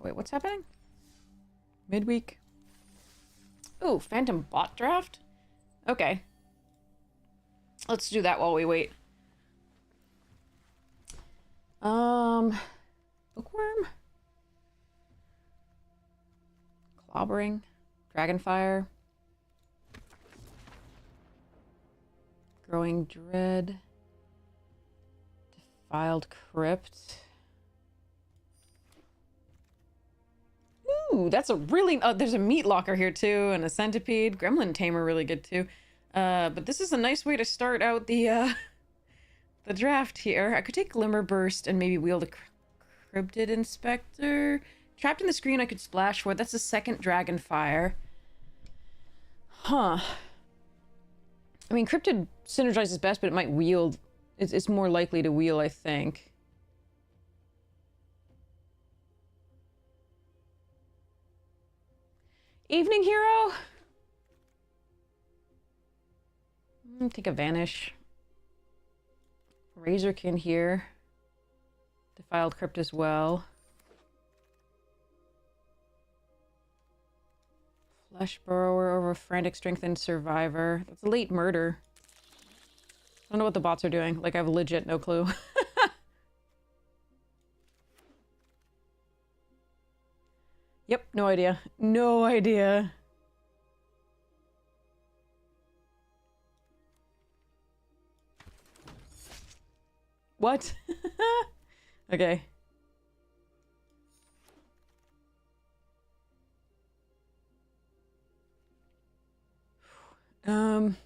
Wait, what's happening? Midweek. Ooh, Phantom Bot Draft? Okay. Let's do that while we wait. Bookworm? Clobbering? Dragonfire? Growing Dread? Defiled Crypt? Ooh, that's a really... Oh, there's a meat locker here, too, and a centipede. Gremlin Tamer really good, too. But this is a nice way to start out the draft here. I could take Glimmer Burst and maybe wield a Cryptid Inspector. Trapped in the screen, I could splash for it. That's the second Dragonfire. Huh. I mean, Cryptid synergizes best, but it might wield... It's more likely to wheel, I think. Evening Hero? Take a Vanish. Razorkin here. Defiled Crypt as well. Flesh Burrower over Frantic Strengthened Survivor. That's a late murder. I don't know what the bots are doing. Like, I have legit no clue. Yep, no idea. No idea. What? Okay. Um...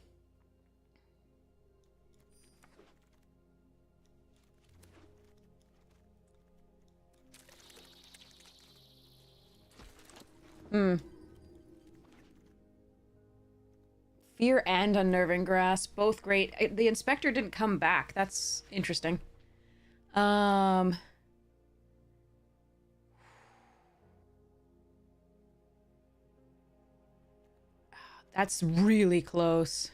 Fear and Unnerving Grasp, both great. The Inspector didn't come back. That's interesting. That's really close.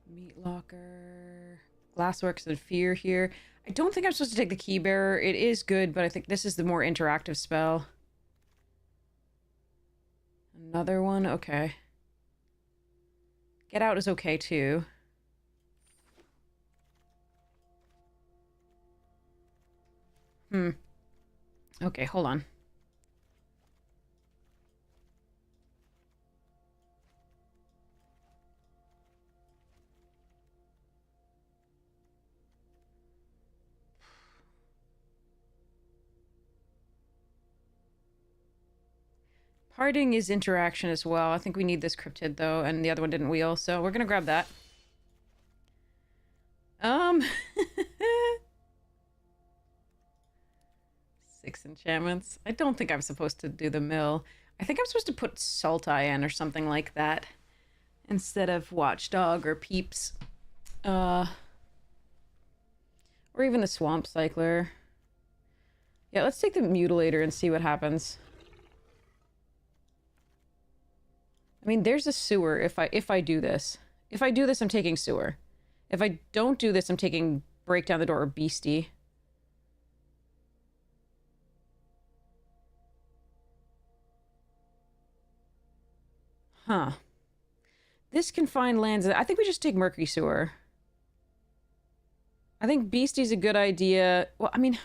Meat Locker. Glassworks and Fear here. I don't think I'm supposed to take the Key Bearer. It is good, but I think this is the more interactive spell. Another one? Okay. Get Out is okay, too. Okay, hold on. Parting is interaction as well. I think we need this cryptid, though, and the other one didn't wheel, so we're gonna grab that. Six enchantments. I don't think I'm supposed to do the mill. I think I'm supposed to put Sultai in or something like that instead of Watchdog or Peeps. Or even the Swamp Cycler. Yeah, let's take the Mutilator and see what happens. I mean, there's a sewer if I do this. If I do this, I'm taking sewer. If I don't do this, I'm taking Break Down the Door or Beastie. Huh. This can find lands. I think we just take Mercury Sewer. I think Beastie's a good idea. Well, I mean,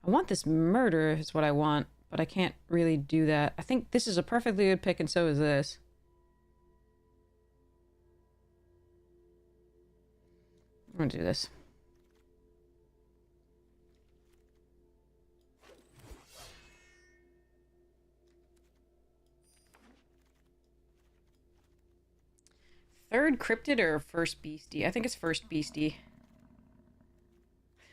I want this murder is what I want, but I can't really do that. I think this is a perfectly good pick, and so is this. I'm gonna do this. Third Cryptid or first Beastie? I think it's first Beastie.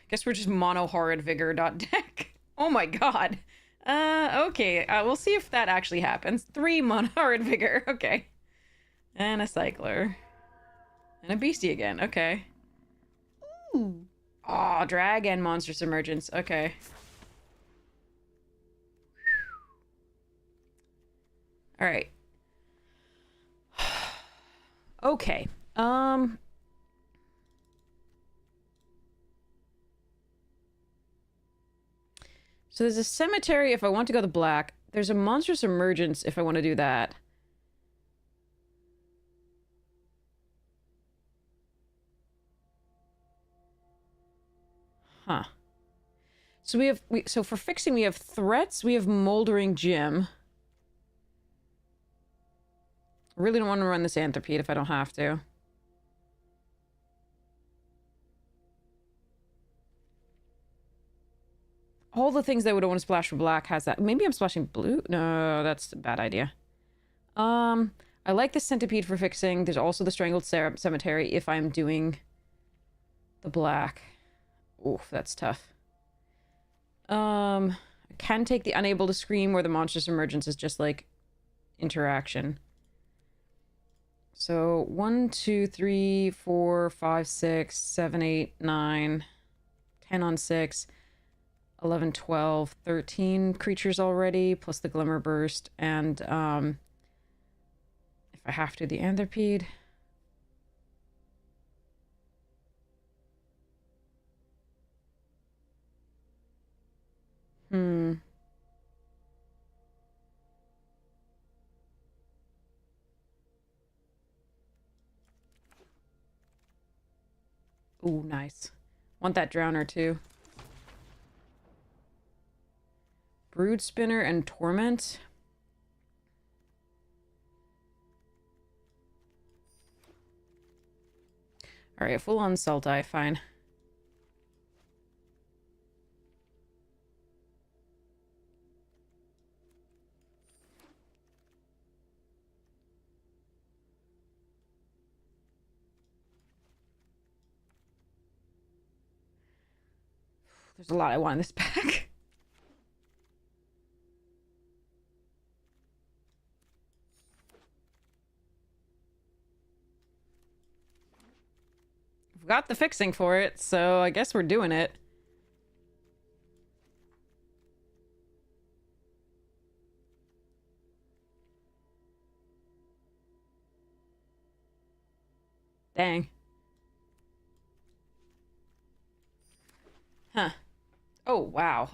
Guess we're just mono horrid vigor deck. Oh my god. Okay. We'll see if that actually happens. 3 mono horrid vigor. Okay. And a cycler. And a Beastie again. Okay. Ooh. Aw, drag and monstrous emergence. Okay. Alright. Okay. So there's a cemetery if I want to go the black. There's a monstrous emergence if I want to do that. Huh. So so for fixing we have threats, we have moldering gym. I really don't want to run this Anthropede if I don't have to. All the things that I would want to splash for black has that. Maybe I'm splashing blue? No, that's a bad idea. I like the centipede for fixing. There's also the strangled cemetery if I'm doing the black. Oof, that's tough. I can take the unable to scream where the monstrous emergence is just like interaction. So 1, 2, 3, 4, 5, 6, 7, 8, 9, 10 on 6, 11, 12, 13 creatures already, plus the glimmer burst, and if I have to, the Anthropede. Ooh, nice. Want that Drowner, too. Brood Spinner and Torment. Alright, full-on Sultai, fine. There's a lot I want in this pack. We've got the fixing for it, so I guess we're doing it. Dang. Huh. Oh, wow.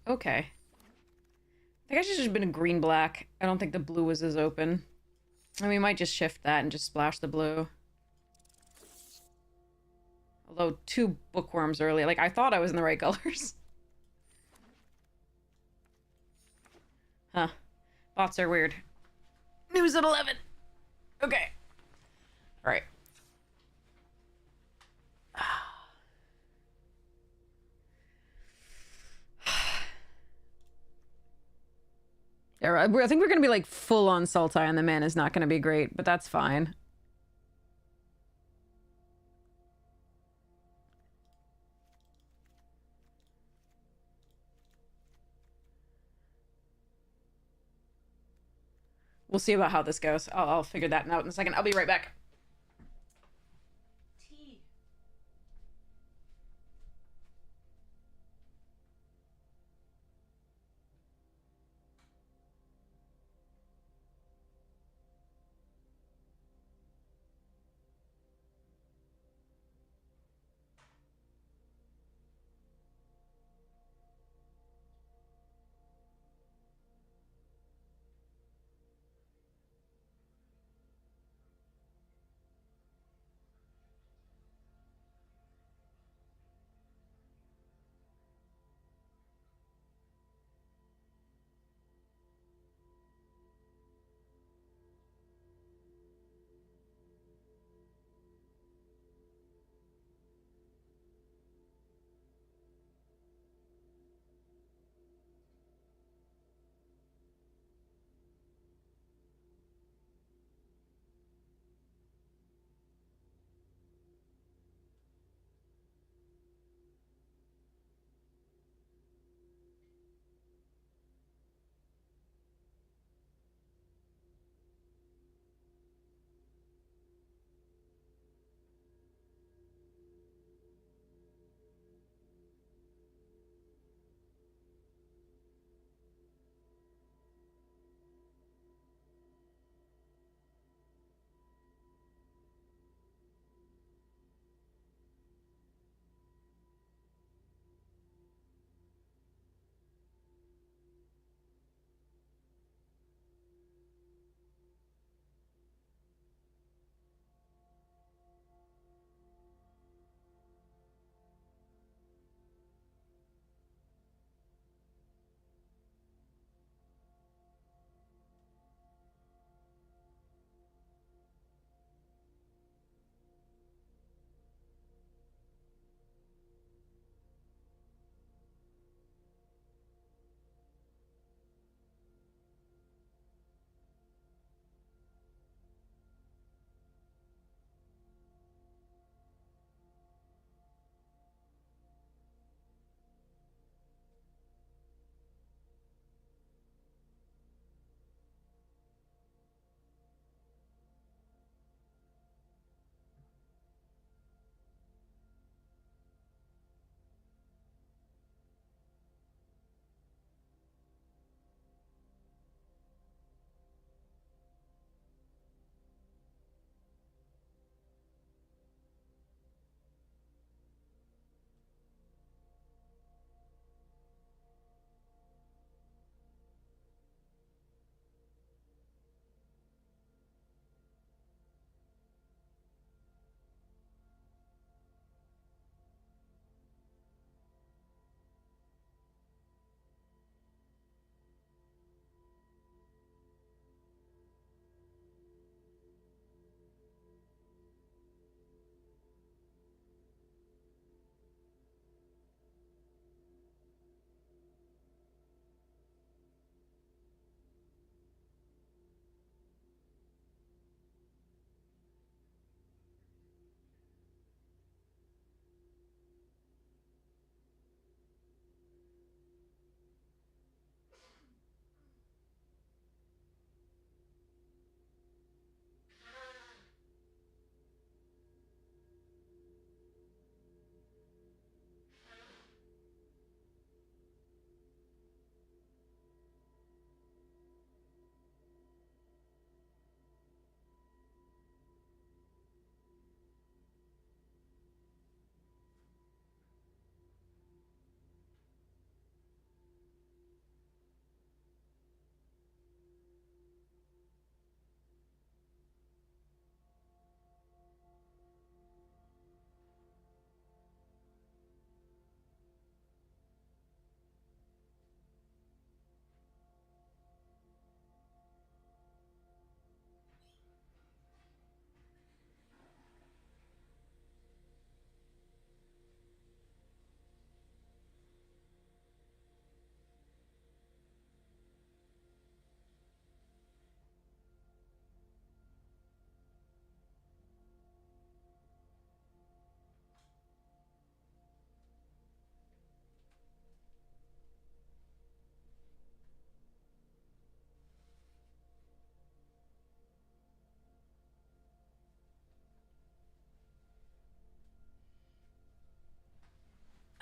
Okay. I think I should have just been a green-black. I don't think the blue was as open. And we might just shift that and just splash the blue. Although, 2 bookworms early. Like, I thought I was in the right colors. Huh. Bots are weird. News at 11. Okay. Alright. Yeah, I think we're gonna be like full on Sultai and the man is not gonna be great, but that's fine. We'll see about how this goes. I'll figure that out in a second. I'll be right back. Tea.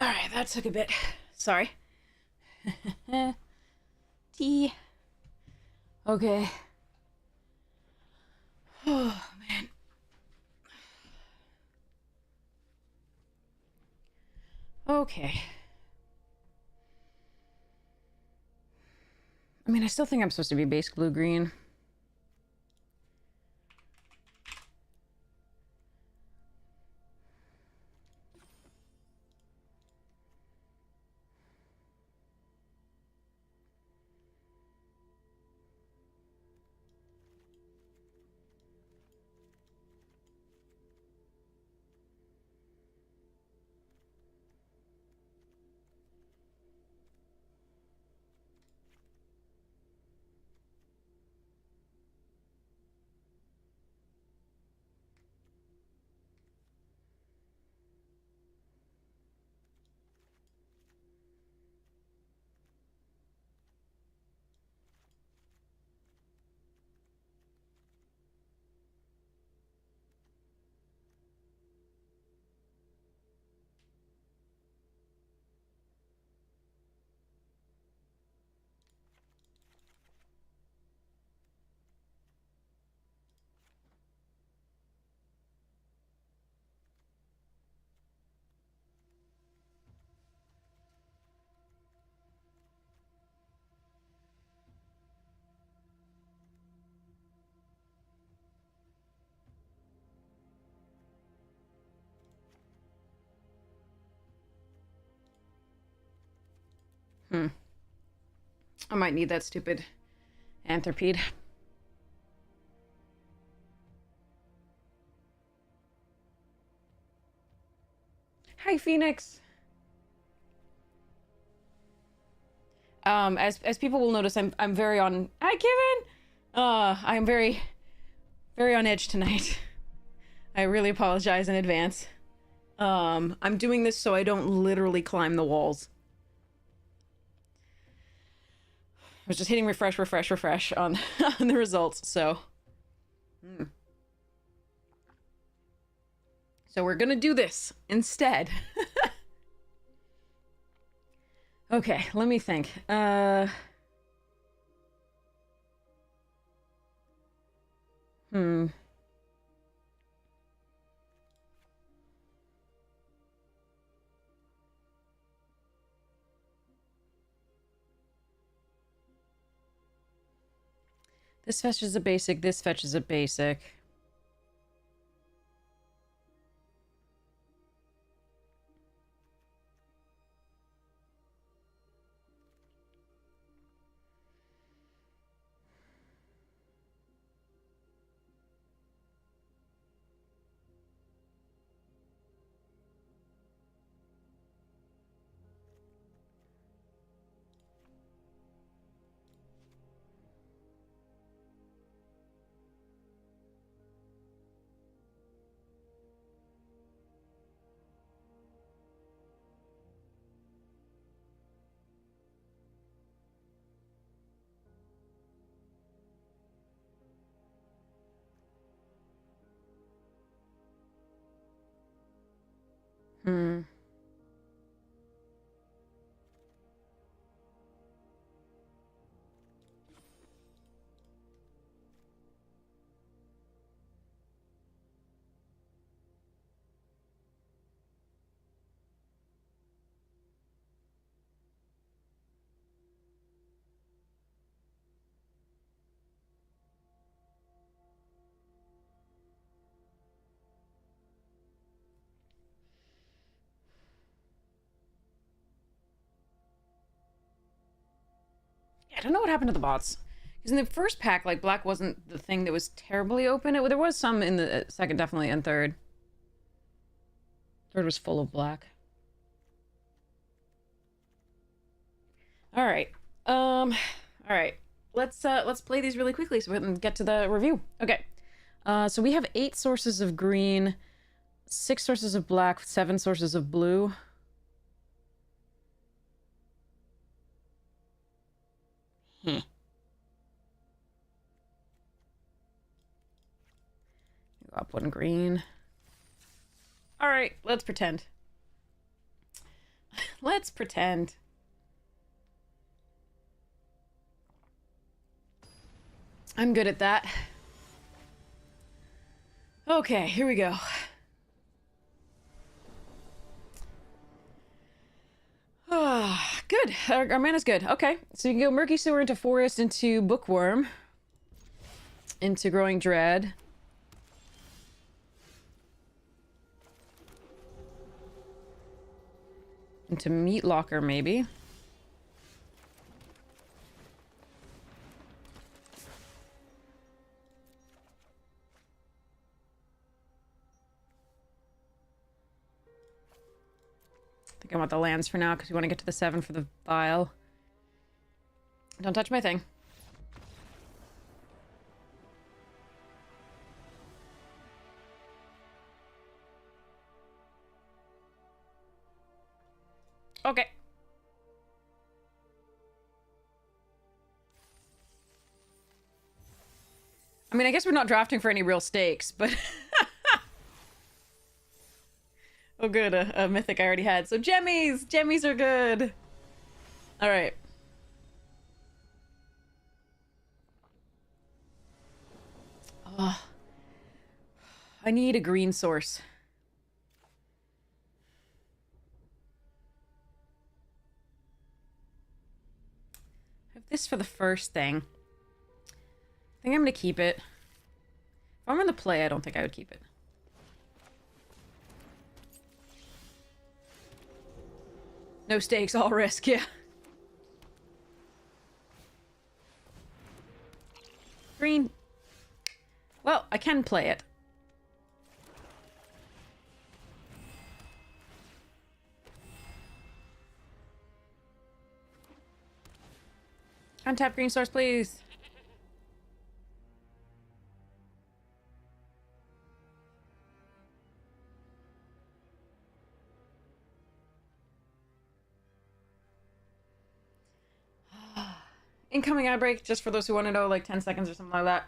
All right, that took a bit. Sorry. Tea. Okay. Oh, man. Okay. I mean, I still think I'm supposed to be base blue-green. Hmm. I might need that stupid anthropede. Hi, Phoenix. As people will notice, I'm very on. Hi, Kevin. I'm very on edge tonight. I really apologize in advance. I'm doing this so I don't literally climb the walls. I was just hitting refresh, refresh, refresh on on the results. So, so we're gonna do this instead. Okay, let me think. Hmm. This fetches a basic. This fetches a basic. Hmm. Yeah, I don't know what happened to the bots. Because in the first pack, like, black wasn't the thing that was terribly open. There was some in the second, definitely, and third. Third was full of black. All right. All right. Let's play these really quickly so we can get to the review. Okay. So we have 8 sources of green, 6 sources of black, 7 sources of blue. Hmm. Up 1 green. All right, let's pretend. Let's pretend. I'm good at that. Okay, here we go. Ah, good. Our mana's good. Okay, so you can go Murky Sewer into Forest, into Bookworm, into Growing Dread. Into Meat Locker, maybe. I think I want the lands for now because we want to get to the 7 for the vial. Don't touch my thing. Okay. I mean, I guess we're not drafting for any real stakes, but... Oh, good. A mythic I already had. So, Gemmies! Gemmies are good! Alright. Oh. I need a green source. I have this for the first thing. I think I'm gonna keep it. If I'm gonna play, I don't think I would keep it. No stakes, all risk, yeah. Green. Well, I can play it. Untap green source, please. Incoming ad break, just for those who want to know, like 10 seconds or something like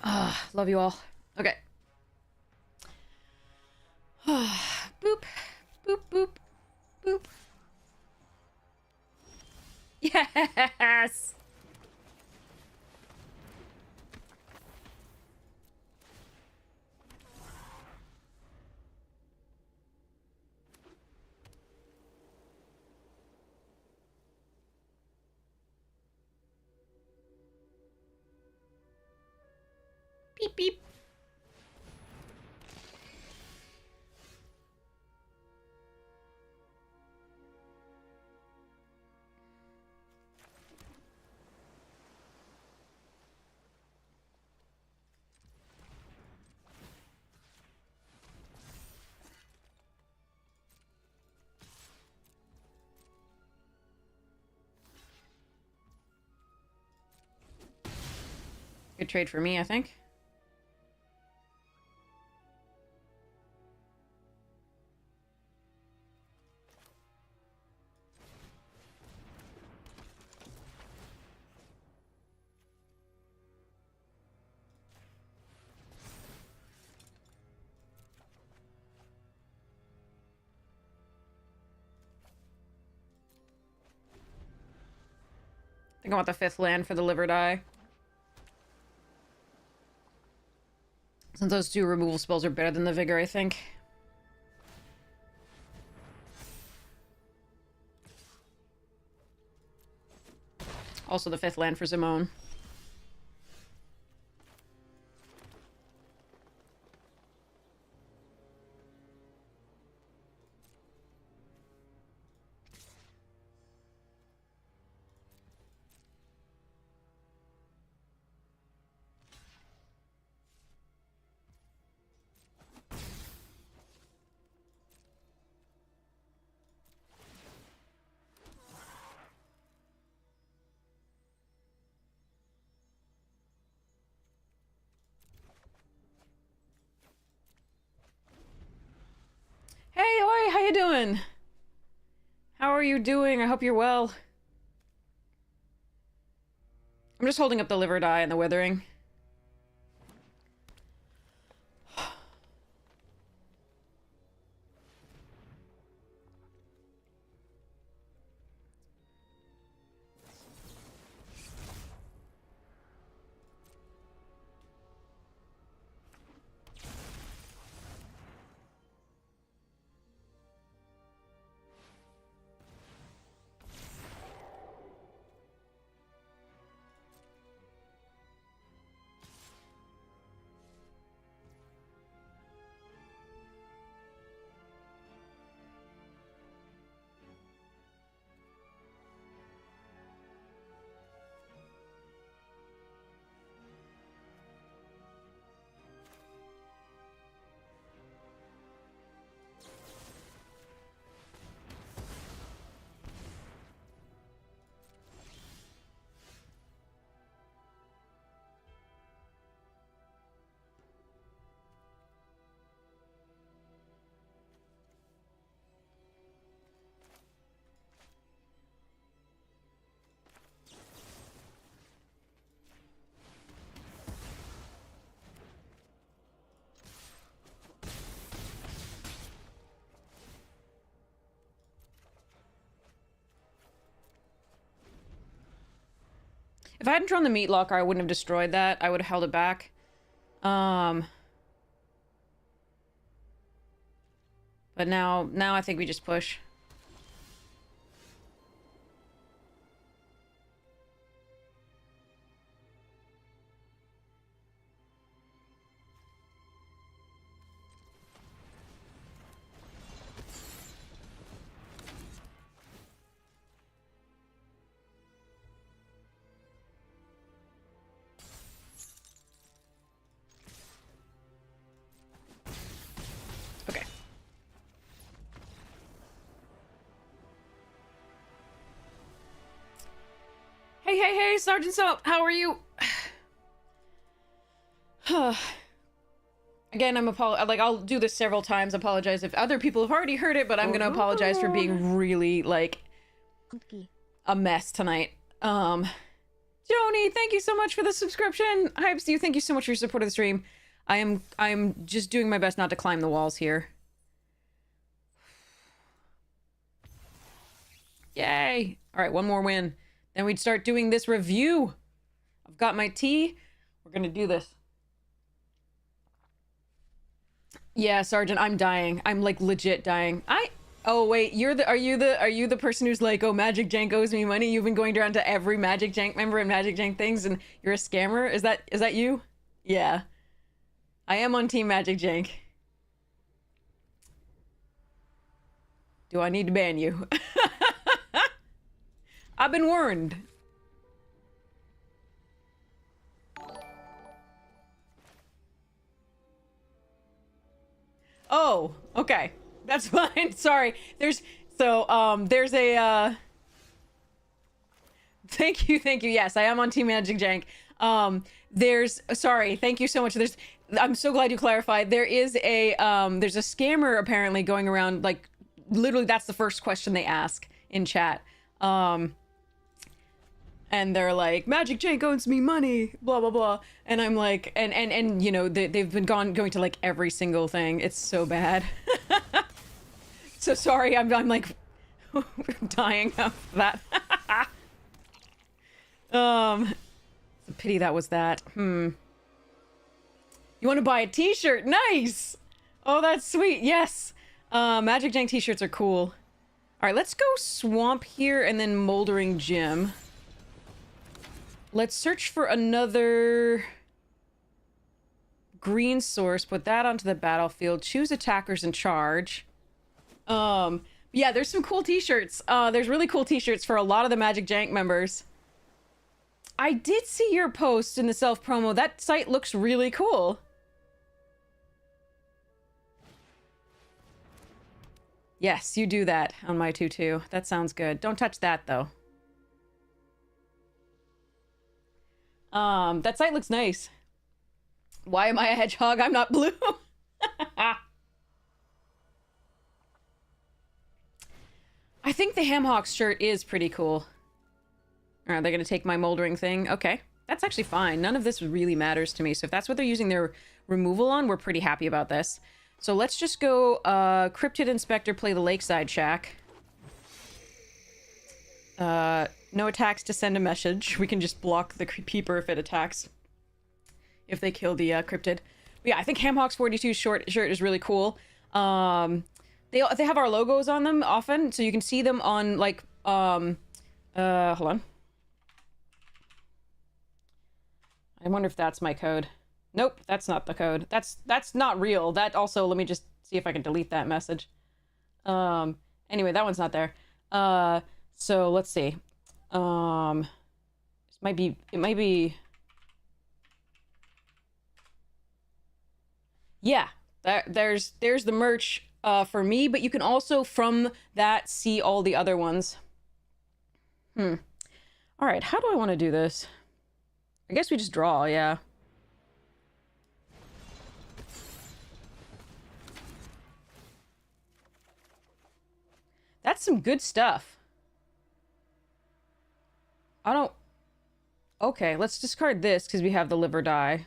that. Love you all. Okay. Boop. Boop, boop. Boop. Yes! Beep, beep. Good trade for me, I think. I think I want the 5th land for the liver die. Since those 2 removal spells are better than the vigor, I think. Also the 5th land for Simone. Hey, oi, how you doing? How are you doing? I hope you're well. I'm just holding up the liver die and the withering. If I hadn't drawn the meat locker, I wouldn't have destroyed that. I would have held it back. But now I think we just push. Okay. Hey, Sergeant Soap, how are you? Again, I'll do this several times. Apologize if other people have already heard it, but I'm gonna apologize for being really, like, a mess tonight. Joni, thank you so much for the subscription. Hypes, you, thank you so much for your support of the stream. I'm just doing my best not to climb the walls here. Yay! Alright, one more win. Then we'd start doing this review. I've got my tea. We're gonna do this. Yeah, Sergeant, I'm dying. I'm like legit dying. Oh wait, are you the person who's like, oh, Magic Jank owes me money? You've been going around to every Magic Jank member and Magic Jank things, and you're a scammer? Is that you? Yeah. I am on Team Magic Jank. Do I need to ban you? I've been warned. Oh, okay. That's fine. Sorry. There's a thank you. Yes, I am on Team Magic Jank. Sorry, thank you so much. I'm so glad you clarified. There's a scammer apparently going around, like, literally that's the first question they ask in chat. And they're like, Magic Jank owes me money, blah, blah, blah. And I'm like, and you know, they've been going to, like, every single thing. It's so bad. So sorry, I'm like, dying of that. It's a pity that was that. You want to buy a t-shirt? Nice! Oh, that's sweet, yes! Magic Jank t-shirts are cool. Alright, let's go Swamp here and then Moldering Gym. Let's search for another green source, put that onto the battlefield, choose attackers in charge. Yeah, there's some cool t-shirts. There's really cool t-shirts for a lot of the Magic Jank members. I did see your post in the self-promo. That site looks really cool. Yes, you do that on my tutu. That sounds good. Don't touch that, though. That site looks nice. Why am I a hedgehog? I'm not blue. I think the Hamhawks shirt is pretty cool. Are they gonna take my moldering thing? Okay. That's actually fine. None of this really matters to me. So if that's what they're using their removal on, we're pretty happy about this. So let's just go, Cryptid Inspector, play the Lakeside Shack. No attacks to send a message. We can just block the Peeper if it attacks. If they kill the, Cryptid. But yeah, I think Hamhawks 42's shirt is really cool. They have our logos on them often, so you can see them on, like, hold on. I wonder if that's my code. Nope, that's not the code. That's not real. That also, let me just see if I can delete that message. Anyway, that one's not there. So let's see. It might be. Yeah, there's the merch for me, but you can also from that see all the other ones. All right, how do I want to do this? I guess we just draw, yeah. That's some good stuff. I don't... Okay, let's discard this because we have the liver die.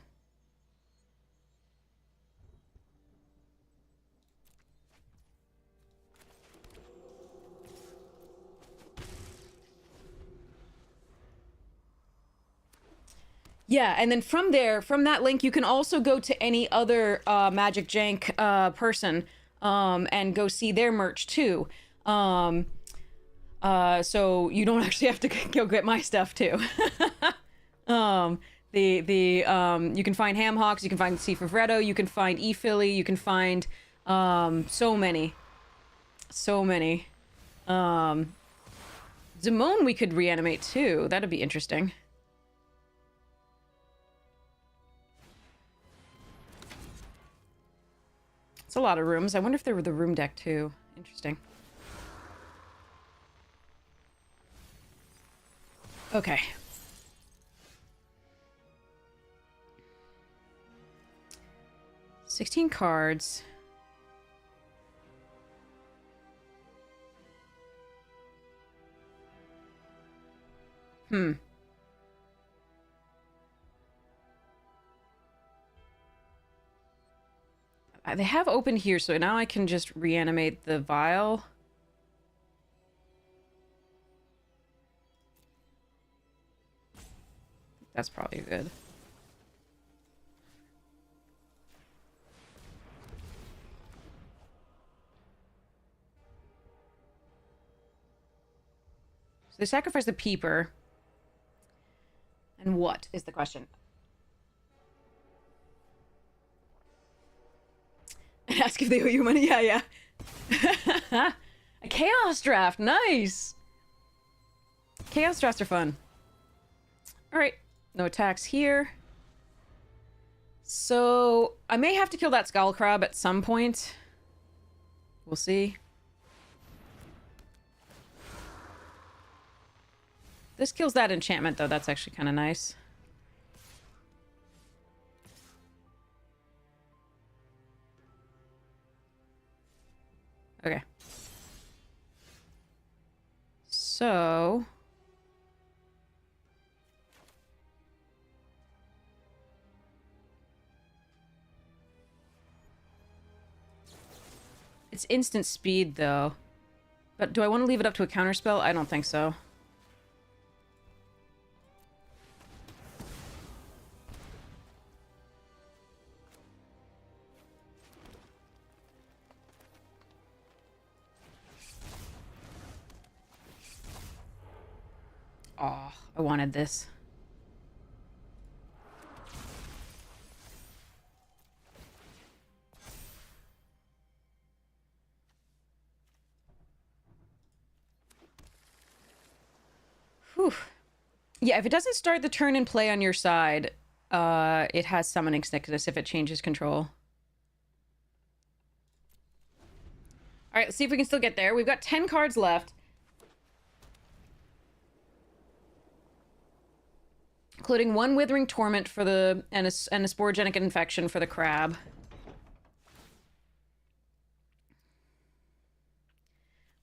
Yeah, and then from there, from that link, you can also go to any other Magic Jank person and go see their merch too. So you don't actually have to go get my stuff too. You can find Ham Hawks, you can find C. Favretto, you can find E. Philly, you can find so many. Zimone we could reanimate too. That'd be interesting. It's a lot of rooms. I wonder if there were the room deck too. Interesting. Okay. $16 cards. They have opened here, so now I can just reanimate the vial. That's probably good. So they sacrifice the peeper. And what is the question? Ask if they owe you money. Yeah. A chaos draft. Nice. Chaos drafts are fun. All right. No attacks here. So I may have to kill that skull crab at some point. We'll see. This kills that enchantment, though. That's actually kind of nice. Okay. So... it's instant speed, though. But do I want to leave it up to a counterspell? I don't think so. Oh, I wanted this. Whew. Yeah, if it doesn't start the turn and play on your side, it has summoning sickness if it changes control. Alright, let's see if we can still get there. We've got 10 cards left. Including one Withering Torment for the... and a Sporogenic Infection for the crab.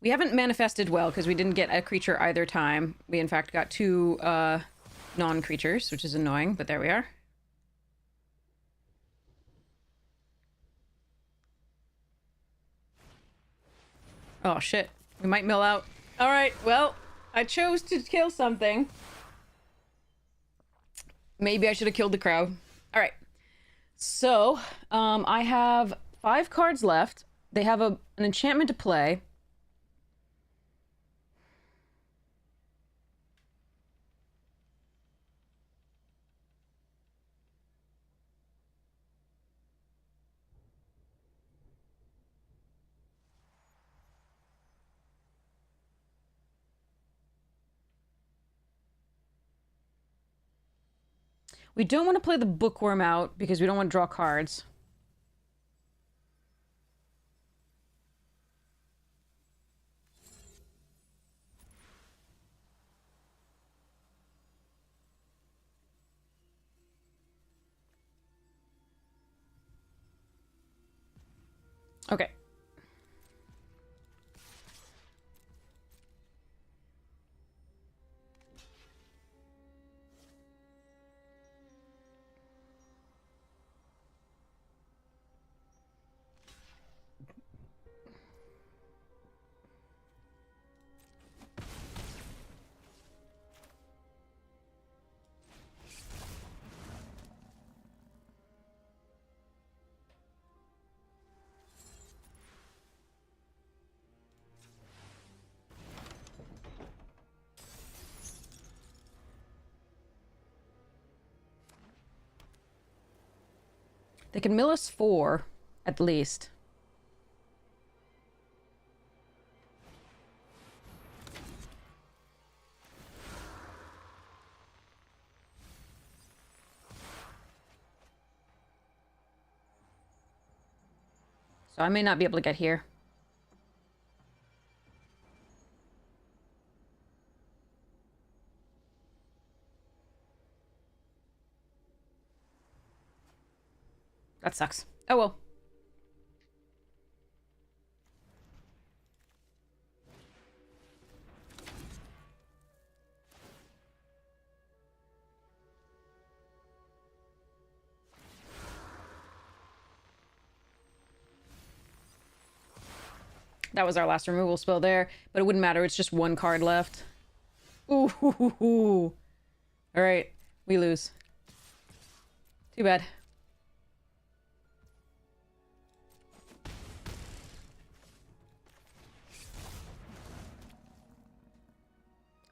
We haven't manifested well, because we didn't get a creature either time. We, in fact, got two non-creatures, which is annoying, but there we are. Oh, shit. We might mill out. Alright, well, I chose to kill something. Maybe I should have killed the crowd. Alright. So, I have 5 cards left. They have an enchantment to play. We don't want to play the Bookworm out because we don't want to draw cards. Okay. They can mill us 4, at least. So I may not be able to get here. That sucks. Oh well. That was our last removal spell there, but it wouldn't matter. It's just 1 card left. Ooh, hoo, hoo, hoo. All right, we lose. Too bad.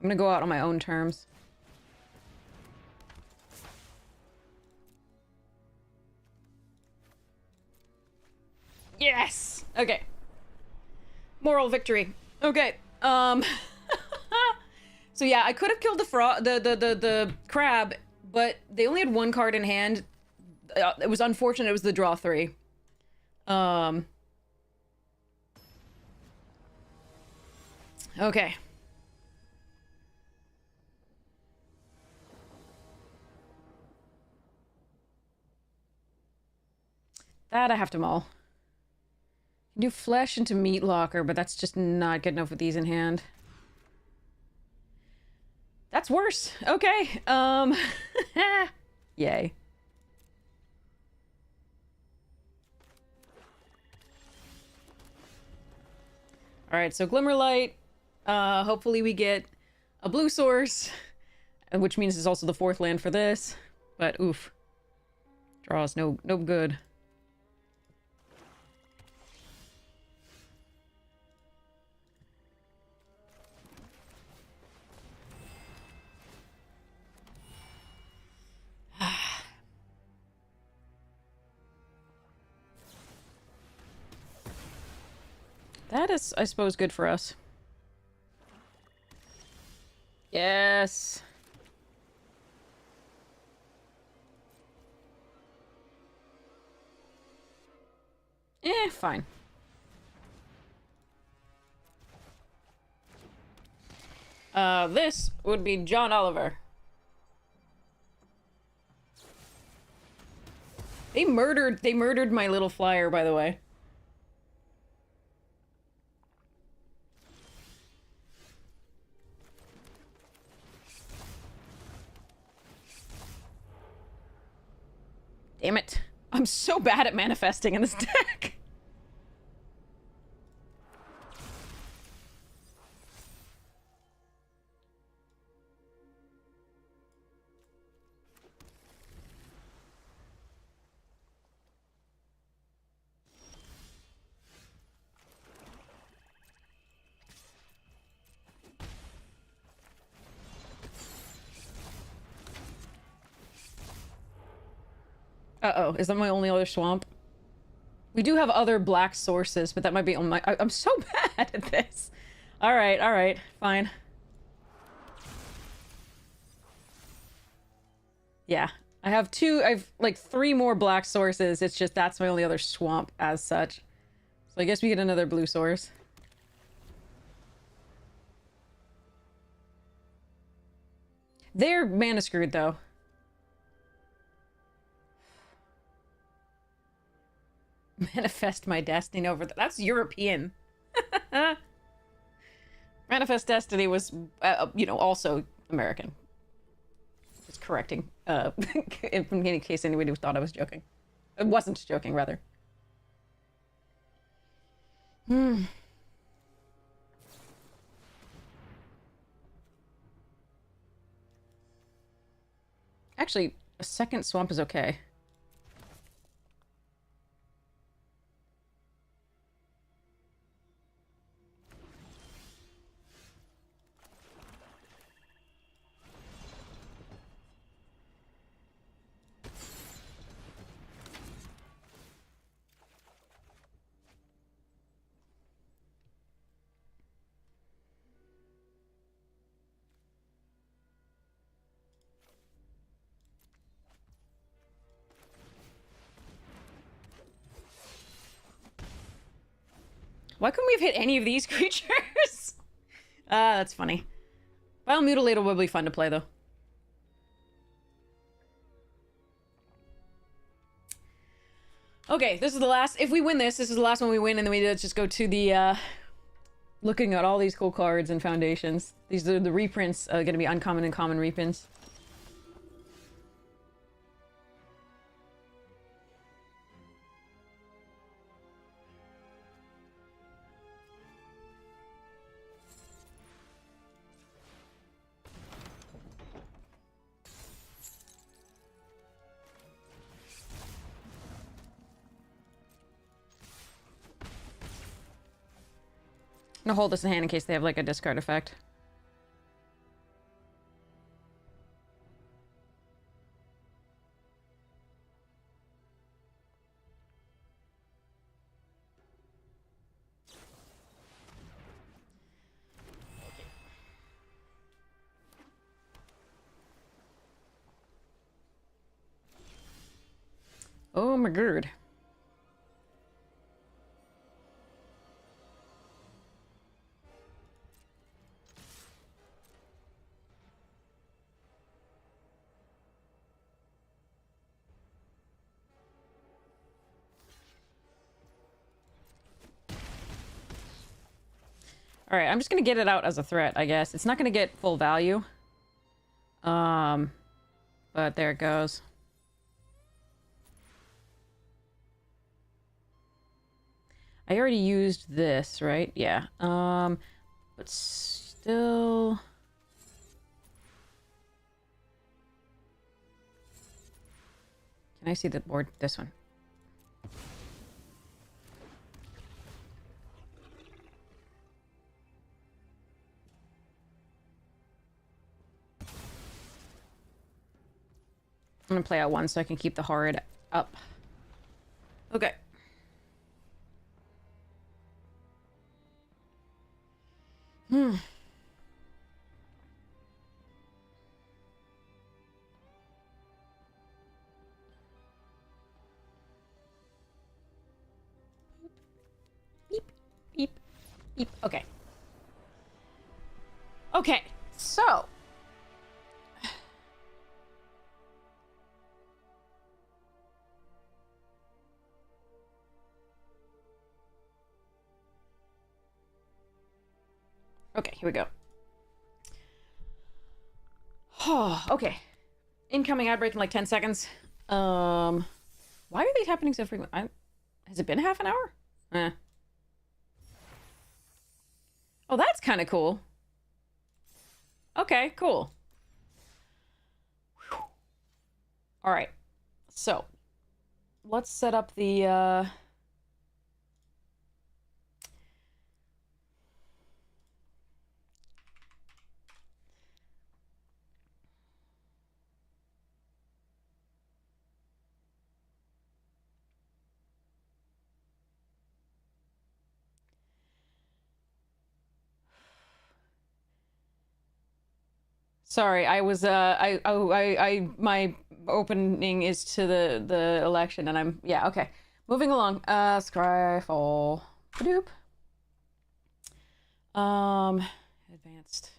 I'm gonna go out on my own terms. Yes! Okay. Moral victory. Okay. So yeah, I could have killed the crab, but they only had 1 card in hand. It was unfortunate it was the draw 3. Okay. That I have to maul. Do flesh into meat locker, but that's just not good enough with these in hand. That's worse. Okay. Yay. Alright, so Glimmerlight. Hopefully we get a blue source, which means it's also the 4th land for this. But oof. Draws no good. That is, I suppose, good for us. Yes. Fine. This would be John Oliver. They murdered my little flyer, by the way. Damn it. I'm so bad at manifesting in this deck. Uh-oh, is that my only other swamp? We do have other black sources, but that might be on my... I'm so bad at this. Alright, fine. Yeah, I have like 3 more black sources. It's just that's my only other swamp as such. So I guess we get another blue source. They're mana screwed, though. Manifest my destiny over... That's European. Manifest Destiny was, you know, also American. Just correcting. In case anybody thought I was joking. I wasn't joking, rather. Actually, a second swamp is okay. Why couldn't we have hit any of these creatures? That's funny. Biomutilator will be fun to play, though. Okay, this is the last... If we win this, this is the last one we win, and then we just go to the, looking at all these cool cards and foundations. These are the reprints, gonna be uncommon and common reprints. I'm gonna hold this in hand in case they have, like, a discard effect. Oh my god. Alright, I'm just gonna get it out as a threat, I guess. It's not gonna get full value. But there it goes. I already used this, right? Yeah. But still... Can I see the board? This one. I'm gonna play out one so I can keep the horrid up. Okay. Beep, beep, beep. Okay. Okay, so... Okay, here we go. Oh, okay. Incoming ad break in like 10 seconds. Why are these happening so frequently? Has it been half an hour? Oh, that's kind of cool. Okay, cool. Whew. All right. So, let's set up the, Sorry, I was my opening is to the election, and I'm yeah okay. Moving along. Scryfall. Badoop. Advanced.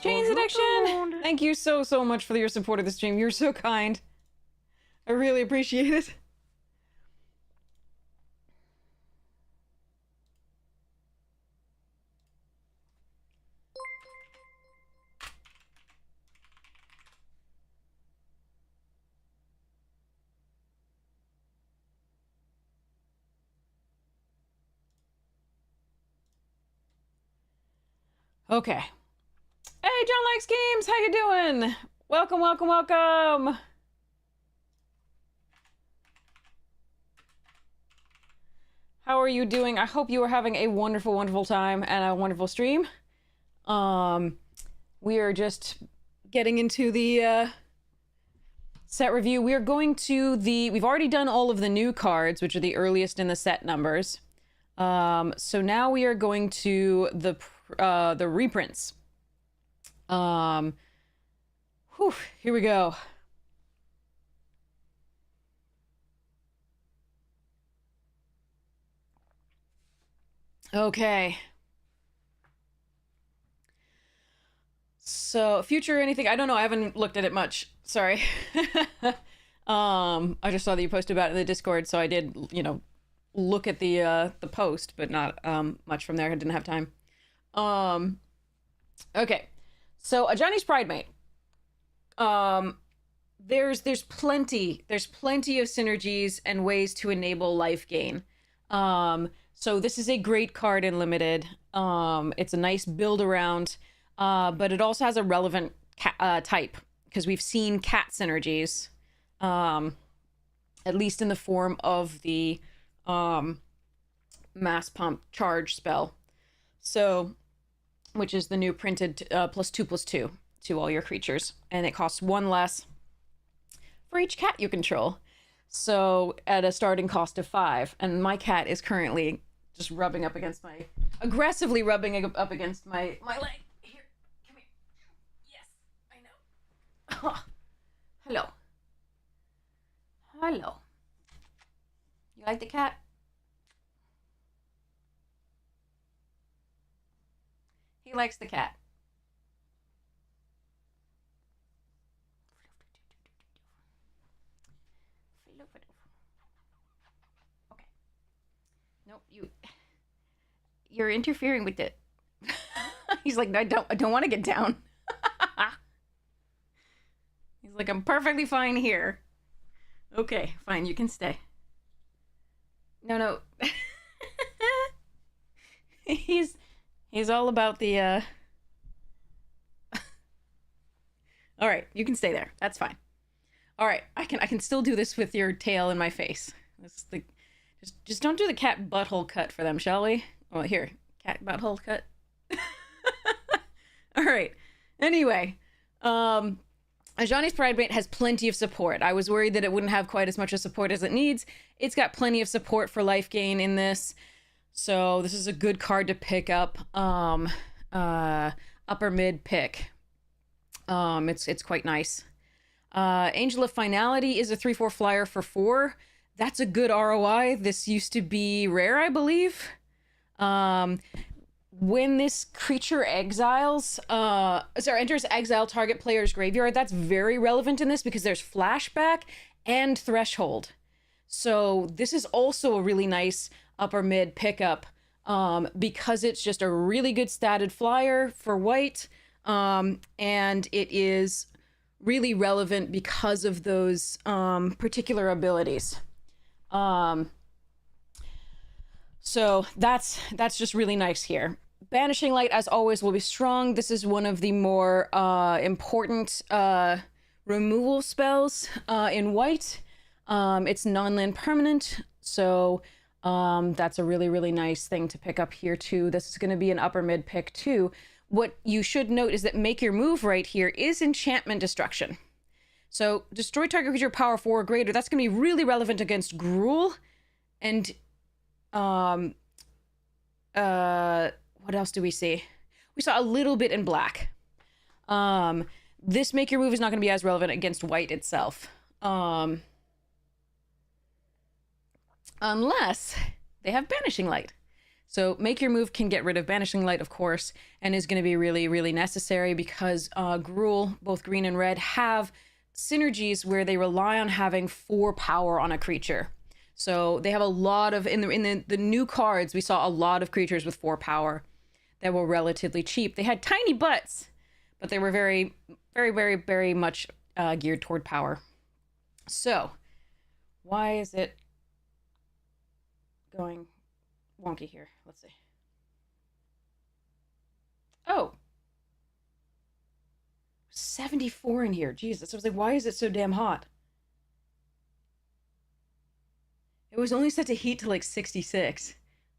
Jane's Addiction! Thank you so much for your support of the stream. You're so kind. I really appreciate it. Okay. Hey, John Likes Games! How you doing? Welcome, welcome, welcome! How are you doing? I hope you are having a wonderful, wonderful time and a wonderful stream. We are just getting into the Set review. We are going to we've already done all of the new cards, which are the earliest in the set numbers. So now we are going to the reprints. Here we go. Okay. So, future anything? I don't know. I haven't looked at it much. Sorry. I just saw that you posted about it in the Discord, so I did, look at the post, but not much from there. I didn't have time. Okay. So, a Johnny's Pride Mate. There's plenty of synergies and ways to enable life gain. So this is a great card in limited. It's a nice build around, but it also has a relevant type, because we've seen cat synergies, at least in the form of the mass pump charge spell. So, which is the new printed +2/+2 to all your creatures, and it costs 1 less for each cat you control. So at a starting cost of 5, and my cat is currently just aggressively rubbing up against my leg. Here, come here. Yes, I know. Oh, hello. Hello. You like the cat? He likes the cat. Okay. Nope, you're interfering with it. He's like, I don't want to get down. He's like, I'm perfectly fine here. Okay, fine, you can stay. No. He's all about the All right, you can stay there. That's fine. All right, I can still do this with your tail in my face. Just don't do the cat butthole cut for them, shall we? Oh, here, cat butthole cut. All right. Anyway, Ajani's Pride Mate has plenty of support. I was worried that it wouldn't have quite as much of support as it needs. It's got plenty of support for life gain in this. So this is a good card to pick up. Upper mid pick. It's quite nice. Angel of Finality is a 3/4 flyer for 4. That's a good ROI. This used to be rare, I believe. When this creature enters exile target player's graveyard, that's very relevant in this because there's flashback and threshold. So this is also a really nice upper mid pickup, because it's just a really good statted flyer for white, and it is really relevant because of those particular abilities. So that's just really nice here. Banishing Light, as always, will be strong. This is one of the more important removal spells in white. It's non-land permanent, so that's a really, really nice thing to pick up here too. This is going to be an upper mid pick too. What you should note is that Make Your Move right here is enchantment destruction. So destroy target creature power 4 or greater. That's going to be really relevant against Gruul. And what else do we see? We saw a little bit in black. This Make Your Move is not going to be as relevant against white itself. Unless they have Banishing Light. So Make Your Move can get rid of Banishing Light, of course, and is going to be really, really necessary because Gruul, both green and red, have synergies where they rely on having 4 power on a creature. So they have a lot of, in the new cards, we saw a lot of creatures with 4 power that were relatively cheap. They had tiny butts, but they were very, very, very, very much geared toward power. So why is it going wonky here? Let's see. Oh, 74 in here. Jesus. I was like, why is it so damn hot? It was only set to heat to like 66.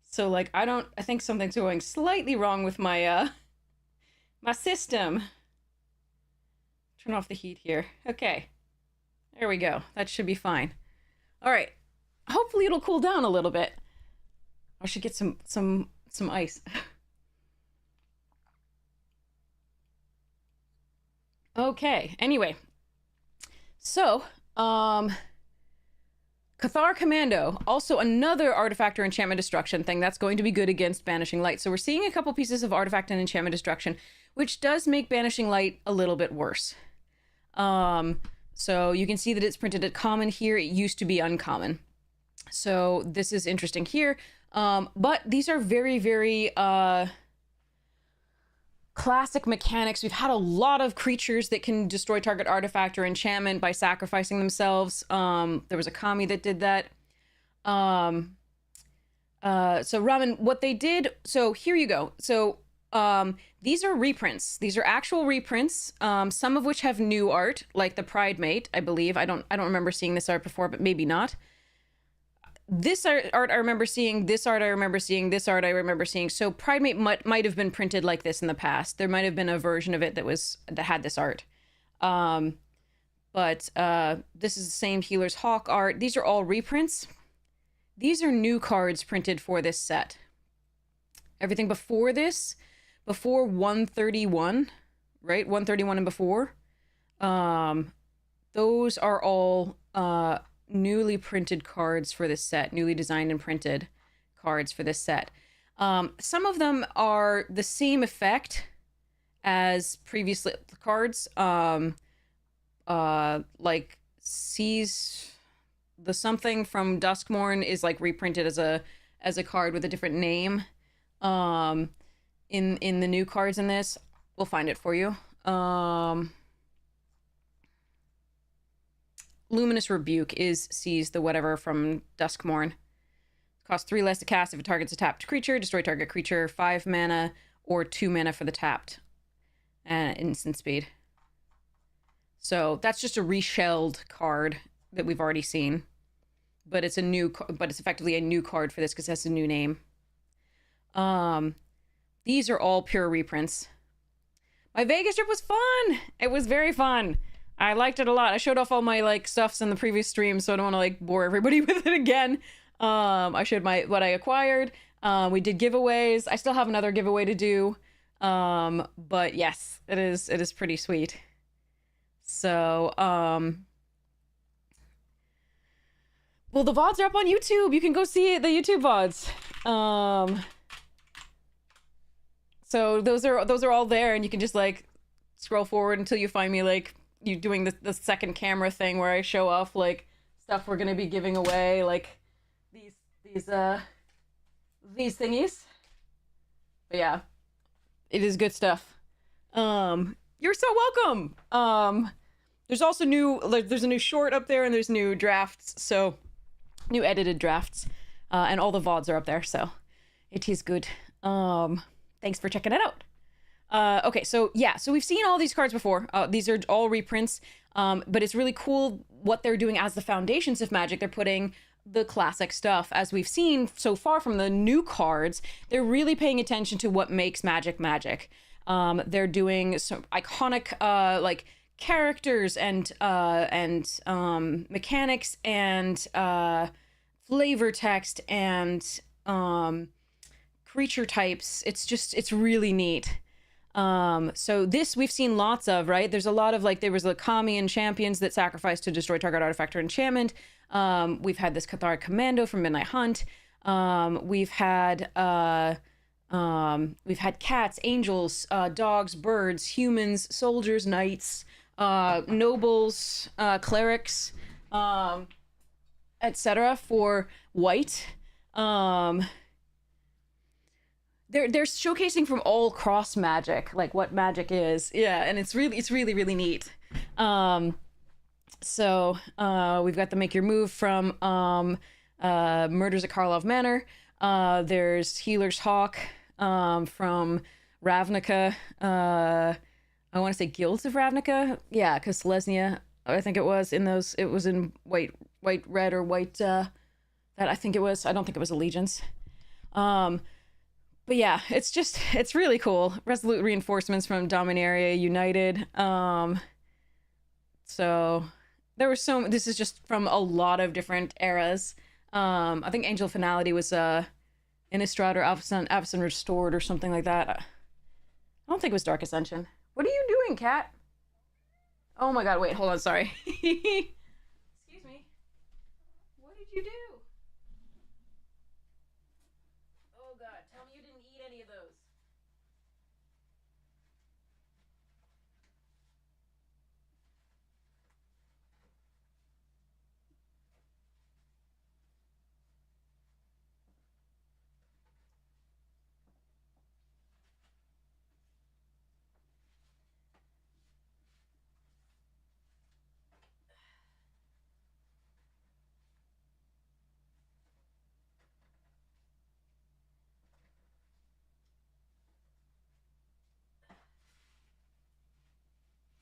So like, I think something's going slightly wrong with my, my system. Turn off the heat here. Okay. There we go. That should be fine. All right. Hopefully it'll cool down a little bit. I should get some ice. Okay. Anyway, so Cathar Commando, also another artifact or enchantment destruction thing that's going to be good against Banishing Light. So we're seeing a couple pieces of artifact and enchantment destruction, which does make Banishing Light a little bit worse. So you can see that it's printed at common here. It used to be uncommon. So this is interesting here. But these are very, very classic mechanics. We've had a lot of creatures that can destroy target artifact or enchantment by sacrificing themselves. There was a kami that did that. So Ramen, what they did, so here you go. So these are reprints. These are actual reprints, some of which have new art, like the Pride Mate, I believe. I don't remember seeing this art before, but maybe not. This art I remember seeing, this art I remember seeing, this art I remember seeing. So Pride Mate might have been printed like this in the past. There might have been a version of it that had this art. But this is the same Healer's Hawk art. These are all reprints. These are new cards printed for this set. Everything before this, before 131, right? 131 and before. Those are all newly printed cards for this set, newly designed and printed cards for this set. Some of them are the same effect as previous cards, like Seize the something from Duskmourn is like reprinted as a card with a different name. In the new cards in this, we'll find it for you. Luminous Rebuke is Seize the whatever from Duskmourn. Costs 3 less to cast if it targets a tapped creature. Destroy target creature, 5 mana or 2 mana for the tapped. Instant speed. So that's just a reshelled card that we've already seen. But it's effectively a new card for this because it has a new name. These are all pure reprints. My Vegas trip was fun! It was very fun. I liked it a lot. I showed off all my like stuffs in the previous stream, so I don't want to like bore everybody with it again. I showed what I acquired. We did giveaways. I still have another giveaway to do. But yes, it is pretty sweet. So, well, the VODs are up on YouTube. You can go see the YouTube VODs. So those are all there, and you can just like scroll forward until you find me like you doing the second camera thing where I show off like stuff we're gonna be giving away, like these thingies. But yeah, it is good stuff. You're so welcome. There's also there's a new short up there, and there's new drafts, so new edited drafts, and all the VODs are up there, so it is good. Thanks for checking it out. Okay, so yeah, so we've seen all these cards before. These are all reprints, but it's really cool what they're doing as the foundations of Magic. They're putting the classic stuff. As we've seen so far from the new cards, they're really paying attention to what makes Magic Magic. They're doing some iconic like characters and mechanics and flavor text and creature types. It's really neat. So this we've seen lots of, right? There's a lot of like, there was the Kami and champions that sacrificed to destroy target artifact or enchantment. We've had this Cathar Commando from Midnight Hunt. We've had cats, angels, dogs, birds, humans, soldiers, knights, nobles, clerics, etc. for white. They're showcasing from all cross Magic, like what Magic is. Yeah, and it's really neat. So we've got the Make Your Move from Murders at Karlov Manor. There's Healer's Hawk from Ravnica. I want to say Guilds of Ravnica. Yeah, because Selesnya, I think it was in those. It was in white, red, or white. That I think it was. I don't think it was Allegiance. But yeah, it's really cool. Resolute Reinforcements from Dominaria United. So There were so, this is just from a lot of different eras. I think Angel Finality was Innistrad or Avacyn Restored or something like that. I don't think it was Dark Ascension. What are you doing, cat? Oh my god, wait, hold on, sorry. Excuse me. What did you do? Oh god, tell me you didn't eat any of those.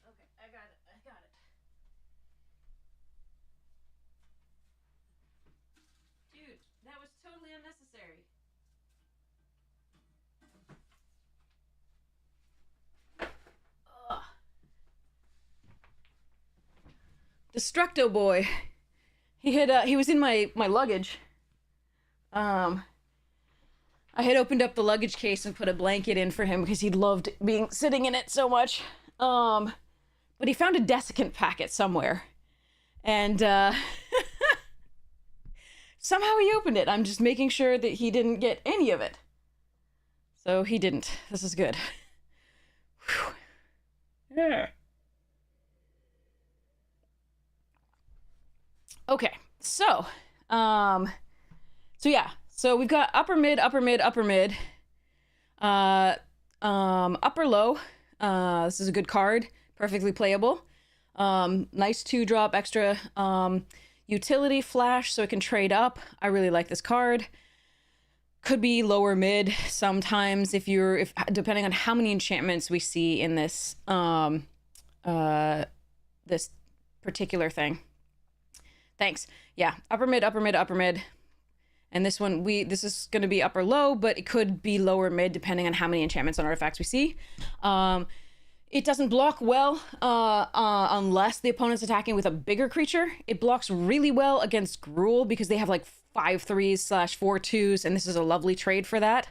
Okay, I got it. I got it. Dude, that was totally unnecessary. Ugh. Destructo Boy. He was in my luggage. Um, I had opened up the luggage case and put a blanket in for him because he loved being sitting in it so much. But he found a desiccant packet somewhere, and somehow he opened it. I'm just making sure that he didn't get any of it. So he didn't. This is good. Whew. Yeah. Okay, so yeah, so we've got upper mid, upper mid, upper mid, uh, upper low. This is a good card, perfectly playable. Nice 2-drop extra utility flash, so it can trade up. I really like this card. Could be lower mid sometimes if depending on how many enchantments we see in this this particular thing. Thanks. Yeah, upper mid, upper mid, upper mid. And this one, this is going to be upper low, but it could be lower mid depending on how many enchantments and artifacts we see. It doesn't block well unless the opponent's attacking with a bigger creature. It blocks really well against Gruul because they have like 5/3/4/2s, and this is a lovely trade for that.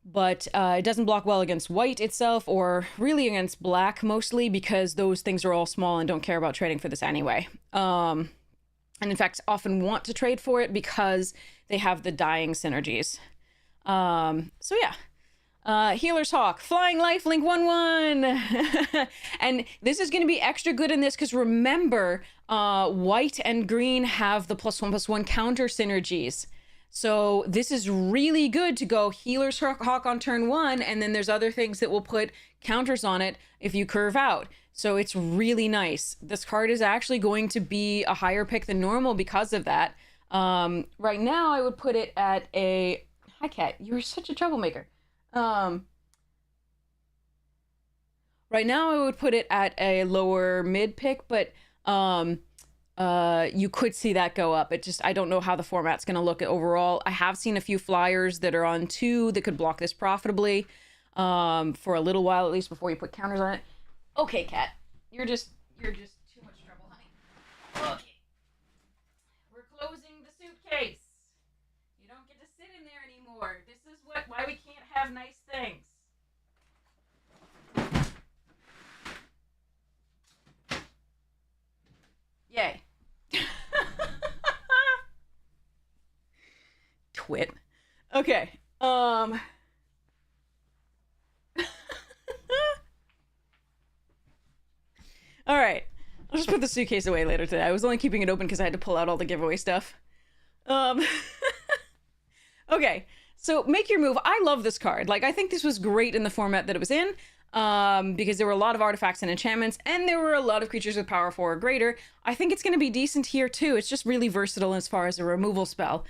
But it doesn't block well against white itself, or really against black mostly, because those things are all small and don't care about trading for this anyway. And in fact, often want to trade for it because they have the dying synergies. So yeah. Healer's Hawk, Flying Lifelink 1/1. And this is going to be extra good in this because remember, white and green have the +1/+1 counter synergies. So this is really good to go Healer's Hawk on turn 1, and then there's other things that will put counters on it if you curve out. So it's really nice. This card is actually going to be a higher pick than normal because of that. Right now, I would put it at a... Hi, Cat. You're such a troublemaker. Right now, I would put it at a lower mid pick, but you could see that go up. I don't know how the format's going to look overall. I have seen a few flyers that are on 2 that could block this profitably for a little while, at least before you put counters on it. Okay, Cat. You're just too much trouble, honey. Okay. We're closing the suitcase. You don't get to sit in there anymore. This is why we can't have nice things. Yay. Twit. Okay. All right. I'll just put the suitcase away later today. I was only keeping it open because I had to pull out all the giveaway stuff. Okay. So make your move. I love this card. Like, I think this was great in the format that it was in. Because there were a lot of artifacts and enchantments, and there were a lot of creatures with power 4 or greater. I think it's going to be decent here too. It's just really versatile as far as a removal spell.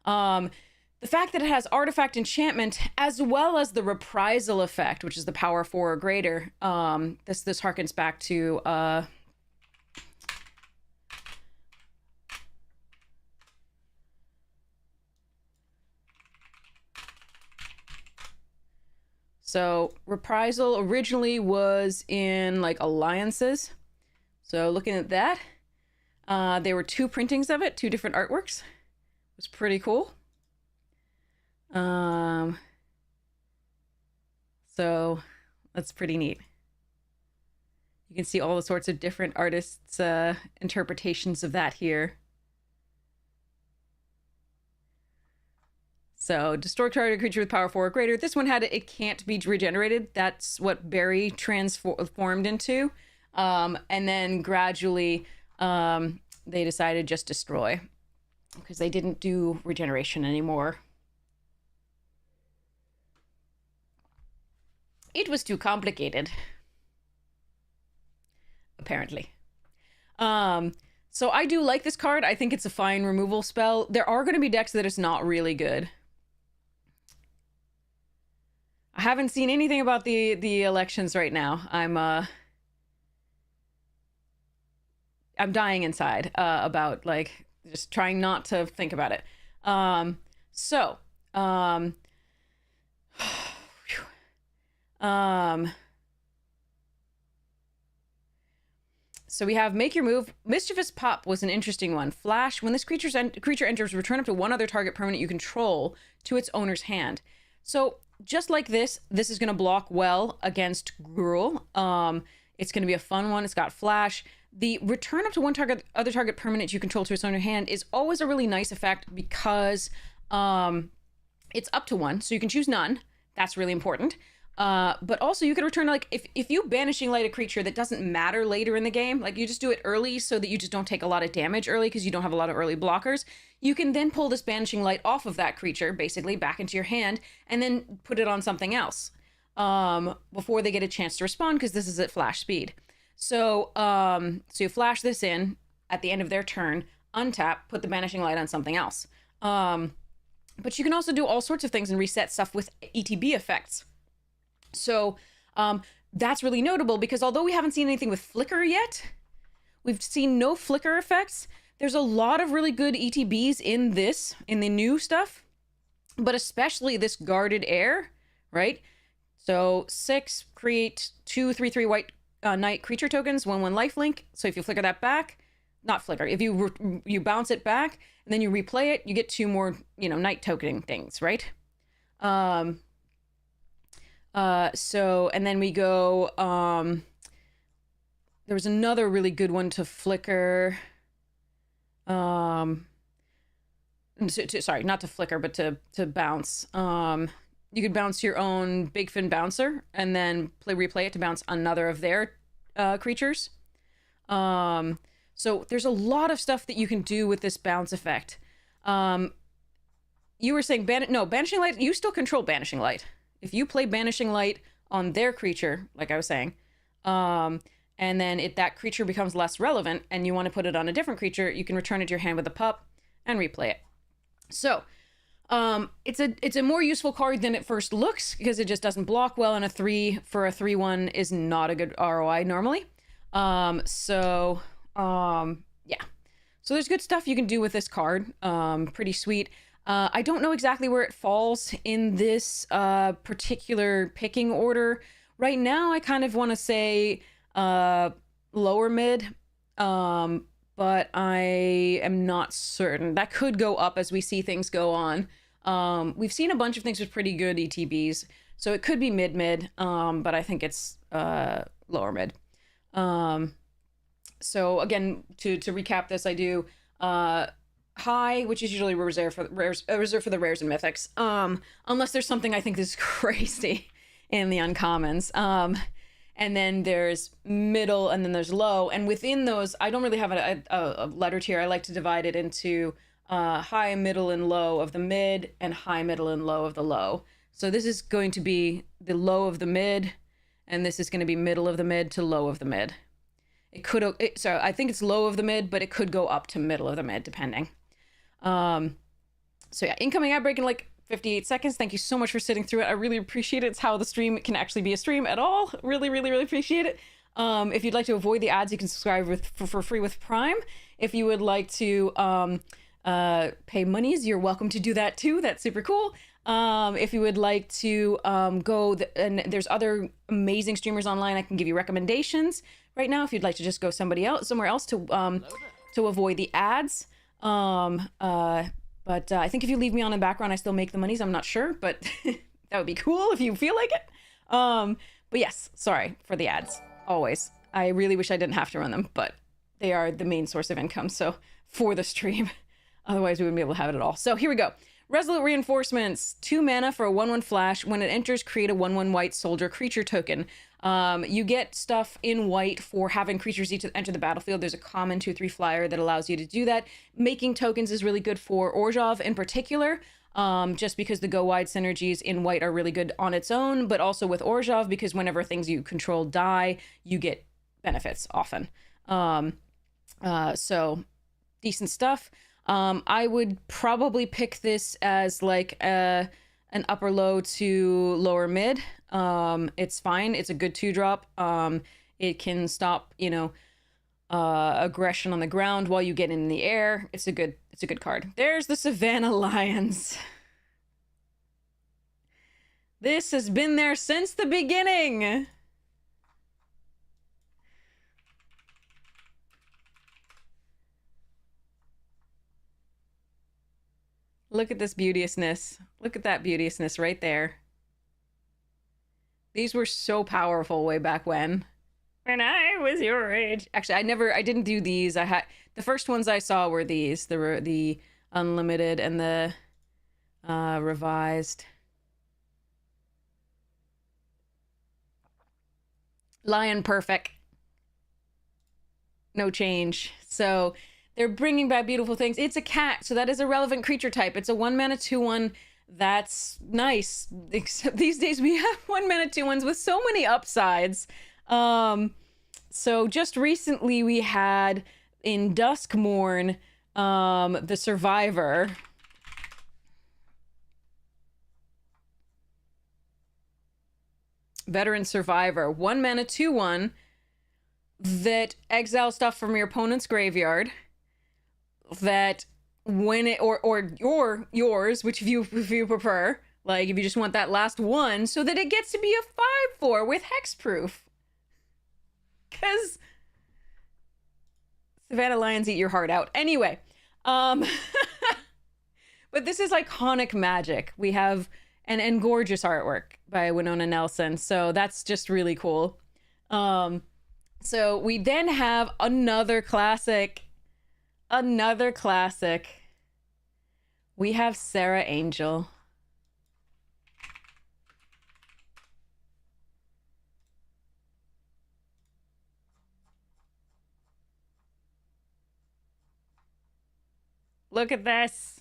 The fact that it has artifact enchantment as well as the reprisal effect, which is the power 4 or greater. This harkens back to so reprisal originally was in like alliances. So looking at that, there were 2 printings of it, 2 different artworks. It was pretty cool. So that's pretty neat. You can see all the sorts of different artists' interpretations of that here. So, destroy target creature with power 4 or greater. This one had it can't be regenerated. That's what Barry transformed into. And then gradually, they decided just destroy because they didn't do regeneration anymore. It was too complicated. Apparently. So I do like this card. I think it's a fine removal spell. There are going to be decks that it's not really good. I haven't seen anything about the elections right now. I'm dying inside about like just trying not to think about it. So we have Make Your Move. Mischievous Pop was an interesting one. Flash. When this creature enters, return up to 1 other target permanent you control to its owner's hand. So just like this is going to block well against Gruul. It's going to be a fun one. It's got Flash. The return up to 1 other target permanent you control to its owner's hand is always a really nice effect because it's up to 1, so you can choose none. That's really important. But also you can return, like, if you Banishing Light a creature that doesn't matter later in the game, like you just do it early so that you just don't take a lot of damage early because you don't have a lot of early blockers, you can then pull this Banishing Light off of that creature, basically back into your hand, and then put it on something else before they get a chance to respond because this is at flash speed. So, so you flash this in at the end of their turn, untap, put the Banishing Light on something else. But you can also do all sorts of things and reset stuff with ETB effects. So that's really notable because although we haven't seen anything with Flicker yet, we've seen no Flicker effects. There's a lot of really good ETBs in the new stuff, but especially this Guarded Air, right? So 6, create 2 3/3 white Knight creature tokens, 1/1 lifelink. So if you flicker that back, not flicker, if you bounce it back and then you replay it, you get 2 more, Knight tokening things, right? So, and then we go, there was another really good one to flicker. Sorry, not to flicker, but to bounce. You could bounce your own Big Fin Bouncer and then replay it to bounce another of their creatures. So there's a lot of stuff that you can do with this bounce effect. You were saying Banishing Light, you still control Banishing Light. If you play Banishing Light on their creature, like I was saying, and then that creature becomes less relevant and you want to put it on a different creature, you can return it to your hand with a pup and replay it. So it's a more useful card than it first looks because it just doesn't block well, and a 3 for a 3/1 is not a good ROI normally. Yeah. So there's good stuff you can do with this card. Pretty sweet. I don't know exactly where it falls in this particular picking order. Right now, I kind of want to say lower mid, but I am not certain. That could go up as we see things go on. We've seen a bunch of things with pretty good ETBs, so it could be mid-mid, but I think it's lower mid. So again, to recap this, I do high, which is usually reserved for the rares and mythics, unless there's something I think is crazy in the uncommons. And then there's middle, and then there's low, and within those I don't really have a letter tier. I like to divide it into high, middle, and low of the mid, and high, middle, and low of the low. So this is going to be the low of the mid, and this is going to be middle of the mid to low of the mid. So I think it's low of the mid, but it could go up to middle of the mid depending. So yeah, incoming ad break in like 58 seconds. Thank you so much for sitting through it. I really appreciate it. It's how the stream can actually be a stream at all. Really, really, really appreciate it. If you'd like to avoid the ads, you can subscribe for free with Prime. If you would like to pay monies, you're welcome to do that too. That's super cool. If you would like to and there's other amazing streamers online, I can give you recommendations right now if you'd like to just go somewhere else to avoid the ads. But I think if you leave me on in the background, I still make the monies. I'm not sure, but that would be cool if you feel like it. But yes, sorry for the ads, always. I really wish I didn't have to run them, but they are the main source of income, so for the stream. Otherwise, we wouldn't be able to have it at all. So here we go. Resolute Reinforcements, 2 mana for a 1/1 flash. When it enters, create a 1/1 white soldier creature token. You get stuff in white for having creatures enter the battlefield. There's a common 2/3 flyer that allows you to do that. Making tokens is really good for Orzhov in particular, just because the go wide synergies in white are really good on its own, but also with Orzhov because whenever things you control die, you get benefits often. So decent stuff. I would probably pick this as like an upper low to lower mid. It's fine. It's a good 2-drop. It can stop, aggression on the ground while you get in the air. It's a good card. There's the Savannah Lions. This has been there since the beginning. Look at this beauteousness. Look at that beauteousness right there. These were so powerful way back when I was your age. Actually, I didn't do these. The first ones I saw were these, the unlimited and the revised. Lion perfect. No change. So they're bringing back beautiful things. It's a cat, so that is a relevant creature type. It's a 1 mana 2/1. That's nice. Except these days we have 1 mana 2/1s with so many upsides. So just recently we had in Duskmourn, the Survivor. Veteran Survivor. 1 mana 2/1 that exile stuff from your opponent's graveyard. That when it or yours, which if you prefer, like if you just want that last one, so that it gets to be a 5/4 with hexproof. Because Savannah Lions eat your heart out. Anyway, but this is iconic magic. We have and gorgeous artwork by Winona Nelson, so that's just really cool. So we then have another classic. We have Sarah Angel. Look at this.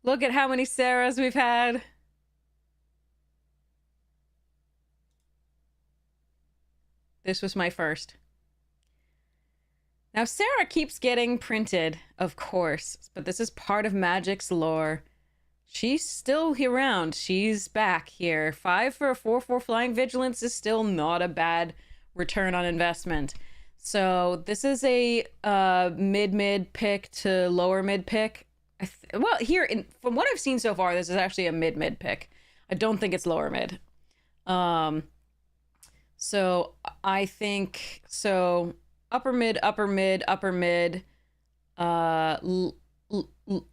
Look at how many Sarahs we've had. This was my first. Now, Sarah keeps getting printed, of course, but this is part of Magic's lore. She's still around. She's back here. 5 for a 4/4 Flying Vigilance is still not a bad return on investment. So this is a mid pick to lower mid pick. Well, here, from what I've seen so far, this is actually a mid pick. I don't think it's lower mid. So I think so. Upper mid,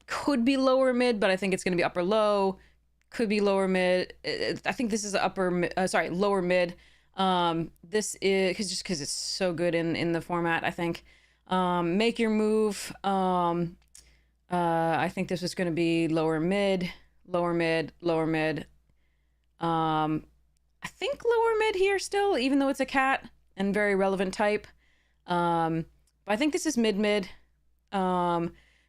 could be lower mid, but I think it's going to be upper low. Could be lower mid. I think this is lower mid. This is because it's so good in the format. I think. Make your move. I think this was going to be lower mid. I think lower mid here still, even though it's a cat and very relevant type. But I think this is mid.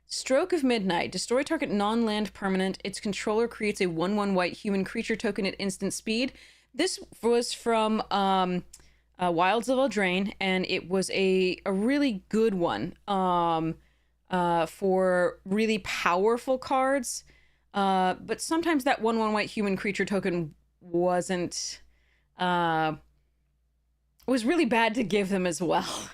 Stroke of Midnight. Destroy target non-land permanent. Its controller creates a 1/1 white human creature token at instant speed. This was from Wilds of Eldraine, and it was a really good one for really powerful cards. But sometimes that 1/1 white human creature token was really bad to give them as well.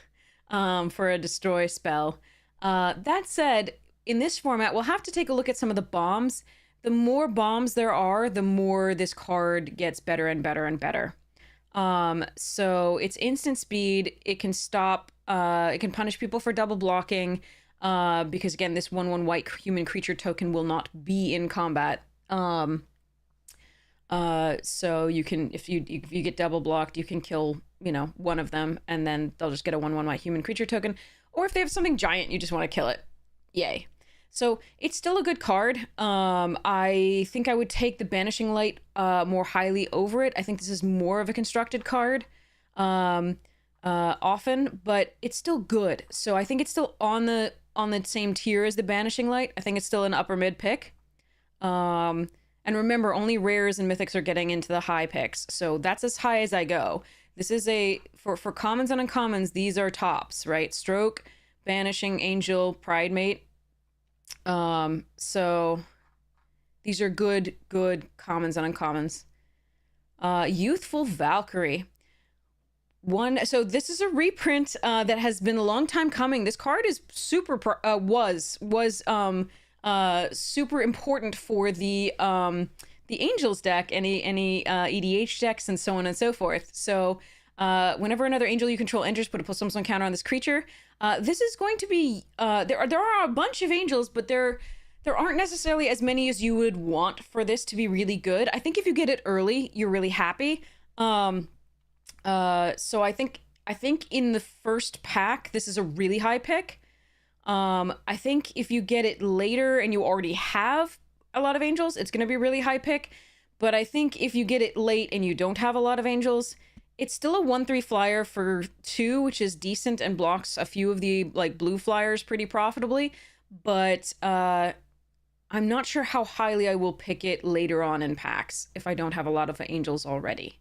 For a destroy spell. That said, in this format, we'll have to take a look at some of the bombs. The more bombs there are, the more this card gets better and better and better. So it's instant speed. It can stop, it can punish people for double blocking, because again, this 1/1 white human creature token will not be in combat. So you can, if you get double blocked, you can kill, you know, one of them, and then they'll just get a 1/1 white human creature token. Or if they have something giant, you just want to kill it. Yay. So it's still a good card. I think I would take the Banishing Light more highly over it. I think this is more of a constructed card often, but it's still good. So I think it's still on the same tier as the Banishing Light. I think it's still an upper mid pick. And remember, only rares and mythics are getting into the high picks. So that's as high as I go. This is for commons and uncommons, these are tops, right? Stroke, Banishing, Angel, Pride Mate. So these are good commons and uncommons. Youthful Valkyrie. So this is a reprint that has been a long time coming. This card is super super important for the Angels deck, any EDH decks, and so on and so forth. So whenever another angel you control enters, put a +1/+1 counter on this creature. This is going to be there are a bunch of angels, but there aren't necessarily as many as you would want for this to be really good. I think if you get it early, you're really happy. So I think in the first pack, this is a really high pick. I think if you get it later and you already have a lot of angels, it's going to be a really high pick. But I think if you get it late and you don't have a lot of angels, it's still a 1/3 flyer for 2, which is decent and blocks a few of the like blue flyers pretty profitably. But I'm not sure how highly I will pick it later on in packs if I don't have a lot of angels already.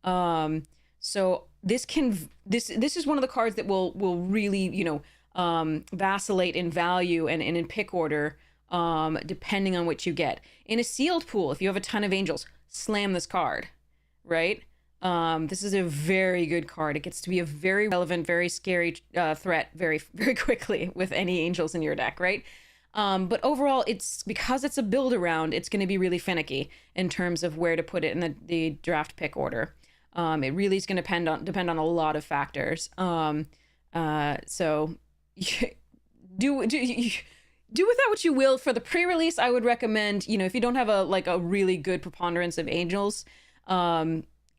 So this is one of the cards that will really, you know, vacillate in value and in pick order, depending on what you get. In a sealed pool, if you have a ton of angels, slam this card, right? This is a very good card. It gets to be a very relevant, very scary threat very, very quickly with any angels in your deck, right? But overall, because it's a build around, it's going to be really finicky in terms of where to put it in the draft pick order. It really is going to depend on a lot of factors. So do with that what you will. For the pre-release, I would recommend, you know, if you don't have a really good preponderance of angels,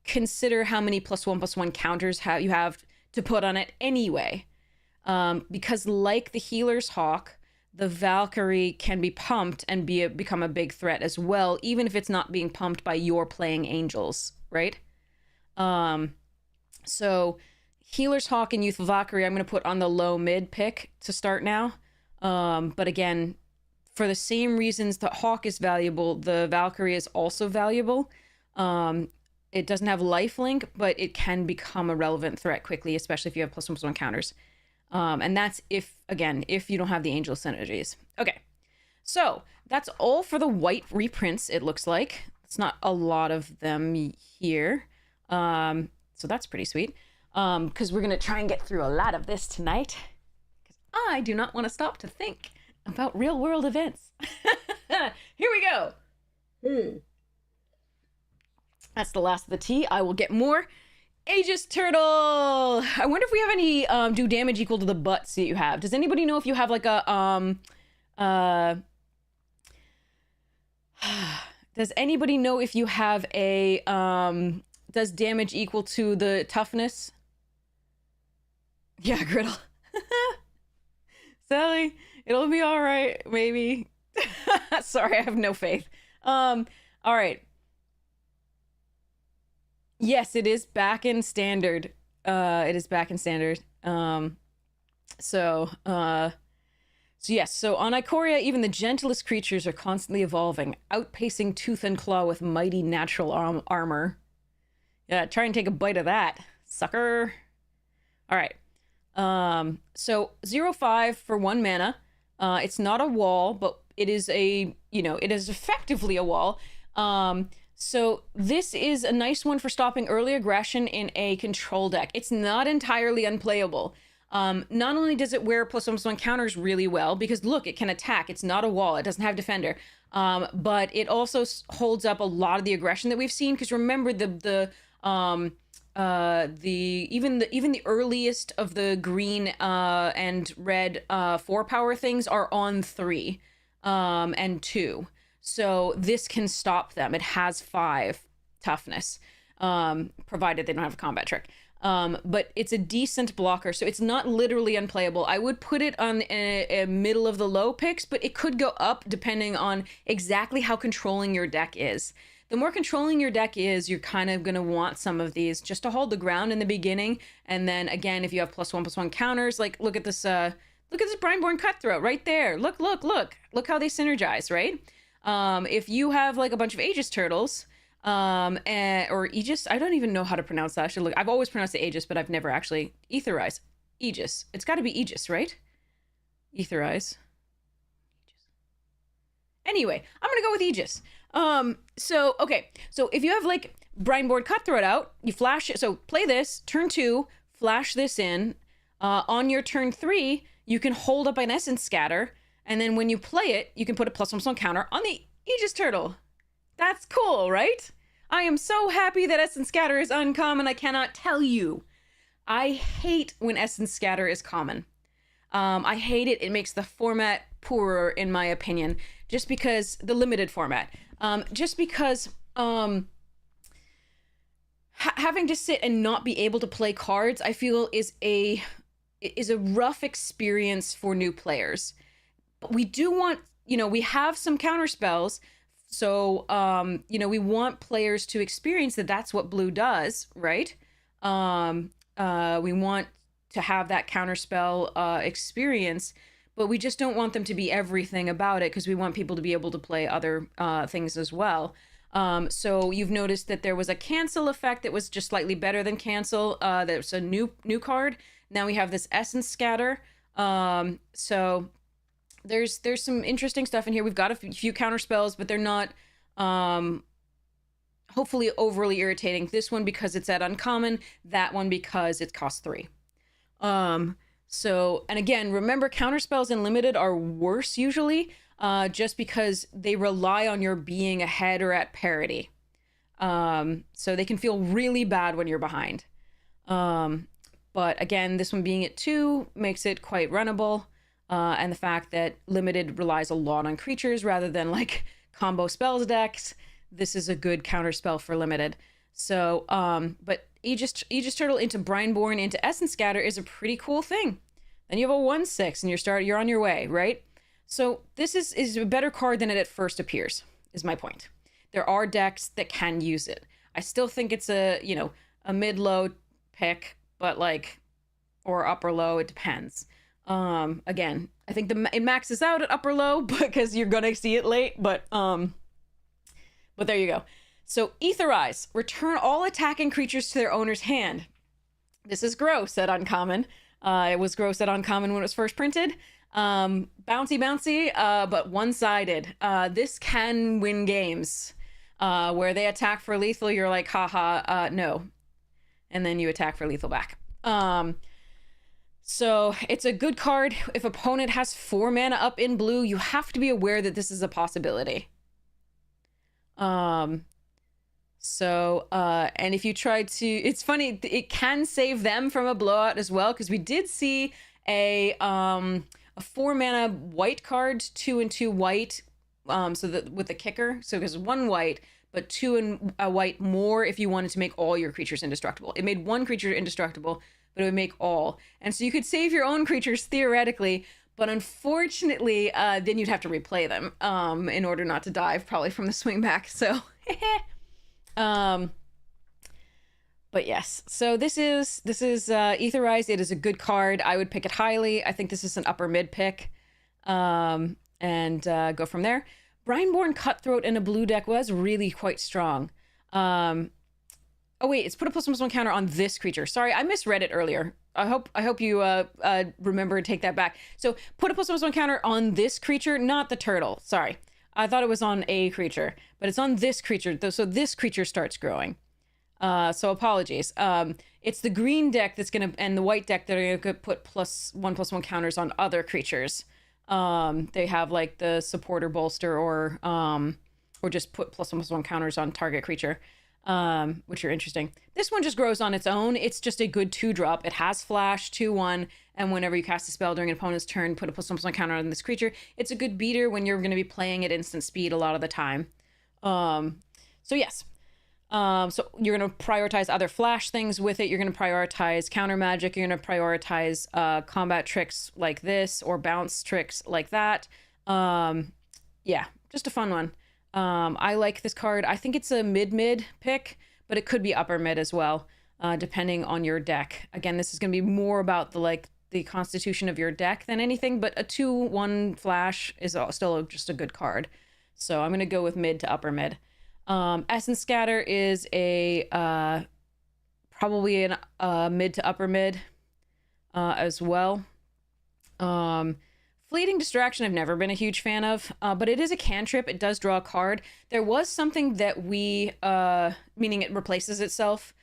consider how many +1/+1 counters you have to put on it anyway. Because like the Healer's Hawk, the Valkyrie can be pumped and become a big threat as well, even if it's not being pumped by your playing angels, right? So Healer's Hawk and Youthful Valkyrie, I'm going to put on the low mid pick to start now. But again, for the same reasons that Hawk is valuable, the Valkyrie is also valuable. It doesn't have lifelink, but it can become a relevant threat quickly, especially if you have +1/+1 counters. And that's if you don't have the angel synergies. Okay, so that's all for the white reprints, it looks like. It's not a lot of them here. So that's pretty sweet. Because we're going to try and get through a lot of this tonight. Because I do not want to stop to think about real world events. Here we go. That's the last of the tea. I will get more. Aegis Turtle! I wonder if we have any do damage equal to the butts that you have. Does anybody know if you have like a does anybody know if you have a does damage equal to the toughness? Yeah, Griddle. Sally, it'll be all right, maybe. Sorry, I have no faith. All right. Yes, it is back in standard. It is back in standard. So yes, so on Ikoria, even the gentlest creatures are constantly evolving, outpacing Tooth and Claw with mighty natural armor. Yeah, try and take a bite of that, sucker. All right. So 0/5 for 1 mana. It's not a wall, but it is it is effectively a wall. So this is a nice one for stopping early aggression in a control deck. It's not entirely unplayable. Not only does it wear +1/+1 counters really well, because look, it can attack. It's not a wall. It doesn't have defender. But it also holds up a lot of the aggression that we've seen. Because remember, the even the earliest of the green and red 4-power things are on 3 and 2. So this can stop them. It has 5 toughness, provided they don't have a combat trick. But it's a decent blocker, so it's not literally unplayable. I would put it on a middle of the low picks, but it could go up depending on exactly how controlling your deck is. The more controlling your deck is, you're kind of going to want some of these just to hold the ground in the beginning. And then again, if you have +1/+1 counters, like look at this Brineborn Cutthroat right there. Look how they synergize, right? If you have like a bunch of Aegis turtles, or Aegis, I don't even know how to pronounce that. I should look. I've always pronounced it Aegis, but I've never actually Aetherize. Aegis. It's got to be Aegis, right? Aetherize. Anyway, I'm gonna go with Aegis. So if you have like Brineborn Cutthroat out, you flash it. So play this turn 2, flash this in. On your turn 3, you can hold up an Essence Scatter, and then when you play it, you can put a +1/+1 counter on the Aegis turtle. That's cool, right? I am so happy that Essence Scatter is uncommon. I cannot tell you. I hate when Essence Scatter is common. I hate it. It makes the format poorer, in my opinion, just because the limited format. Just because having to sit and not be able to play cards, I feel is a rough experience for new players. But we do want, we have some counter spells. So, we want players to experience that that's what blue does, right? We want to have that counterspell experience, but we just don't want them to be everything about it because we want people to be able to play other things as well. So you've noticed that there was a cancel effect that was just slightly better than cancel. There's a new card. Now we have this Essence Scatter. So there's some interesting stuff in here. We've got a few counter spells, but they're not hopefully overly irritating. This one because it's at uncommon, that one because it costs 3. So, and again, remember counter spells in limited are worse usually, just because they rely on your being ahead or at parity. So they can feel really bad when you're behind. But again, this one being at 2 makes it quite runnable. And the fact that limited relies a lot on creatures rather than like combo spells decks, this is a good counter spell for limited. So, but Aegis Turtle into Brineborn into Essence Scatter is a pretty cool thing. Then you have a 1/6 and you're on your way, right? So this is a better card than it at first appears, is my point. There are decks that can use it. I still think it's a mid-low pick, but like, or upper-low, it depends. Again, I think it maxes out at upper low because you're gonna see it late, but there you go. So Aetherize, return all attacking creatures to their owner's hand. This is gross at uncommon. It was gross at uncommon when it was first printed. Bouncy, but one-sided. This can win games. Where they attack for lethal, you're like, haha, no. And then you attack for lethal back. So it's a good card. If opponent has 4 mana up in blue, you have to be aware that this is a possibility. And if you try to, it's funny, it can save them from a blowout as well, because we did see a 4 mana white card, 2 and 2 white, so that with the kicker, so there's 1 white, but 2 and a white more if you wanted to make all your creatures indestructible. It made 1 creature indestructible, but it would make all. And so you could save your own creatures theoretically, but unfortunately, then you'd have to replay them in order not to die, probably from the swing back. So, but yes. So this is Aetherized. It is a good card. I would pick it highly. I think this is an upper mid pick, and go from there. Brineborn Cutthroat in a blue deck was really quite strong. Oh wait, it's put a +1/+1 counter on this creature. Sorry, I misread it earlier. I hope you remember to take that back. So put a +1/+1 counter on this creature, not the turtle. Sorry, I thought it was on a creature, but it's on this creature. So this creature starts growing. So apologies. It's the green deck that's gonna and the white deck that are gonna put +1/+1 counters on other creatures. They have like the supporter bolster or just put +1/+1 counters on target creature. which are interesting. This one just grows on its own. It's just a good 2-drop. It has flash, 2/1, and whenever you cast a spell during an opponent's turn, put a +1/+1 counter on this creature. It's a good beater when you're going to be playing at instant speed a lot of the time. So yes. So you're going to prioritize other flash things with it. You're going to prioritize counter magic. You're going to prioritize combat tricks like this or bounce tricks like that. Yeah, just a fun one. I like this card. I think it's a mid pick, but it could be upper mid as well, depending on your deck. Again, this is going to be more about the constitution of your deck than anything, but a 2/1 flash is still just a good card. So I'm going to go with mid to upper mid. Essence Scatter is a probably a mid to upper mid as well. Fleeting Distraction I've never been a huge fan of, but it is a cantrip. It does draw a card. There was something that we, meaning it replaces itself.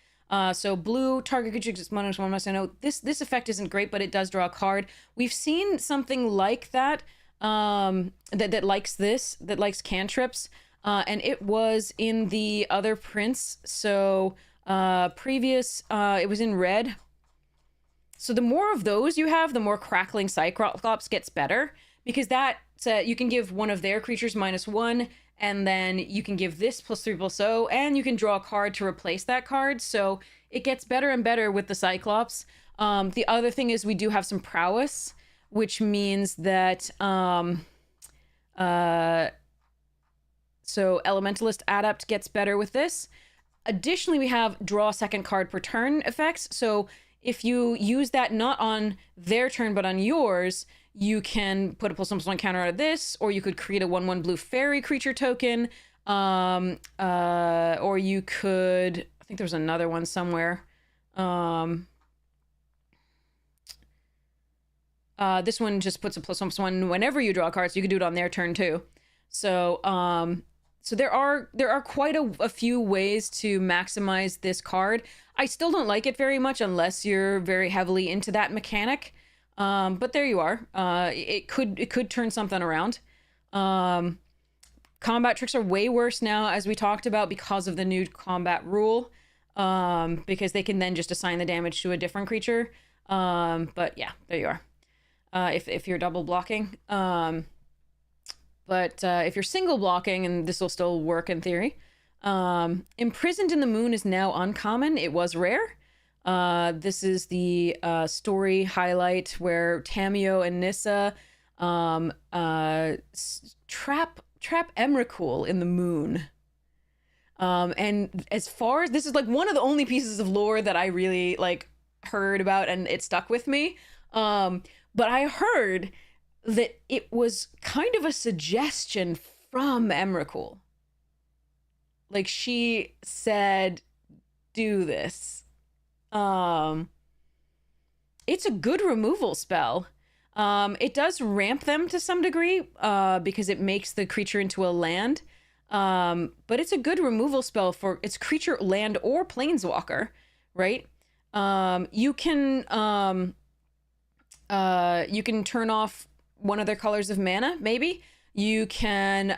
So blue, target creature gets -1/-1. I know this effect isn't great, but it does draw a card. We've seen something like that, that likes this, that likes cantrips, and it was in the other prints. So previous, it was in red. So the more of those you have, the more Crackling Cyclops gets better, because that you can give one of their creatures -1, and then you can give this +3/+0, and you can draw a card to replace that card. So it gets better and better with the Cyclops. The other thing is we do have some prowess, which means that so Elementalist Adept gets better with this. Additionally, we have draw a second card per turn effects. So if you use that not on their turn, but on yours, you can put a +1/+1 counter out of this, or you could create a 1/1 blue fairy creature token. Or you could, I think there's another one somewhere. This one just puts a +1/+1 whenever you draw a card, so you could do it on their turn too. So, so there are quite a few ways to maximize this card. I still don't like it very much unless you're very heavily into that mechanic. But there you are. It could turn something around. Combat tricks are way worse now, as we talked about, because of the new combat rule. Because they can then just assign the damage to a different creature. But yeah, there you are. If you're double blocking. But if you're single blocking, and this will still work in theory, Imprisoned in the Moon is now uncommon. It was rare. This is the story highlight where Tamio and Nissa trap Emrakul in the moon. And as far as this is like one of the only pieces of lore that I really like heard about, and it stuck with me. But I heard that it was kind of a suggestion from Emrakul. Like, she said, do this. It's a good removal spell. It does ramp them to some degree, because it makes the creature into a land. But it's a good removal spell for its creature, land, or planeswalker, right? You can turn off one of their colors of mana, maybe. You can,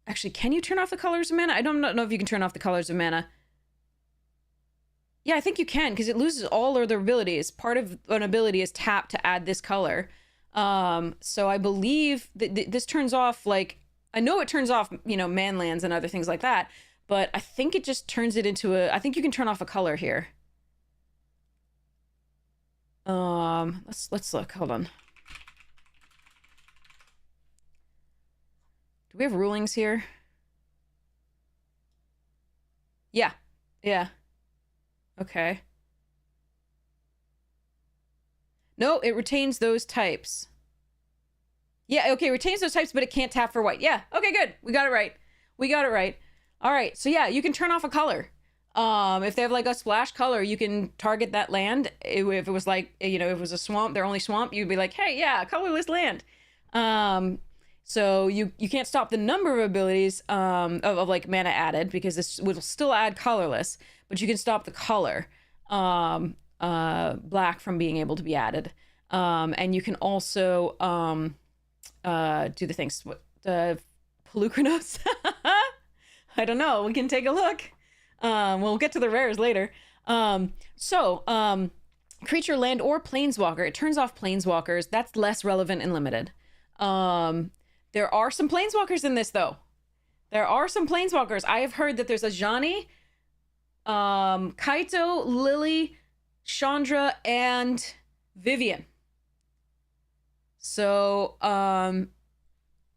actually, can you turn off the colors of mana? I don't know if you can turn off the colors of mana. Yeah, I think you can, because it loses all other abilities. Part of an ability is tap to add this color. So I believe that this turns off, like, I know it turns off, manlands and other things like that, but I think it just turns it into I think you can turn off a color here. Let's look, hold on. Do we have rulings here? Yeah. Okay. No, it retains those types. Yeah, okay, retains those types, but it can't tap for white. Yeah, okay, good. We got it right. All right, so yeah, you can turn off a color. If they have like a splash color, you can target that land. If it was like, if it was a swamp, their only swamp, you'd be like, hey, yeah, colorless land. So you can't stop the number of abilities of like mana added, because this will still add colorless, but you can stop the color black from being able to be added. And you can also do the things, the Pelucranos. I don't know. We can take a look. We'll get to the rares later. Creature, land, or planeswalker. It turns off planeswalkers. That's less relevant and limited. There are some planeswalkers in this, though. There are some planeswalkers. I have heard that there's a Ajani, Kaito, Lily, Chandra, and Vivian. So,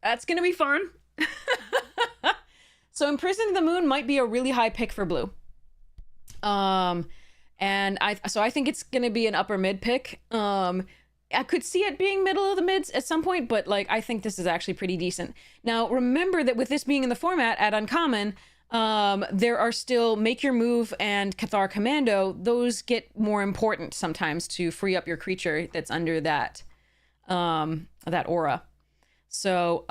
that's gonna be fun. So Imprisoning the Moon might be a really high pick for blue. And I think it's gonna be an upper mid pick. I could see it being middle of the mids at some point, but like I think this is actually pretty decent. Now remember that with this being in the format at uncommon, there are still Make Your Move and Cathar Commando. Those get more important sometimes to free up your creature that's under that that aura. So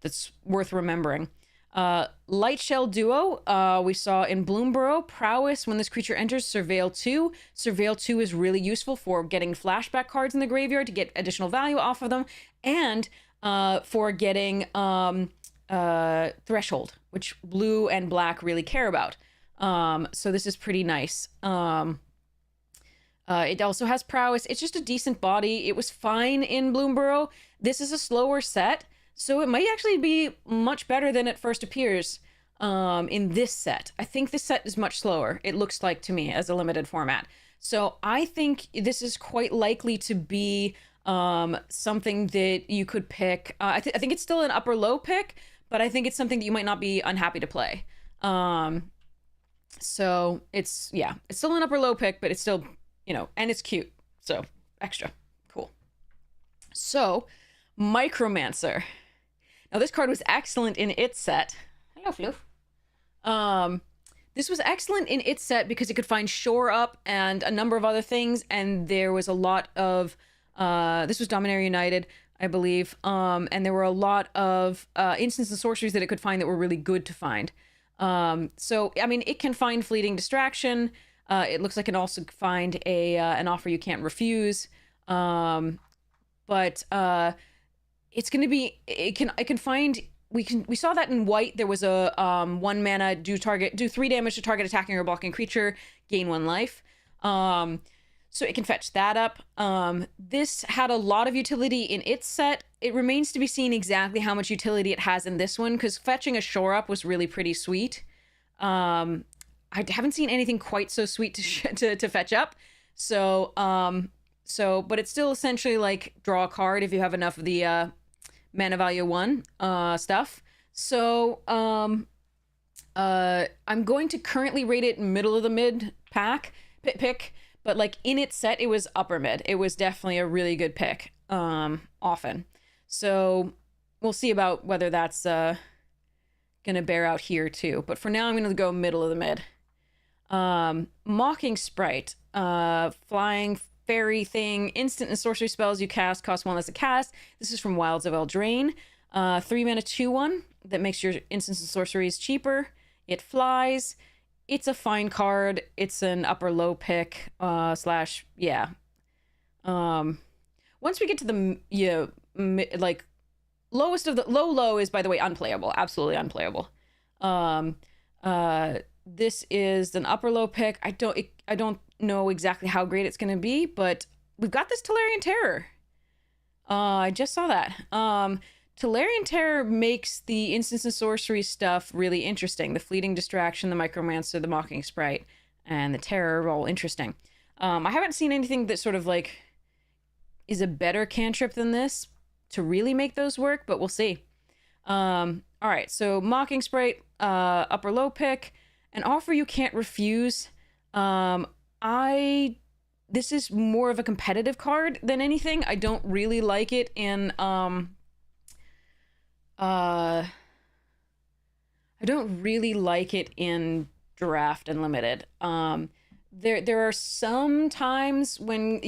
that's worth remembering. Light Shell Duo, we saw in Bloomburrow. Prowess, when this creature enters, Surveil 2. Surveil 2 is really useful for getting flashback cards in the graveyard to get additional value off of them, and for getting Threshold, which blue and black really care about. So this is pretty nice. It also has Prowess. It's just a decent body. It was fine in Bloomburrow. This is a slower set, so it might actually be much better than it first appears in this set. I think this set is much slower, it looks like to me, as a limited format. So I think this is quite likely to be something that you could pick. I think it's still an upper low pick, but I think it's something that you might not be unhappy to play. So it's still an upper low pick, but it's still, and it's cute. So extra cool. So Micromancer. Now, this card was excellent in its set. Hello, Floof. This was excellent in its set because it could find Shore Up and a number of other things, and there was a lot of... this was Dominaria United, I believe, and there were a lot of instants and sorceries that it could find that were really good to find. So, I mean, it can find Fleeting Distraction. It looks like it can also find an offer you can't refuse. But it's going to be, it can find, we saw that in white. There was a 1 mana, do 3 damage to target attacking or blocking creature, gain 1 life. So it can fetch that up. This had a lot of utility in its set. It remains to be seen exactly how much utility it has in this one, because fetching a Shore Up was really pretty sweet. I haven't seen anything quite so sweet to fetch up. So, but it's still essentially like draw a card if you have enough of the mana value 1 stuff. So I'm going to currently rate it middle of the mid pick, but like in its set it was upper mid. It was definitely a really good pick often. So we'll see about whether that's gonna bear out here too. But for now I'm gonna go middle of the mid. Mocking Sprite, flying fairy thing, instant and sorcery spells you cast cost 1 less to cast. This is from Wilds of Eldraine. 3 mana 2/1 that makes your instants and sorceries cheaper. It flies. It's a fine card. It's an upper low pick / yeah. Once we get to the like lowest of the low is, by the way, unplayable, absolutely unplayable. This is an upper low pick. I don't know exactly how great it's going to be, but we've got this Tolarian Terror. I just saw that. Tolarian Terror makes the instants and sorcery stuff really interesting. The Fleeting Distraction, the Micromancer, the Mocking Sprite, and the Terror are all interesting. I haven't seen anything that sort of like is a better cantrip than this to really make those work, but we'll see. All right, so Mocking Sprite, upper low pick. An offer you can't refuse. This is more of a competitive card than anything. I don't really like it in I don't really like it in draft and limited. There are some times when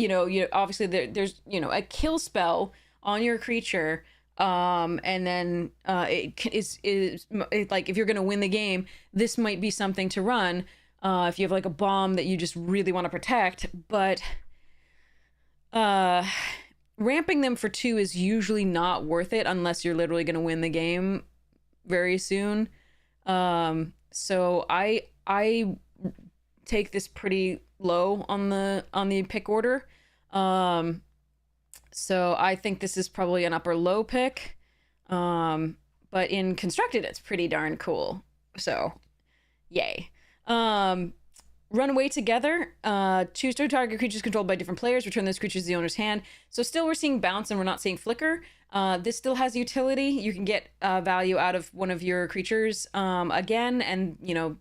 obviously there's a kill spell on your creature, and then it is like if you're gonna win the game, this might be something to run. If you have like a bomb that you just really want to protect, but ramping them for 2 is usually not worth it unless you're literally going to win the game very soon. So I take this pretty low on the pick order. Um, so I think this is probably an upper low pick. But in constructed, it's pretty darn cool. So, yay. Run away together. Choose two target creatures controlled by different players. Return those creatures to the owner's hand. So still we're seeing bounce and we're not seeing flicker. This still has utility. You can get value out of one of your creatures again, and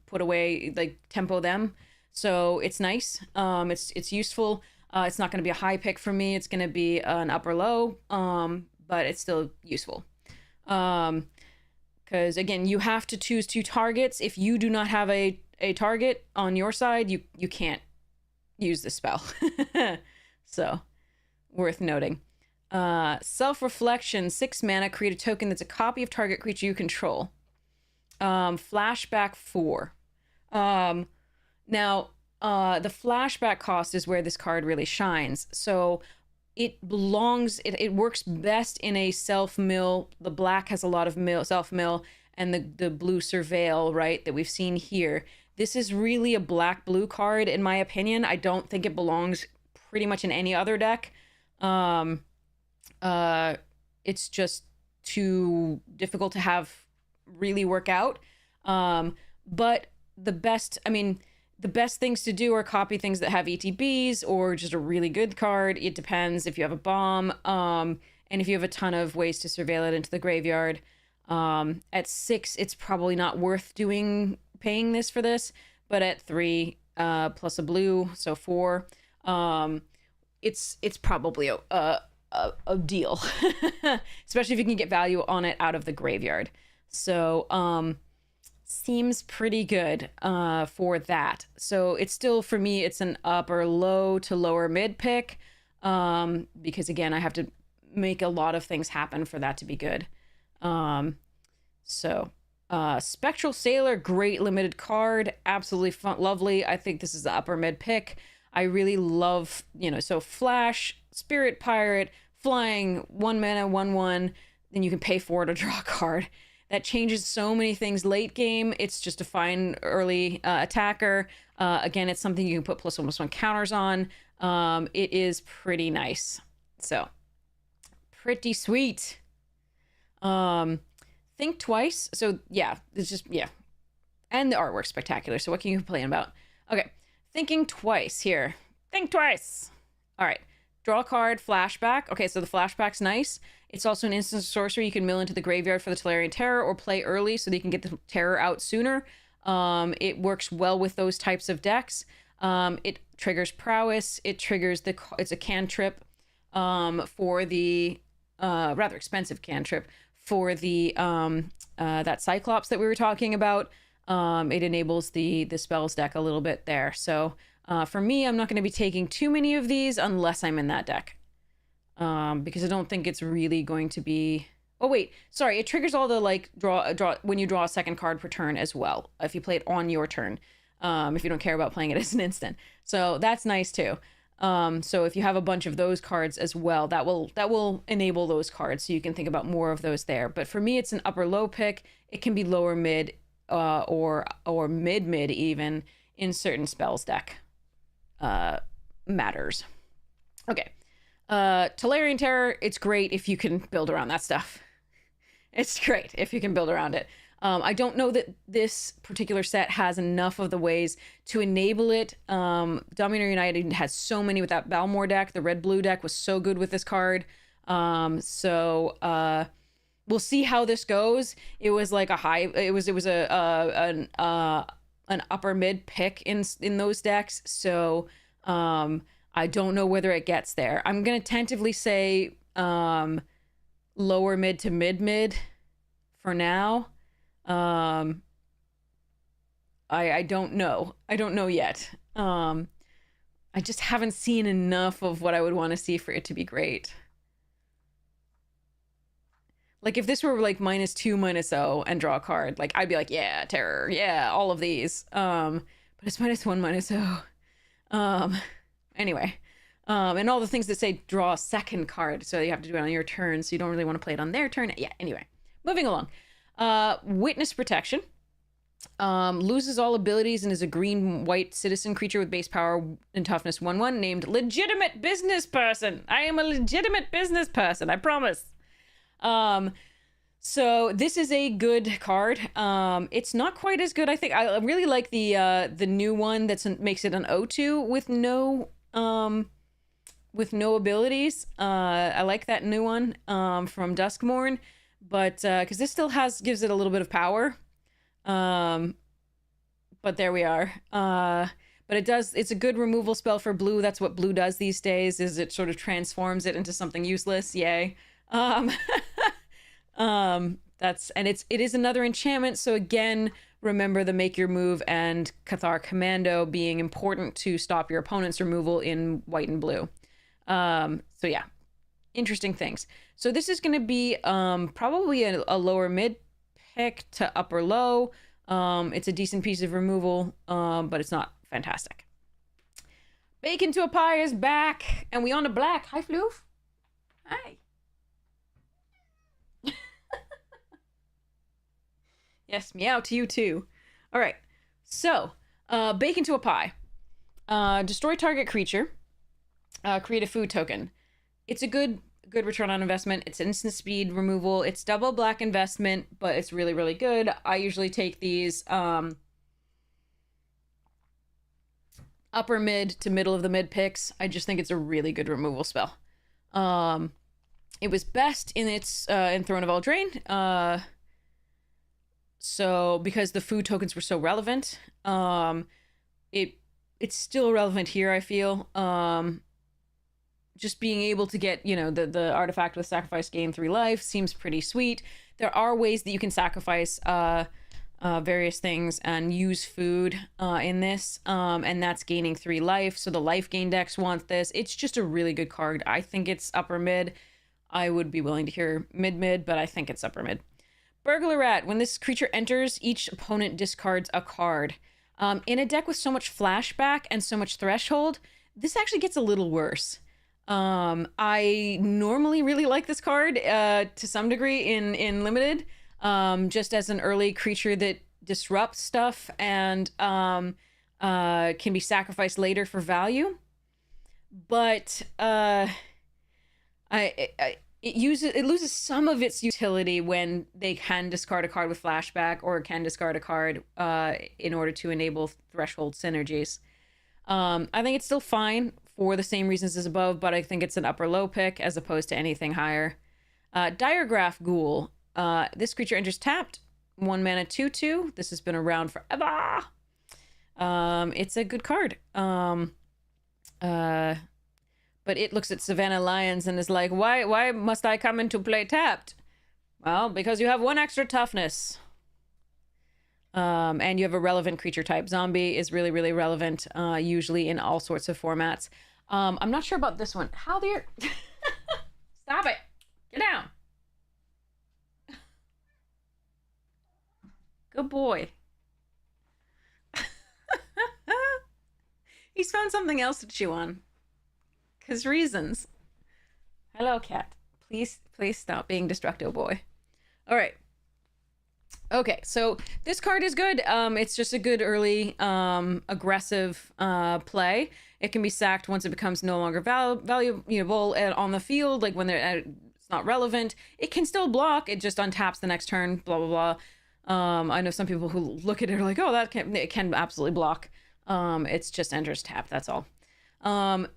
put away, like, tempo them. So it's nice. It's useful. It's not going to be a high pick for me. It's going to be an upper low, but it's still useful. Because again, you have to choose two targets. If you do not have a target on your side, you can't use the spell. So, worth noting. Self-reflection, 6 mana, create a token that's a copy of target creature you control. Flashback 4. Now, the flashback cost is where this card really shines. So it works best in a self-mill. The black has a lot of self-mill, and the blue surveil, right, that we've seen here. This is really a black-blue card, in my opinion. I don't think it belongs pretty much in any other deck. It's just too difficult to have really work out. But the best things to do are copy things that have ETBs or just a really good card. It depends if you have a bomb, and if you have a ton of ways to surveil it into the graveyard. At 6, it's probably not worth paying this for this, but at 3, plus a blue, so 4, it's probably a deal, especially if you can get value on it out of the graveyard. So, seems pretty good for that. So it's still, for me, it's an upper low to lower mid pick, because again, I have to make a lot of things happen for that to be good. Spectral Sailor, great limited card, absolutely fun, lovely. I think this is the upper mid pick. I really love, so Flash, Spirit Pirate, flying, 1 mana, 1/1, then you can pay 4 to draw a card. That changes so many things late game. It's just a fine early attacker. Again, it's something you can put +1/+1 counters on. It is pretty nice. So, pretty sweet. Think twice. So, yeah, it's just, yeah. And the artwork's spectacular. So, what can you complain about? Okay, thinking twice here. Think twice. All right. Draw a card, flashback. Okay, so the flashback's nice. It's also an instant sorcery you can mill into the graveyard for the Tolarian Terror, or play early so that you can get the Terror out sooner. It works well with those types of decks. It triggers Prowess. It triggers it's a cantrip for the rather expensive cantrip for the that Cyclops that we were talking about. It enables the spells deck a little bit there. So for me, I'm not going to be taking too many of these unless I'm in that deck. Because I don't think it's really going to be... Oh, wait. Sorry. It triggers all the, like, draw when you draw a second card per turn as well, if you play it on your turn, if you don't care about playing it as an instant. So that's nice, too. So if you have a bunch of those cards as well, that will enable those cards, so you can think about more of those there. But for me, it's an upper-low pick. It can be lower-mid, or mid-mid even, in certain spells deck matters. Okay. Tolarian Terror, it's great if you can build around that stuff. It's great if you can build around it. I don't know that this particular set has enough of the ways to enable it. Dominator United has so many with that Balmor deck. The red-blue deck was so good with this card. We'll see how this goes. It was like an upper mid pick in those decks. So, I don't know whether it gets there. I'm going to tentatively say lower mid to mid for now. I don't know. I don't know yet. I just haven't seen enough of what I would want to see for it to be great. Like, if this were like -2, -0 and draw a card, like, I'd be like, yeah, Terror, yeah, all of these. But it's -1, -0. Anyway, and all the things that say draw a second card, so you have to do it on your turn, so you don't really want to play it on their turn. Yeah, anyway, moving along. Witness Protection. Loses all abilities and is a green-white citizen creature with base power and toughness 1/1 named Legitimate Business Person. I am a legitimate business person, I promise. So this is a good card. It's not quite as good, I think. I really like the new one that makes it an O2 with no abilities. I like that new one from Duskmourn, but because this still gives it a little bit of power. But there we are. But it's a good removal spell for blue. That's what blue does these days, is it sort of transforms it into something useless. Yay. It is another enchantment. So again, remember the Make Your Move and Cathar Commando being important to stop your opponent's removal in white and blue. So yeah, interesting things. So this is going to be probably a lower mid pick to upper low. It's a decent piece of removal, but it's not fantastic. Bacon to a Pie is back, and we on to black. Hi, Floof. Hi. Yes, meow to you too. All right, so Bacon to a Pie. Destroy target creature. Create a food token. It's a good return on investment. It's instant speed removal. It's double black investment, but it's really, really good. I usually take these upper mid to middle of the mid picks. I just think it's a really good removal spell. It was best in its in Throne of Eldraine. So because the food tokens were so relevant, it's still relevant here, I feel. Just being able to get, the artifact with sacrifice gain 3 life seems pretty sweet. There are ways that you can sacrifice various things and use food in this, and that's gaining 3 life. So the life gain decks want this. It's just a really good card. I think it's upper mid. I would be willing to hear mid, but I think it's upper mid. Burglar Rat. When this creature enters, each opponent discards a card. In a deck with so much flashback and so much threshold, this actually gets a little worse. I normally really like this card to some degree in limited, just as an early creature that disrupts stuff and can be sacrificed later for value. But it loses some of its utility when they can discard a card with flashback or can discard a card in order to enable threshold synergies. I think it's still fine for the same reasons as above, but I think it's an upper low pick as opposed to anything higher. Diregraph Ghoul. This creature enters tapped. 1 mana 2/2. This has been around forever. It's a good card. But it looks at Savannah Lions and is like, why must I come into play tapped? Well, because you have 1 extra toughness. And you have a relevant creature type. Zombie is really, really relevant, usually in all sorts of formats. I'm not sure about this one. How dear... Stop it. Get down. Good boy. He's found something else to chew on. Because reasons. Hello, cat. Please stop being destructo boy. All right. Okay, so this card is good. It's just a good early aggressive play. It can be sacked once it becomes no longer valuable on the field, like when it's not relevant. It can still block. It just untaps the next turn. Blah blah blah. I know some people who look at it are like, oh, it can absolutely block. It's just enters tap. That's all.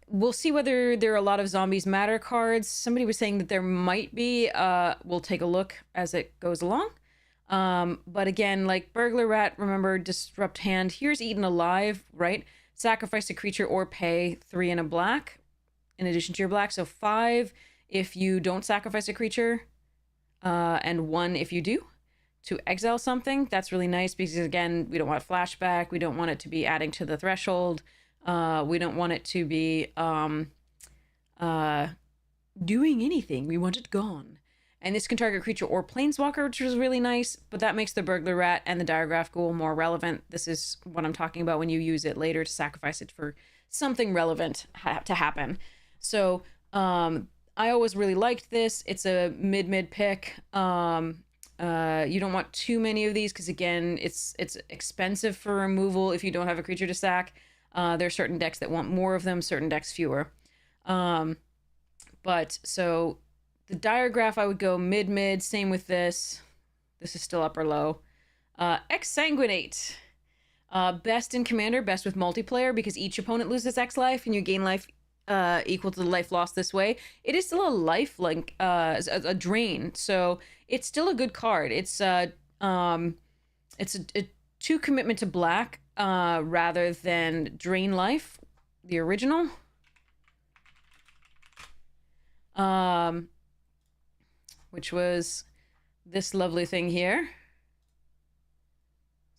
We'll see whether there are a lot of Zombies Matter cards. Somebody was saying that there might be. We'll take a look as it goes along. But again, like Burglar Rat, remember, disrupt hand. Here's Eaten Alive, right? Sacrifice a creature or pay 3 and a black in addition to your black. So 5 if you don't sacrifice a creature, and 1 if you do, to exile something. That's really nice because, again, we don't want flashback. We don't want it to be adding to the threshold. We don't want it to be doing anything. We want it gone. And this can target creature or planeswalker, which is really nice, but that makes the Burglar Rat and the Diregraph Ghoul more relevant. This is what I'm talking about when you use it later to sacrifice it for something relevant to happen. So I always really liked this. It's a mid pick. you don't want too many of these because, again, it's expensive for removal if you don't have a creature to sack. There are certain decks that want more of them, certain decks fewer. But so the Diregraph, I would go mid-mid. Same with this. This is still upper low. Exsanguinate. Best in Commander, best with multiplayer because each opponent loses X life and you gain life equal to the life lost this way. It is still a life link, a drain, so it's still a good card. It's a 2 commitment to black rather than drain life, the original. Which was this lovely thing here.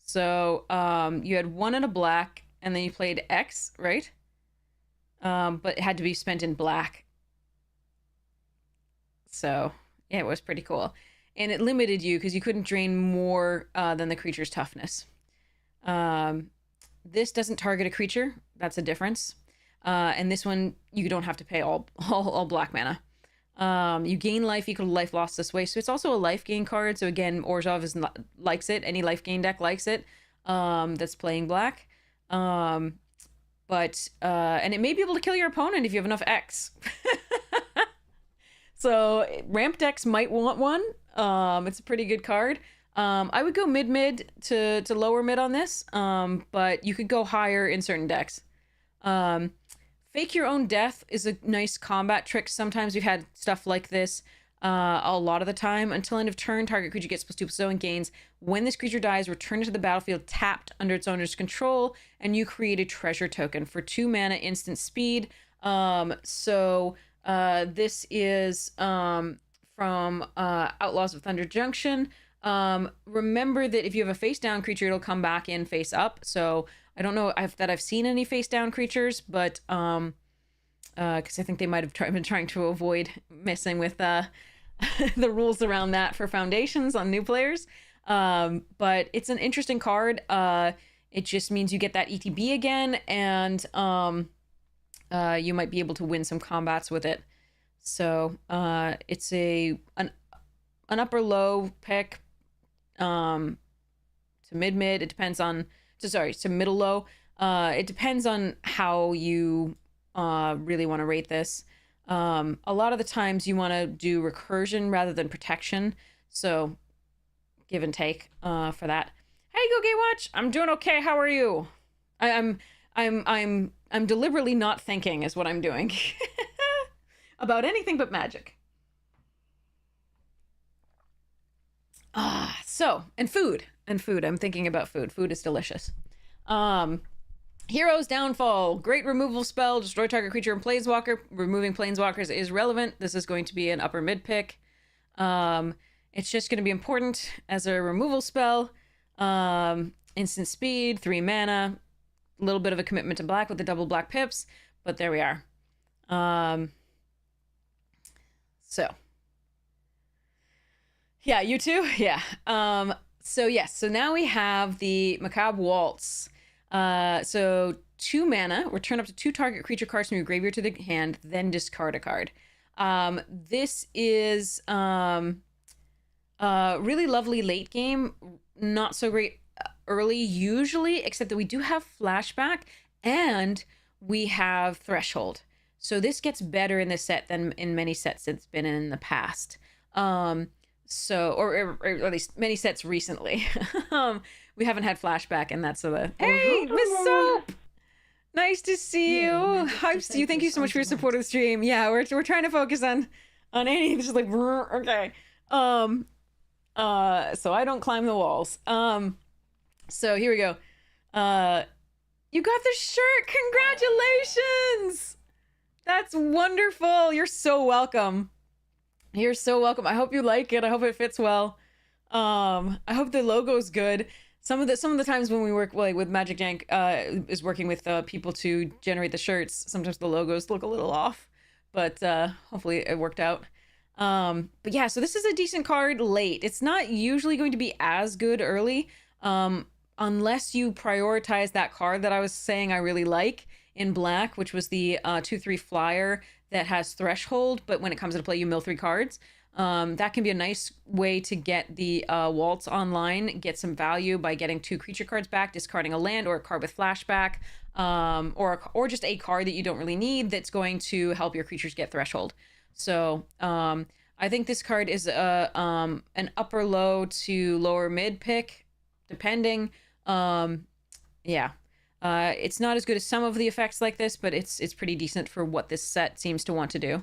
So you had 1 and a black, and then you played X, right? But it had to be spent in black. So yeah, it was pretty cool. And it limited you because you couldn't drain more than the creature's toughness. This doesn't target a creature. That's a difference. And this one, you don't have to pay all black mana. You gain life equal to life lost this way. So it's also a life gain card. So again, Orzhov likes it. Any life gain deck likes it that's playing black. And it may be able to kill your opponent if you have enough X. So ramp decks might want one. It's a pretty good card. I would go mid to lower mid on this, but you could go higher in certain decks. Fake your own death is a nice combat trick. Sometimes we've had stuff like this a lot of the time. Until end of turn, target creature gets +2/+0 and gains. When this creature dies, return it to the battlefield tapped under its owner's control, and you create a treasure token for 2 mana instant speed. This is from Outlaws of Thunder Junction. Remember that if you have a face down creature, it'll come back in face up. So I don't know that I've seen any face down creatures, but because I think they might have been trying to avoid messing with the rules around that for foundations on new players. But it's an interesting card. It just means you get that ETB again, and you might be able to win some combats with it. So it's an upper low pick to mid. It depends on to middle low. It depends on how you really want to rate this. A lot of the times you want to do recursion rather than protection. So give and take for that. Hey, Go Gatewatch, I'm doing okay. How are you? I'm deliberately not thinking is what I'm doing about anything but Magic. And food. I'm thinking about food. Food is delicious. Hero's Downfall. Great removal spell. Destroy target creature and planeswalker. Removing planeswalkers is relevant. This is going to be an upper mid pick. It's just going to be important as a removal spell. Instant speed, 3 mana. A little bit of a commitment to black with the double black pips. But there we are. Yeah, you too? Yeah. So now we have the Macabre Waltz. So 2 mana, return up to 2 target creature cards from your graveyard to the hand, then discard a card. This is really lovely late game, not so great early usually, except that we do have flashback and we have threshold. So this gets better in this set than in many sets it's been in the past. Or at least many sets recently. We haven't had flashback, and that's the hey, Miss Soap, nice to see you. Hypes you. Thank you so much for your support of the stream. Yeah, we're trying to focus on anything. Just like okay. So I don't climb the walls. So here we go. You got the shirt. Congratulations. That's wonderful. You're so welcome. You're so welcome. I hope you like it. I hope it fits well. I hope the logo's good. Some of the times when we work with Magic Jank is working with people to generate the shirts. Sometimes the logos look a little off, but hopefully it worked out. But yeah, so this is a decent card late. It's not usually going to be as good early, unless you prioritize that card that I was saying I really like. in black, which was the 2/3 flyer that has threshold, but when it comes into play, you mill 3 cards. That can be a nice way to get the Waltz online, get some value by getting 2 creature cards back, discarding a land or a card with flashback, or just a card that you don't really need that's going to help your creatures get threshold. So I think this card is an upper low to lower mid pick, depending. Yeah. It's not as good as some of the effects like this, but it's pretty decent for what this set seems to want to do.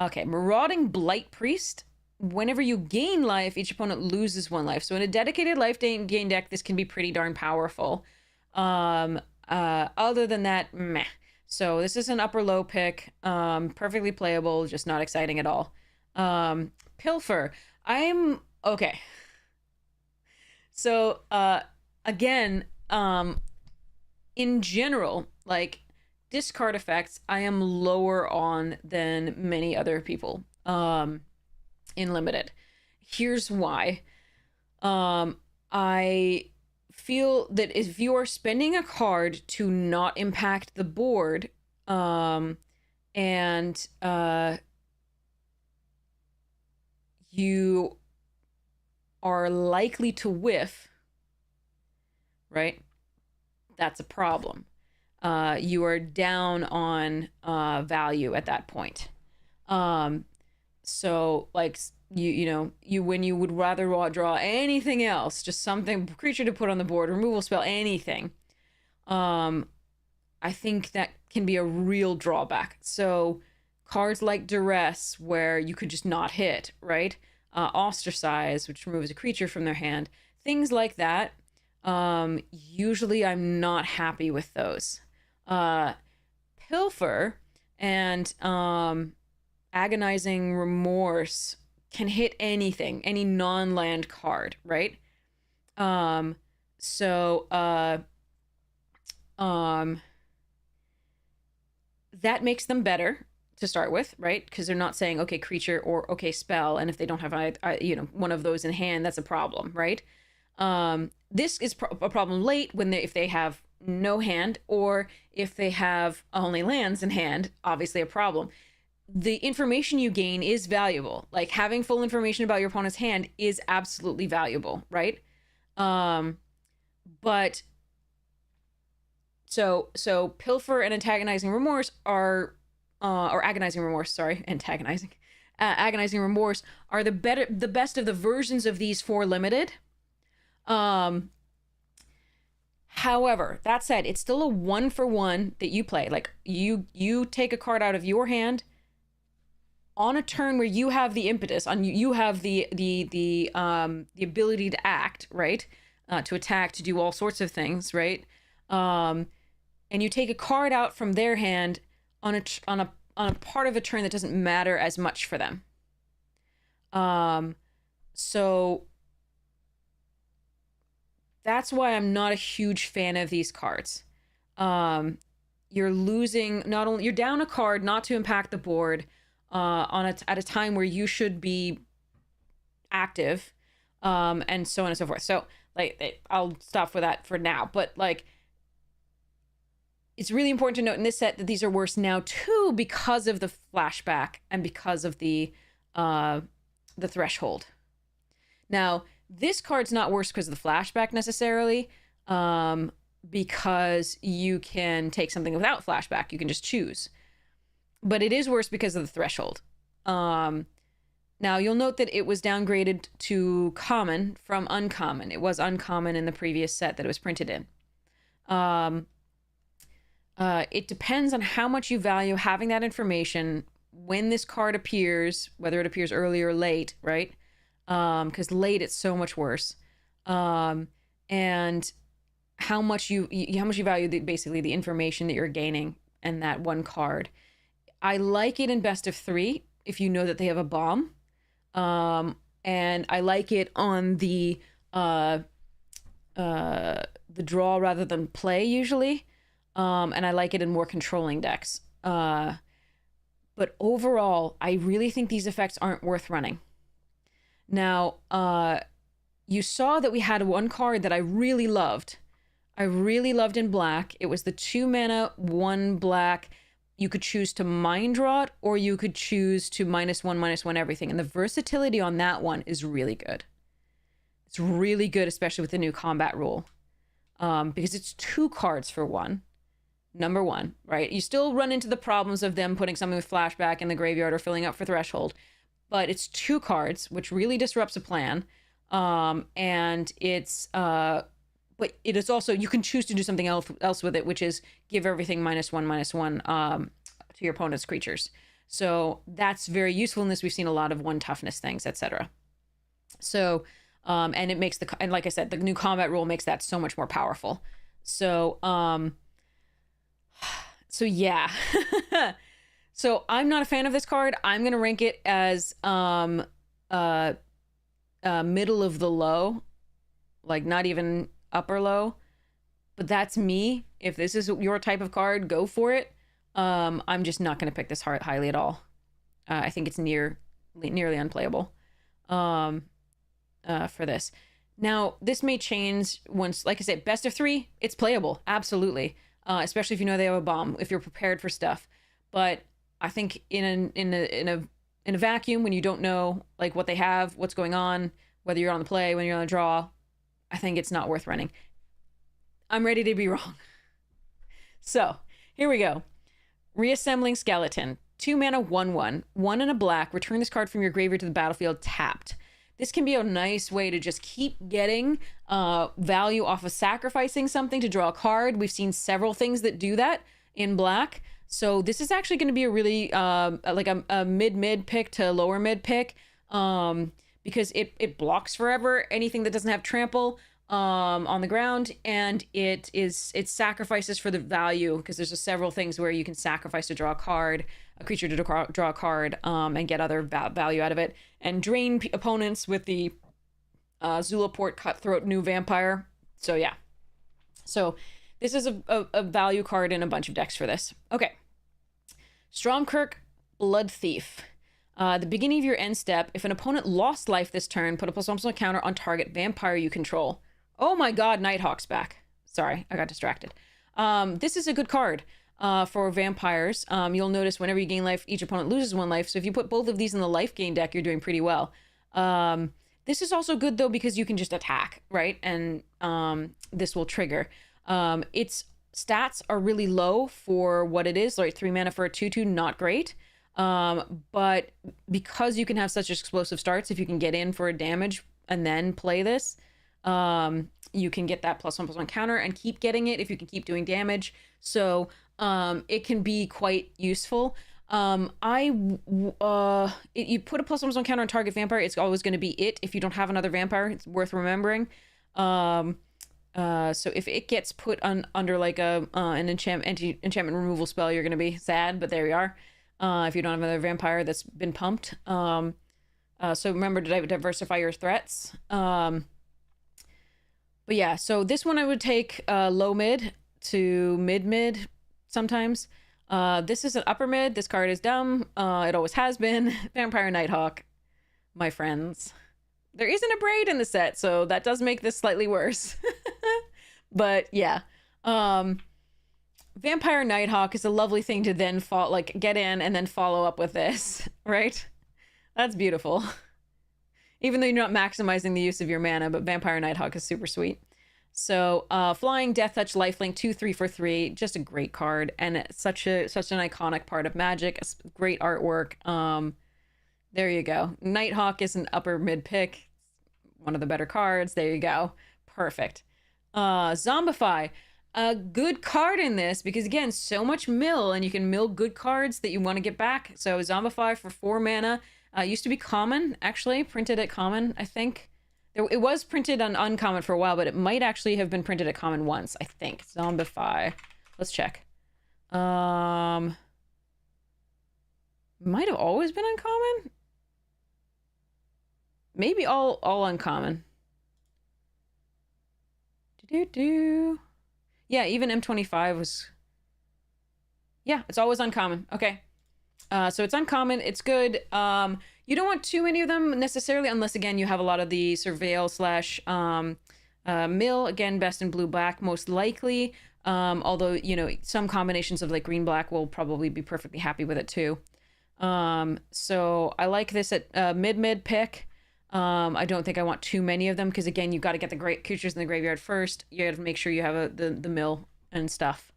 Okay, Marauding Blight Priest. Whenever you gain life, each opponent loses 1 life. So in a dedicated life gain deck, this can be pretty darn powerful. Other than that, meh. So this is an upper low pick, perfectly playable, just not exciting at all. Pilfer. Okay. So, again, in general, like, discard effects, I am lower on than many other people, in Limited. Here's why. I feel that if you are spending a card to not impact the board, and you are likely to whiff, right? That's a problem. You are down on value at that point. So like when you would rather draw anything else, just something creature to put on the board, removal spell, anything. I think that can be a real drawback. So cards like Duress, where you could just not hit, right? Ostracize, which removes a creature from their hand, things like that. Usually I'm not happy with those. Pilfer and Agonizing Remorse can hit anything, any non-land card, right? That makes them better to start with, right? Because they're not saying, okay, creature or okay, spell, and if they don't have one of those in hand, that's a problem, right? This is a problem late if they have no hand, or if they have only lands in hand, obviously a problem. The information you gain is valuable. Like, having full information about your opponent's hand is absolutely valuable, right? But so Pilfer and Antagonizing Remorse are or Agonizing Remorse, sorry, Agonizing Remorse are the best of the versions of these for Limited. However, that said, it's still a 1-for-1 that you play. Like, you take a card out of your hand on a turn where you have the impetus, you have the ability to act, right? To attack, to do all sorts of things, right? And you take a card out from their hand on a part of a turn that doesn't matter as much for them. So that's why I'm not a huge fan of these cards. You're losing, you're down a card not to impact the board at a time where you should be active, and so on and so forth. So I'll stop with that for now. But like, it's really important to note in this set that these are worse now too because of the flashback and because of the threshold. Now, this card's not worse because of the flashback necessarily, because you can take something without flashback. You can just choose. But it is worse because of the threshold. Now, you'll note that it was downgraded to common from uncommon. It was uncommon in the previous set that it was printed in. It depends on how much you value having that information when this card appears, whether it appears early or late, right? Because late it's so much worse. And how much you value basically the information that you're gaining and that one card. I like it in best of 3 if you know that they have a bomb. And I like it on the draw rather than play usually. And I like it in more controlling decks. But overall, I really think these effects aren't worth running. Now, you saw that we had one card that I really loved, I really loved in black. It was the 2 mana, 1 black. You could choose to mind rot, or you could choose to -1/-1 everything. And the versatility on that one is really good. It's really good, especially with the new combat rule. Because it's 2 cards for 1. Number 1, right? You still run into the problems of them putting something with flashback in the graveyard or filling up for threshold. But it's 2 cards, which really disrupts a plan. And it's... but it is also, you can choose to do something else with it, which is give everything -1/-1 to your opponent's creatures. So that's very useful in this. We've seen a lot of 1 toughness things, etc. So, and it makes and like I said, the new combat rule makes that so much more powerful. So, so yeah. So I'm not a fan of this card. I'm going to rank it as middle of the low, like not even upper low, but that's me. If this is your type of card, go for it. I'm just not going to pick this highly at all. I think it's nearly unplayable for this. Now, this may change once, like I said, best of 3, it's playable, absolutely. Especially if you know they have a bomb, if you're prepared for stuff. But I think in a vacuum, when you don't know like what they have, what's going on, whether you're on the play, when you're on the draw, I think it's not worth running. I'm ready to be wrong. So, here we go. Reassembling Skeleton. 2 mana, 1/1. 1 and a black. Return this card from your graveyard to the battlefield tapped. This can be a nice way to just keep getting value off of sacrificing something to draw a card. We've seen several things that do that in black. So this is actually going to be a really like a mid pick to lower mid pick, because it blocks forever anything that doesn't have trample on the ground, and it sacrifices for the value, because there's several things where you can sacrifice to draw a card, a creature to draw a card, and get other value out of it, and drain opponents with the Zulaport Cutthroat new vampire. So yeah, so this is a value card in a bunch of decks for this. Okay, Stromkirk Blood Thief. The beginning of your end step, if an opponent lost life this turn, put a +1/+1 counter on target vampire you control. Oh my god, Nighthawk's back. Sorry, I got distracted. This is a good card for vampires. You'll notice whenever you gain life, each opponent loses 1 life. So if you put both of these in the life gain deck, you're doing pretty well. This is also good, though, because you can just attack, right? And this will trigger. Its stats are really low for what it is. Like 3 mana for a 2/2, not great. But because you can have such explosive starts, if you can get in for a damage and then play this, you can get that +1/+1 counter and keep getting it if you can keep doing damage. So it can be quite useful. You put a +1/+1 counter on target vampire, it's always going to be it. If you don't have another vampire, it's worth remembering. So if it gets put under like an enchantment removal spell, you're going to be sad, but there we are. If you don't have another vampire that's been pumped. So remember to diversify your threats. But yeah, so this one I would take low mid to mid sometimes. This is an upper mid. This card is dumb. It always has been. Vampire Nighthawk, my friends. There isn't a braid in the set, so that does make this slightly worse. But yeah. Vampire Nighthawk is a lovely thing to then get in and then follow up with this, right? That's beautiful. Even though you're not maximizing the use of your mana, but Vampire Nighthawk is super sweet. So, Flying, Death Touch, Lifelink, 2/3 for 3, just a great card, and it's such an iconic part of Magic. Great artwork. There you go. Nighthawk is an upper mid pick, one of the better cards. There you go. Perfect. Zombify. A good card in this, because again, so much mill, and you can mill good cards that you want to get back. So Zombify for 4 mana. Used to be common, actually, printed at common, I think. It was printed on uncommon for a while, but it might actually have been printed at common once, I think. Zombify. Let's check. Might have always been uncommon? Maybe all uncommon. Yeah, even M25 was... Yeah, it's always uncommon. Okay. So it's uncommon. It's good. You don't want too many of them necessarily, unless, again, you have a lot of the surveil / Mill, again, best in blue-black, most likely. Although, you know, some combinations of like green-black will probably be perfectly happy with it too. So I like this at mid pick. I don't think I want too many of them because, again, you've got to get the great creatures in the graveyard first. You got to make sure you have the mill and stuff.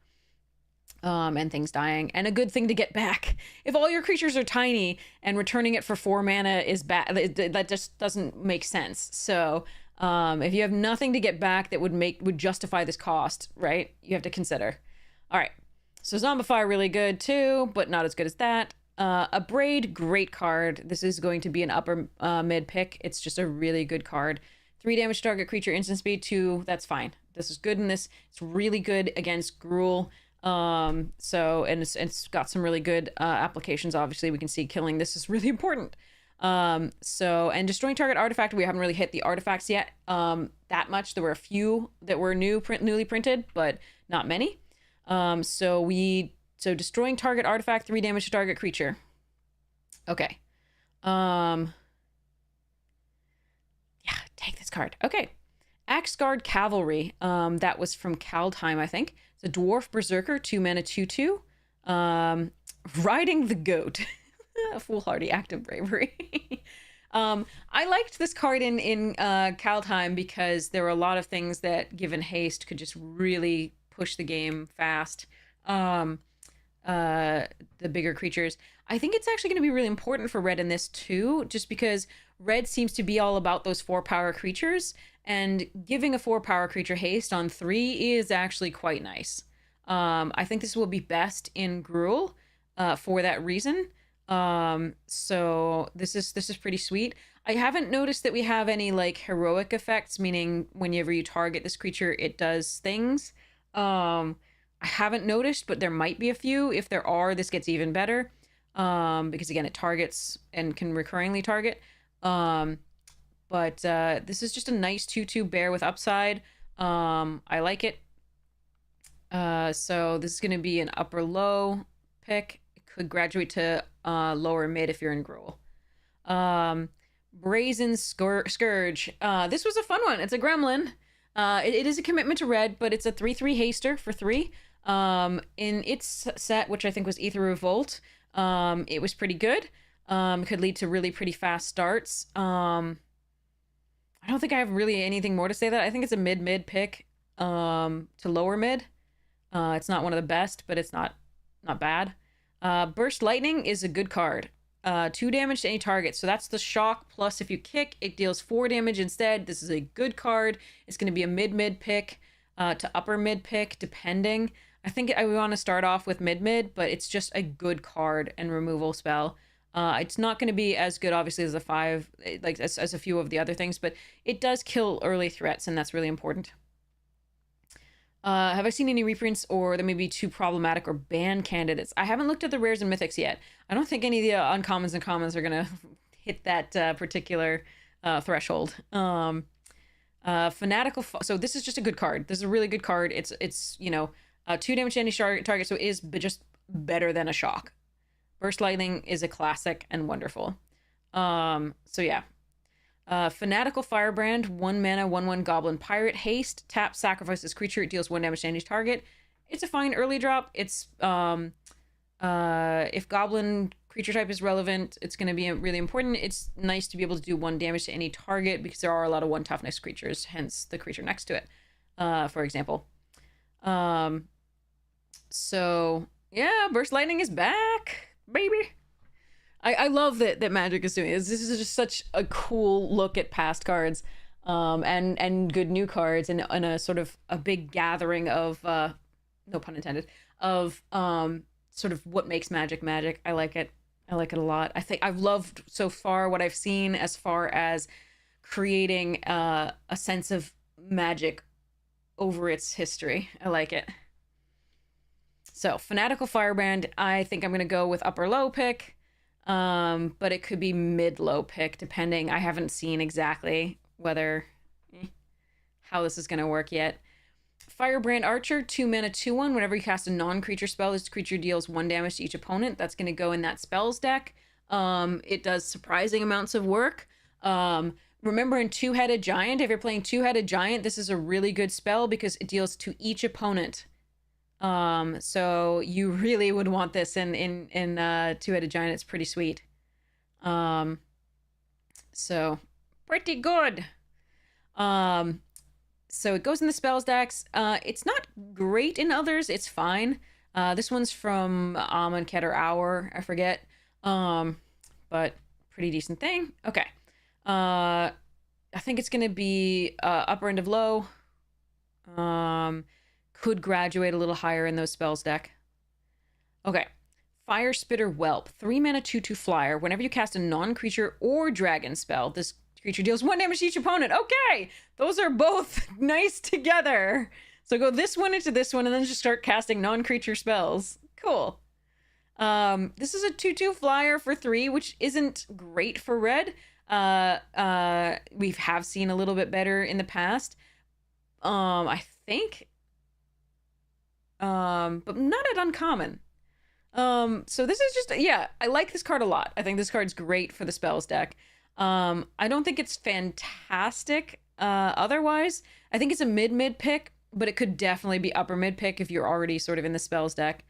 And things dying, and a good thing to get back. If all your creatures are tiny and returning it for 4 mana is bad, that just doesn't make sense. So if you have nothing to get back that would justify this cost, right, you have to consider. All right, so Zombify really good too, but not as good as that. Abrade, great card. This is going to be an upper mid pick. It's just a really good card. 3 damage to target creature, instant speed 2. That's fine. This is good in this. It's really good against Gruul. So, and it's got some really good applications. Obviously, we can see killing this is really important. So, and destroying target artifact, we haven't really hit the artifacts yet that much. There were a few that were newly printed, but not many. So destroying target artifact, 3 damage to target creature. Okay. Yeah, take this card. Okay. Axguard Cavalry. That was from Kaldheim, I think. It's a Dwarf Berserker, 2 mana, 2/2. Riding the Goat. A foolhardy act of bravery. I liked this card in Kaldheim because there were a lot of things that, given haste, could just really push the game fast. The bigger creatures. I think it's actually going to be really important for red in this too, just because red seems to be all about those 4-power creatures, and giving a 4-power creature haste on 3 is actually quite nice. I think this will be best in Gruul for that reason. So this is pretty sweet. I haven't noticed that we have any like heroic effects, meaning whenever you target this creature, it does things. I haven't noticed, but there might be a few. If there are, this gets even better. Because again, it targets and can recurringly target. But this is just a nice 2/2 bear with upside. I like it. So this is going to be an upper low pick. It could graduate to lower mid if you're in Gruul. Brazen Scourge. This was a fun one. It's a gremlin. It is a commitment to red, but it's a 3/3 haster for 3. In its set, which I think was Aether Revolt, it was pretty good. Could lead to really pretty fast starts. I don't think I have really anything more to say that. I think it's a mid pick to lower mid. It's not one of the best, but it's not bad. Burst Lightning is a good card. 2 damage to any target. So that's the shock, plus if you kick, it deals 4 damage instead. This is a good card. It's going to be a mid pick to upper mid pick, depending. I think I want to start off with mid, but it's just a good card and removal spell. It's not going to be as good, obviously, as a 5, like as a few of the other things, but it does kill early threats, and that's really important. Have I seen any reprints or that may be too problematic or banned candidates? I haven't looked at the rares and mythics yet. I don't think any of the uncommons and commons are going to hit that particular threshold. Fanatical. So this is just a good card. This is a really good card. It's 2 damage to any target, so it is just better than a shock. Burst Lightning is a classic and wonderful. So yeah. Fanatical Firebrand, 1 mana, 1/1 Goblin Pirate. Haste, tap, sacrifices creature. It deals 1 damage to any target. It's a fine early drop. It's if Goblin creature type is relevant, it's going to be really important. It's nice to be able to do 1 damage to any target because there are a lot of 1 toughness creatures, hence the creature next to it, for example. So yeah, Burst Lightning is back, baby. I love that Magic is doing this. This is just such a cool look at past cards, and good new cards, and a sort of a big gathering of no pun intended, of sort of what makes Magic Magic. I like it. I like it a lot. I think I've loved so far what I've seen as far as creating a sense of Magic over its history. I like it. So Fanatical Firebrand, I think I'm gonna go with upper low pick. But it could be mid-low pick, depending. I haven't seen exactly how this is going to work yet. Firebrand Archer, 2 mana, 2/1. Whenever you cast a non-creature spell, this creature deals 1 damage to each opponent. That's going to go in that spells deck. It does surprising amounts of work. Remember in Two-Headed Giant, if you're playing Two-Headed Giant, this is a really good spell because it deals to each opponent. So you really would want this in Two-Headed Giant. It's pretty sweet. So pretty good. So it goes in the spells decks. It's not great in others. It's fine. This one's from Amonkhet or Hour, I forget. But pretty decent thing. Okay. I think it's gonna be upper end of low. Could graduate a little higher in those spells deck. Okay. Fire Spitter Whelp. 3 mana 2/2 flyer. Whenever you cast a non-creature or dragon spell, this creature deals 1 damage to each opponent. Okay! Those are both nice together. So go this one into this one and then just start casting non-creature spells. Cool. This is a 2/2 flyer for 3, which isn't great for red. We have seen a little bit better in the past. I think. But not at uncommon. So this is just, yeah, I like this card a lot. I think this card's great for the spells deck. I don't think it's fantastic, otherwise. I think it's a mid pick, but it could definitely be upper mid pick if you're already sort of in the spells deck.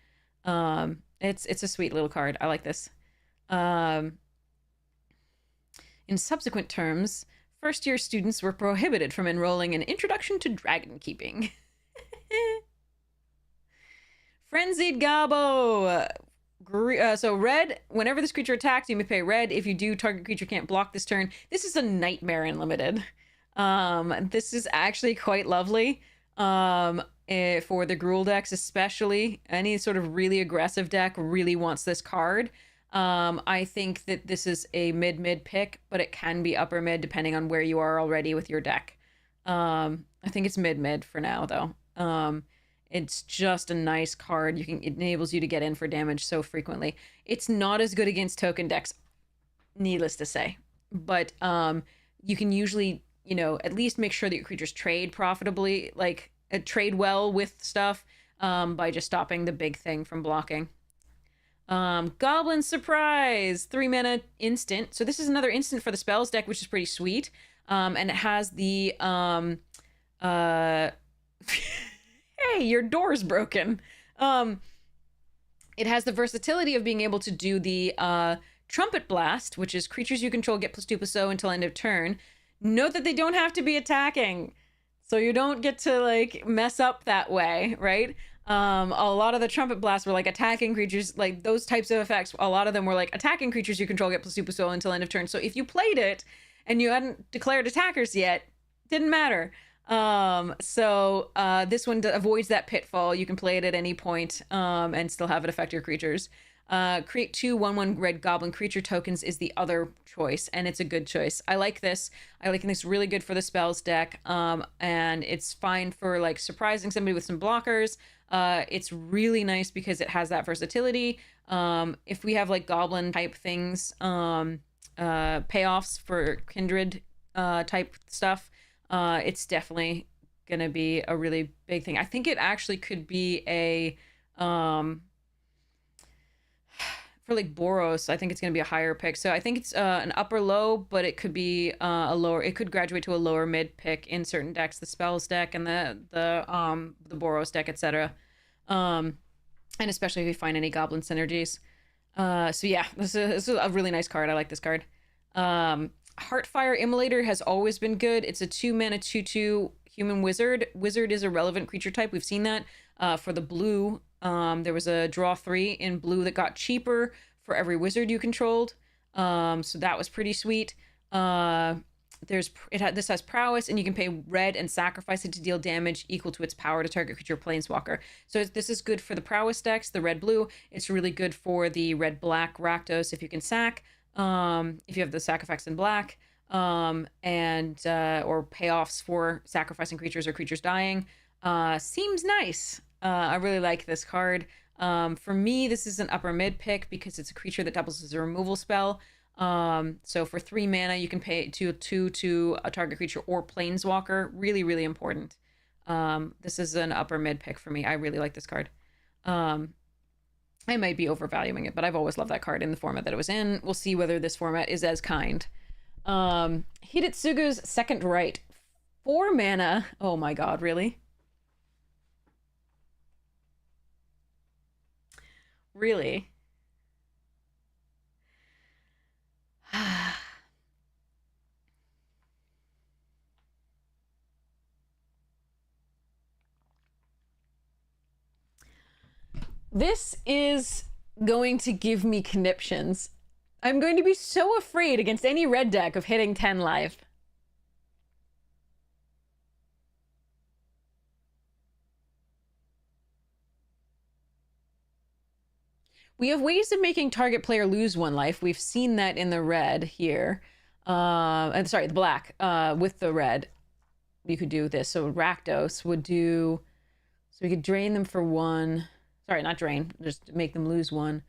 It's a sweet little card. I like this. In subsequent terms, first-year students were prohibited from enrolling in Introduction to Dragon Keeping. Frenzied Gobbo. So red, whenever this creature attacks, you may pay red. If you do, target creature can't block this turn. This is a nightmare in limited. This is actually quite lovely. For the Gruul decks, especially. Any sort of really aggressive deck really wants this card. I think that this is a mid pick, but it can be upper mid depending on where you are already with your deck. I think it's mid for now, though. It's just a nice card. It enables you to get in for damage so frequently. It's not as good against token decks, needless to say. But you can usually, at least make sure that your creatures trade profitably, like trade well with stuff, by just stopping the big thing from blocking. Goblin Surprise, 3 mana instant. So this is another instant for the spells deck, which is pretty sweet. And it has the hey, your door's broken. It has the versatility of being able to do the Trumpet Blast, which is creatures you control get +2/+0 until end of turn. Note that they don't have to be attacking, so you don't get to mess up that way, right? A lot of the Trumpet Blasts were attacking creatures, those types of effects. A lot of them were attacking creatures you control get +2/+0 until end of turn. So if you played it and you hadn't declared attackers yet, didn't matter. This one avoids that pitfall. You can play it at any point and still have it affect your creatures. Create 2 1/1 red goblin creature tokens is the other choice, and it's a good choice. I like this. I like this really good for the spells deck, and it's fine for surprising somebody with some blockers. It's really nice because it has that versatility. If we have goblin type things, payoffs for kindred type stuff, it's definitely gonna be a really big thing. I think it actually could be a for Boros, I think it's gonna be a higher pick. So I think it's an upper low, but it could be a lower. It could graduate to a lower mid pick in certain decks, the spells deck and the Boros deck, etc. And especially if you find any goblin synergies. So yeah, this is a really nice card. I like this card. Heartfire Immolator has always been good. It's a 2 mana 2/2 human wizard. Wizard is a relevant creature type. We've seen that for the blue. There was a draw 3 in blue that got cheaper for every wizard you controlled. So that was pretty sweet. This has prowess, and you can pay red and sacrifice it to deal damage equal to its power to target creature planeswalker. So this is good for the prowess decks, the red blue. It's really good for the red black Rakdos if you can sack. If you have the sacrifice in black, or payoffs for sacrificing creatures or creatures dying, seems nice. I really like this card. For me, this is an upper mid pick because it's a creature that doubles as a removal spell. So for 3 mana, you can pay 2 to a target creature or planeswalker. Really, really important. This is an upper mid pick for me. I really like this card. I might be overvaluing it, but I've always loved that card in the format that it was in. We'll see whether this format is as kind. Hidetsugu's Second Right. 4 mana. Oh my god, really? Really? This is going to give me conniptions. I'm going to be so afraid against any red deck of hitting 10 life. We have ways of making target player lose 1 life. We've seen that in the red here. Sorry, the black. With the red, you could do this. So Rakdos would do... So we could drain them for 1. Sorry, not drain. Just make them lose 1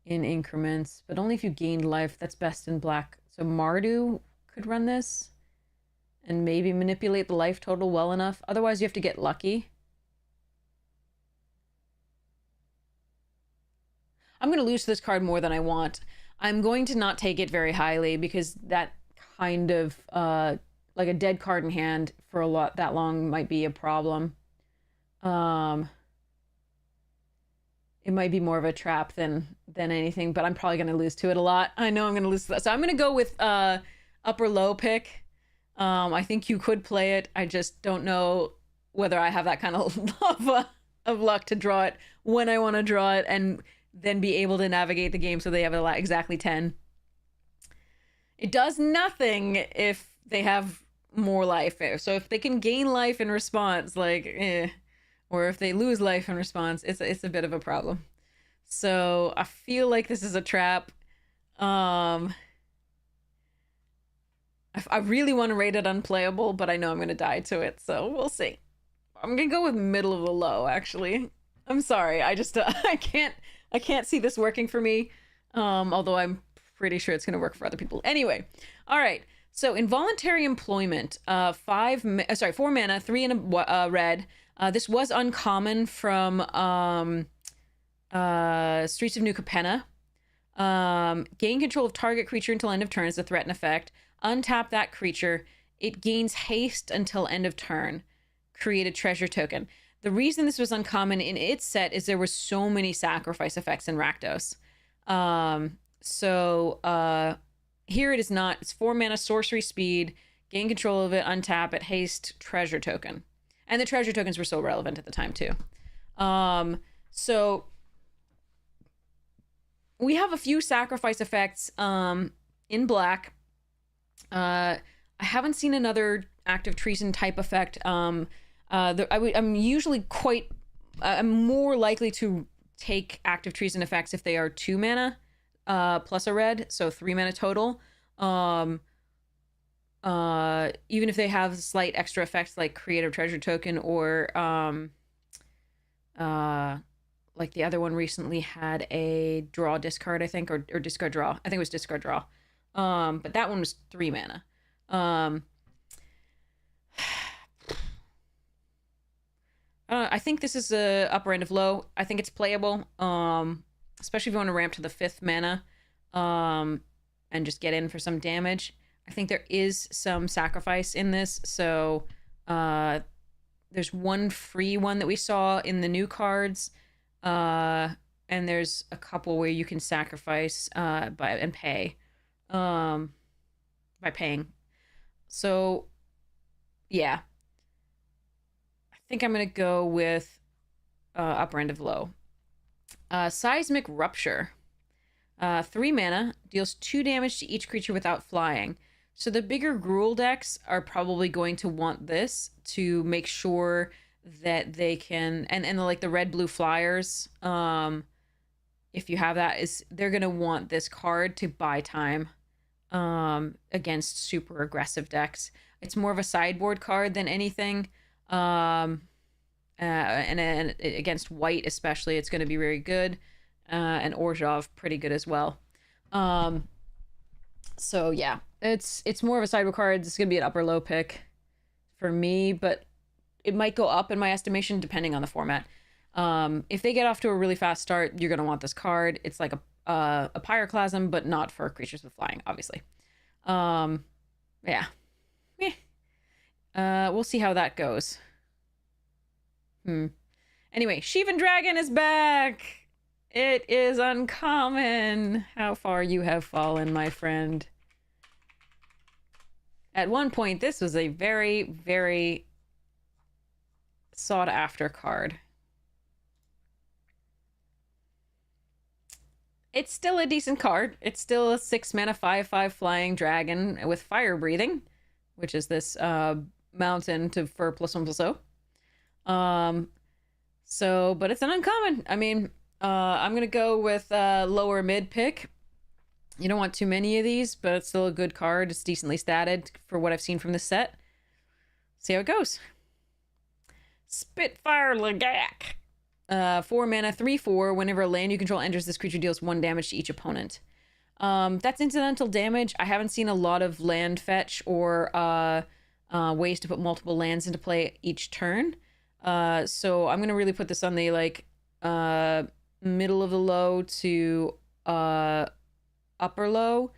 in increments. But only if you gained life. That's best in black. So Mardu could run this. And maybe manipulate the life total well enough. Otherwise, you have to get lucky. I'm going to lose this card more than I want. I'm going to not take it very highly because that kind of, like a dead card in hand for that long might be a problem. It might be more of a trap than anything, but I'm probably going to lose to it a lot. I know I'm going to lose to that. So I'm going to go with upper low pick. I think you could play it. I just don't know whether I have that kind of luck to draw it when I want to draw it and then be able to navigate the game so they have exactly 10. It does nothing if they have more life. So if they can gain life in response, or if they lose life in response, it's a bit of a problem. So I feel like this is a trap. I really want to rate it unplayable, but I know I'm going to die to it, so we'll see. I'm going to go with middle of the low, actually. I'm sorry, I just, I can't see this working for me, although I'm pretty sure it's going to work for other people. Anyway, all right. So Involuntary Employment, 4 mana, 3 in a red. This was uncommon from Streets of New Capenna. Gain control of target creature until end of turn is a threat and effect. Untap that creature. It gains haste until end of turn. Create a treasure token. The reason this was uncommon in its set is there were so many sacrifice effects in Rakdos. Here it is not. It's 4 mana, sorcery speed, gain control of it, untap it, haste, treasure token. And the treasure tokens were so relevant at the time too. So we have a few sacrifice effects in black. I haven't seen another active treason type effect. I'm more likely to take active treason effects if they are 2 mana plus a red, so 3 mana total. Even if they have slight extra effects like create a treasure token or like the other one recently had a draw discard, I think, or discard draw. I think it was discard draw. But that one was 3 mana. I think this is a upper end of low. I think it's playable, especially if you want to ramp to the 5th mana and just get in for some damage. I think there is some sacrifice in this. So there's one free one that we saw in the new cards. And there's a couple where you can sacrifice by paying. So yeah. I think I'm going to go with upper end of low. Seismic Rupture. 3 mana, deals 2 damage to each creature without flying. So the bigger Gruul decks are probably going to want this to make sure that they can... And like the red-blue flyers, if you have that, they're going to want this card to buy time against super aggressive decks. It's more of a sideboard card than anything. And against white especially, it's going to be very good. And Orzhov pretty good as well. So yeah, it's more of a sideboard card. It's going to be an upper low pick for me, but it might go up in my estimation depending on the format. If they get off to a really fast start, you're going to want this card. It's like a pyroclasm, but not for creatures with flying, obviously. Yeah. Eh. We'll see how that goes. Anyway, Sheevan Dragon is back! It is uncommon. How far you have fallen, my friend. At one point, this was a very, very sought-after card. It's still a decent card. It's still a 6-mana 5/5 flying dragon with fire breathing, which is this mountain for +1/+0. But it's an uncommon. I mean, I'm gonna go with lower mid pick. You don't want too many of these, but it's still a good card. It's decently statted for what I've seen from this set. See how it goes. Spitfire Lagak. 4 mana, 3/4. Whenever a land you control enters, this creature deals 1 damage to each opponent. That's incidental damage. I haven't seen a lot of land fetch or ways to put multiple lands into play each turn. So I'm gonna really put this on the middle of the low to upper low.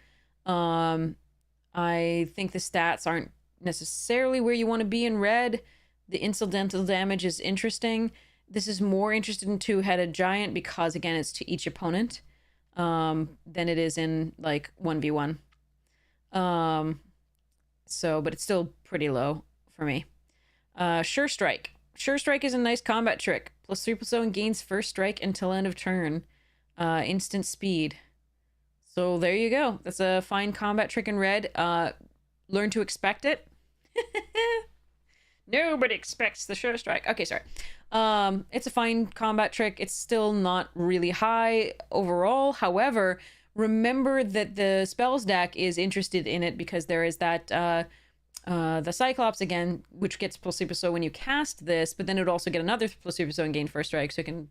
I think the stats aren't necessarily where you want to be in red. The incidental damage is interesting. This is more interested in 2-headed giant because, again, it's to each opponent than it is in, like, 1v1. But it's still pretty low for me. Sure Strike. Sure Strike is a nice combat trick. +3/+0 and gains first strike until end of turn. Instant speed. So there you go. That's a fine combat trick in red. Learn to expect it. Nobody expects the Sure Strike. Okay, sorry. It's a fine combat trick. It's still not really high overall. However, remember that the spells deck is interested in it because there is that the Cyclops again, which gets +3/+0 when you cast this, but then it would also get another +3/+0 and gain first strike, so it can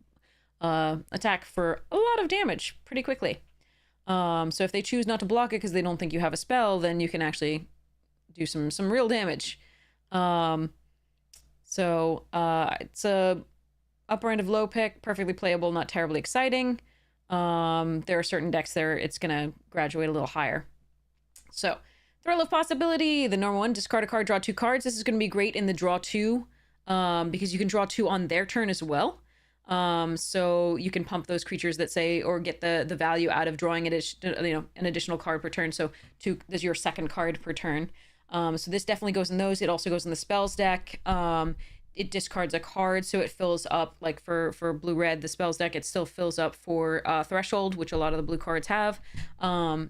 attack for a lot of damage pretty quickly. So if they choose not to block it because they don't think you have a spell, then you can actually do some real damage. It's a upper end of low pick, perfectly playable, not terribly exciting. There are certain decks there it's gonna graduate a little higher. So, Thrill of Possibility, the normal one, discard a card, draw 2 cards. This is gonna be great in the draw 2, because you can draw 2 on their turn as well. So you can pump those creatures that say, or get the value out of drawing an additional card per turn. So this is your second card per turn. So this definitely goes in those. It also goes in the spells deck. It discards a card, so it fills up, like for blue-red, the spells deck, it still fills up for Threshold, which a lot of the blue cards have.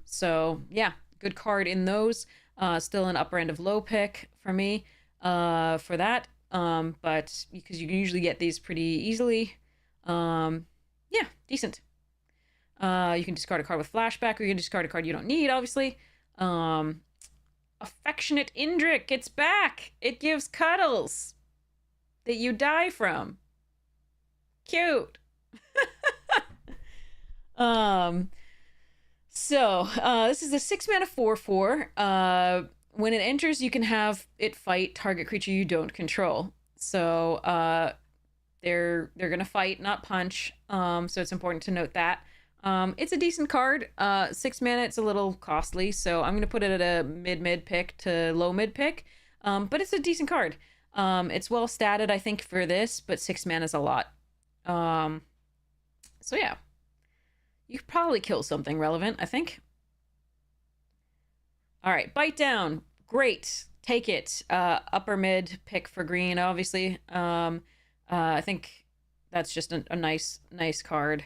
So yeah, good card in those. Still an upper end of low pick for me for that. But because you can usually get these pretty easily. Yeah, decent. You can discard a card with flashback, or you can discard a card you don't need, obviously. Affectionate Indrik, it's back. It gives cuddles that you die from. Cute. This is a 6-mana 4/4. When it enters, you can have it fight target creature you don't control. So they're gonna fight, not punch. So it's important to note that. It's a decent card. 6 mana, it's a little costly, so I'm gonna put it at a mid pick to low mid pick. But it's a decent card. It's well statted, I think, for this, but 6 mana is a lot. So yeah. You could probably kill something relevant, I think. All right, Bite Down. Great. Take it. Upper mid pick for green, obviously. I think that's just a nice card.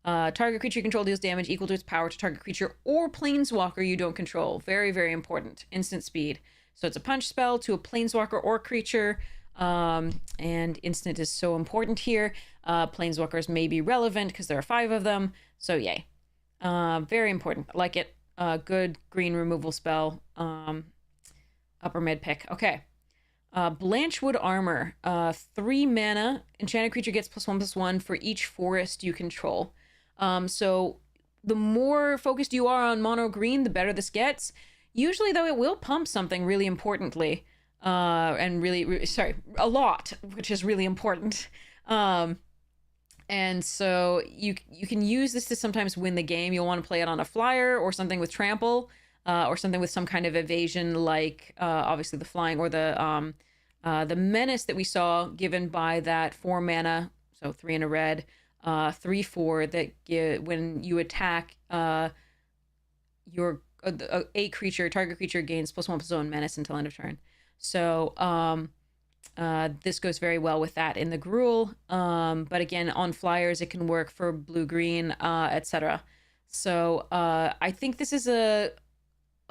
Target creature you control deals damage equal to its power to target creature or planeswalker you don't control. Very, very important. Instant speed. So it's a punch spell to a planeswalker or creature. And instant is so important here. Planeswalkers may be relevant because there are 5 of them. So yay. Very important. I like it. Good green removal spell. Upper mid pick. Okay. Blanchwood Armor. 3 mana. Enchanted creature gets +1/+1 for each forest you control. So the more focused you are on mono green, the better this gets. Usually, though, it will pump something really importantly. And a lot, which is really important. And so you can use this to sometimes win the game. You'll want to play it on a flyer or something with trample. or something with some kind of evasion, like obviously the flying or the menace that we saw given by that 4 mana, so 3 in a red, 3/4 that when you attack your a creature, target creature gains +1/+1 menace until end of turn. So this goes very well with that in the Gruul. But again, on flyers, it can work for blue, green, etc. So I think this is a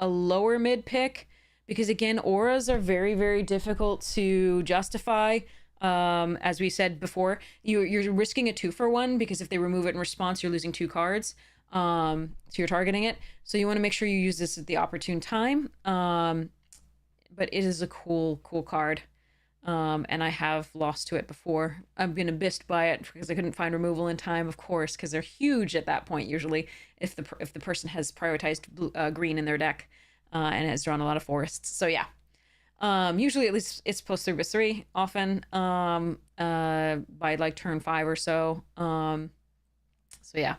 lower mid pick because again, auras are very, very difficult to justify. As we said before, you're risking a 2-for-1 because if they remove it in response, you're losing 2 cards. So you're targeting it. So you want to make sure you use this at the opportune time. But it is a cool card. And I have lost to it before. I've been abyssed by it because I couldn't find removal in time, of course, because they're huge at that point usually if the person has prioritized green in their deck and has drawn a lot of forests. So yeah. Usually at least it's +3/3 often by like turn 5 or so. So yeah.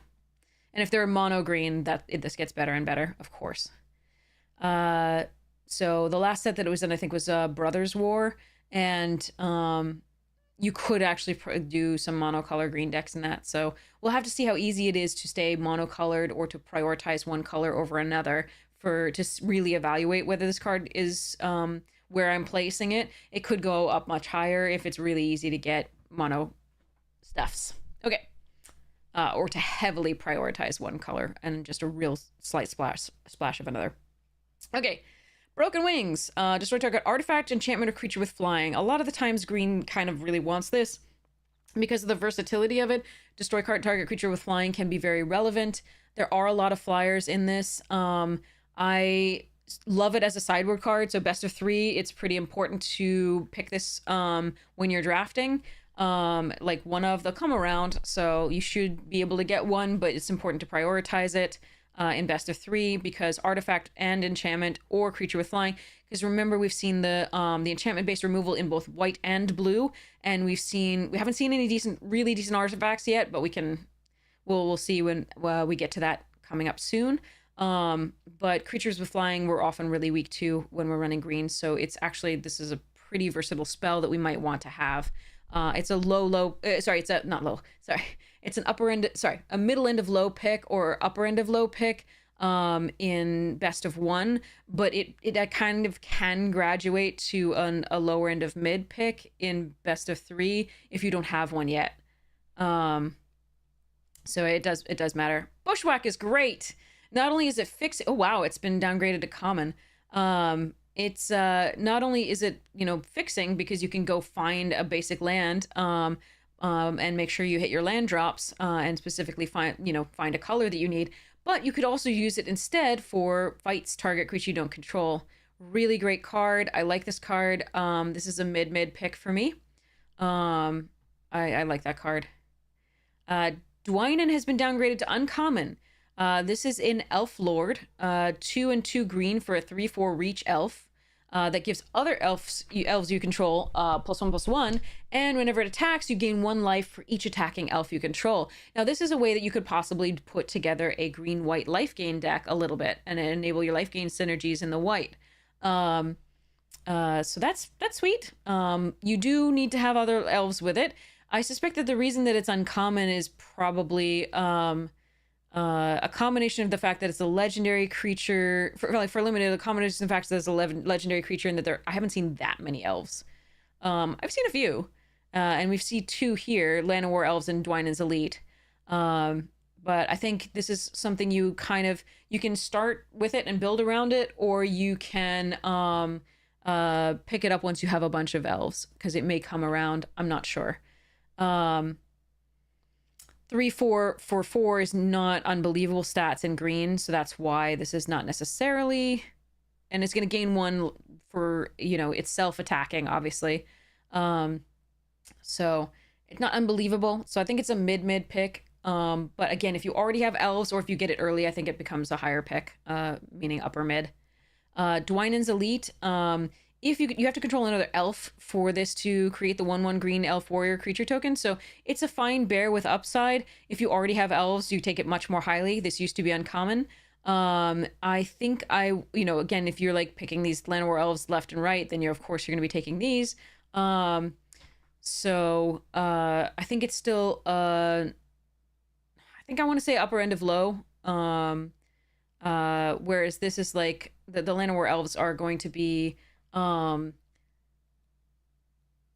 And if they're mono green, this gets better and better, of course. So the last set that it was in, I think, was Brothers War. And you could actually do some monocolor green decks in that. So we'll have to see how easy it is to stay monocolored or to prioritize one color over another to really evaluate whether this card is where I'm placing it. It could go up much higher if it's really easy to get mono stuffs. Okay. Or to heavily prioritize one color and just a real slight splash of another. Okay. Broken Wings. Destroy target artifact, enchantment, or creature with flying. A lot of the times green kind of really wants this because of the versatility of it. Destroy target creature with flying can be very relevant. There are a lot of flyers in this. I love it as a sideboard card, so best of 3. It's pretty important to pick this when you're drafting. Like one of they'll come around, so you should be able to get one, but it's important to prioritize it in best of 3 because artifact and enchantment or creature with flying. Because remember, we've seen the enchantment based removal in both white and blue, and we haven't seen any really decent artifacts yet, but we'll see when we get to that coming up soon. But creatures with flying we're often really weak to when we're running green, so this is a pretty versatile spell that we might want to have. It's a it's an a middle end of low pick or upper end of low pick in best of 1, but it kind of can graduate to a lower end of mid pick in best of 3 if you don't have one yet. So it does matter. Bushwhack is great. Not only is it fixing, oh wow, it's been downgraded to common. It's not only is it fixing because you can go find a basic land and make sure you hit your land drops and specifically find a color that you need, but you could also use it instead for fights target creature you don't control. Really great card. I like this card. This is a mid pick for me. I like that card. Dwynen has been downgraded to uncommon. This is in Elf Lord, 2 and 2 green for a 3/4 reach elf that gives other elves you control +1/+1, and whenever it attacks, you gain 1 life for each attacking elf you control. Now, this is a way that you could possibly put together a green-white life gain deck a little bit and enable your life gain synergies in the white. So that's sweet. You do need to have other elves with it. I suspect that the reason that it's uncommon is probably a combination of the fact that it's a legendary creature for limited. A combination of the fact that it's a legendary creature and that I haven't seen that many elves. I've seen a few, and we've seen 2 here: Land of War elves and Dwynen's Elite. But I think this is something you can start with it and build around it, or you can pick it up once you have a bunch of elves because it may come around. I'm not sure. 3/4 for 4 is not unbelievable stats in green, so that's why this is not necessarily, and it's going to gain 1 for it's self-attacking, obviously. So it's not unbelievable. So I think it's a mid pick. But again, if you already have elves or if you get it early, I think it becomes a higher pick, meaning upper mid. Dwynen's Elite. If you have to control another elf for this to create the 1/1 green elf warrior creature token. So it's a fine bear with upside. If you already have elves, you take it much more highly. This used to be uncommon. I think again, if you're like picking these Llanowar elves left and right, then of course you're going to be taking these. I think it's still, I think I want to say upper end of low. Whereas this is like the Llanowar elves are going to be,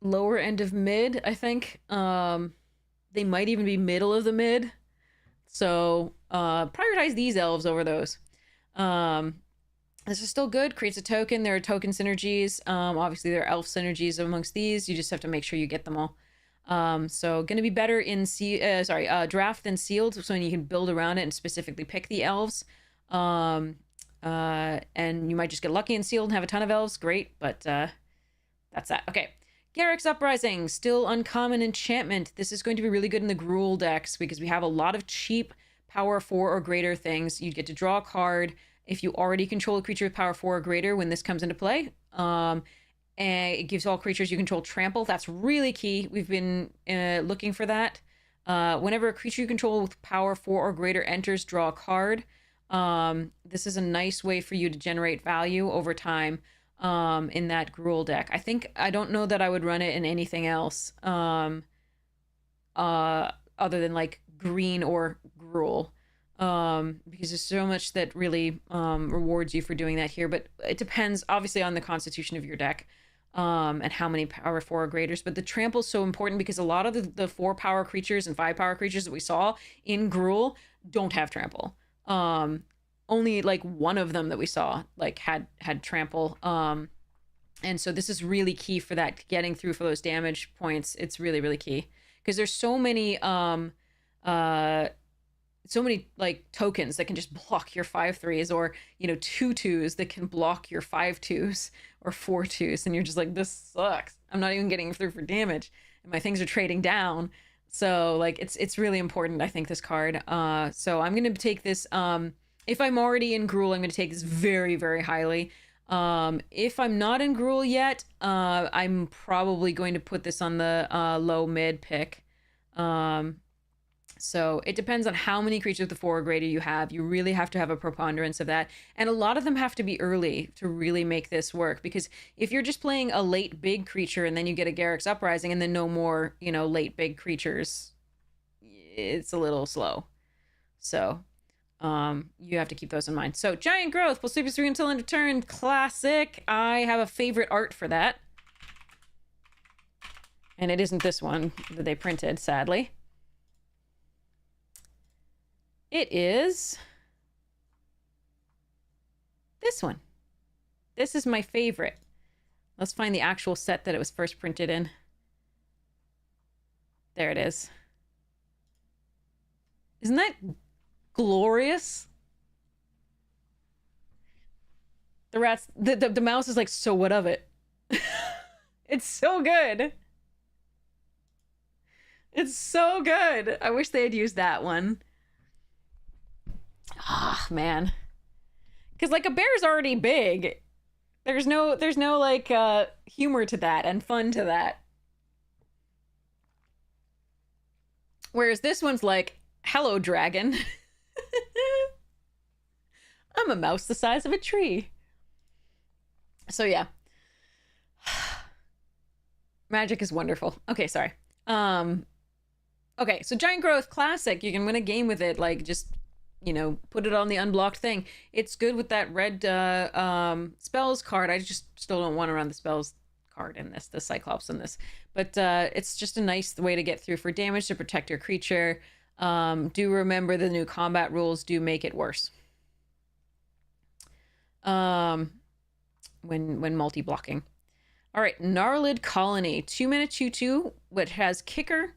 lower end of mid, I think. They might even be middle of the mid. So prioritize these elves over those. This is still good. Creates a token. There are token synergies. Obviously, there are elf synergies amongst these. You just have to make sure you get them all. So going to be better in draft than sealed, so you can build around it and specifically pick the elves. And you might just get lucky in sealed and have a ton of elves. Great, but that's that. Okay. Garruk's Uprising, still uncommon enchantment. This is going to be really good in the Gruul decks because we have a lot of cheap power 4 or greater things. You get to draw a card if you already control a creature with power 4 or greater when this comes into play. And it gives all creatures you control trample. That's really key. We've been looking for that. Whenever a creature you control with power 4 or greater enters, draw a card. This is a nice way for you to generate value over time. In that Gruul deck. I don't know that I would run it in anything else other than like green or Gruul, because there's so much that really rewards you for doing that here, but it depends obviously on the constitution of your deck and how many power 4 or graders. But the trample is so important because a lot of the 4 power creatures and 5 power creatures that we saw in Gruul don't have trample. Only like one of them that we saw like had trample. And so this is really key for that, getting through for those damage points. It's really, really key because there's so many like tokens that can just block your 5/3s, or 2/2s that can block your 5/2s or 4/2s, and you're just like, this sucks. I'm not even getting through for damage and my things are trading down. So like it's really important, I think, this card. So I'm gonna take this. If I'm already in Gruul, I'm going to take this very, very highly. If I'm not in Gruul yet, I'm probably going to put this on the low mid pick. So it depends on how many creatures with the 4 or greater you have. You really have to have a preponderance of that. And a lot of them have to be early to really make this work. Because if you're just playing a late big creature and then you get a Garruk's Uprising and then no more, late big creatures, it's a little slow. So you have to keep those in mind. So Giant Growth will sleep 3 until end of turn. Classic. I have a favorite art for that. And it isn't this one that they printed, sadly. It is this one. This is my favorite. Let's find the actual set that it was first printed in. There it is. Isn't that glorious? The mouse is like, so what of it? It's so good. It's so good. I wish they had used that one. Ah, man. Because like a bear's already big. There's no like humor to that and fun to that. Whereas this one's like, hello, dragon. I'm a mouse the size of a tree. So yeah. Magic is wonderful. Okay, sorry. Okay, so Giant Growth, classic. You can win a game with it. Like, just, put it on the unblocked thing. It's good with that red spells card. I just still don't want to run the spells card in this, the Cyclops in this. But it's just a nice way to get through for damage to protect your creature. Do remember the new combat rules do make it worse. When multi-blocking. All right, Gnarlid Colony, 2-mana 2/2, which has kicker,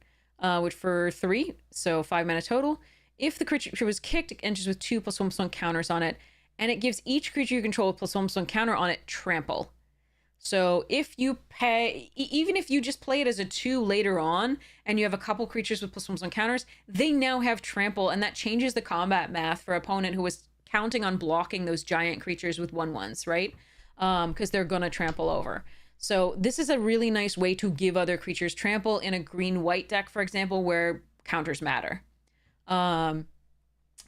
which for 3, so 5 mana total. If the creature was kicked, it enters with 2+1/+1 counters on it, and it gives each creature you control a +1/+1 counter on it trample. So if you pay, even if you just play it as a 2 later on, and you have a couple creatures with +1/+1 counters, they now have trample, and that changes the combat math for opponent who was counting on blocking those giant creatures with 1/1s, right? Because they're gonna trample over. So this is a really nice way to give other creatures trample in a green-white deck, for example, where counters matter.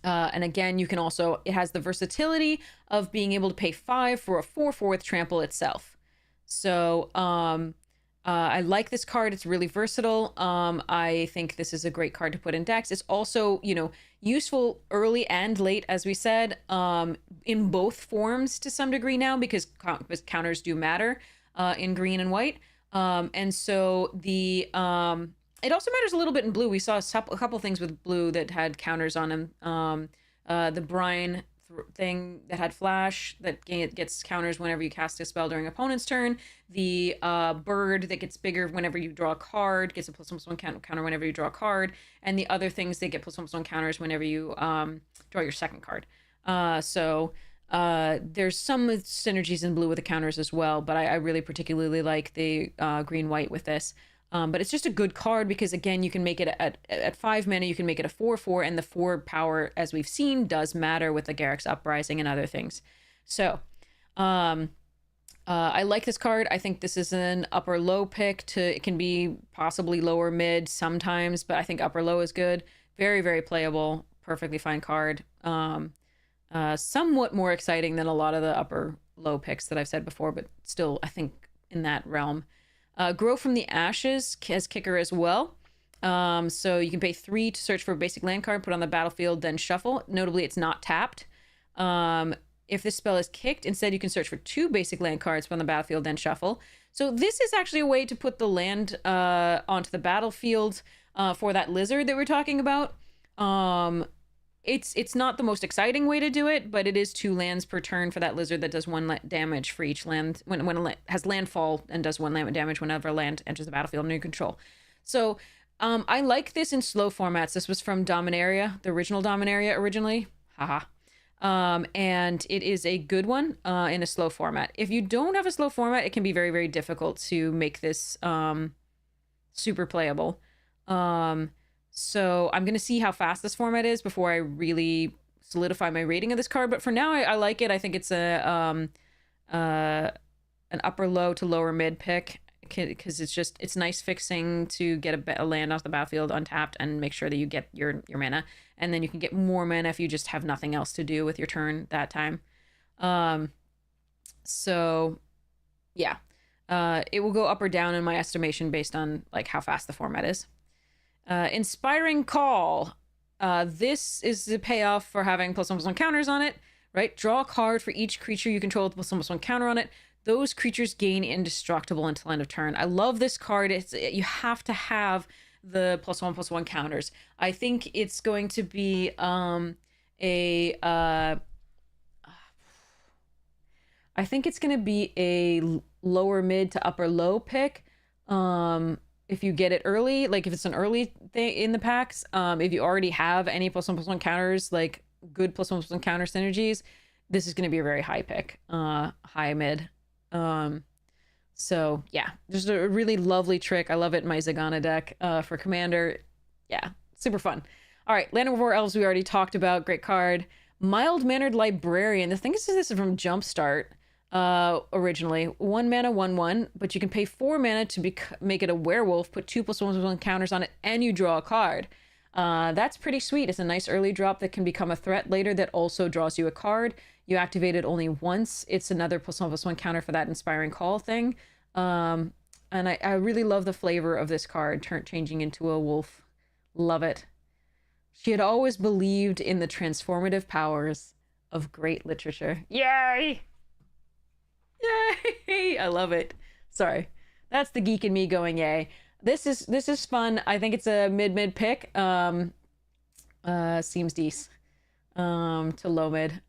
And again, you can also, it has the versatility of being able to pay 5 for a 4/4 with trample itself. So I like this card. It's really versatile. I think this is a great card to put in decks. It's also, you know, useful early and late, as we said, in both forms to some degree now, because counters do matter in green and white. And so the it also matters a little bit in blue. We saw a couple things with blue that had counters on them. The brine thing that had flash that gets counters whenever you cast a spell during opponent's turn. The bird that gets bigger whenever you draw a card, gets a +1/+1 counter whenever you draw a card. And the other things, they get +1/+1 counters whenever you draw your second card. So there's some synergies in blue with the counters as well, but I really particularly like the green-white with this. But it's just a good card because, again, you can make it at 5 mana, you can make it a 4/4, and the 4 power, as we've seen, does matter with the Garruk's Uprising and other things. So, I like this card. I think this is an upper-low pick. It can be possibly lower-mid sometimes, but I think upper-low is good. Very, very playable. Perfectly fine card. Somewhat more exciting than a lot of the upper-low picks that I've said before, but still, I think, in that realm. Grow from the Ashes has kicker as well. So you can pay 3 to search for a basic land card, put on the battlefield, then shuffle. Notably, it's not tapped. If this spell is kicked, instead you can search for 2 basic land cards, put on the battlefield, then shuffle. So this is actually a way to put the land onto the battlefield for that lizard that we're talking about. It's not the most exciting way to do it, but it is 2 lands per turn for that lizard that does 1 damage for each land when it has landfall and does 1 land damage whenever a land enters the battlefield under your control. So I like this in slow formats. This was from Dominaria, the original Dominaria originally. Haha. And it is a good one in a slow format. If you don't have a slow format, it can be very, very difficult to make this super playable. So I'm going to see how fast this format is before I really solidify my rating of this card. But for now, I like it. I think it's an upper low to lower mid pick because it's nice fixing to get a land off the battlefield untapped and make sure that you get your mana. And then you can get more mana if you just have nothing else to do with your turn that time. So yeah, it will go up or down in my estimation based on like how fast the format is. Inspiring Call. This is the payoff for having +1/+1 counters on it, right? Draw a card for each creature you control with +1/+1 counter on it. Those creatures gain indestructible until end of turn. I love this card. You have to have the +1/+1 counters. I think it's going to be I think it's going to be a lower mid to upper low pick. If you get it early, like if it's an early thing in the packs, if you already have any +1/+1 counters, like good +1/+1 counter synergies, this is going to be a very high pick, high mid. So yeah, just a really lovely trick. I love it in my Zagana deck for Commander. Yeah, super fun. All right, Land of War Elves we already talked about. Great card. Mild-Mannered Librarian. The thing is, this is from Jumpstart. Originally 1 mana 1/1, but you can pay 4 mana to make it a werewolf, put 2 +1/+1 counters on it, and you draw a card. That's pretty sweet. It's a nice early drop that can become a threat later that also draws you a card. You activate it only once. It's another +1/+1 counter for that Inspiring Call thing. And I really love the flavor of this card, changing into a wolf. Love it. She had always believed in the transformative powers of great literature. Yay! Yay! I love it. Sorry. That's the geek in me going yay. This is fun. I think it's a mid pick. Seems decent. To low mid.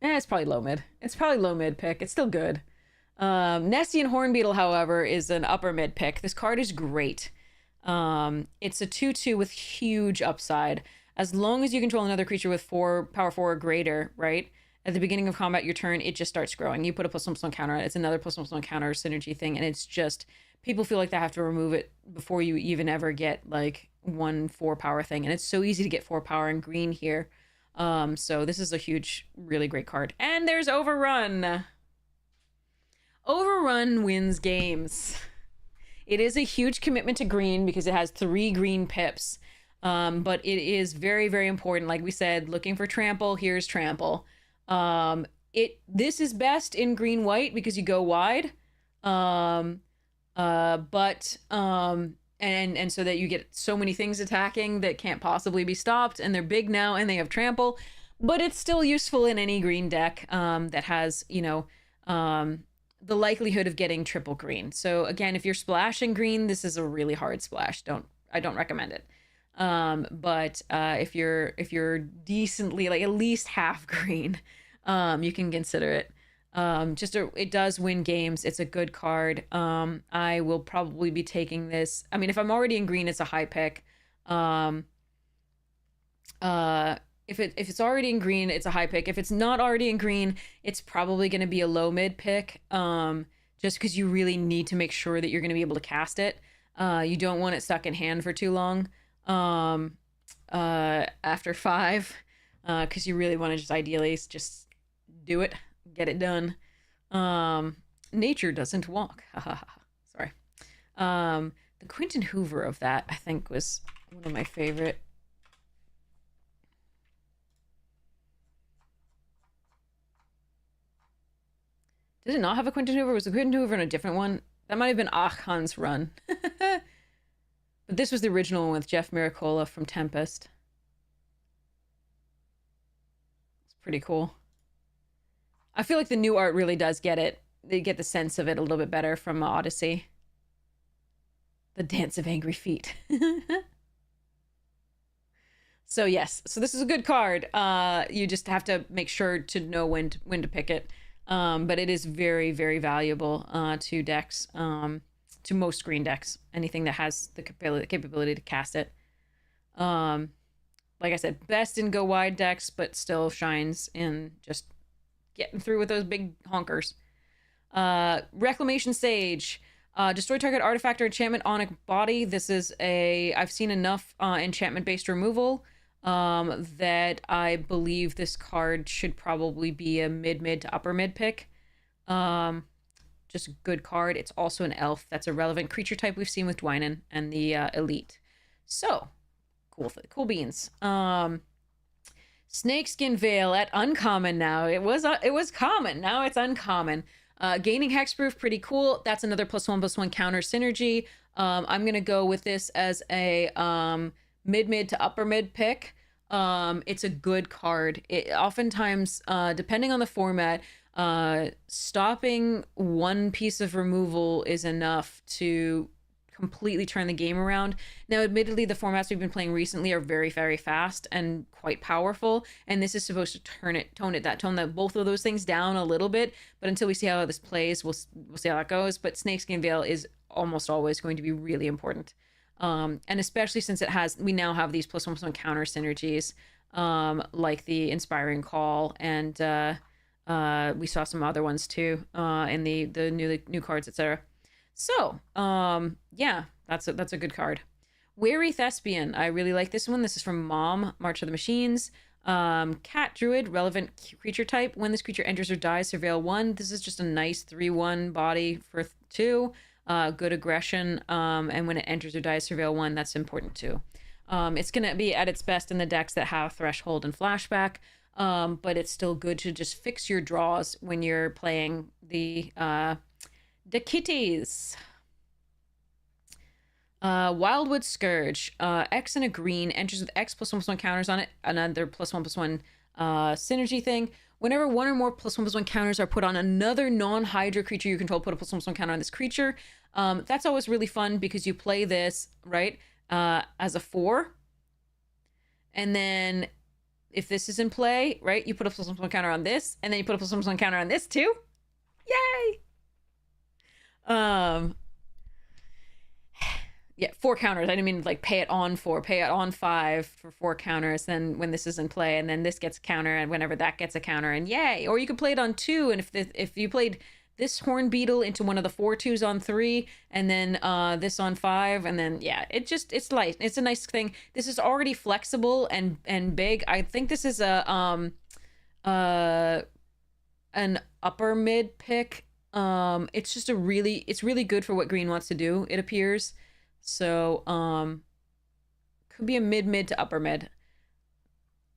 It's probably low mid. It's probably low mid pick. It's still good. Nessian Hornbeetle, however, is an upper mid pick. This card is great. It's a 2/2 with huge upside. As long as you control another creature with power 4 or greater, right? At the beginning of combat, your turn, it just starts growing. You put a +1/+1 counter on it. It's another +1/+1 counter synergy thing. And it's just, people feel like they have to remove it before you even ever get like 1 4 power thing. And it's so easy to get 4 power in green here. So this is a huge, really great card. And there's Overrun. Overrun wins games. It is a huge commitment to green because it has 3 green pips. But it is very, very important. Like we said, looking for trample, here's trample. This is best in green white because you go wide. Um, and so that you get so many things attacking that can't possibly be stopped, and they're big now and they have trample, but it's still useful in any green deck that has, the likelihood of getting triple green. So again, if you're splashing green, this is a really hard splash. I don't recommend it. But if you're decently, like, at least half green, you can consider it. It does win games. It's a good card. I will probably be taking this. I mean, if I'm already in green, it's a high pick. If it's already in green, it's a high pick. If it's not already in green, it's probably going to be a low mid pick. Just because you really need to make sure that you're going to be able to cast it. You don't want it stuck in hand for too long. After 5, because you really want to just ideally just do it, get it done. Nature doesn't walk. Sorry. The Quentin Hoover of that, I think, was one of my favorite. Did it not have a Quentin Hoover? Was the Quentin Hoover in a different one? That might have been Achan's run. But this was the original one with Jeff Miracola from Tempest. It's pretty cool. I feel like the new art really does get it. They get the sense of it a little bit better from Odyssey. The Dance of Angry Feet. So yes, so this is a good card. You just have to make sure to know when to pick it. But it is very, very valuable to decks, to most green decks. Anything that has the capability to cast it. Like I said, best in go wide decks, but still shines in just getting through with those big honkers. Reclamation Sage. Destroy target artifact or enchantment on a body. This is I've seen enough enchantment-based removal that I believe this card should probably be a mid to upper mid pick. Just a good card. It's also an elf. That's a relevant creature type we've seen with Dwynen and the Elite. So, cool beans. Snakeskin Veil at uncommon now. It was common. Now it's uncommon. Gaining hexproof, pretty cool. That's another +1/+1 counter synergy. I'm gonna go with this as a mid to upper mid pick. It's a good card. It oftentimes, depending on the format, stopping one piece of removal is enough to completely turn the game around. Now, admittedly, the formats we've been playing recently are very, very fast and quite powerful, and this is supposed to tone both of those things down a little bit. But until we see how this plays, we'll see how that goes. But Snakeskin Veil is almost always going to be really important, and especially since we now have these +1/+1 counter synergies, like the Inspiring Call, and we saw some other ones too in the new cards, etc. So, yeah, that's a good card. Wary Thespian. I really like this one. This is from Mom, March of the Machines. Cat Druid, relevant creature type. When this creature enters or dies, surveil 1. This is just a nice 3/1 body for 2. Good aggression. And when it enters or dies, surveil 1. That's important too. It's going to be at its best in the decks that have Threshold and Flashback. But it's still good to just fix your draws when you're playing the kitties. Wildwood Scourge. X and a green, enters with X +1/+1 counters on it. Another +1/+1 synergy thing. Whenever one or more +1/+1 counters are put on another non-Hydra creature you control, put a +1/+1 counter on this creature. That's always really fun because you play this, right, as a 4. And then if this is in play, right, you put a +1/+1 counter on this, and then you put a +1/+1 counter on this too. Yay! Yeah, 4 counters. I didn't mean like pay it on 4, pay it on 5 for 4 counters. Then when this is in play, and then this gets a counter, and whenever that gets a counter, and yay! Or you could play it on 2, and if you played this Horn Beetle into one of the 4/2s on 3, and then this on 5, and then yeah, it's light. It's a nice thing. This is already flexible and big. I think this is an upper mid pick. It's really good for what green wants to do, it appears. So could be a mid to upper mid.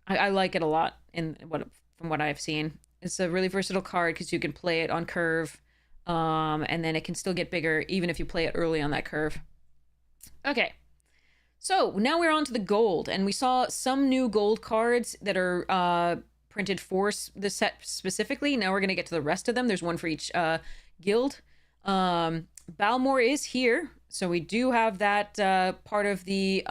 I like it a lot from what I've seen. It's a really versatile card because you can play it on curve, and then it can still get bigger even if you play it early on that curve. Okay, so now we're on to the gold, and we saw some new gold cards that are printed for the set specifically. Now we're going to get to the rest of them. There's one for each guild. Balmor is here, so we do have that part of the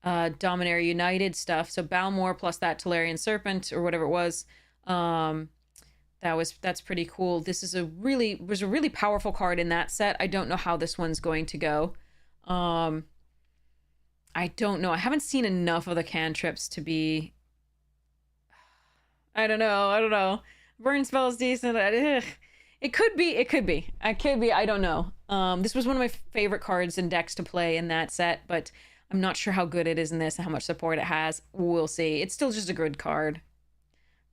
Dominaria United stuff. So Balmor plus that Tolarian Serpent or whatever it was. That's pretty cool. This is was a really powerful card in that set. I don't know how this one's going to go. I don't know. I haven't seen enough of the cantrips to be. I don't know. Burn spell is decent. It could be. I don't know. This was one of my favorite cards in decks to play in that set, but I'm not sure how good it is in this and how much support it has. We'll see. It's still just a good card.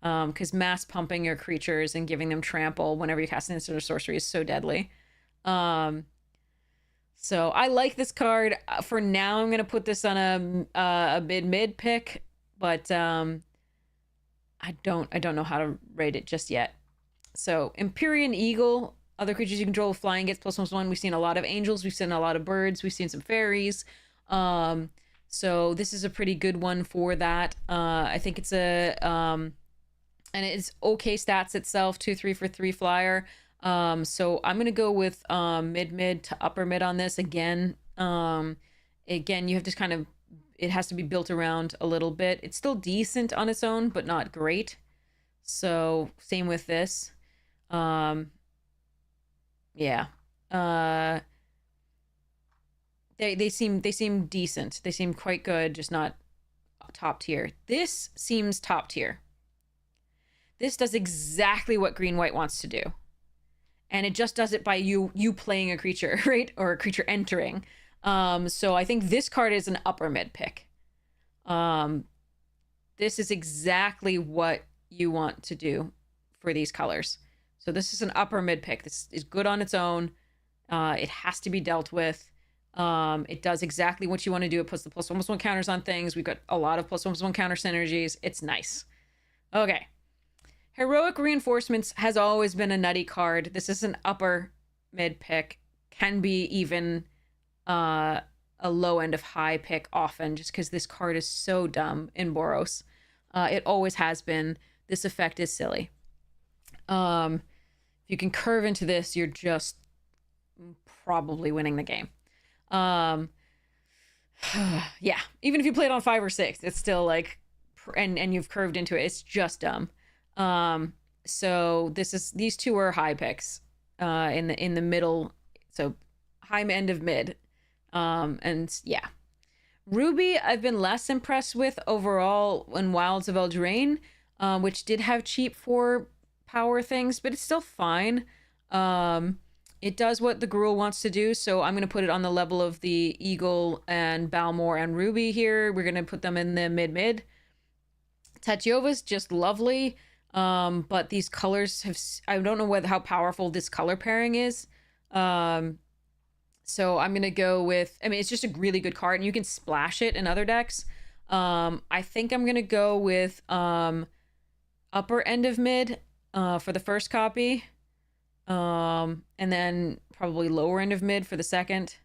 Because mass pumping your creatures and giving them trample whenever you cast an instant or sorcery is so deadly. So I like this card. For now, I'm going to put this on a mid pick, but I don't know how to rate it just yet. So Empyrean Eagle, other creatures you control flying gets +1/+1. We've seen a lot of angels. We've seen a lot of birds. We've seen some fairies. So this is a pretty good one for that. I think it's and it's okay stats itself, 2/3 for 3 flyer. So I'm gonna go with mid to upper mid on this again. Again, you have to it has to be built around a little bit. It's still decent on its own, but not great. So same with this. Yeah. They seem decent. They seem quite good, just not top tier. This seems top tier. This does exactly what green white wants to do. And it just does it by you playing a creature, right? Or a creature entering. So I think this card is an upper mid pick. This is exactly what you want to do for these colors. So this is an upper mid pick. This is good on its own. It has to be dealt with. It does exactly what you want to do. It puts the +1/+1 counters on things. We've got a lot of +1/+1 counter synergies. It's nice. Okay. Heroic Reinforcements has always been a nutty card. This is an upper mid pick. Can be even a low end of high pick often, just because this card is so dumb in Boros. It always has been. This effect is silly. If you can curve into this, you're just probably winning the game. Yeah, even if you play it on 5 or 6, it's still like, and you've curved into it, it's just dumb. So these two are high picks, in the middle, so high end of mid. And yeah, Ruby I've been less impressed with overall in Wilds of Eldraine, which did have cheap 4 power things, but it's still fine. It does what the Gruul wants to do, so I'm going to put it on the level of the Eagle and Balmor and Ruby here. We're going to put them in the mid. Tatyova's just lovely, but these colors I don't know how powerful this color pairing is. So I'm going to go with, it's just a really good card, and you can splash it in other decks. I think I'm going to go with upper end of mid for the first copy. And then probably lower end of mid for the second.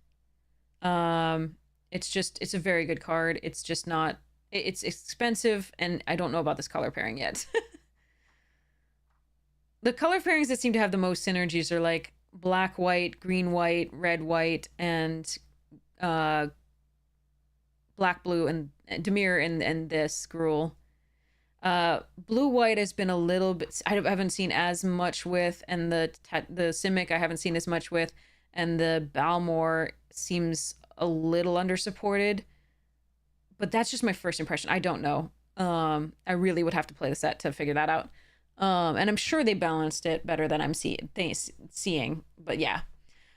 It's a very good card. It's just not, it's expensive, and I don't know about this color pairing yet. The color pairings that seem to have the most synergies are like black, white, green, white, red, white, and black, blue, and Dimir and this Gruul. Blue white has been a little bit, I haven't seen as much with, and the Simic I haven't seen as much with, and the Balmor seems a little undersupported, but that's just my first impression. I don't know. I really would have to play the set to figure that out. And I'm sure they balanced it better than I'm seeing, but yeah.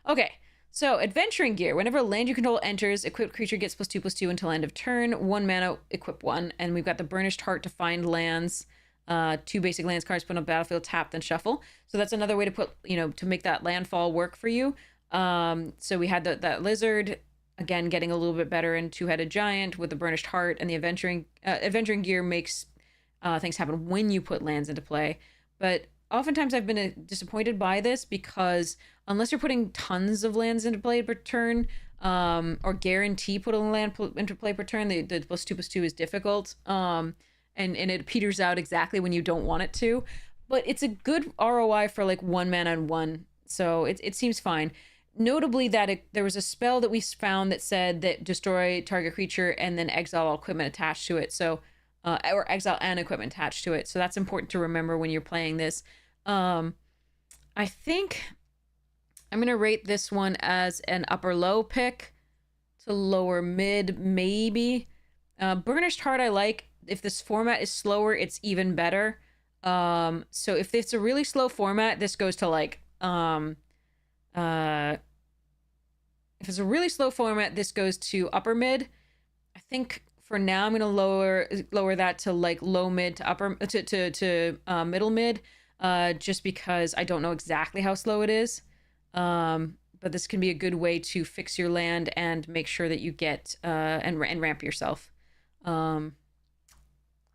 Okay. So, Adventuring Gear. Whenever a land you control enters, equipped creature gets +2/+2 until end of turn. 1 mana, equip 1. And we've got the Burnished Heart to find lands. 2 basic lands cards put on battlefield, tap, then shuffle. So that's another way to put, to make that landfall work for you. So we had that Lizard again, getting a little bit better in Two-Headed Giant with the Burnished Heart, and the Adventuring Gear makes things happen when you put lands into play. But oftentimes I've been disappointed by this because unless you're putting tons of lands into play per turn, or guarantee put a land into play per turn, the +2/+2 is difficult. And it peters out exactly when you don't want it to. But it's a good ROI for like 1 mana and 1. So it seems fine. Notably that there was a spell that we found that said that destroy target creature and then exile all equipment attached to it. So, or exile and equipment attached to it. So that's important to remember when you're playing this. I think I'm going to rate this one as an upper low pick to lower mid, maybe. Burnished Heart I like. If this format is slower, it's even better. So if it's a really slow format, this goes to like, if it's a really slow format, this goes to upper mid. I think for now I'm gonna lower that to like low mid to upper to middle mid, just because I don't know exactly how slow it is. But this can be a good way to fix your land and make sure that you get and ramp yourself.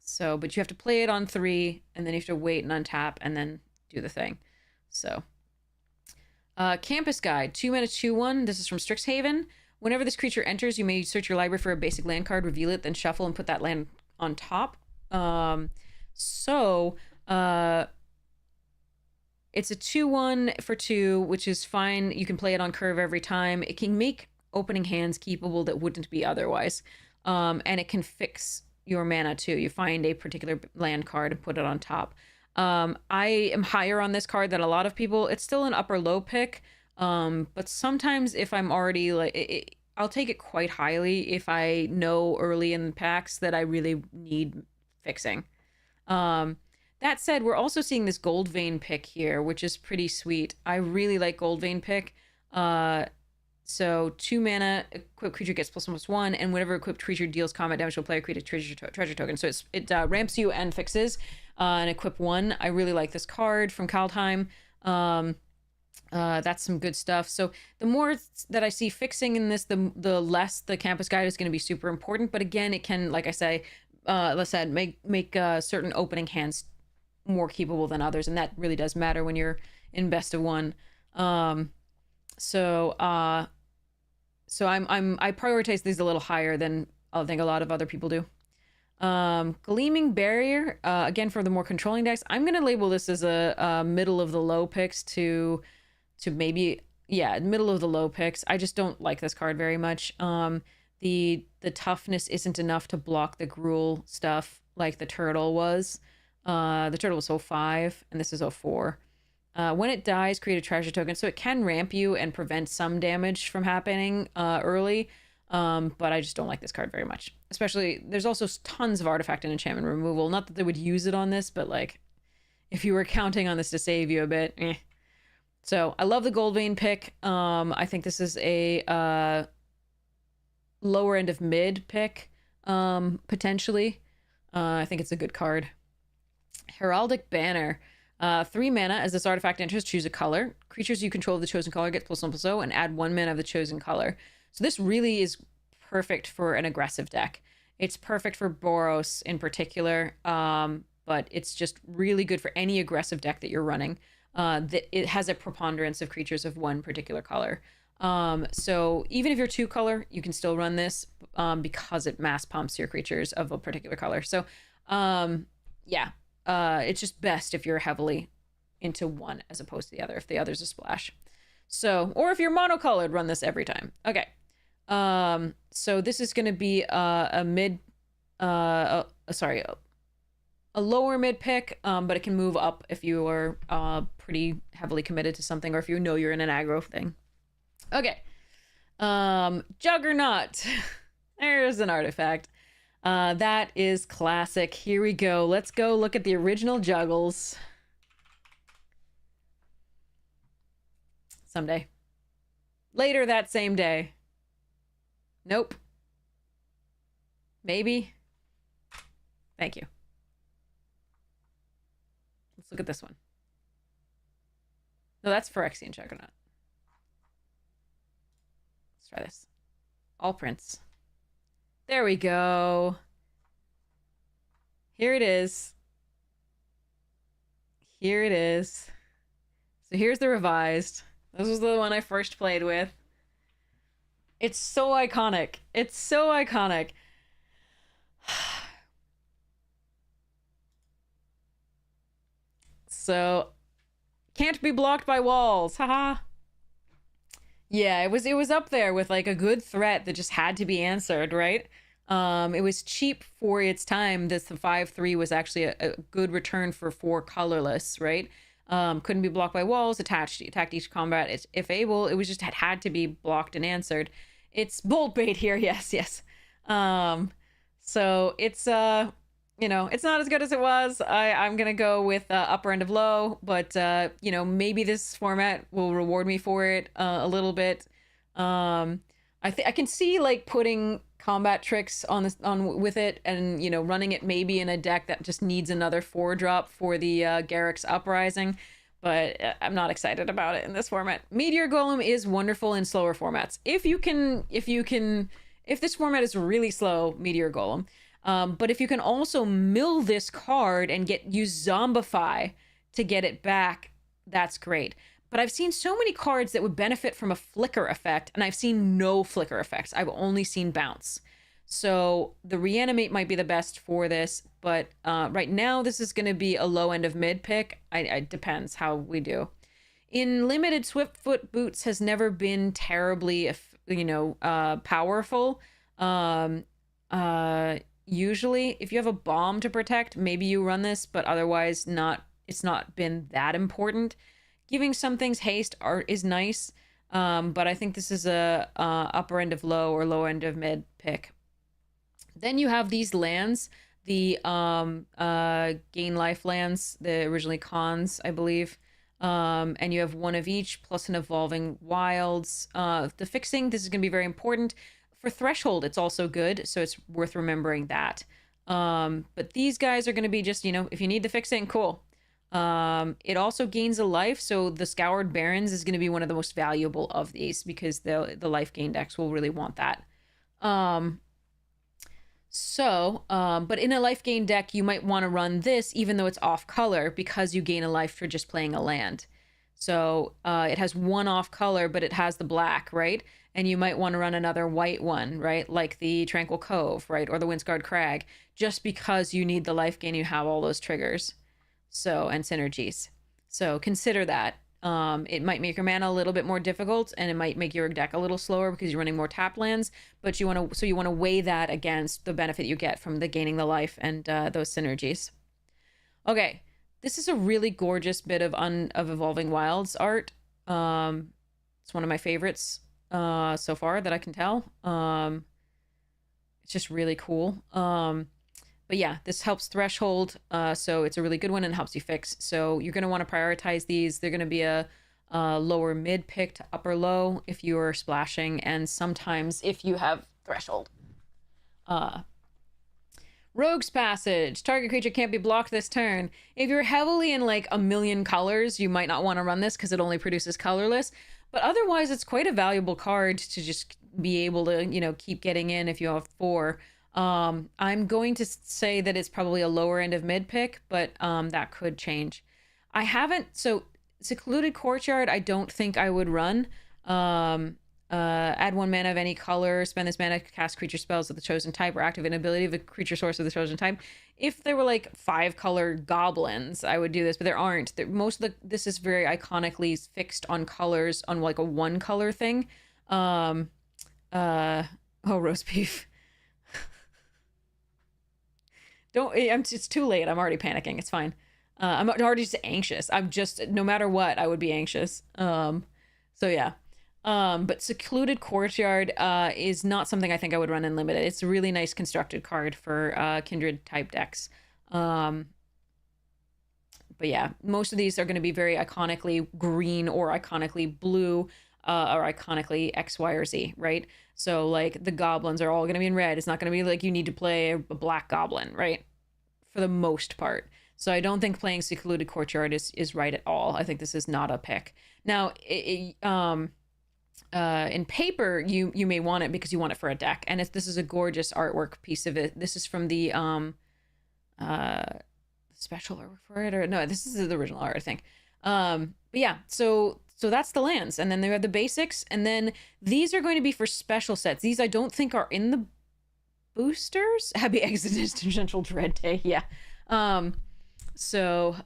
So, but you have to play it on 3, and then you have to wait and untap, and then do the thing. So, Campus Guide, 2 mana 2/1. This is from Strixhaven. Whenever this creature enters, you may search your library for a basic land card, reveal it, then shuffle and put that land on top. It's a 2/1 for 2, which is fine. You can play it on curve every time. It can make opening hands keepable that wouldn't be otherwise. And it can fix your mana too. You find a particular land card and put it on top. I am higher on this card than a lot of people. It's still an upper low pick, but sometimes if I'm already like, I'll take it quite highly if I know early in packs that I really need fixing. That said, we're also seeing this Gold Vein pick here, which is pretty sweet. I really like Gold Vein pick. So 2 mana, equipped creature gets +1/+1, and whenever equipped creature deals combat damage to a player, create a treasure token. So it ramps you and fixes, and equip 1. I really like this card from Kaldheim. That's some good stuff. So the more that I see fixing in this, the less the Campus Guide is going to be super important. But again, it can, like I say, make certain opening hands more keepable than others, and that really does matter when you're in best of 1. So I prioritize these a little higher than I think a lot of other people do. Gleaming Barrier, again for the more controlling decks, I'm gonna label this as a middle of the low picks to maybe, yeah, middle of the low picks. I just don't like this card very much. The toughness isn't enough to block the Gruul stuff like the Turtle was. The Turtle was 05 and this is 04. When it dies, create a treasure token. So it can ramp you and prevent some damage from happening early. But I just don't like this card very much. Especially, there's also tons of artifact and enchantment removal. Not that they would use it on this, but like, if you were counting on this to save you a bit, eh. So I love the Gold Vein pick. I think this is a lower end of mid pick, potentially. I think it's a good card. Heraldic Banner. 3 mana. As this artifact enters, choose a color. Creatures you control of the chosen color get +1/+0 and add 1 mana of the chosen color. So this really is perfect for an aggressive deck. It's perfect for Boros in particular, but it's just really good for any aggressive deck that you're running. It has a preponderance of creatures of one particular color. So even if you're 2 color, you can still run this because it mass pumps your creatures of a particular color. So yeah. It's just best if you're heavily into one as opposed to the other, if the other's a splash. So, or if you're monocolored, run this every time. Okay. So this is going to be a lower mid pick, but it can move up if you are pretty heavily committed to something, or if you know you're in an aggro thing. Okay. Juggernaut. There's an artifact. That is classic. Here we go. Let's go look at the original Juggles. Someday. Later that same day. Nope. Maybe. Thank you. Let's look at this one. No, that's Phyrexian Juggernaut. Let's try this. all prints. There we go. Here it is. Here it is. So here's the revised. This was the one I first played with. It's so iconic. It's so iconic. So, can't be blocked by walls. Haha. Yeah, it was up there with like a good threat that just had to be answered, right? It was cheap for its time. The 5/3 was actually a good return for 4 colorless, right? Couldn't be blocked by walls, attacked each combat if able. It was just had to be blocked and answered. It's bolt bait here, yes, yes. So it's it's not as good as it was. I'm gonna go with upper end of low, but maybe this format will reward me for it a little bit. I can see like putting combat tricks on with it, and running it maybe in a deck that just needs another 4-drop for the Garrick's Uprising, but I'm not excited about it in this format. Meteor Golem is wonderful in slower formats. If this format is really slow, Meteor Golem. But if you can also mill this card and use Zombify to get it back, that's great. But I've seen so many cards that would benefit from a flicker effect, and I've seen no flicker effects. I've only seen bounce. So the Reanimate might be the best for this, but right now this is going to be a low end of mid pick. It depends how we do. In limited, Swiftfoot Boots has never been terribly, powerful. Usually, if you have a bomb to protect, maybe you run this, but otherwise it's not been that important. Giving some things haste is nice, but I think this is a upper end of low or low end of mid pick. Then you have these lands, the gain life lands, the originally cons, I believe. And you have one of each plus an evolving wilds. The fixing, this is going to be very important. For Threshold, it's also good, so it's worth remembering that. But these guys are going to be just, if you need the fixing, cool. It also gains a life, so the Scoured Barrens is going to be one of the most valuable of these because the life gain decks will really want that. But in a life gain deck, you might want to run this even though it's off color because you gain a life for just playing a land. So it has one off color, but it has the black, right? And you might want to run another white one, right? Like the Tranquil Cove, right? Or the Windscarred Crag, just because you need the life gain, you have all those triggers. So, and synergies. So consider that. It might make your mana a little bit more difficult, and it might make your deck a little slower because you're running more tap lands, but you want to weigh that against the benefit you get from the gaining the life and those synergies. Okay, this is a really gorgeous bit of Evolving Wilds art. It's one of my favorites so far that I can tell. It's just really cool. But yeah, this helps Threshold, so it's a really good one and helps you fix. So you're going to want to prioritize these. They're going to be a lower mid pick to upper low if you are splashing, and sometimes if you have Threshold. Rogue's Passage. Target creature can't be blocked this turn. If you're heavily in like a million colors, you might not want to run this because it only produces colorless. But otherwise, it's quite a valuable card to just be able to, keep getting in if you have 4. I'm going to say that it's probably a lower end of mid pick, but that could change. So Secluded Courtyard, I don't think I would run. Add 1 mana of any color, spend this mana to cast creature spells of the chosen type or activate an ability of a creature source of the chosen type. If there were like 5 color goblins, I would do this, but there aren't. This is very iconically fixed on colors on like a 1 color thing. Roast beef. It's too late. I'm already panicking. It's fine. I'm already just anxious. No matter what, I would be anxious. So yeah. But Secluded Courtyard is not something I think I would run in limited. It's a really nice constructed card for Kindred type decks. But yeah, most of these are going to be very iconically green or iconically blue or iconically X, Y, or Z, right? So like the goblins are all going to be in red. It's not going to be like you need to play a black goblin, right? For the most part. So I don't think playing Secluded Courtyard is right at all. I think this is not a pick. Now, In paper, you may want it because you want it for a deck, and this is a gorgeous artwork piece of it. This is from the uh special artwork for it, or no, this is the original art, I think. But yeah, so that's the lands, and then they have the basics, and then these are going to be for special sets. These I don't think are in the boosters. Happy Existential Dread Day, yeah. So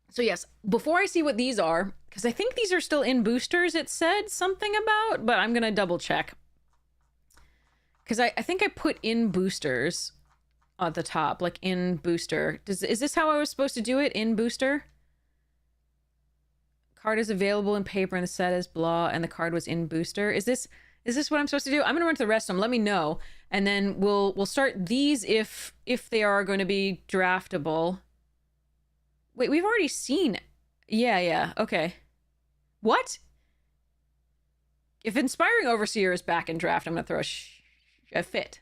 so yes, before I see what these are, because I think these are still in boosters, it said something about, but I'm gonna double check. Because I think I put in boosters at the top, like in booster. Is this how I was supposed to do it? In booster? Card is available in paper and the set is blah, and the card was in booster. Is this what I'm supposed to do? I'm gonna run to the rest of them. Let me know, and then we'll start these if they are going to be draftable. Wait, we've already seen. Yeah, okay. What? If Inspiring Overseer is back in draft, I'm gonna throw a fit.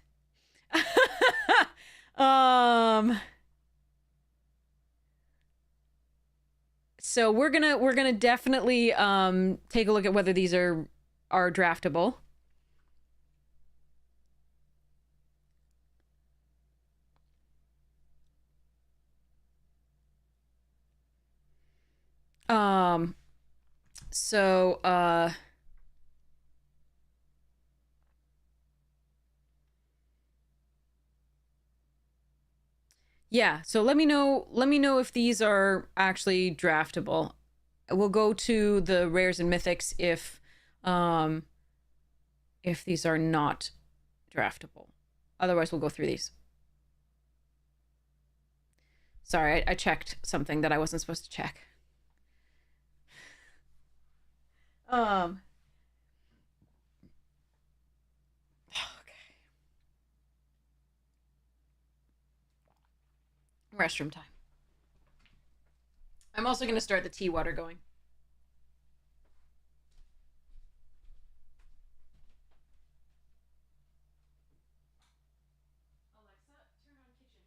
So we're gonna definitely take a look at whether these are draftable. Um so yeah, so let me know if these are actually draftable. We'll go to the rares and mythics if these are not draftable. Otherwise we'll go through these. Sorry, I checked something that I wasn't supposed to check. Okay. Restroom time. I'm also going to start the tea water going. Alexa, turn on kitchen.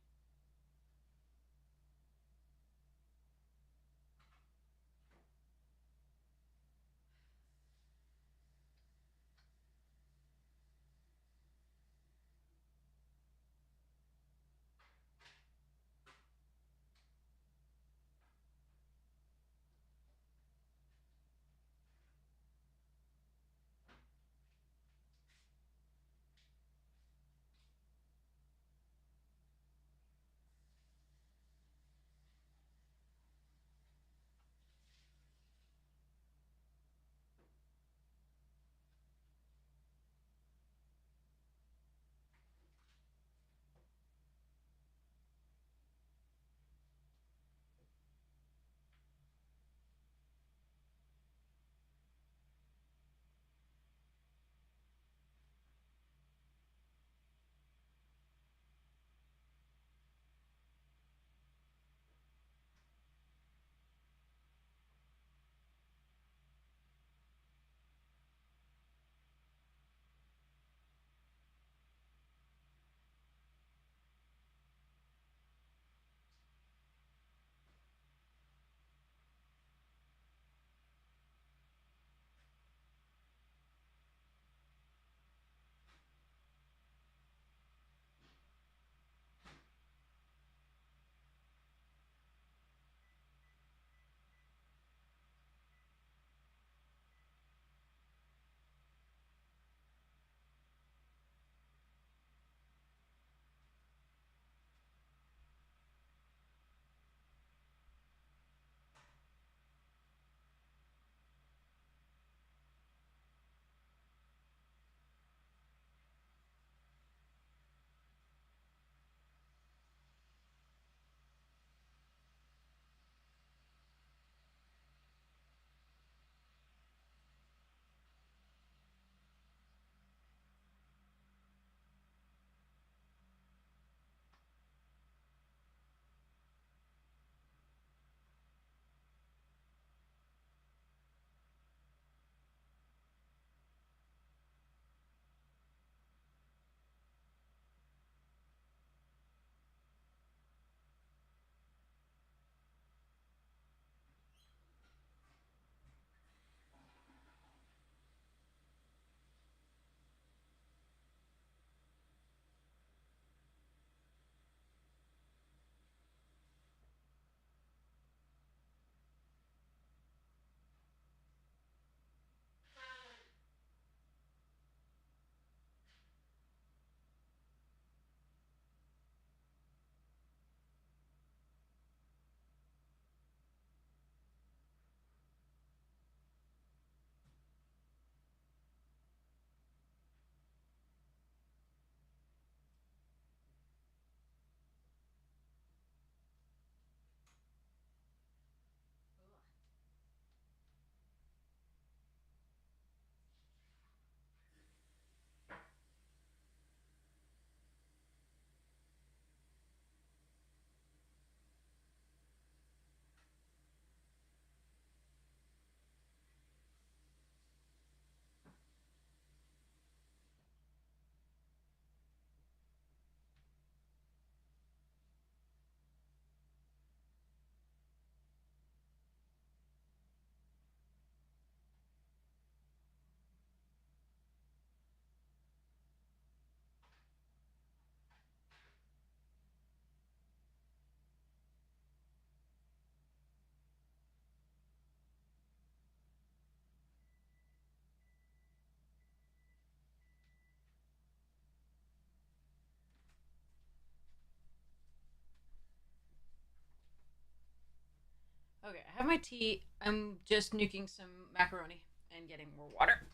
Okay, I have my tea. I'm just nuking some macaroni and getting more water.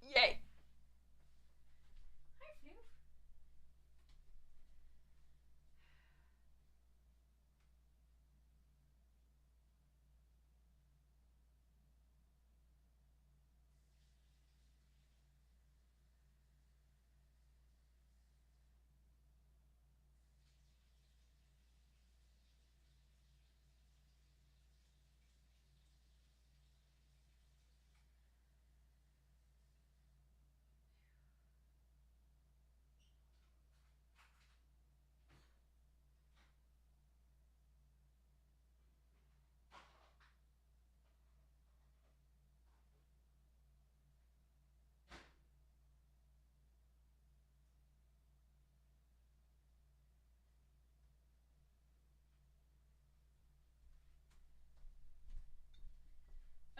Yay!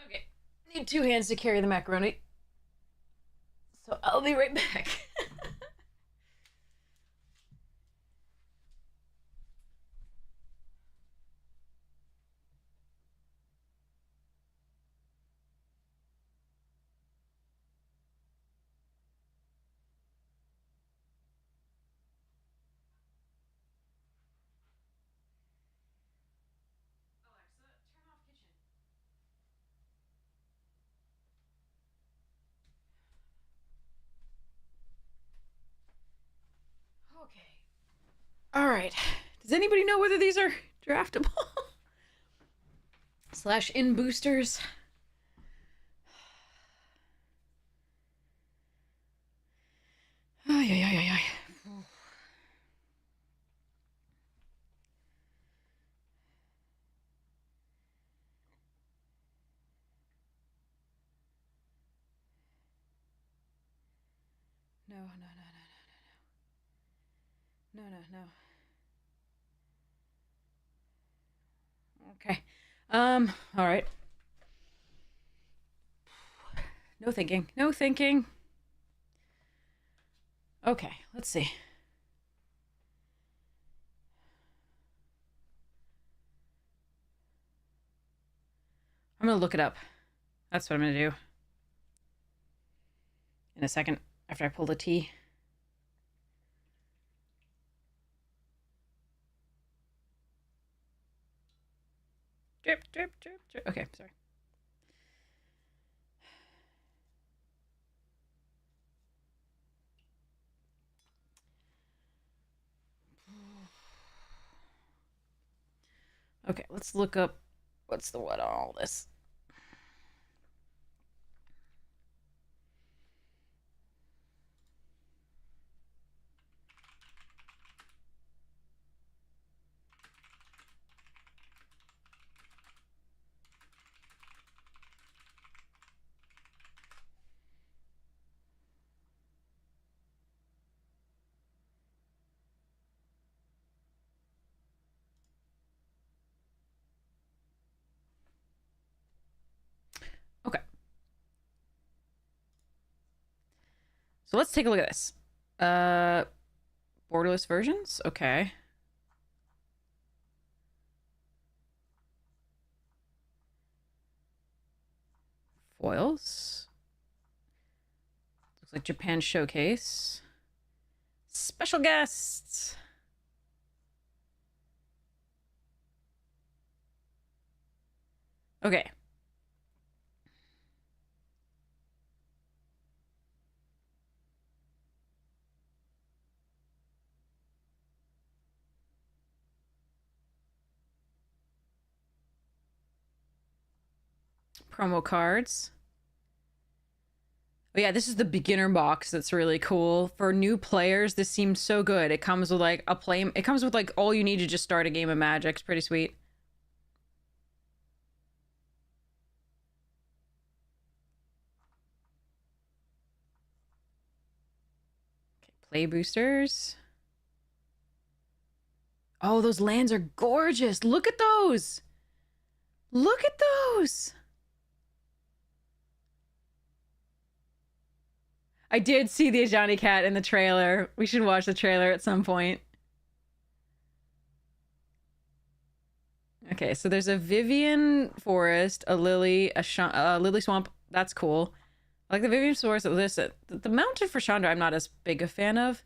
Okay, need two hands to carry the macaroni. So I'll be right back. Alexa, turn off kitchen. Okay. All right. Does anybody know whether these are draftable? Slash in boosters? Ay, ay, ay, ay, ay. No, no, no, no, no, no, no, no. Okay. All right. No thinking. No thinking. Okay, let's see. I'm gonna look it up. That's what I'm gonna do. In a second, after I pull the tea. Drip, drip, drip, drip. Okay, sorry. Okay, let's look up what's the what on all this. Okay. So let's take a look at this. Borderless versions? Okay. Foils. Looks like Japan Showcase. Special guests. Okay. Promo cards. Oh yeah, this is the beginner box that's really cool. For new players, this seems so good. It comes with like a play. It comes with like all you need to just start a game of Magic. It's pretty sweet. Okay, play boosters. Oh, those lands are gorgeous. Look at those. Look at those. I did see the Ajani Cat in the trailer. We should watch the trailer at some point. Okay. Okay, so there's a Vivian Forest, a Lily, a Lily Swamp. That's cool. I like the Vivian Forest. The Mountain for Chandra, I'm not as big a fan of.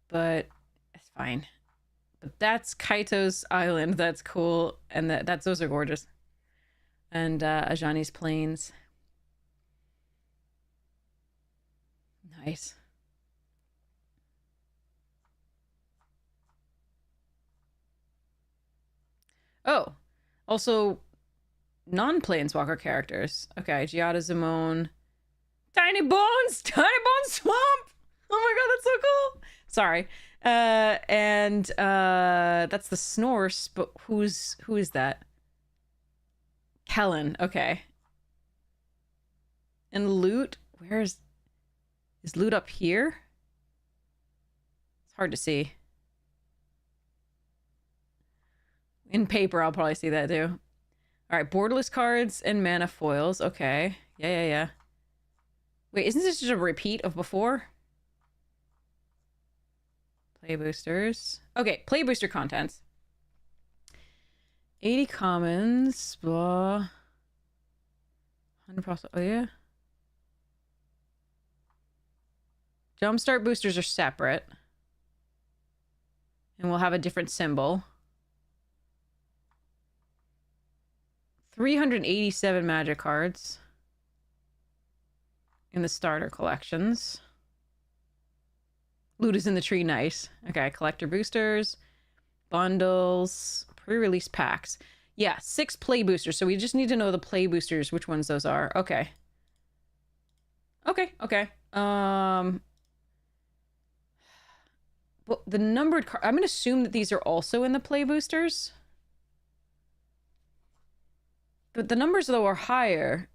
But it's fine. But that's Kaito's Island. That's cool. And those are gorgeous. And Ajani's Plains. Nice. Oh, also non-planeswalker characters. Okay, Giada Zimone. Tiny Bones! Tiny Bones Swamp! Oh my god, that's so cool! Sorry. And that's the Snorse, but who is that? Kellen, okay. And Loot, is Loot up here? It's hard to see. In paper, I'll probably see that too. All right, borderless cards and mana foils. Okay. Yeah. Wait, isn't this just a repeat of before? Play boosters. Okay, play booster contents. 80 commons. Blah. 100%. Oh, yeah. Jumpstart boosters are separate. And we'll have a different symbol. 387 magic cards in the starter collections. Loot is in the tree, nice. Okay, collector boosters, bundles, pre-release packs. Yeah, 6 play boosters. So we just need to know the play boosters, which ones those are. Okay. Okay. Well, the numbered card. I'm gonna assume that these are also in the play boosters. But the numbers, though, are higher.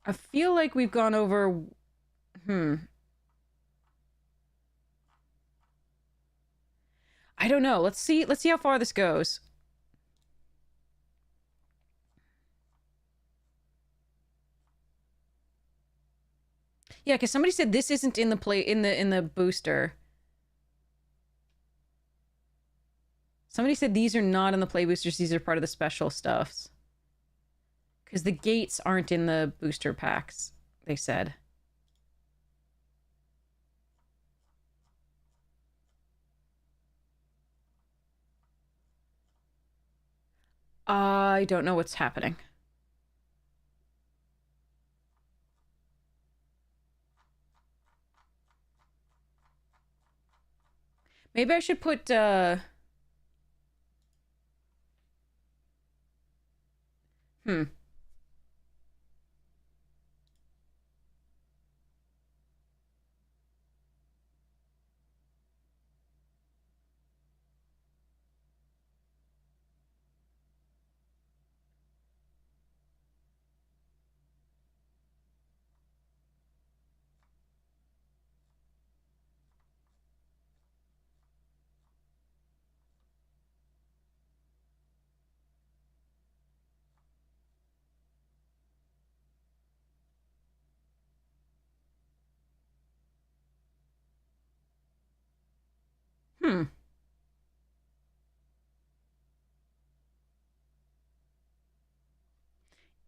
I feel like we've gone over... I don't know. Let's see how far this goes. Yeah, because somebody said this isn't in the booster. Somebody said these are not in the play boosters. These are part of the special stuffs. Because the gates aren't in the booster packs, they said. I don't know what's happening. Maybe I should put,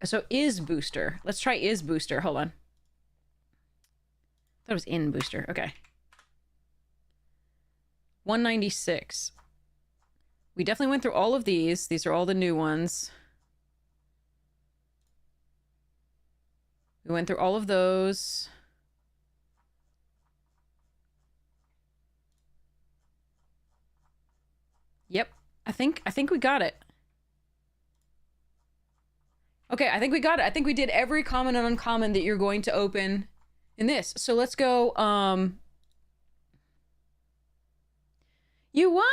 So is booster. Let's try is booster. Hold on. I thought it was in booster. Okay. 196. We definitely went through all of these. These are all the new ones. We went through all of those. Yep. I think we got it. Okay, I think we got it. I think we did every common and uncommon that you're going to open in this. So let's go, you won?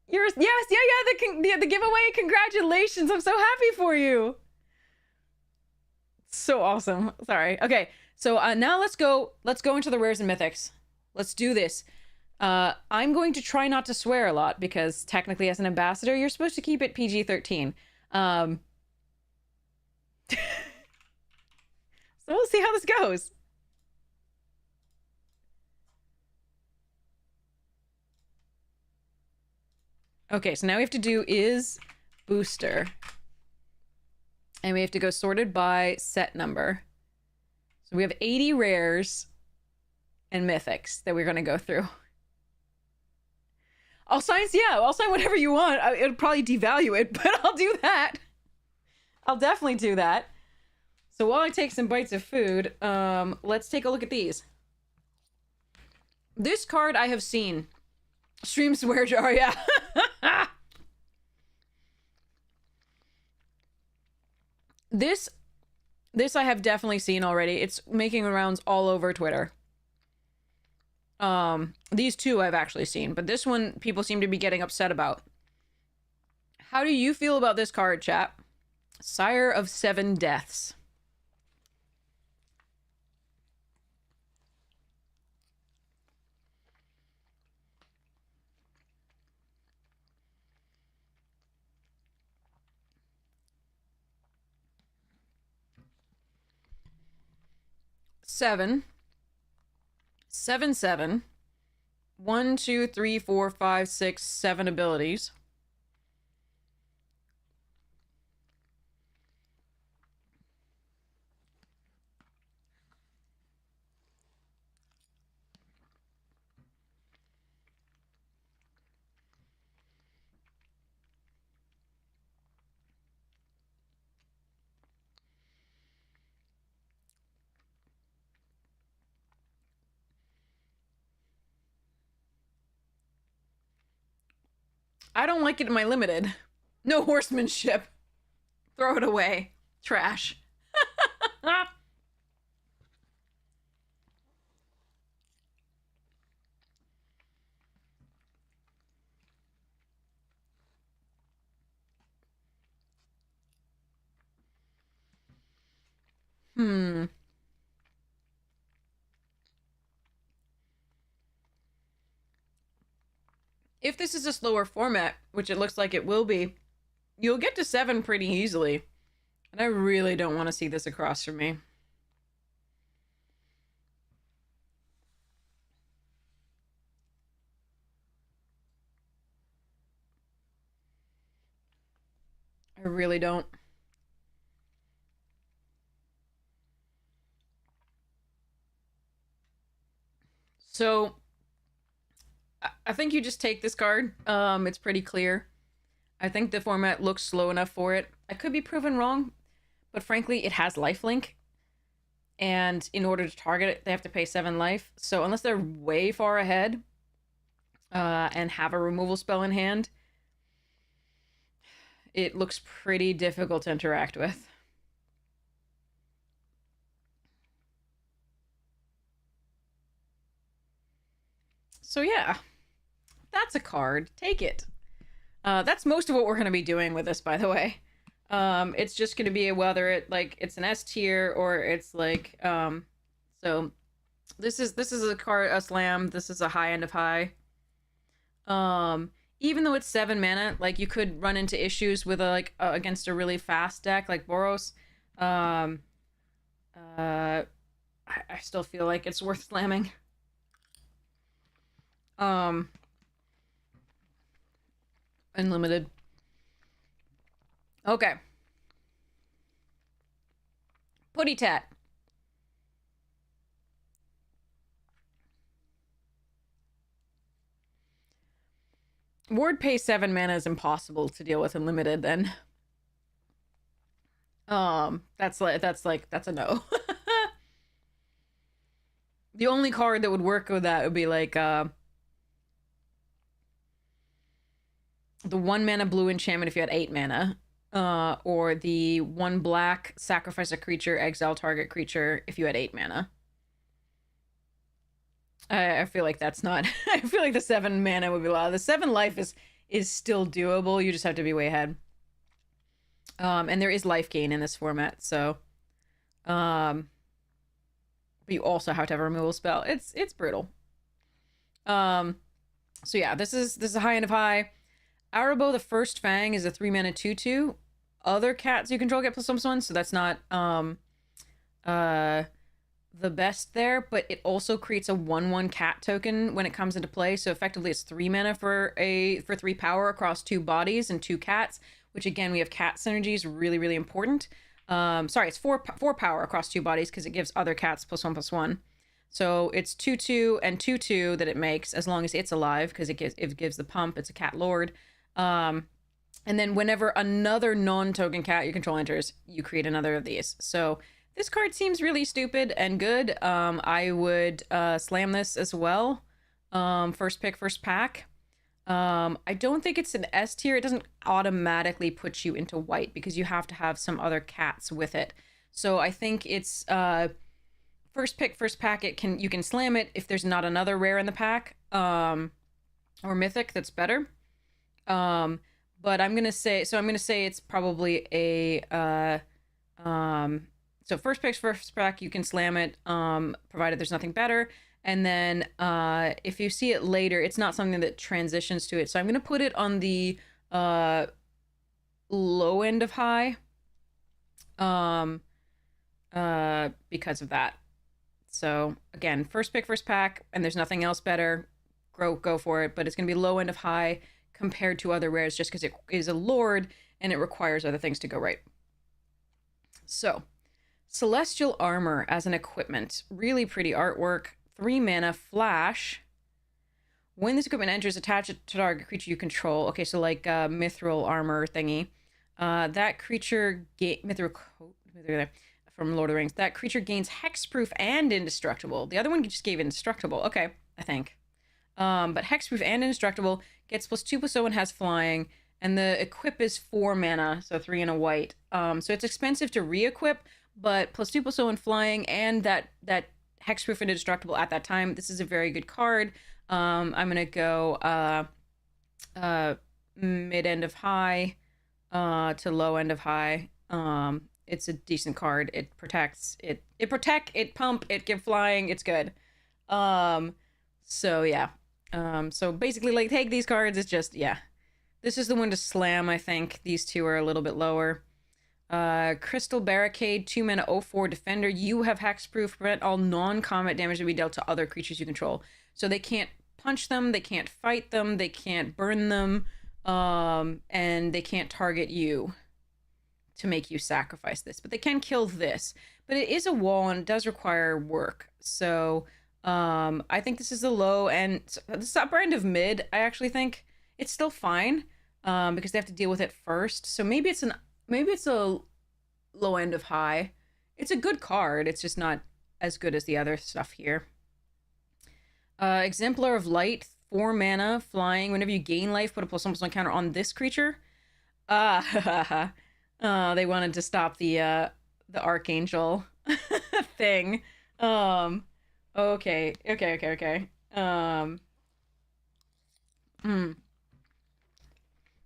Yes, the giveaway. Congratulations. I'm so happy for you. So awesome. Sorry. Okay. So now let's go into the rares and mythics. Let's do this. I'm going to try not to swear a lot because technically as an ambassador, you're supposed to keep it PG-13. So we'll see how this goes. Okay, so now we have to do is booster. And we have to go sorted by set number. So we have 80 rares and mythics that we're going to go through. I'll sign whatever you want. It'll probably devalue it, but I'll do that. I'll definitely do that. So while I take some bites of food, let's take a look at these. This card I have seen. Stream swear jar, yeah. This I have definitely seen already. It's making rounds all over Twitter. These two I've actually seen, but this one people seem to be getting upset about. How do you feel about this card, chat? Sire of 7 Deaths. Seven. 7/7. 1, 2, 3, 4, 5, 6, 7 abilities. I don't like it in my limited. No horsemanship. Throw it away. Trash. If this is a slower format, which it looks like it will be, you'll get to 7 pretty easily. And I really don't want to see this across from me. I really don't. So, I think you just take this card. It's pretty clear. I think the format looks slow enough for it. I could be proven wrong, but frankly, it has lifelink. And in order to target it, they have to pay 7 life. So unless they're way far ahead and have a removal spell in hand, it looks pretty difficult to interact with. So yeah, that's a card. Take it. That's most of what we're going to be doing with this, by the way. It's just going to be whether it's an S tier or it's like, so this is a card, a slam. This is a high end of high. Even though it's 7 mana, like you could run into issues with against a really fast deck like Boros. I still feel like it's worth slamming. Unlimited. Okay. Putty Tat. Ward pay 7 mana is impossible to deal with unlimited then. That's a no. The only card that would work with that would be like the 1 mana blue enchantment if you had 8 mana. Or the 1 black sacrifice a creature, exile target creature if you had 8 mana. I feel like that's not. I feel like the 7 mana would be a lot. The 7 life is still doable. You just have to be way ahead. And there is life gain in this format, so. But you also have to have a removal spell. It's brutal. So yeah, this is a high end of high. Arabo, the First Fang, is a 3 mana 2/2. Other cats you control get +1/+1, so that's not the best there, but it also creates a 1/1 cat token when it comes into play. So effectively it's 3 mana for 3 power across 2 bodies and 2 cats, which again, we have cat synergies, really, really important. Sorry, it's 4 power across 2 bodies because it gives other cats +1/+1. So it's 2/2 and 2/2 that it makes as long as it's alive, because it gives the pump. It's a cat lord. And then whenever another non-token cat you control enters, you create another of these. So this card seems really stupid and good. I would slam this as well. First pick, first pack. I don't think it's an S tier. It doesn't automatically put you into white because you have to have some other cats with it. So I think it's first pick, first pack. You can slam it if there's not another rare in the pack, or mythic that's better. But I'm gonna say it's probably a so first pick, first pack, you can slam it, provided there's nothing better. And then if you see it later, it's not something that transitions to it. So I'm going to put it on the low end of high because of that. So again, first pick, first pack, and there's nothing else better, go for it. But it's going to be low end of high compared to other rares just because it is a lord and it requires other things to go right. So Celestial Armor as an equipment. Really pretty artwork. 3 mana, flash. When this equipment enters, attach it to target creature you control. Okay, so like mithril armor thingy. That creature mithril coat from Lord of the Rings. That creature gains hexproof and indestructible. The other one just gave indestructible. Okay, I think. But hexproof and indestructible, gets +2/+0 and has flying. And the equip is 4 mana, so 3 and a white. So it's expensive to re-equip, but +2/+0 and flying, and that hexproof and indestructible at that time. This is a very good card. I'm gonna go mid end of high to low end of high. It's a decent card. It protects. It pump. It give flying. It's good. So yeah. So basically, like, take these cards. It's just, yeah. This is the one to slam. I think these two are a little bit lower. Crystal Barricade, 2 mana, 0/4 defender. You have hexproof, prevent all non-combat damage to be dealt to other creatures you control. So they can't punch them, they can't fight them, they can't burn them, and they can't target you to make you sacrifice this. But they can kill this. But it is a wall and it does require work. So I think this is the low end, the upper end of mid. I actually think it's still fine because they have to deal with it first. So maybe it's a low end of high. It's a good card. It's just not as good as the other stuff here. Exemplar of Light, 4 mana, flying. Whenever you gain life, put a +1/+1 counter on this creature. They wanted to stop the Archangel thing. Okay.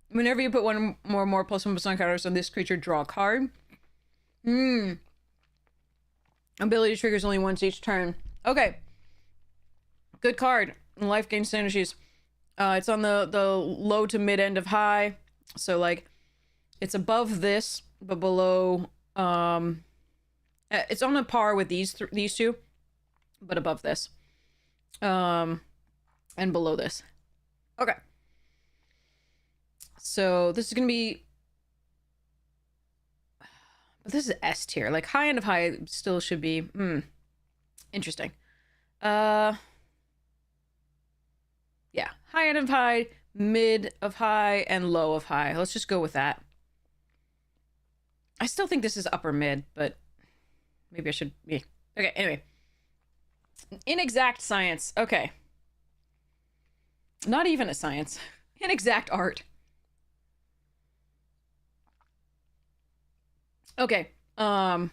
Whenever you put one more +1/+1 counters on this creature, draw a card. Ability triggers only once each turn. Okay. Good card. Life gain synergies. It's on the low to mid end of high. So like it's above this, but below it's on a par with these two, but above this. And below this. Okay. So this is gonna be, but this is S tier. Like high end of high still should be interesting. Yeah, high end of high, mid of high, and low of high. Let's just go with that. I still think this is upper mid, but maybe I should be. Okay, anyway. Inexact science. Okay. Not even a science. Inexact art. Okay. There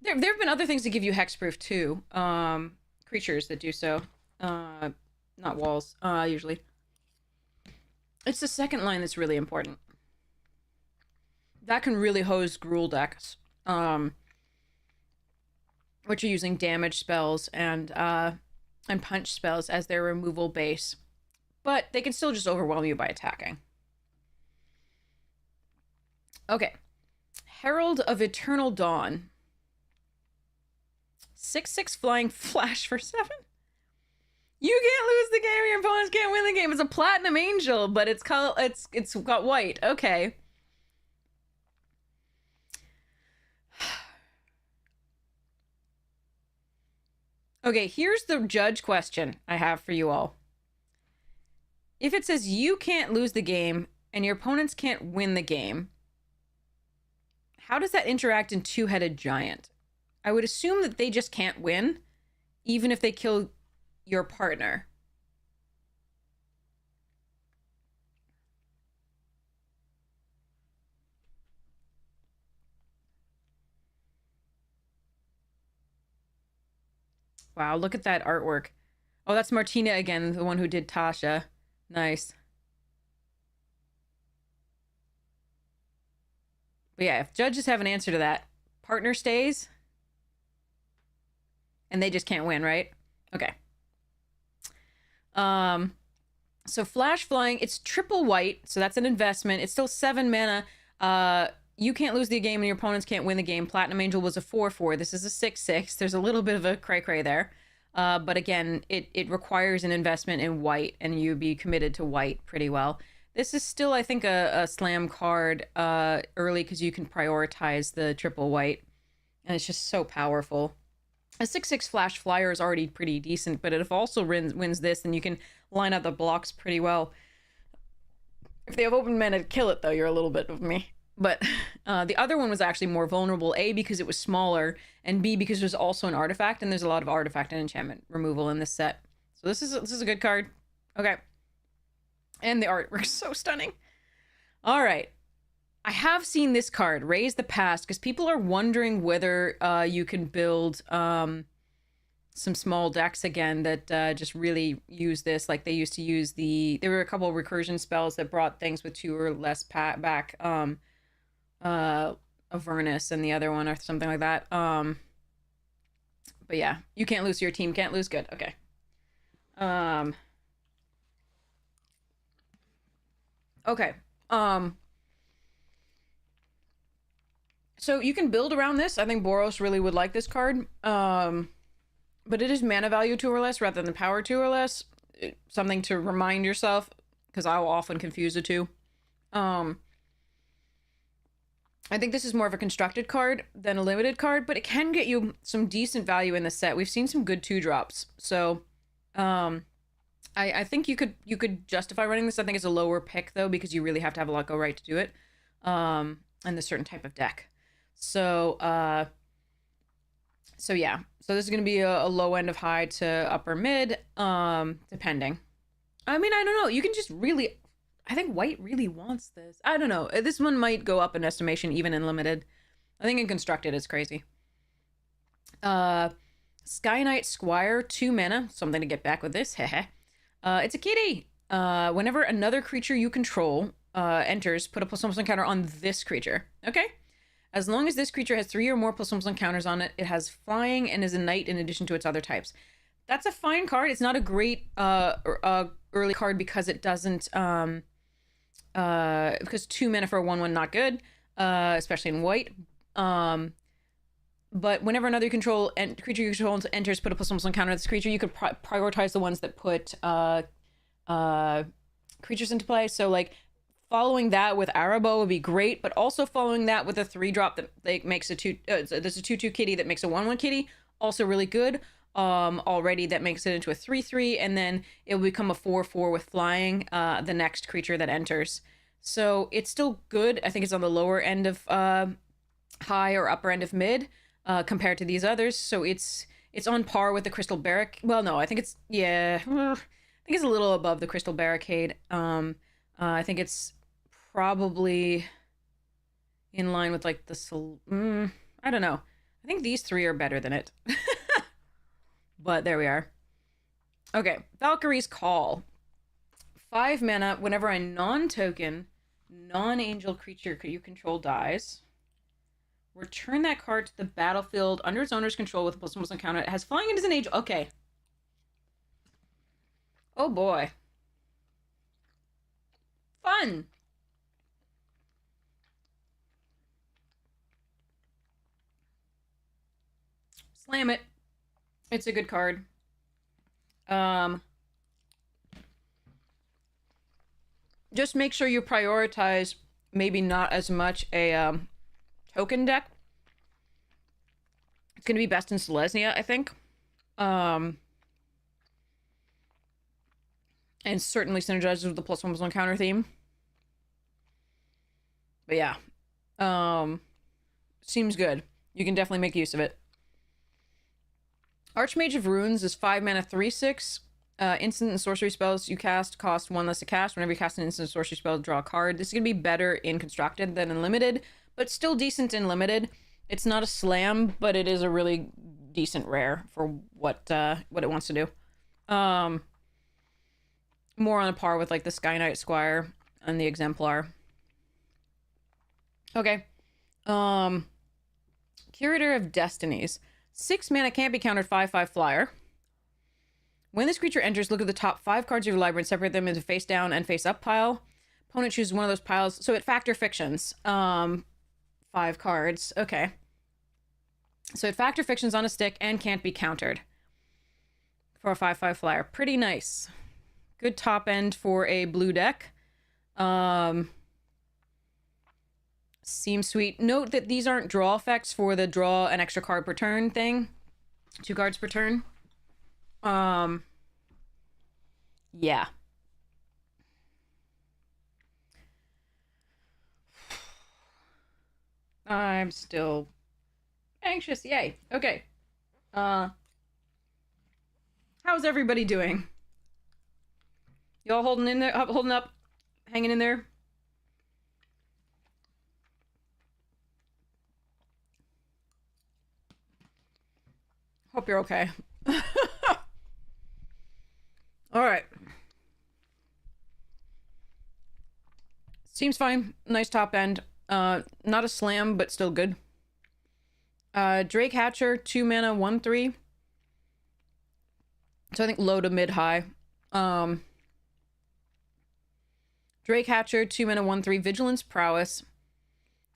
have been other things that give you hexproof too. Creatures that do so. Not walls, usually. It's the second line that's really important. That can really hose Gruul decks. Which are using damage spells and punch spells as their removal base. But they can still just overwhelm you by attacking. Okay. Herald of Eternal Dawn. 6/6 flying flash for 7. You can't lose the game, your opponents can't win the game. It's a platinum angel, but it's got white. Okay. Okay, here's the judge question I have for you all. If it says you can't lose the game and your opponents can't win the game, how does that interact in Two-Headed Giant? I would assume that they just can't win, even if they kill your partner. Wow, look at that artwork. Oh, that's Martina again, the one who did Tasha. Nice. But yeah, if judges have an answer to that, partner stays, and they just can't win, right? Okay. So flash flying, it's triple white, so that's an investment. It's still 7 mana. You can't lose the game and your opponents can't win the game. Platinum Angel was a 4/4. This is a 6/6. There's a little bit of a cray-cray there. But again, it requires an investment in white, and you be committed to white pretty well. This is still, I think, a slam card early because you can prioritize the triple white. And it's just so powerful. A 6/6 flash flyer is already pretty decent, but if also wins this, then you can line up the blocks pretty well. If they have open mana to kill it, though, you're a little bit of me. But the other one was actually more vulnerable, A, because it was smaller, and B, because there's also an artifact, and there's a lot of artifact and enchantment removal in this set. So this is a good card. Okay. And the artwork's so stunning. All right. I have seen this card, Raise the Past, because people are wondering whether you can build some small decks again that just really use this. Like they used to use there were a couple of recursion spells that brought things with 2 or less back. Avernus and the other one or something like that. But yeah, you can't lose, your team can't lose. Good. Okay. Okay. So you can build around this. I think Boros really would like this card. But it is mana value 2 or less rather than power 2 or less. Something to remind yourself, because I will often confuse the two. I think this is more of a constructed card than a limited card, but it can get you some decent value in the set. We've seen some good 2-drops. So I think you could justify running this. I think it's a lower pick, though, because you really have to have a lot go right to do it. And a certain type of deck. So yeah. So this is going to be a low end of high to upper mid, depending. I mean, I don't know. You can just really... I think white really wants this. I don't know. This one might go up in estimation, even in limited. I think in constructed, it's crazy. Sky Knight Squire, 2 mana. Something to get back with this. Heh. It's a kitty. Whenever another creature you control enters, put a +1/+1 counter on this creature. Okay? As long as this creature has 3 or more +1/+1 counters on it, it has flying and is a knight in addition to its other types. That's a fine card. It's not a great early card because it doesn't... because 2 mana for a 1/1 not good, especially in white. But whenever another creature you control enters, put a +1/+1 counter on this creature, you could prioritize the ones that put creatures into play. So like following that with Arabo would be great, but also following that with a 3-drop that like makes a 2. There's a 2/2 kitty that makes a 1/1 kitty, also really good. Already that makes it into a 3/3, and then it will become a 4/4 with flying the next creature that enters. So it's still good. I think it's on the lower end of high or upper end of mid compared to these others. So it's on par with the Crystal Barricade. Well, no, I think it's I think it's a little above the Crystal Barricade. I think it's probably in line with like the I don't know. I think these 3 are better than it. But there we are. Okay, Valkyrie's Call. 5 mana. Whenever a non-token, non-angel creature you control dies, return that card to the battlefield under its owner's control with a +1/+1 counter. It has flying and is an angel. Okay. Oh boy. Fun. Slam it. It's a good card. Just make sure you prioritize maybe not as much a token deck. It's gonna be best in Selesnya, I think. And certainly synergizes with the +1/+1 counter theme. But yeah. Seems good. You can definitely make use of it. Archmage of Runes is 5 mana 3/6. Instant and sorcery spells you cast cost 1 less to cast. Whenever you cast an instant sorcery spell, draw a card. This is going to be better in Constructed than in Limited, but still decent in Limited. It's not a slam, but it is a really decent rare for what it wants to do. More on a par with like the Sky Knight Squire and the Exemplar. Okay. Curator of Destinies. 6 mana, can't be countered, 5/5 flyer. When this creature enters, look at the top 5 cards of your library and separate them into face down and face up pile. Opponent chooses one of those piles. So it factor fictions. 5 cards. Okay. So it factor fictions on a stick and can't be countered. For a 5/5 flyer. Pretty nice. Good top end for a blue deck. Seems sweet. Note that these aren't draw effects for the draw an extra card per turn thing. 2 cards per turn. Yeah. I'm still anxious. Yay. Okay. How's everybody doing? Y'all holding in there? Holding up? Hanging in there? Hope you're okay. All right. Seems fine. Nice top end. Not a slam, but still good. Drake Hatcher, 2 mana, 1/3. So I think low to mid high. Drake Hatcher, 2 mana, 1/3. Vigilance, Prowess.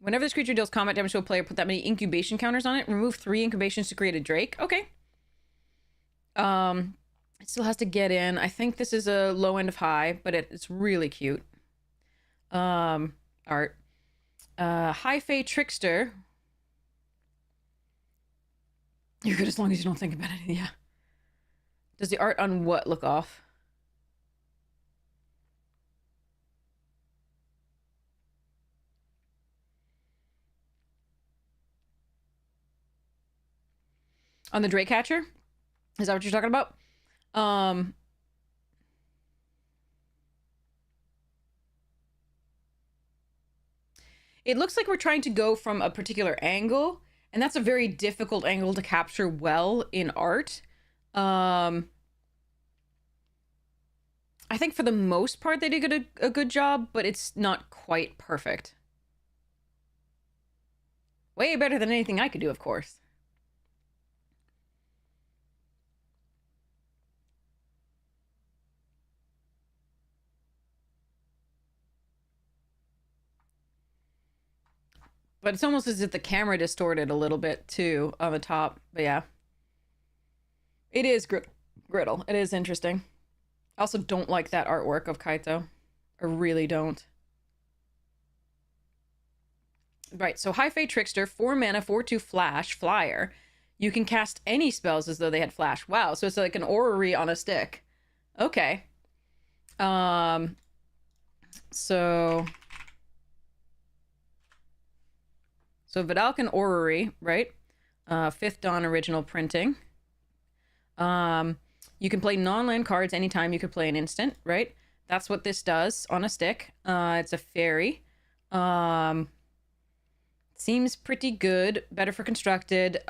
Whenever this creature deals combat damage to a player, put that many incubation counters on it. Remove 3 incubations to create a Drake. Okay. It still has to get in. I think this is a low end of high, but it's really cute. Art. High Fae Trickster. You're good as long as you don't think about it. Yeah. Does the art on what look off? On the Drake Catcher? Is that what you're talking about? It looks like we're trying to go from a particular angle, and that's a very difficult angle to capture well in art. I think for the most part they did a good job, but it's not quite perfect. Way better than anything I could do, of course. But it's almost as if the camera distorted a little bit, too, on the top. But yeah. It is griddle. It is interesting. I also don't like that artwork of Kaito. I really don't. Right, so High Fae Trickster, 4 mana, 4/2 flash, flyer. You can cast any spells as though they had flash. Wow, so it's like an orrery on a stick. Okay. So Vidalcan Orrery, right? 5th Dawn original printing. You can play non-land cards anytime you could play an instant, right? That's what this does on a stick. It's a fairy. Seems pretty good. Better for constructed.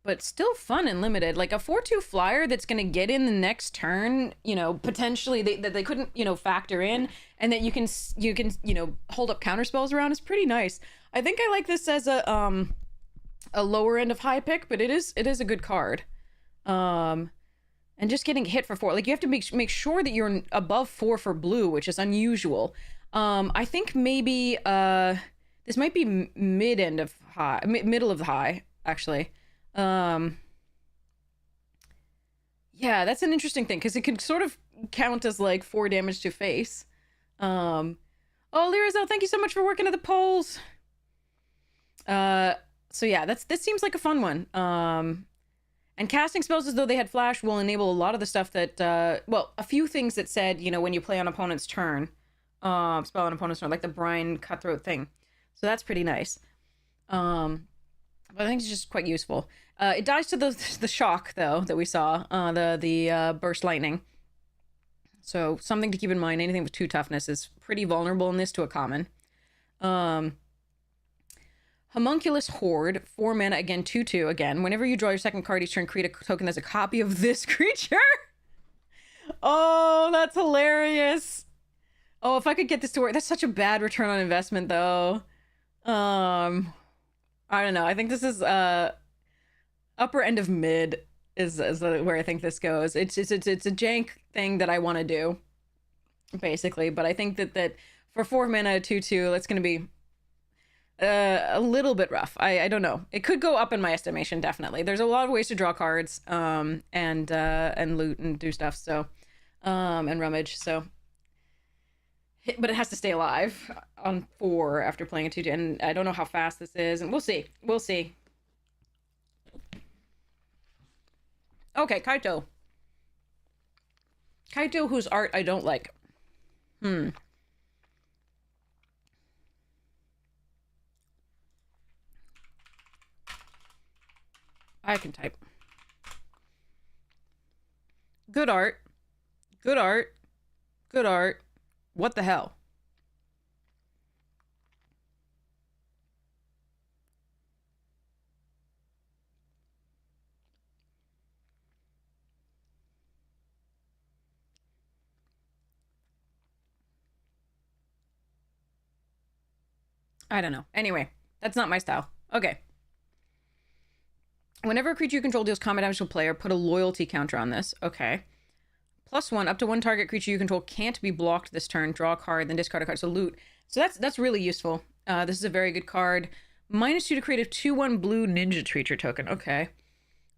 But still fun and limited. Like a 4/2 flyer that's going to get in the next turn, you know, potentially that they couldn't, you know, factor in, and that you can, you know, hold up counter spells around is pretty nice. I think I like this as a lower end of high pick, but it is a good card. And just getting hit for 4, like you have to make sure that you're above 4 for blue, which is unusual. I think maybe this might be middle of the high. actually. Um, yeah, that's an interesting thing because it could sort of count as like 4 damage to face. Um, oh, Lyrazel, thank you so much for working at the polls. So yeah, this seems like a fun one. And casting spells as though they had flash will enable a lot of the stuff that, well, a few things that said, you know, when you play on opponent's turn, spell on opponent's turn, like the brine cutthroat thing. So that's pretty nice. But I think it's just quite useful. It dies to the shock though that we saw, the burst lightning. So something to keep in mind. Anything with 2 toughness is pretty vulnerable in this to a common. Homunculus Horde, 4 mana, again, 2/2. Again, whenever you draw your second card each turn, create a token that's a copy of this creature. Oh, that's hilarious. Oh, if I could get this to work. That's such a bad return on investment, though. I don't know. I think this is upper end of mid is where I think this goes. It's a jank thing that I want to do, basically. But I think that for 4 mana, 2/2, that's going to be a little bit rough. I don't know. It could go up in my estimation, definitely. There's a lot of ways to draw cards, and loot and do stuff. So, and rummage. So, but it has to stay alive on 4 after playing a 2, and I don't know how fast this is, and we'll see. We'll see. Okay, Kaito. Kaito, whose art I don't like. I can type. Good art. Good art. Good art. What the hell? I don't know. Anyway, that's not my style. Okay. Whenever a creature you control deals combat damage to a player, put a loyalty counter on this. Okay. +1, up to 1 target creature you control can't be blocked this turn. Draw a card, then discard a card. So loot. So that's really useful. This is a very good card. -2 to create a 2/1 blue ninja creature token. Okay.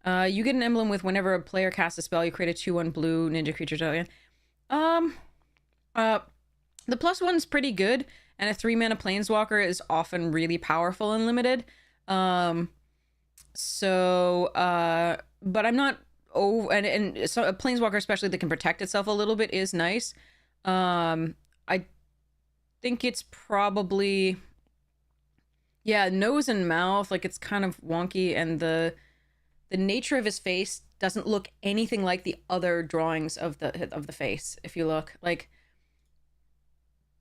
You get an emblem with whenever a player casts a spell, you create a 2/1 blue ninja creature token. The +1's pretty good, and a 3 mana planeswalker is often really powerful and limited. But I'm not and so a planeswalker especially that can protect itself a little bit is nice. I think it's probably, yeah, nose and mouth, like it's kind of wonky, and the nature of his face doesn't look anything like the other drawings of the face. If you look, like,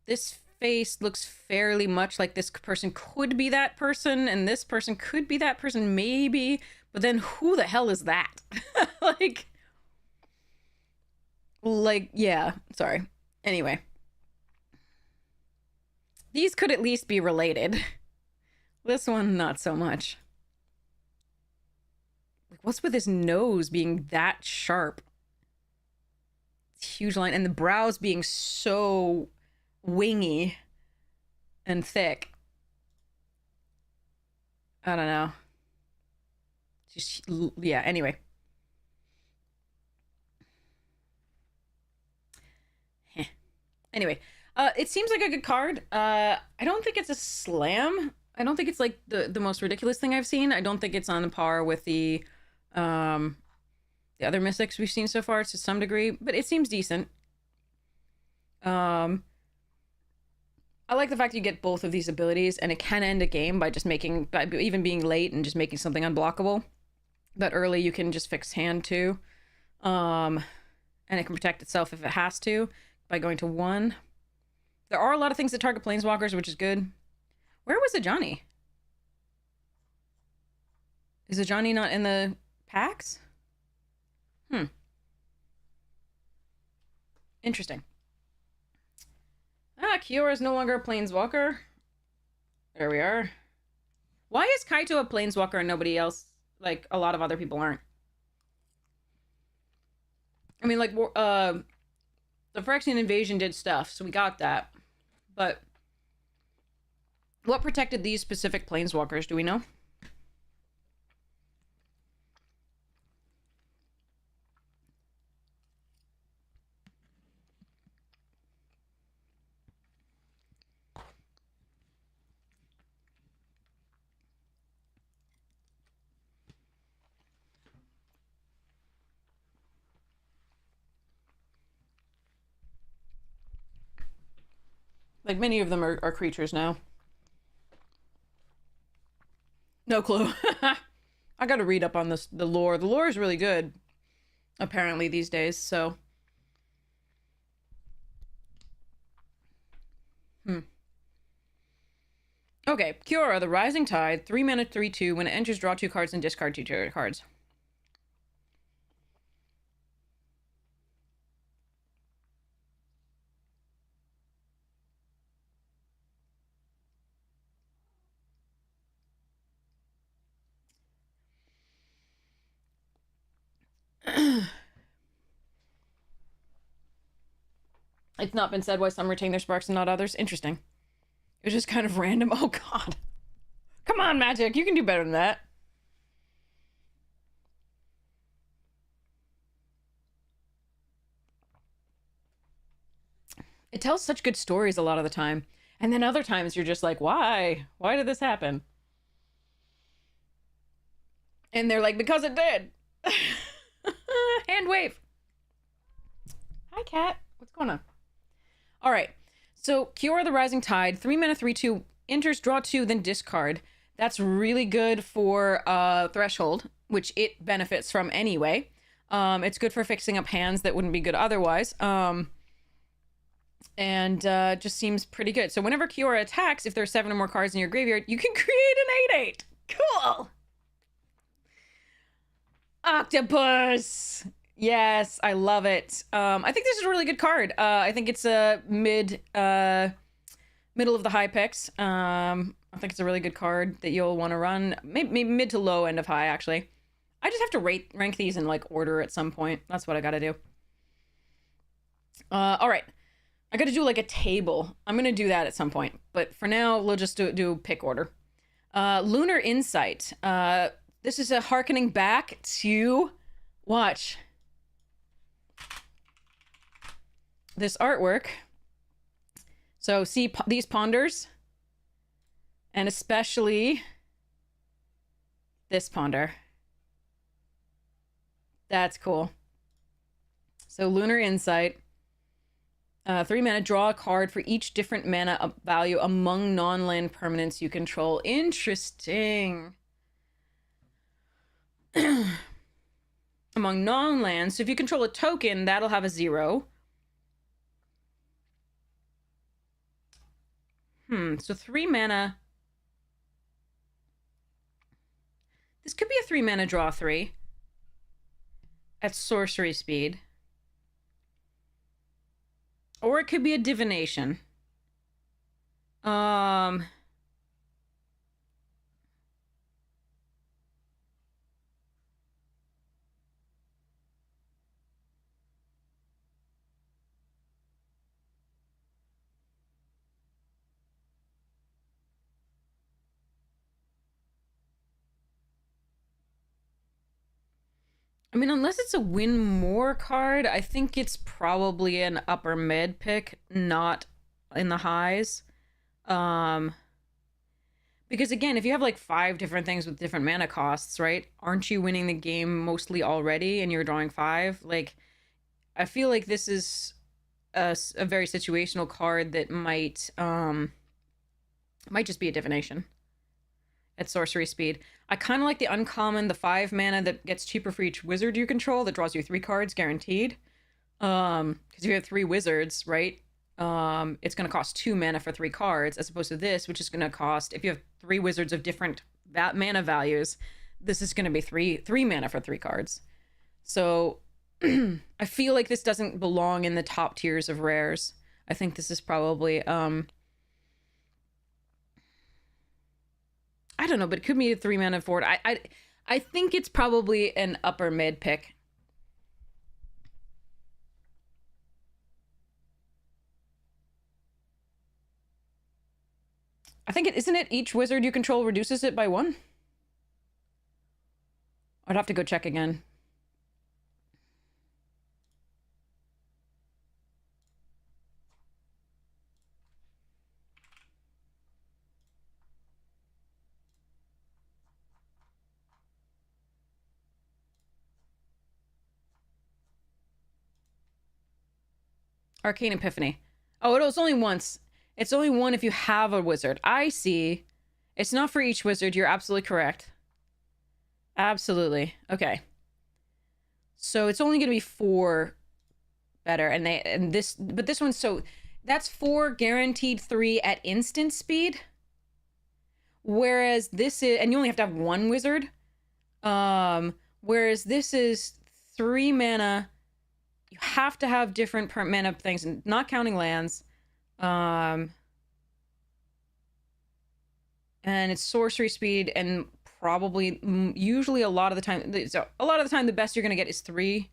this face looks fairly much like this person could be that person, and this person could be that person, maybe, but then who the hell is that? like, yeah, sorry. Anyway. These could at least be related. This one, not so much. What's with his nose being that sharp? It's huge line, and the brows being so wingy and thick. I don't know. Just, yeah, anyway. Anyway, it seems like a good card. I don't think it's a slam. I don't think it's like the most ridiculous thing I've seen. I don't think it's on par with the other mythics we've seen so far to some degree, but it seems decent. I like the fact that you get both of these abilities, and it can end a game by just making, by even being late and just making something unblockable. But early you can just fix hand too. And it can protect itself if it has to by going to 1. There are a lot of things that target planeswalkers, which is good. Where was Ajani? Is Ajani not in the packs? Interesting. Kiora is no longer a planeswalker. There we are. Why is Kaito a planeswalker and nobody else, like a lot of other people aren't? I mean, like, the Phyrexian invasion did stuff, so we got that. But what protected these specific planeswalkers, do we know? Like, many of them are creatures now. No clue. I gotta read up on this, the lore. The lore is really good, apparently, these days, so. Hmm. Okay, Kiora, the Rising Tide, 3 mana, 3/2. When it enters, draw 2 cards and discard 2 cards. It's not been said why some retain their sparks and not others. Interesting. It was just kind of random. Oh, God. Come on, Magic. You can do better than that. It tells such good stories a lot of the time. And then other times you're just like, why? Why did this happen? And they're like, because it did. Hand wave. Hi, cat. What's going on? All right. So, Kiora the Rising Tide, 3 mana, 3/2, enters, draw 2, then discard. That's really good for Threshold, which it benefits from anyway. It's good for fixing up hands that wouldn't be good otherwise. And just seems pretty good. So whenever Kiora attacks, if there are 7 or more cards in your graveyard, you can create an 8/8. Cool. Octopus. Yes, I love it. I think this is a really good card. I think it's a middle of the high picks. I think it's a really good card that you'll want to run. Maybe mid to low end of high, actually. I just have to rank these in like order at some point. That's what I gotta do. All right. I gotta do like a table. I'm gonna do that at some point. But for now, we'll just do pick order. Lunar Insight. This is a harkening back to... Watch. This artwork. So see these ponders? And especially this ponder. That's cool. So Lunar Insight. 3 mana, draw a card for each different mana value among non-land permanents you control. Interesting. Among non-lands. So if you control a token, that'll have a 0. So 3 mana. This could be a 3 mana draw 3. At sorcery speed. Or it could be a divination. I mean, unless it's a win more card, I think it's probably an upper mid pick, not in the highs. Because again, if you have like 5 different things with different mana costs, right? Aren't you winning the game mostly already and you're drawing 5? Like, I feel like this is a very situational card that might just be a divination at sorcery speed. I kind of like the uncommon, the 5 mana that gets cheaper for each wizard you control that draws you 3 cards guaranteed. Because if you have 3 wizards, right? It's going to cost 2 mana for 3 cards, as opposed to this, which is going to cost, if you have 3 wizards of different mana values, this is going to be 3 mana for 3 cards. So I feel like this doesn't belong in the top tiers of rares. I think this is probably I don't know, but it could be a 3 mana forward. I think it's probably an upper mid pick. I think isn't it each wizard you control reduces it by 1? I'd have to go check again. Arcane Epiphany. Oh, it was only once. It's only one if you have a wizard. I see. It's not for each wizard. You're absolutely correct. Absolutely. Okay. So it's only going to be 4 better, and this, but this one's, so that's 4 guaranteed 3 at instant speed. Whereas this is, and you only have to have 1 wizard. Whereas this is 3 mana. You have to have different per mana things, not counting lands. And it's sorcery speed, and probably, usually a lot of the time, so a lot of the time the best you're gonna get is 3.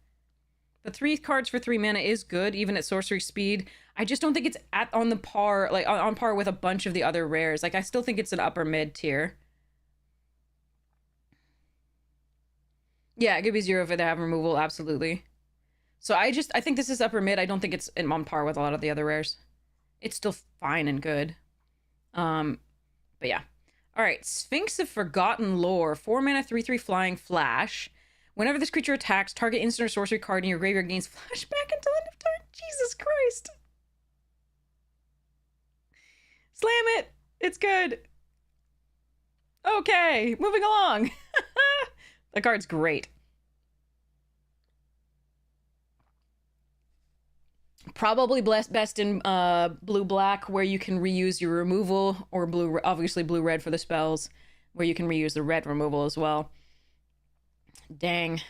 But 3 cards for 3 mana is good, even at sorcery speed. I just don't think it's on the par, like on par with a bunch of the other rares. Like, I still think it's an upper mid tier. Yeah, it could be 0 if they have removal, absolutely. So I think this is upper mid. I don't think it's on par with a lot of the other rares. It's still fine and good. But yeah. All right, Sphinx of Forgotten Lore, 4 mana, 3/3 flying flash. Whenever this creature attacks, target instant or sorcery card in your graveyard gains flashback until end of turn. Jesus Christ. Slam it. It's good. Okay, moving along. The card's great. Probably best in blue-black, where you can reuse your removal, or obviously blue-red for the spells, where you can reuse the red removal as well. Dang.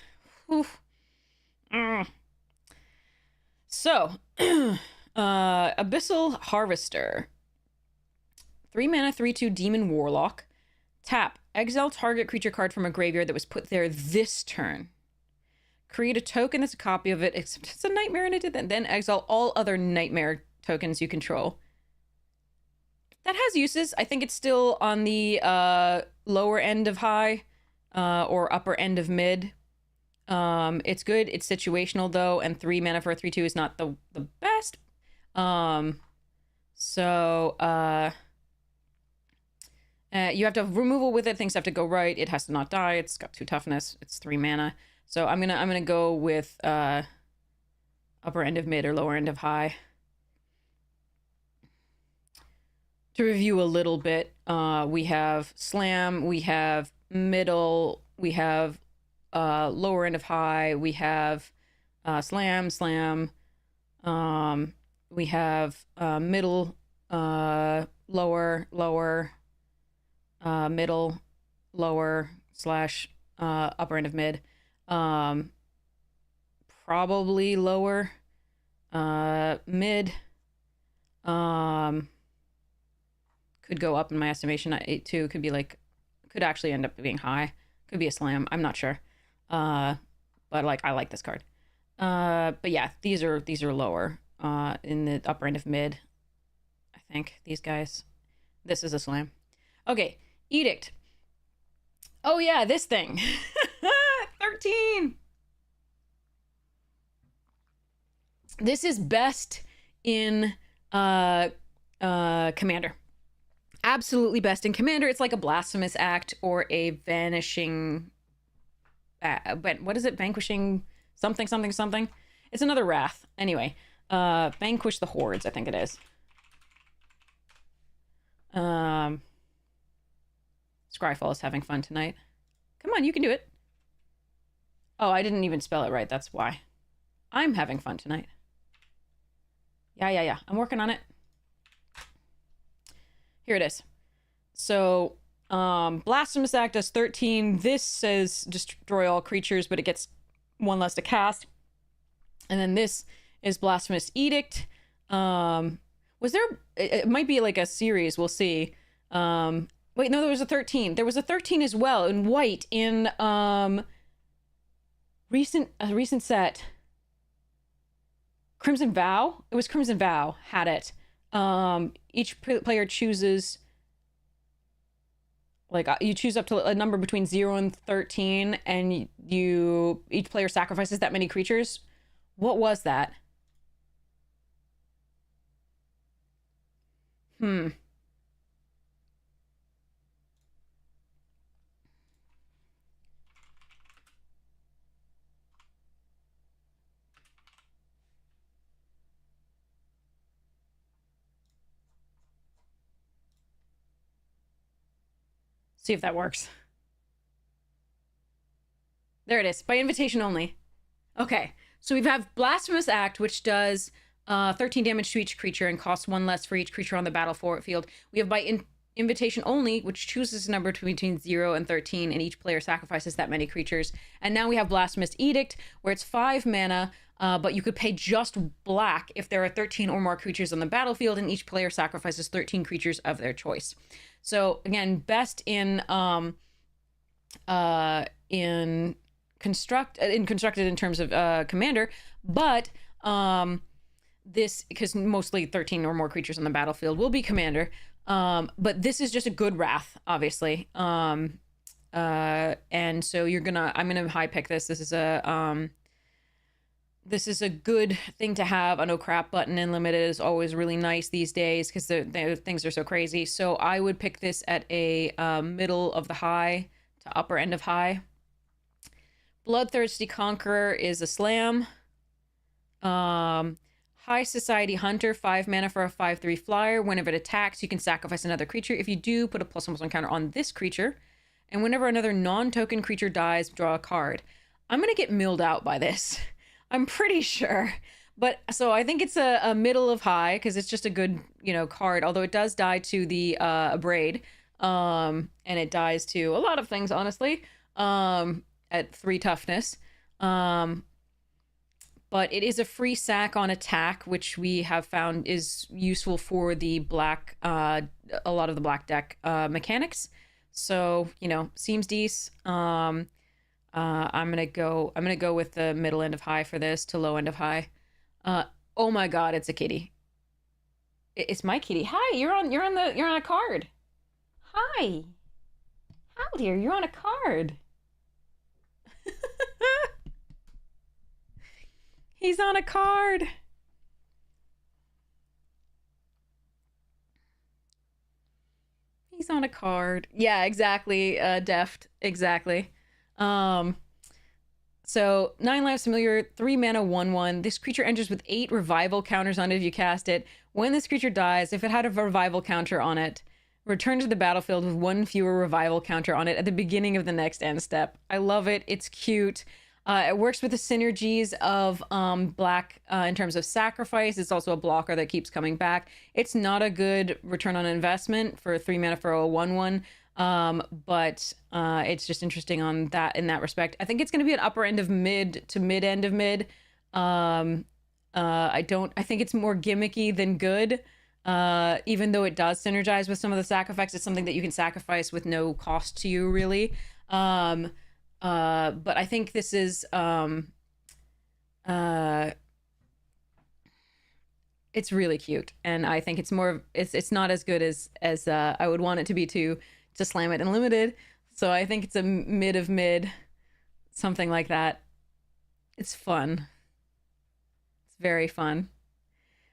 So, Abyssal Harvester. 3 mana, 3/2 Demon Warlock. Tap. Exile target creature card from a graveyard that was put there this turn. Create a token that's a copy of it, except it's a nightmare and it did that. Then exile all other nightmare tokens you control. That has uses. I think it's still on the lower end of high, or upper end of mid. It's good. It's situational though, and 3 mana for a 3/2 is not the best. You have to have removal with it. Things have to go right. It has to not die. It's got 2 toughness. It's 3 mana. So I'm gonna go with upper end of mid or lower end of high. To review a little bit, we have slam, we have middle, we have lower end of high, we have slam, we have middle, lower, middle, lower, slash upper end of mid. Probably lower, mid, could go up in my estimation. It too could be like, could actually end up being high. Could be a slam. I'm not sure. But like, I like this card. But yeah, these are lower, in the upper end of mid. I think these guys, this is a slam. Okay. Edict. Oh yeah, this thing. 13. This is best in Commander. Absolutely best in Commander. It's like a Blasphemous Act or a Vanishing... but what is it? Vanquishing something. It's another Wrath. Anyway, Vanquish the Hordes, I think it is. Scryfall is having fun tonight. Come on, you can do it. Oh, I didn't even spell it right. That's why. I'm having fun tonight. Yeah. I'm working on it. Here it is. So, Blasphemous Act does 13. This says destroy all creatures, but it gets 1 less to cast. And then this is Blasphemous Edict. Was there... It might be like a series. We'll see. Wait, no, there was a 13. There was a 13 as well in white in recent set. Crimson Vow? It was Crimson Vow had it. Each player chooses, like, you choose up to a number between 0 and 13, and each player sacrifices that many creatures. What was that? See if that works. There it is. By invitation only. Okay. So we have Blasphemous Act, which does 13 damage to each creature and costs 1 less for each creature on the battlefield. We have by invitation only, which chooses a number between 0 and 13, and each player sacrifices that many creatures. And now we have Blasphemous Edict, where it's 5 mana, but you could pay just black if there are 13 or more creatures on the battlefield, and each player sacrifices 13 creatures of their choice. So again, best in constructed in terms of commander, but this, because mostly 13 or more creatures on the battlefield will be commander, but this is just a good wrath, obviously. And so I'm gonna high pick this. This is a good thing to have. A no crap button in limited is always really nice these days because the things are so crazy. So I would pick this at a middle of the high to upper end of high. Bloodthirsty Conqueror is a slam. High Society Hunter, 5 mana for a 5/3 flyer. Whenever it attacks, you can sacrifice another creature. If you do, put a +1/+1 counter on this creature. And whenever another non-token creature dies, draw a card. I'm going to get milled out by this. I'm pretty sure. But so I think it's a middle of high because it's just a good, card. Although it does die to the Abrade. And it dies to a lot of things, honestly. At 3 toughness. But it is a free sack on attack, which we have found is useful for the black, a lot of the black deck mechanics. So, seems decent. I'm gonna go with the middle end of high for this to low end of high. Oh my god, it's a kitty. It's my kitty. Hi, you're on a card. Hi. How dear, you're on a card. He's on a card. He's on a card. Yeah, exactly. Deft. Exactly. So 9 lives, familiar, 3 mana, 1/1. This creature enters with 8 revival counters on it if you cast it. When this creature dies, if it had a revival counter on it, return to the battlefield with 1 fewer revival counter on it at the beginning of the next end step. I love it. It's cute. It works with the synergies of black in terms of sacrifice. It's also a blocker that keeps coming back. It's not a good return on investment for 3 mana for a 1/1, but it's just interesting in that respect. I think it's going to be an upper end of mid to mid end of mid. I think it's more gimmicky than good. Even though it does synergize with some of the sacrifice, it's something that you can sacrifice with no cost to you, really. But I think this is it's really cute, and I think it's not as good as I would want it to be to slam it in limited. So I think it's a mid of mid, something like that. It's fun. It's very fun.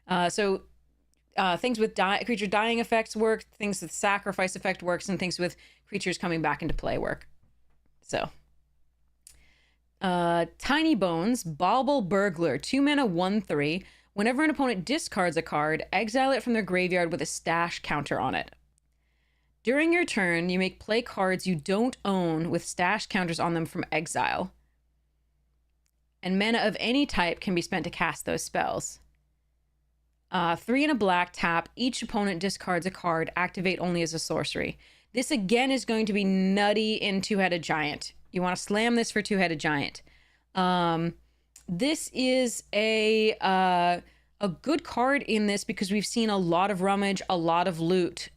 Things with creature dying effects work, things with sacrifice effect works, and things with creatures coming back into play work. So, Tiny Bones, Bauble Burglar, 2 mana, 1/3. Whenever an opponent discards a card, exile it from their graveyard with a stash counter on it. During your turn, you may play cards you don't own with stash counters on them from exile. And mana of any type can be spent to cast those spells. 3 and a black, tap. Each opponent discards a card. Activate only as a sorcery. This again is going to be nutty in Two-Headed Giant. You want to slam this for Two-Headed Giant. This is a good card in this because we've seen a lot of rummage, a lot of loot.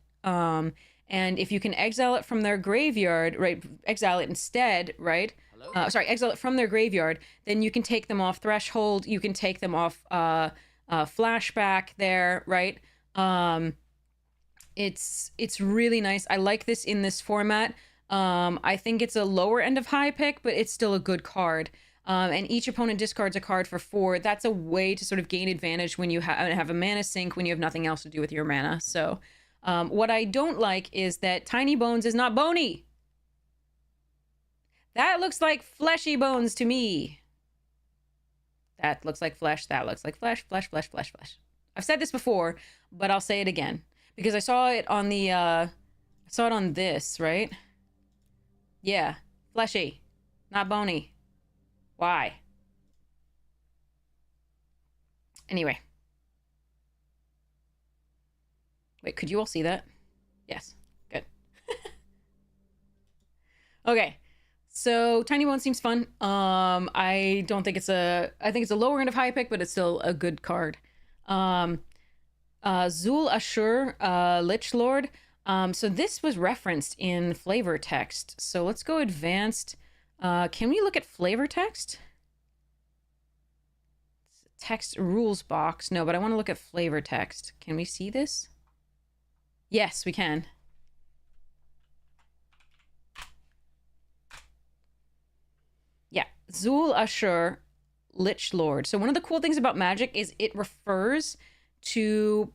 And if you can exile it from their graveyard, right? Exile it instead, right? Exile it from their graveyard. Then you can take them off Threshold. You can take them off Flashback there, right? It's really nice. I like this in this format. I think it's a lower end of high pick, but it's still a good card. And each opponent discards a card for 4. That's a way to sort of gain advantage when you have a mana sink, when you have nothing else to do with your mana. So what I don't like is that Tiny Bones is not bony. That looks like fleshy bones to me. That looks like flesh. That looks like flesh, flesh, flesh, flesh, flesh. I've said this before, but I'll say it again because I saw it on the, I saw it on this, right? Yeah. Fleshy. Not bony. Why? Anyway. Wait, could you all see that? Yes. Good. Okay. So Tiny Bone seems fun. I don't think it's a I think it's a lower end of high pick, but it's still a good card. Um Zul Ashur, Lich Lord. So this was referenced in flavor text. So let's go advanced. Can we look at flavor text? Text rules box. No, but I want to look at flavor text. Can we see this? Yes, we can. Yeah, Zul Ashur, Lich Lord. So one of the cool things about magic is it refers to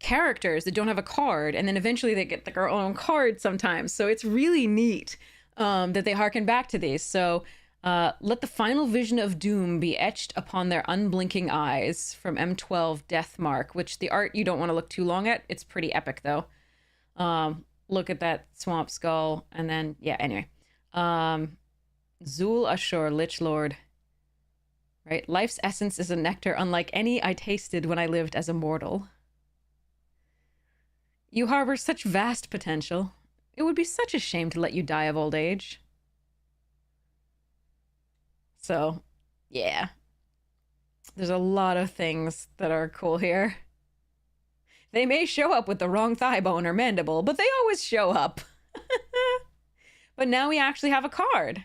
characters that don't have a card, and then eventually they get their own card sometimes. So it's really neat that they harken back to these. So let the final vision of doom be etched upon their unblinking eyes from M12 Deathmark, which the art you don't want to look too long at. It's pretty epic though. Look at that swamp skull, and then yeah. Anyway, Zul Ashur, Lich Lord. Right, life's essence is a nectar unlike any I tasted when I lived as a mortal. You harbor such vast potential. It would be such a shame to let you die of old age. So, yeah. There's a lot of things that are cool here. They may show up with the wrong thigh bone or mandible, but they always show up. But now we actually have a card.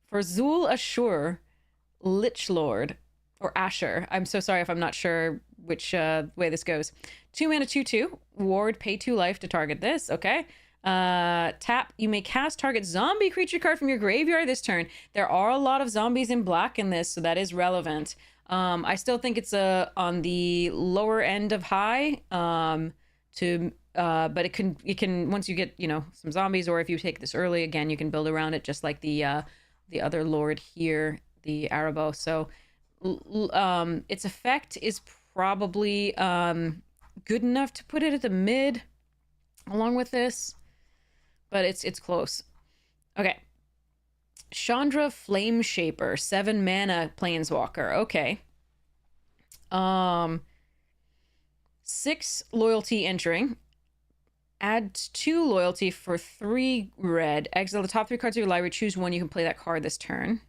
For Zul Ashur, Lich Lord, or Asher. I'm so sorry if I'm not sure which way this goes. 2 mana 2/2. Ward, pay 2 life to target this. Okay. Tap. You may cast target zombie creature card from your graveyard this turn. There are a lot of zombies in black in this, so that is relevant. I still think it's on the lower end of high. But it can once you get some zombies, or if you take this early, again you can build around it just like the other lord here, the Arabo. So its effect is probably good enough to put it at the mid along with this, but it's close. Okay. Chandra Flame Shaper, 7 mana planeswalker. Okay. 6 loyalty entering. Add 2 loyalty for 3 red. Exile the top 3 cards of your library. Choose one. You can play that card this turn.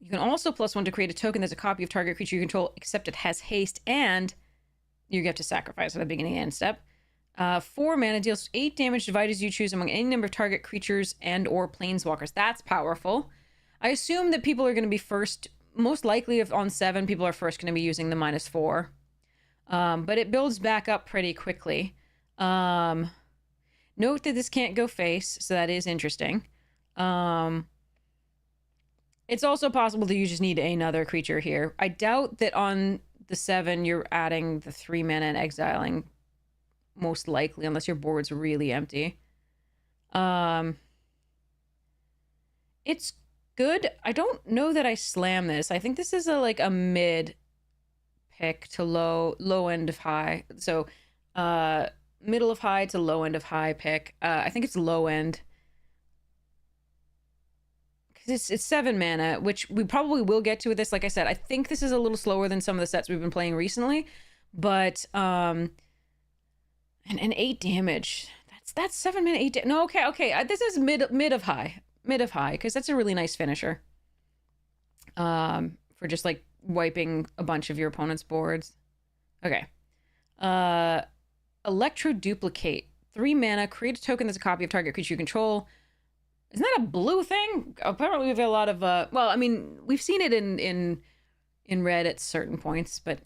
You can also +1 to create a token that's a copy of target creature you control, except it has haste, and you get to sacrifice at the beginning and end step. 4 mana, deals 8 damage divided as you choose among any number of target creatures and or planeswalkers. That's powerful. I assume that people are going to be first, most likely if on 7, people are first going to be using the -4. But it builds back up pretty quickly. Note that this can't go face, so that is interesting. It's also possible that you just need another creature here. I doubt that on the 7 you're adding the 3 mana and exiling, most likely, unless your board's really empty. It's good. I don't know that I slam this. I think this is a mid pick to low end of high. So middle of high to low end of high pick. I think it's low end. It's 7 mana, which we probably will get to with this. Like I said, I think this is a little slower than some of the sets we've been playing recently, but and 8 damage. That's 7 mana, 8 no, okay. This is mid of high, because that's a really nice finisher. For just like wiping a bunch of your opponent's boards. Okay. Electro Duplicate. 3 mana, create a token that's a copy of target creature you control. Isn't that a blue thing? Apparently we've got a lot of well, I mean, we've seen it in red at certain points, but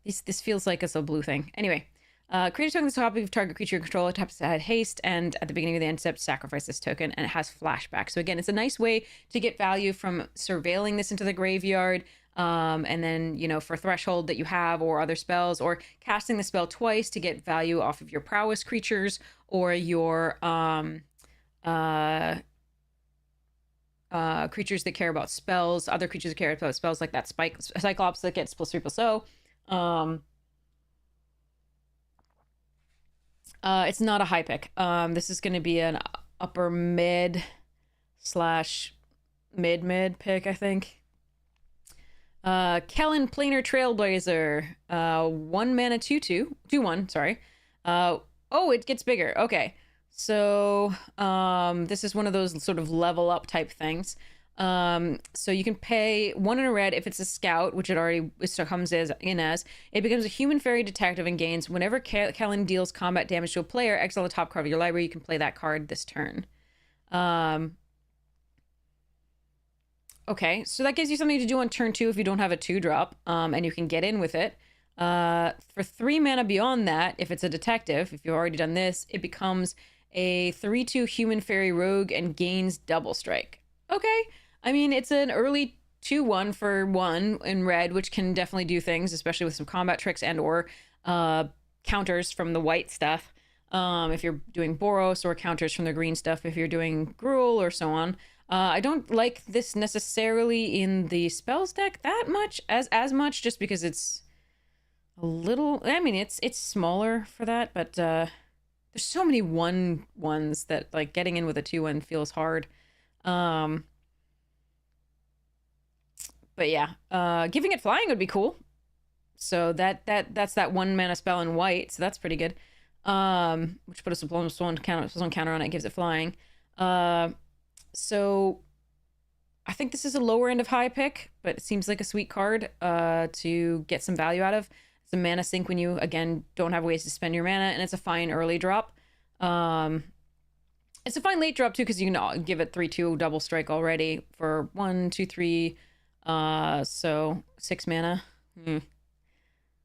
this feels like it's a blue thing. Anyway, create a token that's a copy of target creature you control. It has to add haste, and at the beginning of the end step, sacrifice this token, and it has flashback. So again, it's a nice way to get value from surveilling this into the graveyard, and then for threshold that you have or other spells, or casting the spell twice to get value off of your prowess creatures or your creatures that care about spells, other creatures that care about spells, like that Cyclops that gets +3/+0. It's not a high pick. This is going to be an upper mid slash mid pick, I think. Kellen Planar Trailblazer. 1 mana 2/2. 2/1, sorry. Oh, it gets bigger. Okay. So, this is one of those sort of level up type things. So you can pay 1 in a red if it's a scout, which it already comes in as. It becomes a human fairy detective and gains whenever Kellen deals combat damage to a player, exile the top card of your library. You can play that card this turn. Okay, so that gives you something to do on turn 2 if you don't have a 2-drop, and you can get in with it. For 3 mana beyond that, if it's a detective, if you've already done this, it becomes a 3/2 human fairy rogue and gains double strike. Okay, I mean, it's an early 2/1 for 1 in red, which can definitely do things, especially with some combat tricks and or counters from the white stuff. If you're doing Boros, or counters from the green stuff if you're doing Gruul or so on. I don't like this necessarily in the spells deck that much, as much, just because it's a little, I mean, it's smaller for that, but there's so many 1/1s that, like, getting in with a 2/1 feels hard. But yeah, giving it flying would be cool. So that's that 1 mana spell in white, so that's pretty good. Which put a +1 counter on it, gives it flying. So I think this is a lower end of high pick, but it seems like a sweet card to get some value out of. It's a mana sink when you, again, don't have ways to spend your mana, and it's a fine early drop. It's a fine late drop too, because you can give it 3/2 double strike already for 1, 2, 3. So 6 mana.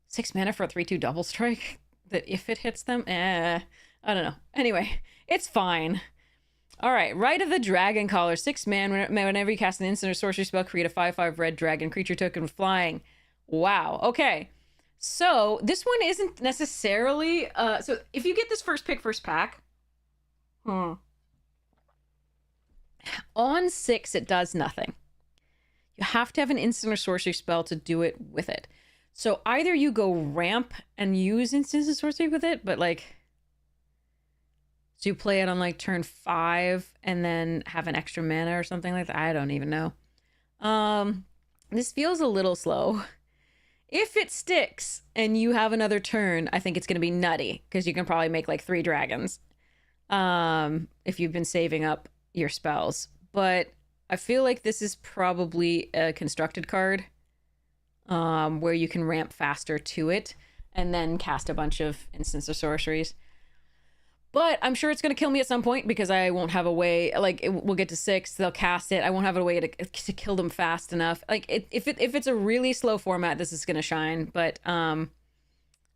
6 mana for a 3/2 double strike. That if it hits them, I don't know. Anyway, it's fine. All right, Rite of the Dragon Caller, 6 mana. Whenever you cast an instant or sorcery spell, create a 5/5 red dragon creature token with flying. Wow. Okay. So this one isn't necessarily. So if you get this first pack. On 6, it does nothing. You have to have an instant or sorcery spell to do it with it. So either you go ramp and use instant and sorcery with it, but like, so you play it on like turn 5 and then have an extra mana or something like that. I don't even know. This feels a little slow. If it sticks and you have another turn, I think it's going to be nutty, because you can probably make like 3 dragons if you've been saving up your spells. But I feel like this is probably a constructed card where you can ramp faster to it and then cast a bunch of instants or sorceries. But I'm sure it's going to kill me at some point, because I won't have a way, like, we'll get to 6, they'll cast it, I won't have a way to kill them fast enough. Like, if it's a really slow format, this is going to shine, but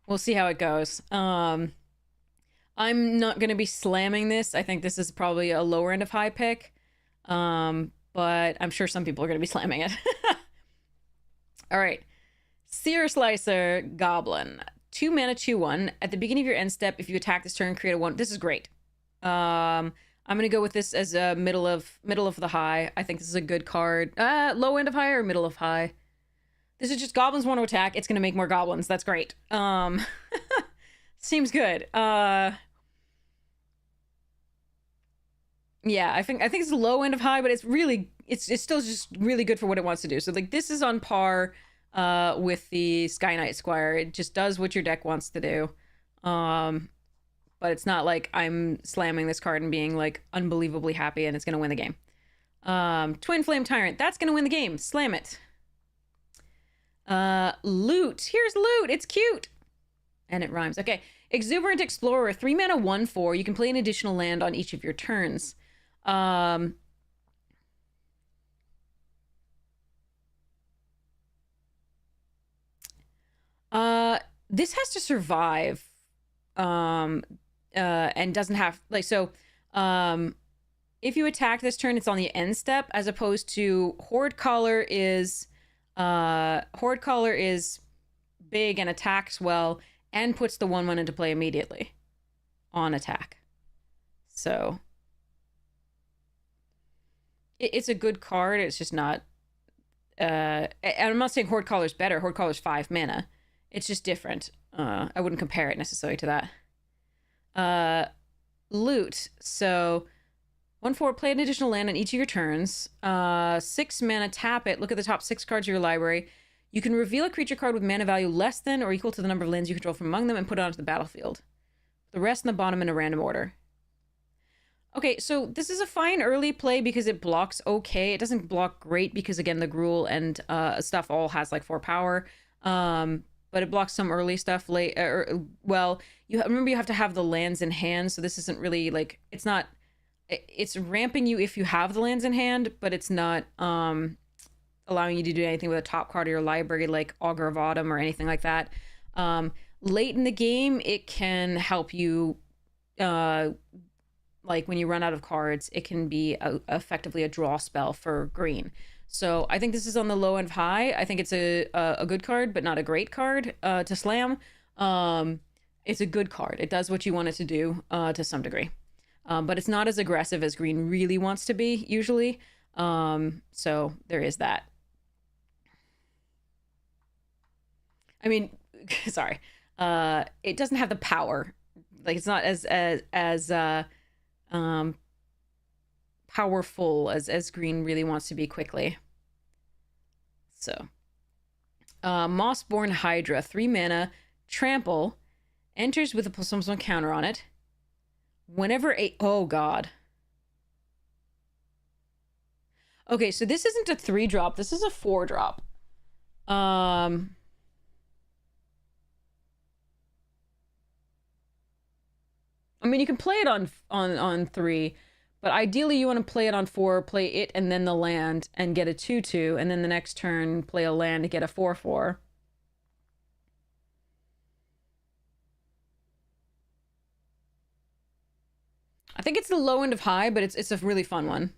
we'll see how it goes. I'm not going to be slamming this. I think this is probably a lower end of high pick, but I'm sure some people are going to be slamming it. All right. Sear Slicer Goblin. 2 mana, 2/1. At the beginning of your end step, if you attack this turn, create a 1. This is great. I'm gonna go with this as a middle of the high. I think this is a good card. Low end of high or middle of high? This is just goblins want to attack. It's gonna make more goblins. That's great. Seems good. Yeah, I think it's low end of high, but it's still just really good for what it wants to do. So like, this is on par with the Sky Knight Squire. It just does what your deck wants to do. But it's not like I'm slamming this card and being like unbelievably happy and it's gonna win the game. Twin Flame Tyrant, that's gonna win the game. Slam it. Loot. Here's Loot. It's cute. And it rhymes. Okay. Exuberant Explorer, 3 mana, 1/4. You can play an additional land on each of your turns. This has to survive, and doesn't have, like, so, if you attack this turn, it's on the end step, as opposed to Horde Caller is big and attacks well, and puts the 1/1 into play immediately on attack. So it's a good card. It's just not, and I'm not saying Horde Caller's better. Horde Caller's 5 mana. It's just different. I wouldn't compare it necessarily to that. Uh, Loot. So 1/4, play an additional land on each of your turns. 6 mana, tap it. Look at the top 6 cards of your library. You can reveal a creature card with mana value less than or equal to the number of lands you control from among them and put it onto the battlefield. The rest in the bottom in a random order. Okay, so this is a fine early play because it blocks okay. It doesn't block great because, again, the Gruul and stuff all has like 4 power. But it blocks some early stuff late. Well, remember you have to have the lands in hand, so this isn't really like, it's not, it's ramping you if you have the lands in hand, but it's not allowing you to do anything with a top card of your library like Augur of Autumn or anything like that. Late in the game, it can help you, like when you run out of cards, it can be effectively a draw spell for green. So I think this is on the low and high. I think it's a good card, but not a great card to slam. It's a good card. It does what you want it to do to some degree. But it's not as aggressive as green really wants to be, usually. So there is that. I mean, sorry. It doesn't have the power. Like, it's not as powerful as green really wants to be quickly. So, Mossborn Hydra, 3 mana, trample, enters with a +1/+1 counter on it. Whenever oh god. Okay, so this isn't a 3-drop. This is a 4-drop. I mean, you can play it on 3, but ideally you want to play it on 4, play it and then the land and get a 2/2, and then the next turn play a land to get a 4/4. I think it's the low end of high, but it's a really fun one.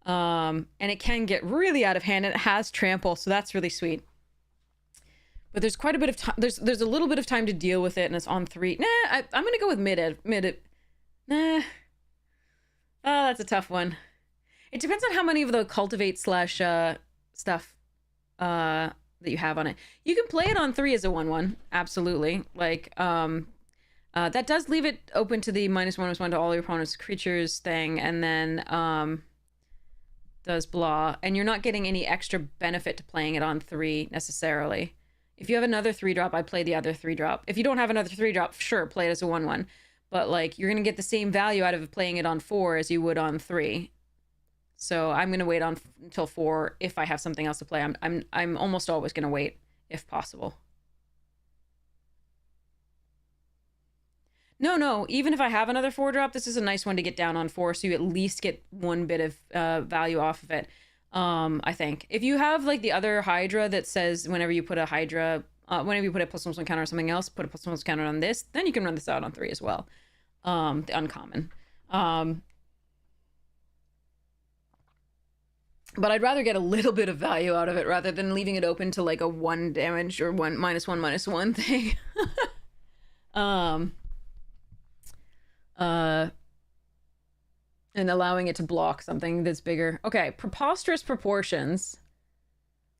And it can get really out of hand, and it has trample, so that's really sweet. But there's quite a bit of time. There's a little bit of time to deal with it, and it's on 3. Nah, I'm gonna go with mid. Nah. Oh, that's a tough one. It depends on how many of the cultivate / stuff that you have on it. You can play it on 3 as a 1/1, absolutely. Like, that does leave it open to the -1/-1 to all your opponent's creatures thing, and then does blah, and you're not getting any extra benefit to playing it on 3 necessarily. If you have another 3-drop, I'd play the other 3-drop. If you don't have another 3-drop, sure, play it as a 1/1. But, like, you're going to get the same value out of playing it on 4 as you would on 3. So I'm going to wait until 4 if I have something else to play. I'm almost always going to wait, if possible. No, even if I have another 4-drop, this is a nice one to get down on 4, so you at least get one bit of value off of it. I think. If you have, like, the other Hydra that says whenever you put a Hydra, whenever you put a +1/+1 counter on something else, put a +1/+1 counter on this, then you can run this out on 3 as well. The uncommon. But I'd rather get a little bit of value out of it rather than leaving it open to, like, a 1 damage or -1/-1 thing. And allowing it to block something that's bigger. Okay, preposterous proportions.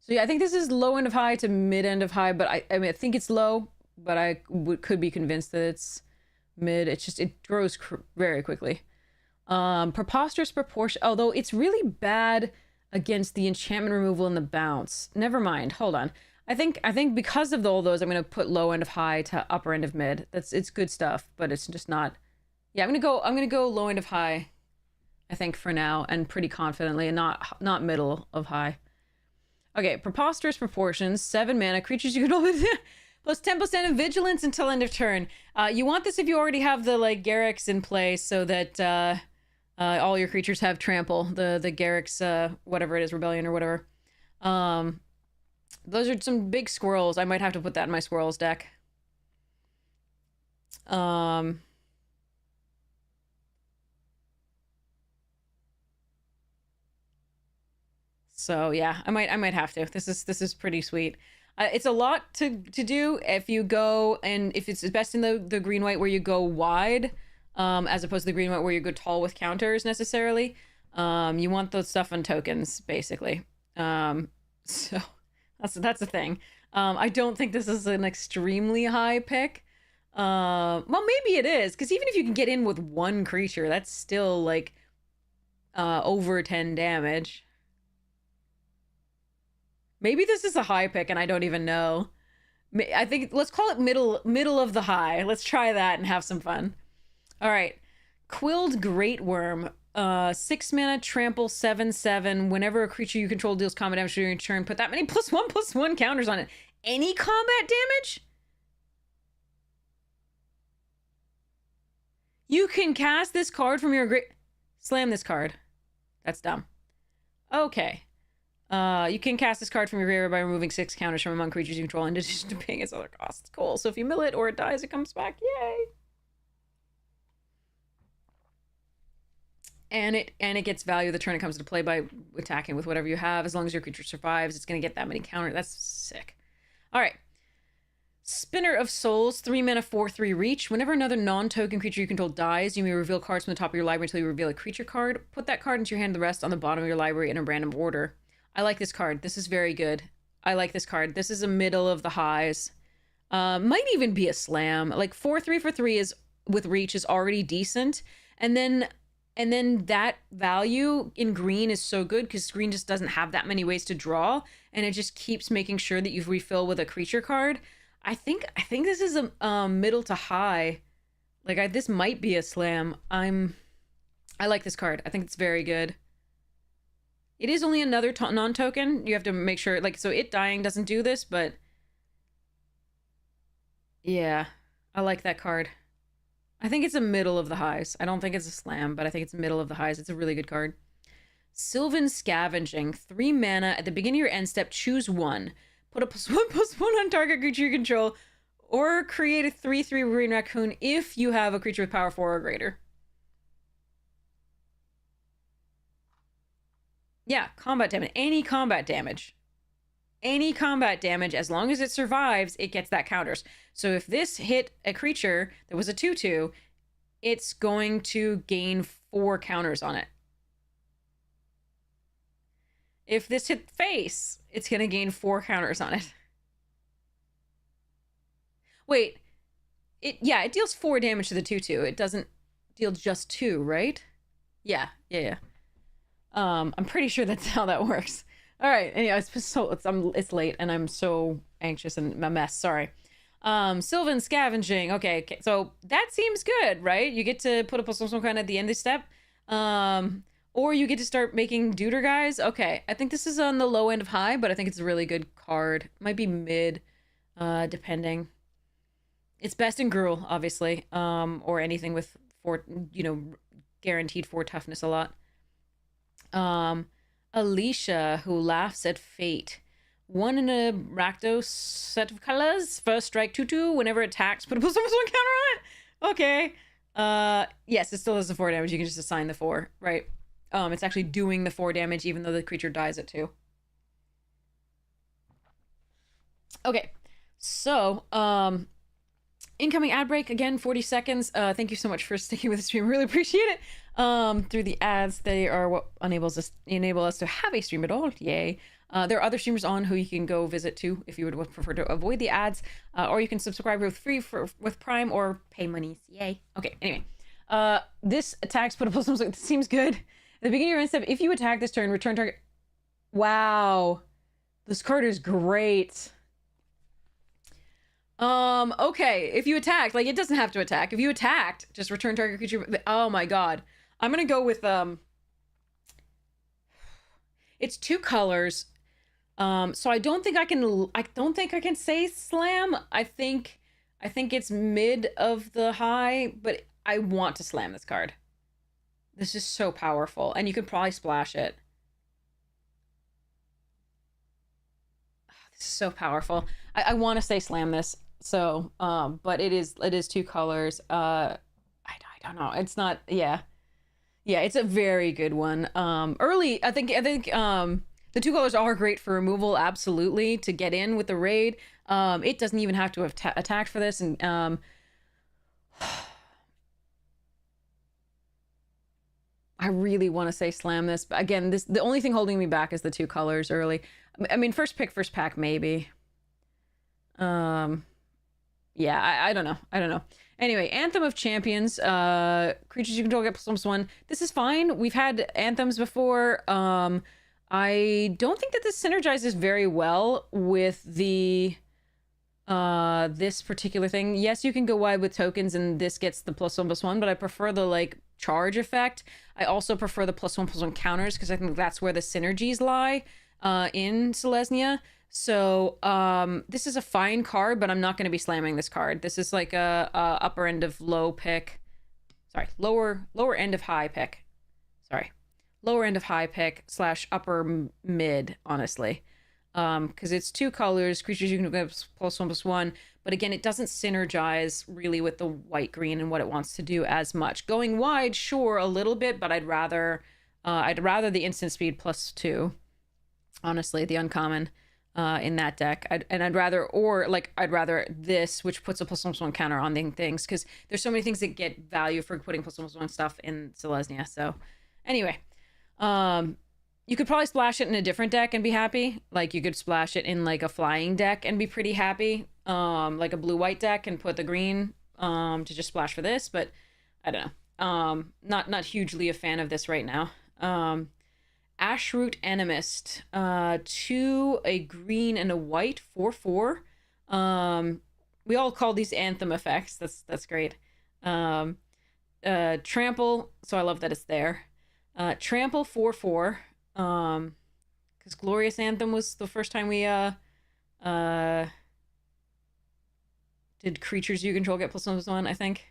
So yeah, I think this is low end of high to mid end of high, but I mean, I think it's low, but I could be convinced that it's mid. It's just, it grows very quickly. Preposterous proportion, although it's really bad against the enchantment removal and the bounce. Never mind, hold on. I think because of all those, I'm going to put low end of high to upper end of mid. It's good stuff, but it's just not. Yeah, I'm gonna go low end of high, I think, for now, and pretty confidently, and not middle of high. Okay, preposterous proportions, 7 mana, creatures you control with plus 10% of vigilance until end of turn. You want this if you already have the, like, Garrix in play, so that all your creatures have trample. The Garrix, whatever it is, rebellion or whatever. Those are some big squirrels. I might have to put that in my squirrels deck. So yeah, I might have to. This is pretty sweet. It's a lot to do if you go, and if it's best in the green white where you go wide, as opposed to the green white where you go tall with counters necessarily. You want those stuff on tokens basically. So that's a thing. I don't think this is an extremely high pick. Well, maybe it is, because even if you can get in with one creature, that's still like over 10 damage. Maybe this is a high pick and I don't even know. I think let's call it middle of the high. Let's try that and have some fun. All right. Quilled Great Worm. 6 mana, trample, 7/7. Whenever a creature you control deals combat damage during your turn, put that many +1/+1 counters on it. Any combat damage? You can cast this card from your great... Slam this card. That's dumb. Okay. You can cast this card from your graveyard by removing 6 counters from among creatures you control in addition to paying its other costs. Cool. So if you mill it or it dies, it comes back. Yay! And it gets value the turn it comes into play by attacking with whatever you have. As long as your creature survives, it's going to get that many counters. That's sick. All right. Spinner of Souls, 3 mana, 4/3 reach. Whenever another non-token creature you control dies, you may reveal cards from the top of your library until you reveal a creature card. Put that card into your hand, the rest on the bottom of your library in a random order. I like this card. This is very good. I like this card. This is a middle of the highs. Might even be a slam. Like 4/3 for 3 is with reach is already decent. And then that value in green is so good because green just doesn't have that many ways to draw, and it just keeps making sure that you refill with a creature card. I think this is a middle to high. Like this might be a slam. I like this card. I think it's very good. It is only another non-token. You have to make sure, like, so it dying doesn't do this, but yeah, I like that card. I think it's a middle of the highs. I don't think it's a slam, but I think it's middle of the highs. It's a really good card. Sylvan Scavenging, 3 mana. At the beginning of your end step, choose one. Put a +1/+1 on target creature you control, or create a 3/3 green raccoon if you have a creature with power 4 or greater. Yeah, combat damage. Any combat damage. Any combat damage, as long as it survives, it gets that counters. So if this hit a creature that was a 2/2, it's going to gain 4 counters on it. If this hit face, it's going to gain 4 counters on it. Wait. It deals 4 damage to the 2/2. It doesn't deal just 2, right? Yeah. I'm pretty sure that's how that works. All right. Anyway, it's late and I'm so anxious and a mess. Sorry. Sylvan Scavenging. Okay. So that seems good, right? You get to put up some kind at the end of the step. Or you get to start making Deuter guys. Okay. I think this is on the low end of high, but I think it's a really good card. Might be mid, depending. It's best in Gruul, obviously. Or anything with 4, guaranteed 4 toughness a lot. Alicia, who laughs at fate. 1 in a Rakdos set of colors. First strike 2/2. Whenever it attacks, put a +1/+1 counter on it. Okay. Yes, it still has the 4 damage. You can just assign the 4, right? It's actually doing the 4 damage even though the creature dies at 2. Okay. So, incoming ad break again, 40 seconds. Thank you so much for sticking with the stream. Really appreciate it. Through the ads, they are what enable us to have a stream at all. Yay. There are other streamers on who you can go visit too if you would prefer to avoid the ads, or you can subscribe with Prime or pay monies. Yay. Okay. Anyway, this attacks put a +1. Seems good. At the beginning of your end step, if you attack this turn, return target. Wow, this card is great. Okay, if you attacked, like, it doesn't have to attack. If you attacked, just return target creature. Oh my god. I'm gonna go with, it's 2 colors. So I don't think I can say slam. I think it's mid of the high, but I want to slam this card. This is so powerful, and you can probably splash it. This is so powerful. I want to say slam this. So, but it is 2 colors. I don't know. It's not, yeah, it's a very good one. Early, I think, the 2 colors are great for removal. Absolutely. To get in with the raid. It doesn't even have to have attacked for this. And, I really want to say slam this, but again, the only thing holding me back is the 2 colors early. I mean, first pick, first pack, maybe. Yeah, I don't know. I don't know. Anyway, Anthem of Champions. Creatures you control get +1/+1. This is fine. We've had anthems before. I don't think that this synergizes very well with the this particular thing. Yes, you can go wide with tokens and this gets the +1/+1, but I prefer the like charge effect. I also prefer the +1/+1 counters because I think that's where the synergies lie in Selesnya. So this is a fine card, but I'm not going to be slamming this card. This is like a upper end of low pick. Sorry, lower end of high pick. Sorry, lower end of high pick / upper mid, honestly. Because it's 2 colors, creatures you can get +1/+1, but again, it doesn't synergize really with the white green and what it wants to do as much. Going wide, sure, a little bit, but I'd rather the instant speed +2. Honestly, the uncommon in that deck. I'd rather this, which puts a +1/+1 counter on the things, because there's so many things that get value for putting +1/+1 stuff in Selesnya. So anyway, you could probably splash it in a different deck and be happy. Like you could splash it in like a flying deck and be pretty happy. Like a blue-white deck and put the green to just splash for this, but I don't know. Not hugely a fan of this right now. Ashroot Animist, 2, a green and a white, 4/4. We all call these anthem effects. That's great. Trample, so I love that it's there. Trample 4/4. Because Glorious Anthem was the first time we did creatures you control get +1/+1, I think.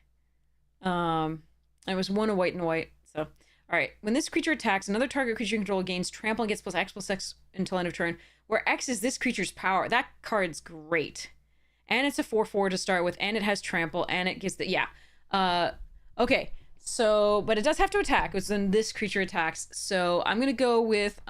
It was 1 a white and a white. So all right, when this creature attacks, another target creature you control gains trample and gets +X/+X until end of turn, where X is this creature's power. That card's great. And it's a 4/4 to start with, and it has trample, and it gives the, yeah. Okay, so, but it does have to attack, it's when this creature attacks. So I'm gonna go with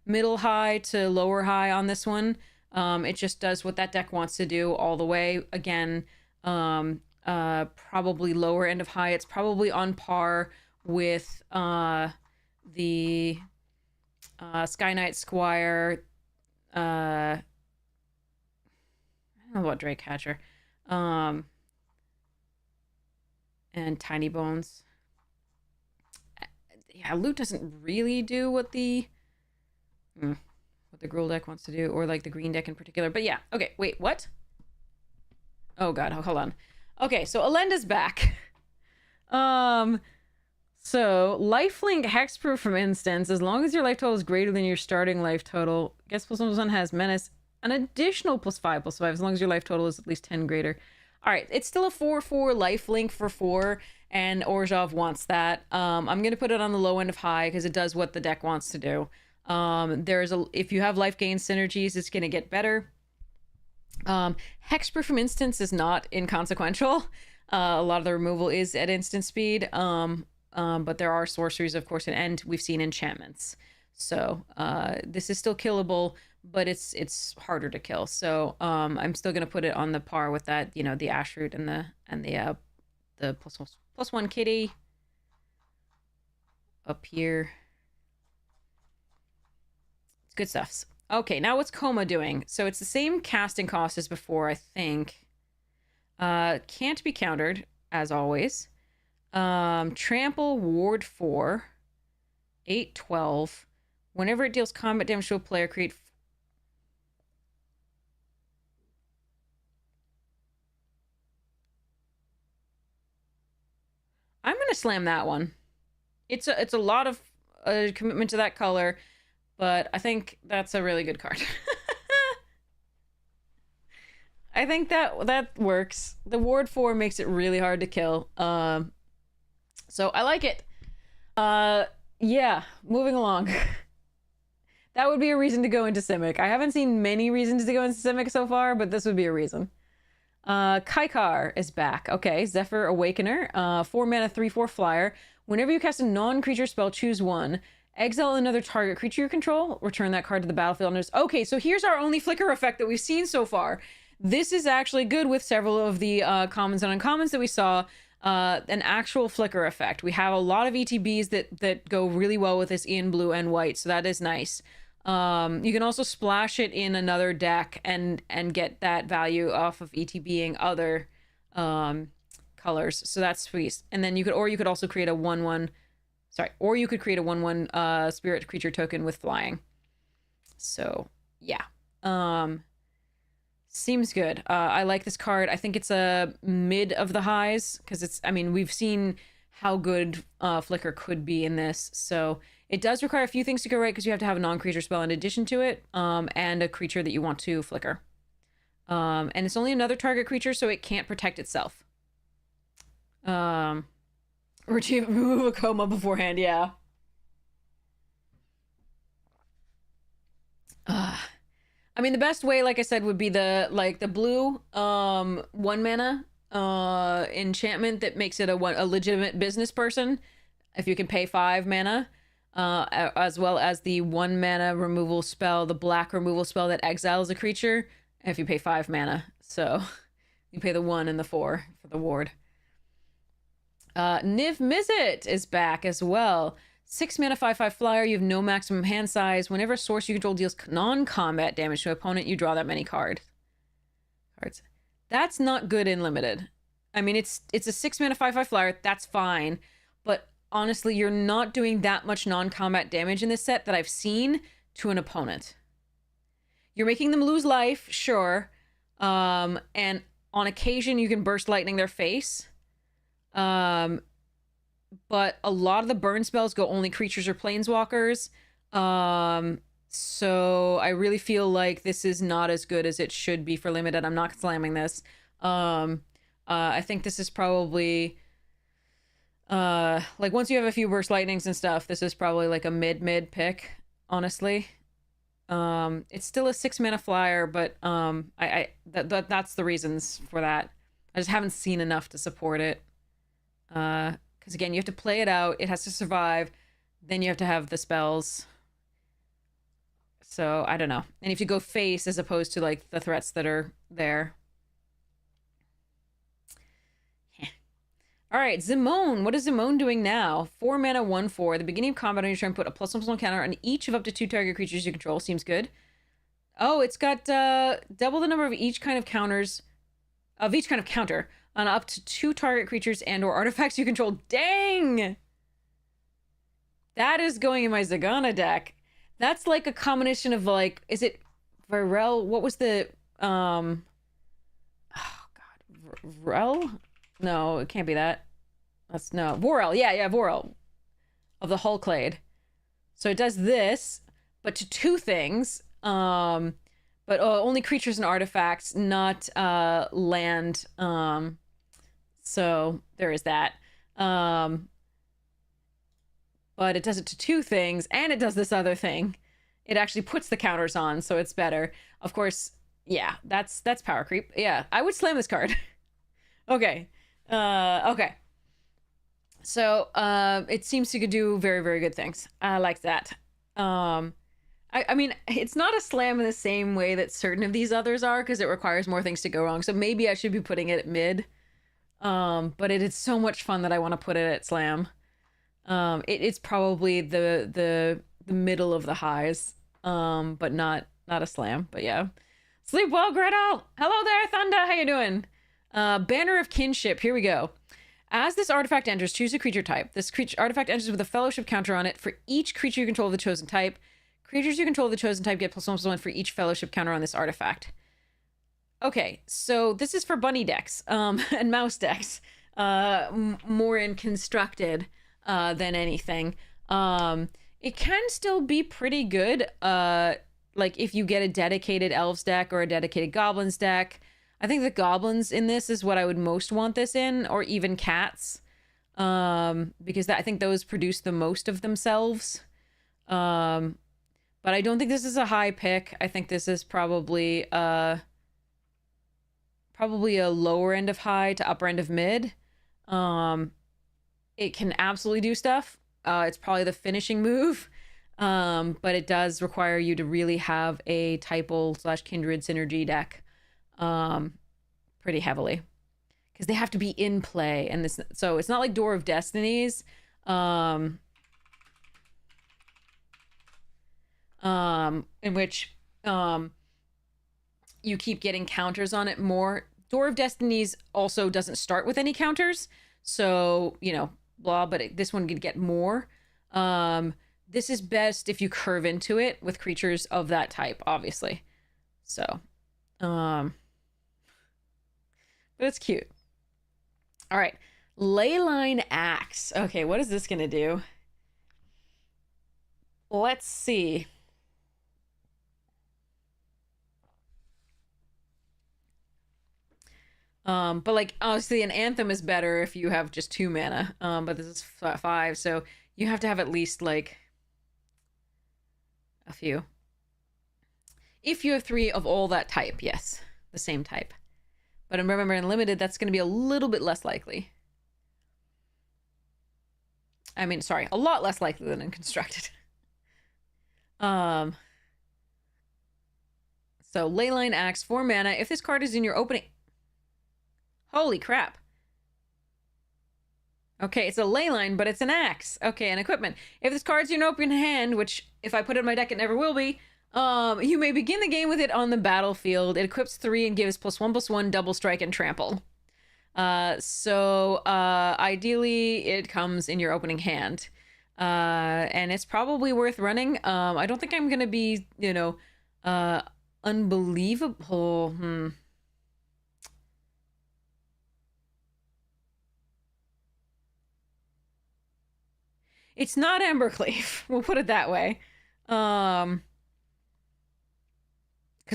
middle high to lower high on this one. It just does what that deck wants to do all the way. Again, probably lower end of high. It's probably on par with the Sky Knight Squire. I don't know about Drake Hatcher. And Tiny Bones. Yeah, loot doesn't really do what the Gruul deck wants to do, or like the green deck in particular. But yeah, okay, wait, what? Oh god, hold on. Okay, so Alenda's back. So lifelink hexproof from instance, as long as your life total is greater than your starting life total. Guess +1/+1 has menace, an additional +5/+5 as long as your life total is at least 10 greater. All right, it's still a 4/4 lifelink for 4, and Orzhov wants that. I'm gonna put it on the low end of high because it does what the deck wants to do. If you have life gain synergies, it's gonna get better. Hexproof from instance is not inconsequential. A lot of the removal is at instant speed. But there are sorceries, of course, and we've seen enchantments. So this is still killable, but it's harder to kill. So I'm still gonna put it on the par with that, you know, the Ashroot and the +1 kitty up here. It's good stuff. Okay, now what's Coma doing? So it's the same casting cost as before, I think. Can't be countered, as always. Trample, ward 4, 8/12. Whenever it deals combat damage to a player, create. I'm gonna slam that one. It's a lot of commitment to that color, but I think that's a really good card. I think that works. The ward 4 makes it really hard to kill. So I like it. Yeah, moving along. That would be a reason to go into Simic. I haven't seen many reasons to go into Simic so far, but this would be a reason. Kaikar is back. Okay, Zephyr Awakener. 4 mana, 3/4 flyer. Whenever you cast a non-creature spell, choose one. Exile another target creature you control. Return that card to the battlefield. Okay, so here's our only flicker effect that we've seen so far. This is actually good with several of the commons and uncommons that we saw. An actual flicker effect. We have a lot of ETBs that go really well with this in blue and white, so that is nice. You can also splash it in another deck and get that value off of ETBing other colors. So that's sweet. And then you could also create a 1/1. Sorry, or you could create a 1/1 spirit creature token with flying. So yeah, seems good. I like this card. I think it's a mid of the highs because it's. I mean, we've seen how good Flicker could be in this. So it does require a few things to go right because you have to have a non-creature spell in addition to it, and a creature that you want to flicker. And it's only another target creature, so it can't protect itself. Remove a coma beforehand, yeah. I mean, the best way, like I said, would be the blue 1 mana enchantment that makes it a legitimate business person if you can pay 5 mana, as well as the 1 mana removal spell, the black removal spell that exiles a creature if you pay 5 mana. So you pay the 1 and the 4 for the ward. Niv Mizzet is back as well. 6 mana 5/5 flyer. You have no maximum hand size. Whenever a source you control deals non-combat damage to an opponent, you draw that many cards. That's not good in limited. I mean, it's a 6 mana 5/5 flyer. That's fine, but honestly, you're not doing that much non-combat damage in this set that I've seen to an opponent. You're making them lose life, sure, and on occasion you can burst lightning their face. But a lot of the burn spells go only creatures or planeswalkers. So I really feel like this is not as good as it should be for limited. I'm not slamming this. I think this is probably like once you have a few burst lightnings and stuff, this is probably like a mid pick, honestly. It's still a 6 mana flyer, but that's the reasons for that. I just haven't seen enough to support it. Because again, you have to play it out. It has to survive. Then you have to have the spells. So I don't know. And if you go face as opposed to like the threats that are there. All right, Zimone. What is Zimone doing now? 4 mana 1/4. At the beginning of combat, on your turn, put a +1/+1 counter on each of up to 2 target creatures you control. Seems good. Oh, it's got double the number of each kind of counters, of each kind of counter on up to 2 target creatures and or artifacts you control. Dang! That is going in my Zagana deck. That's like a combination of like, is it Varel? What was the oh god, Varel? No, it can't be that. That's no Vorel. Yeah, Vorel of the Hulklade. So it does this, but to 2 things. But only creatures and artifacts, not land. So there is that. But it does it to 2 things, and it does this other thing. It actually puts the counters on, so it's better. Of course, yeah, that's power creep. Yeah, I would slam this card. Okay. Okay. So, it seems to do very, very good things. I like that. I mean, it's not a slam in the same way that certain of these others are, because it requires more things to go wrong. So maybe I should be putting it at mid. But it is so much fun that I want to put it at slam. It's probably the middle of the highs, but not a slam. But yeah, sleep well, Gretel. Hello there, Thunder. How you doing? Banner of Kinship. Here we go. As this artifact enters, choose a creature type. This artifact enters with a fellowship counter on it for each creature you control of the chosen type. Creatures you control of the chosen type get +1/+1 for each fellowship counter on this artifact. Okay, so this is for bunny decks, and mouse decks, more in constructed, than anything. It can still be pretty good, like if you get a dedicated elves deck or a dedicated goblins deck. I think the goblins in this is what I would most want this in, or even cats, because I think those produce the most of themselves. But I don't think this is a high pick. I think this is probably a lower end of high to upper end of mid. It can absolutely do stuff. It's probably the finishing move, but it does require you to really have a Typal/Kindred synergy deck pretty heavily, because they have to be in play, and this, so it's not like Door of Destinies. in which you keep getting counters on it more. Door of Destinies also doesn't start with any counters, so, you know, blah, but this one could get more. This is best if you curve into it with creatures of that type, obviously. So, but it's cute. All right, Leyline Axe. Okay, what is this gonna do? Let's see. But like obviously an anthem is better if you have just 2 mana. But this is 5, so you have to have at least like a few. If you have 3 of all that type, yes, the same type. But remember, in limited, that's going to be a little bit less likely. I mean, sorry, a lot less likely than in constructed. So Leyline Axe, 4 mana. If this card is in your opening, holy crap. Okay, it's a Leyline, but it's an axe. Okay, and equipment. If this card's in your open hand, which if I put it in my deck, it never will be, you may begin the game with it on the battlefield. It equips 3 and gives +1/+1, double strike, and trample. So ideally, it comes in your opening hand. And it's probably worth running. I don't think I'm going to be, you know, unbelievable. It's not Embercleave. We'll put it that way. Because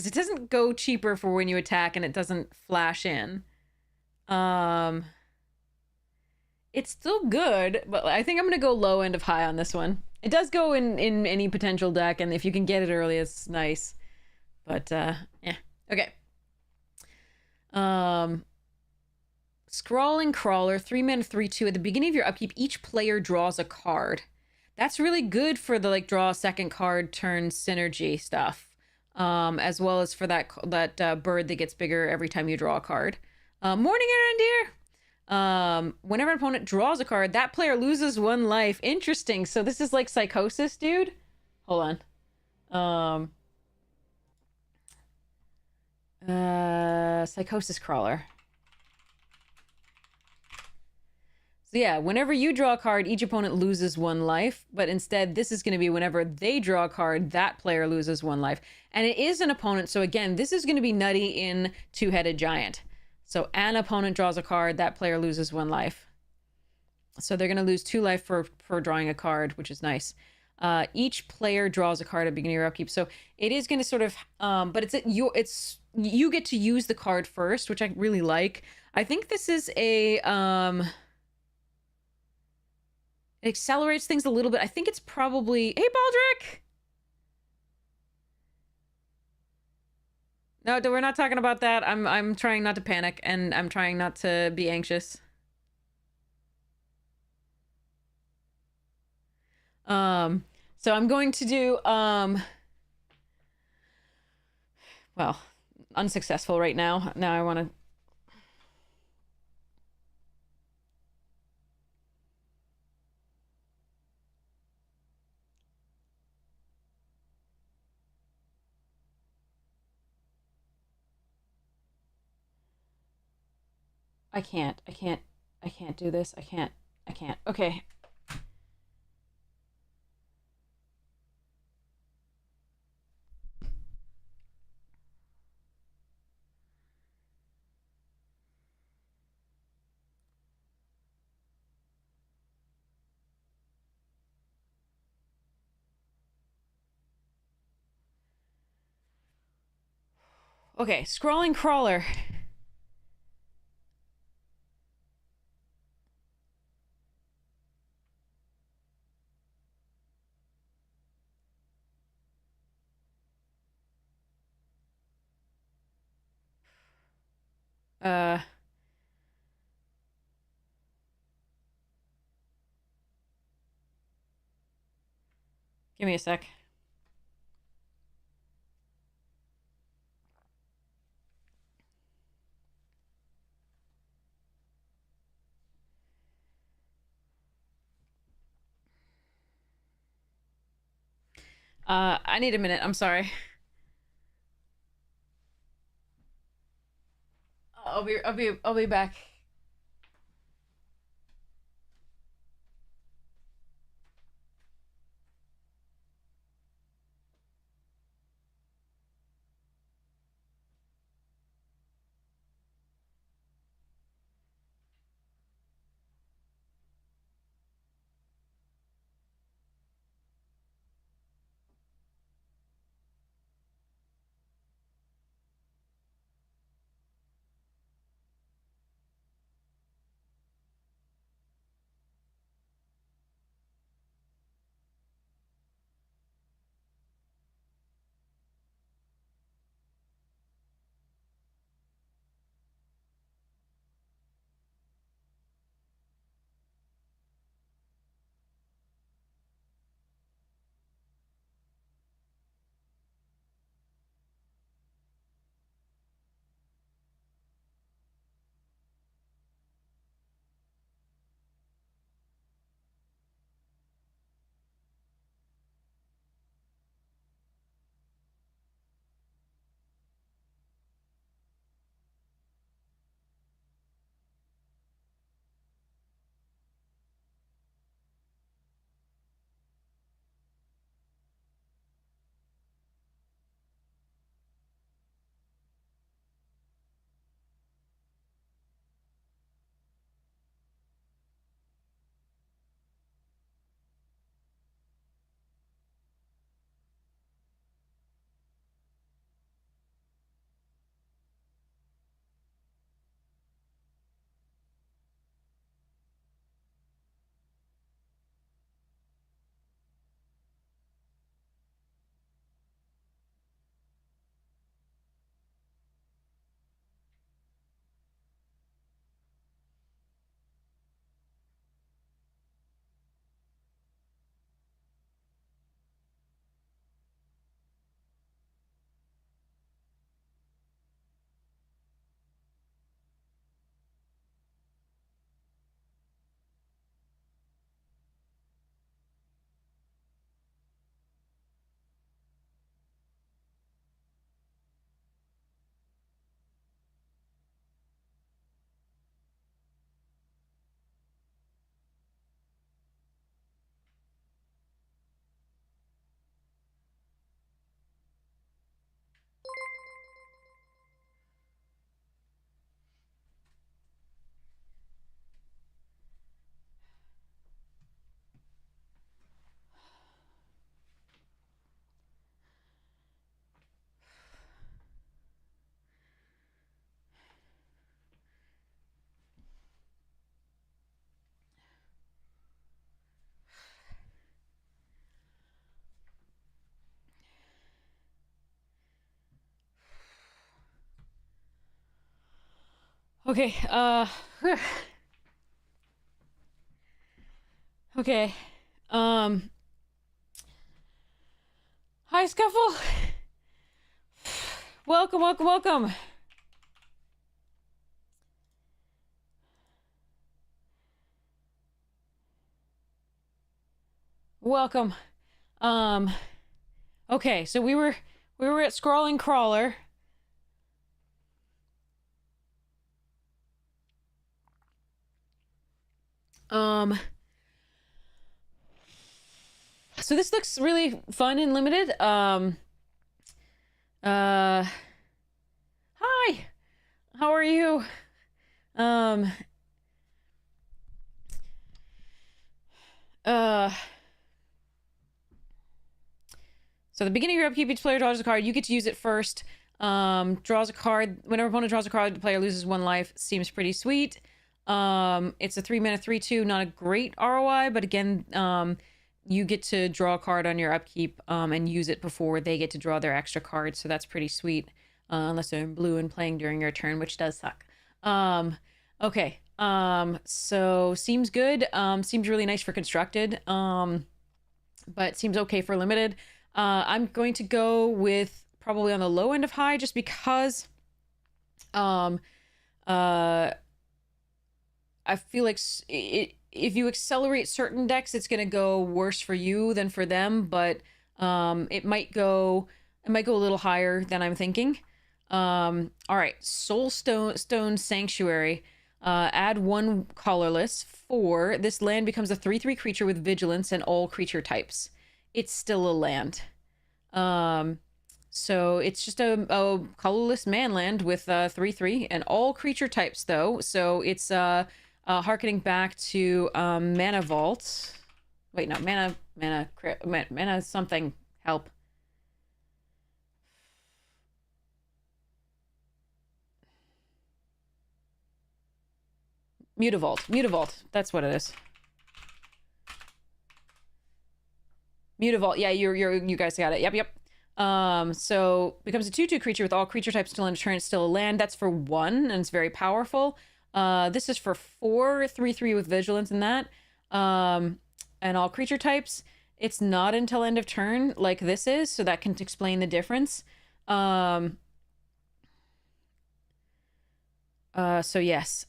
it doesn't go cheaper for when you attack and it doesn't flash in. It's still good, but I think I'm going to go low end of high on this one. It does go in any potential deck, and if you can get it early, it's nice. But, yeah. Okay. Scrawling Crawler, 3 mana, 3/2. At the beginning of your upkeep, each player draws a card. That's really good for the, like, draw a second card turn synergy stuff. As well as for that bird that gets bigger every time you draw a card. Morning, Erendir! Whenever an opponent draws a card, that player loses 1 life. Interesting. So this is like Psychosis, dude? Hold on. Psychosis Crawler. So yeah, whenever you draw a card, each opponent loses 1 life, but instead this is going to be whenever they draw a card, that player loses 1 life. And it is an opponent, so again, this is going to be nutty in Two-Headed Giant. So an opponent draws a card, that player loses 1 life. So they're going to lose 2 life for drawing a card, which is nice. Each player draws a card at the beginning of your upkeep. So it is going to sort of, but you get to use the card first, which I really like. I think this is a, it accelerates things a little bit. I think it's probably... Hey, Baldric! No, we're not talking about that. I'm trying not to panic, and I'm trying not to be anxious. So I'm going to do, well, unsuccessful right now. Now I want to... I can't do this. I can't. Okay. Okay, Scrawling Crawler. Give me a sec. I need a minute. I'm sorry. I'll be back. Okay. Okay. Um. Hi, Scuffle. Welcome, welcome, welcome. Welcome. Um. Okay, so we were at Scrawling Crawler. Um. So this looks really fun and limited. Uh. Hi. How are you? Um. Uh. So the beginning of your upkeep, each player draws a card. You get to use it first. Draws a card. Whenever opponent draws a card, the player loses 1 life. Seems pretty sweet. It's a 3 mana 3/2. Not a great ROI, but again, you get to draw a card on your upkeep and use it before they get to draw their extra card. So that's pretty sweet. Unless they're in blue and playing during your turn, which does suck. Okay. So seems good. Seems really nice for constructed. But seems okay for limited. I'm going to go with probably on the low end of high just because um uh I feel like if you accelerate certain decks, it's going to go worse for you than for them, but It might go a little higher than I'm thinking. All right, Stone Sanctuary. Add one colorless. 4. This land becomes a 3/3 creature with vigilance and all creature types. It's still a land. So it's just a colorless manland with 3/3 and all creature types though. So it's harkening back to Mana Vault. Wait, no, mana something. Help. Mutavault. That's what it is. Mutavault. Yeah, you guys got it. Yep. So becomes a 2/2 creature with all creature types still in turn. It's still a land. That's for 1, and it's very powerful. This is for 4, 3/3 with vigilance in that. And all creature types. It's not until end of turn like this is, so that can explain the difference. So yes.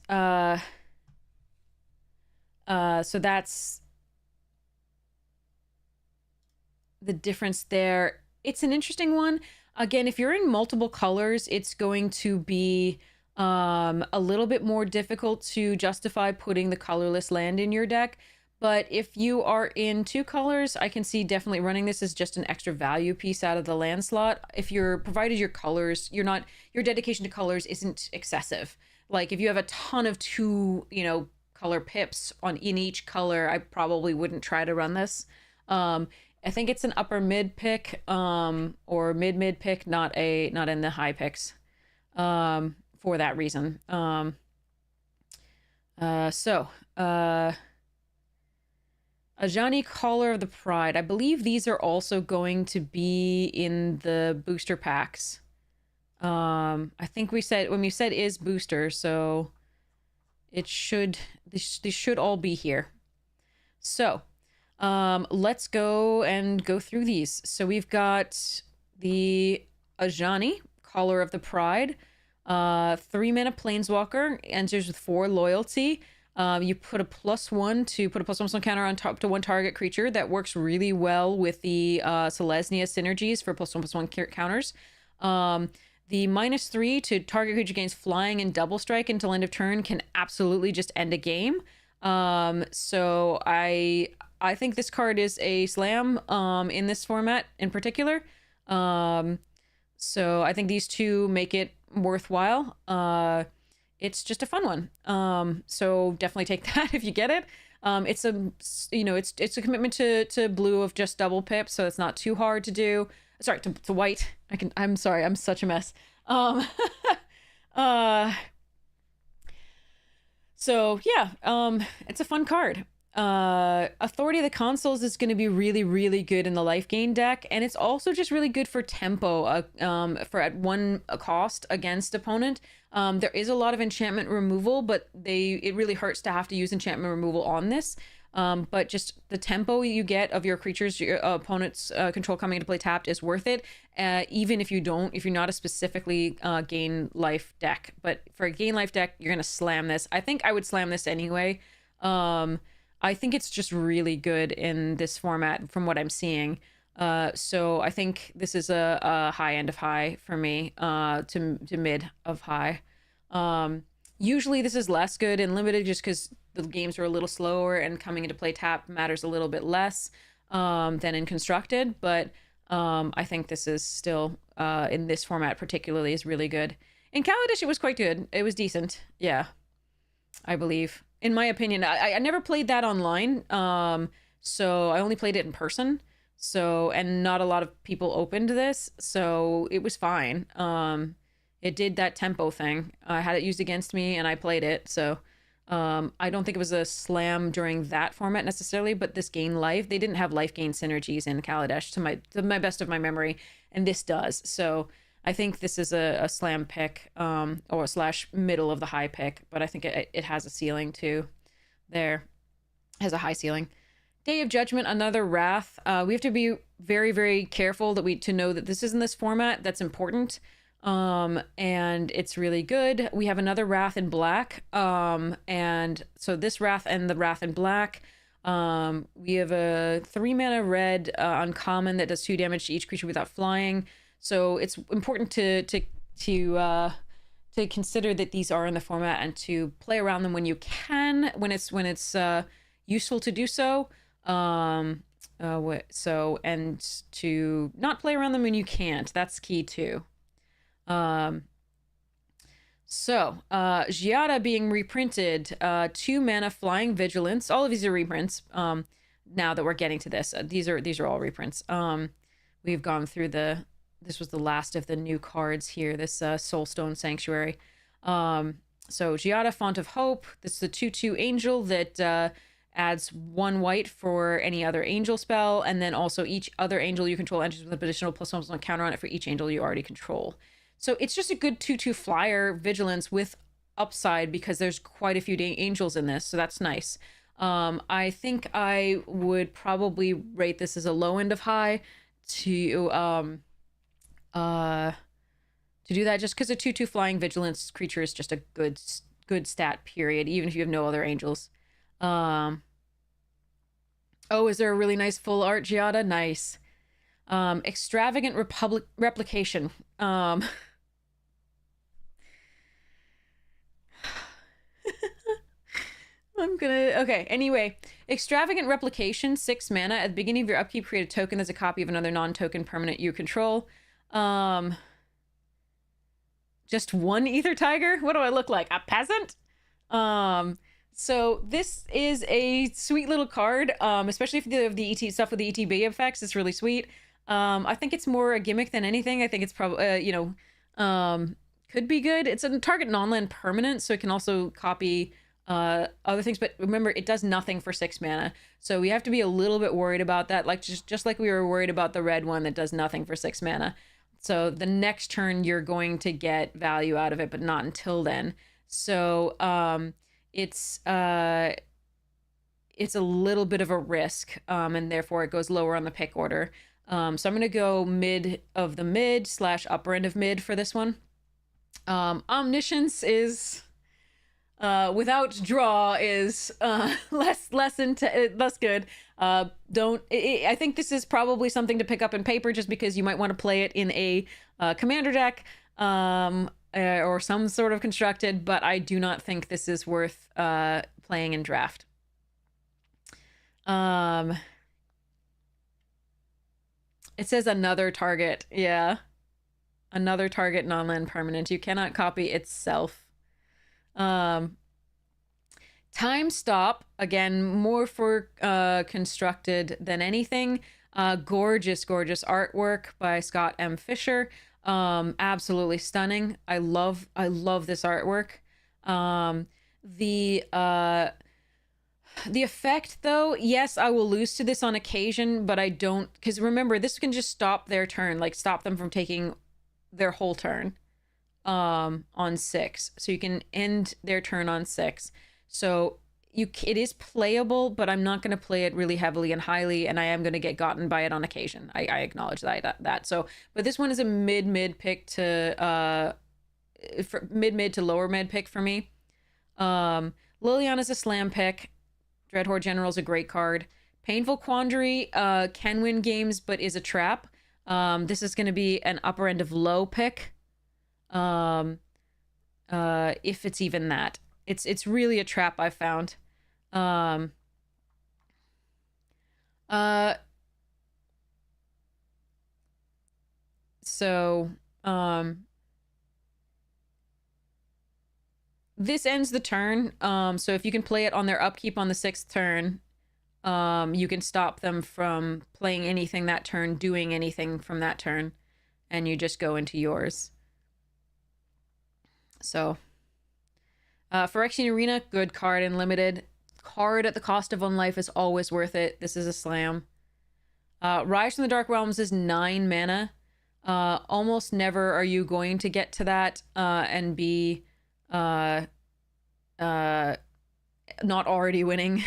So that's the difference there. It's an interesting one. Again, if you're in multiple colors, it's going to be a little bit more difficult to justify putting the colorless land in your deck. But if you are in 2 colors, I can see definitely running this as just an extra value piece out of the land slot. If you're provided your colors, your dedication to colors isn't excessive. Like if you have a ton of 2, color pips in each color, I probably wouldn't try to run this. I think it's an upper mid pick, or mid pick, not in the high picks, for that reason. Ajani Caller of the Pride. I believe these are also going to be in the booster packs. I think when we said is booster, so these should all be here. So, let's go through these. So we've got the Ajani, Caller of the Pride, 3 mana Planeswalker, enters with 4 loyalty. You put a +1 counter on top to 1 target creature. That works really well with the Selesnya synergies for +1/+1 counters. The -3 to target creature gains flying and double strike until end of turn can absolutely just end a game. So I think this card is a slam in this format in particular. So I think these 2 make it worthwhile. It's just a fun one. So definitely take that if you get it. It's a commitment to blue of just double pip, so it's not too hard to do. Sorry, to white. I'm sorry, I'm such a mess. So yeah, it's a fun card. Authority of the Consuls is going to be really, really good in the life gain deck, and it's also just really good for tempo, for at 1 cost against opponent. There is a lot of enchantment removal, but it really hurts to have to use enchantment removal on this. But just the tempo you get of your creatures, your opponent's control coming into play tapped is worth it. Even if you're not a specifically gain life deck, but for a gain life deck, you're gonna slam this. I think I would slam this anyway. I think it's just really good in this format from what I'm seeing. So I think this is a high end of high for me, to mid of high. Usually this is less good in limited just because the games are a little slower and coming into play tap matters a little bit less than in constructed. But I think this is still, in this format particularly, is really good. In Kaladesh, it was quite good. It was decent. Yeah, I believe. In my opinion, I never played that online. So I only played it in person. So, and not a lot of people opened this. So it was fine. It did that tempo thing. I had it used against me and I played it. So I don't think it was a slam during that format necessarily, but this gain life, they didn't have life gain synergies in Kaladesh to my best of my memory, and this does. So I think this is a slam pick, or slash middle of the high pick, but I think it has a ceiling too. There has a high ceiling. Day of Judgment, another Wrath. We have to be very, very careful to know that this is in this format. That's important. And it's really good. We have another Wrath in black. And so this Wrath and the Wrath in black We have a 3 mana red uncommon that does 2 damage to each creature without flying. So it's important to consider that these are in the format and to play around them when you can, when it's useful to do so. And to not play around them when you can't. That's key too. Giada being reprinted, 2 mana flying vigilance. All of these are reprints. Now that we're getting to this, these are all reprints. We've gone through this was the last of the new cards here. This Soulstone Sanctuary. So Giada, Font of Hope. This is a 2/2 angel that adds 1 white for any other angel spell, and then also each other angel you control enters with an additional +1/+1 counter on it for each angel you already control. So it's just a good 2/2 flyer vigilance with upside because there's quite a few angels in this, so that's nice. I think I would probably rate this as a low end of high to do that, just because a 2/2 flying vigilance creature is just a good stat, period, even if you have no other angels. Oh, is there a really nice full art Giada? Nice. Extravagant replication. Okay, anyway. Extravagant replication, 6 mana. At the beginning of your upkeep, create a token as a copy of another non-token permanent you control. Just 1 Ether Tiger? What do I look like? A peasant? So this is a sweet little card, especially if you have the ET stuff with the ETB effects. It's really sweet. I think it's more a gimmick than anything. I think it's probably, could be good. It's a target non-land permanent, so it can also copy other things. But remember, it does nothing for 6 mana. So we have to be a little bit worried about that. Like just like we were worried about the red one that does nothing for 6 mana. So the next turn you're going to get value out of it, but not until then. So it's a little bit of a risk, and therefore it goes lower on the pick order. So I'm going to go mid of the mid / upper end of mid for this one. Omniscience is without draw is less good. I think this is probably something to pick up in paper, just because you might want to play it in a commander deck or some sort of constructed, but I do not think this is worth playing in draft. It says another target. Yeah. Another target non-land permanent. You cannot copy itself. Time Stop, again, more for constructed than anything. Gorgeous artwork by Scott M. Fisher. Absolutely stunning. I love this artwork. The effect, though, yes, I will lose to this on occasion, but I don't, because remember, this can just stop their turn, like stop them from taking their whole turn on 6. So you can end their turn on 6. So it is playable, but I'm not going to play it really heavily and highly, and I am going to get gotten by it on occasion. I acknowledge that. So, but this one is a mid pick to mid to lower mid pick for me. Liliana is a slam pick. Dreadhorde General is a great card. Painful Quandary can win games, but is a trap. This is going to be an upper end of low pick. If it's even that. It's really a trap, I found. This ends the turn. So if you can play it on their upkeep on the 6th turn, you can stop them from playing anything that turn, doing anything from that turn, and you just go into yours. So, Phyrexian Arena, good card in limited. Card at the cost of 1 life is always worth it. This is a slam. Rise from the Dark Realms is 9 mana. Almost never are you going to get to that and be not already winning.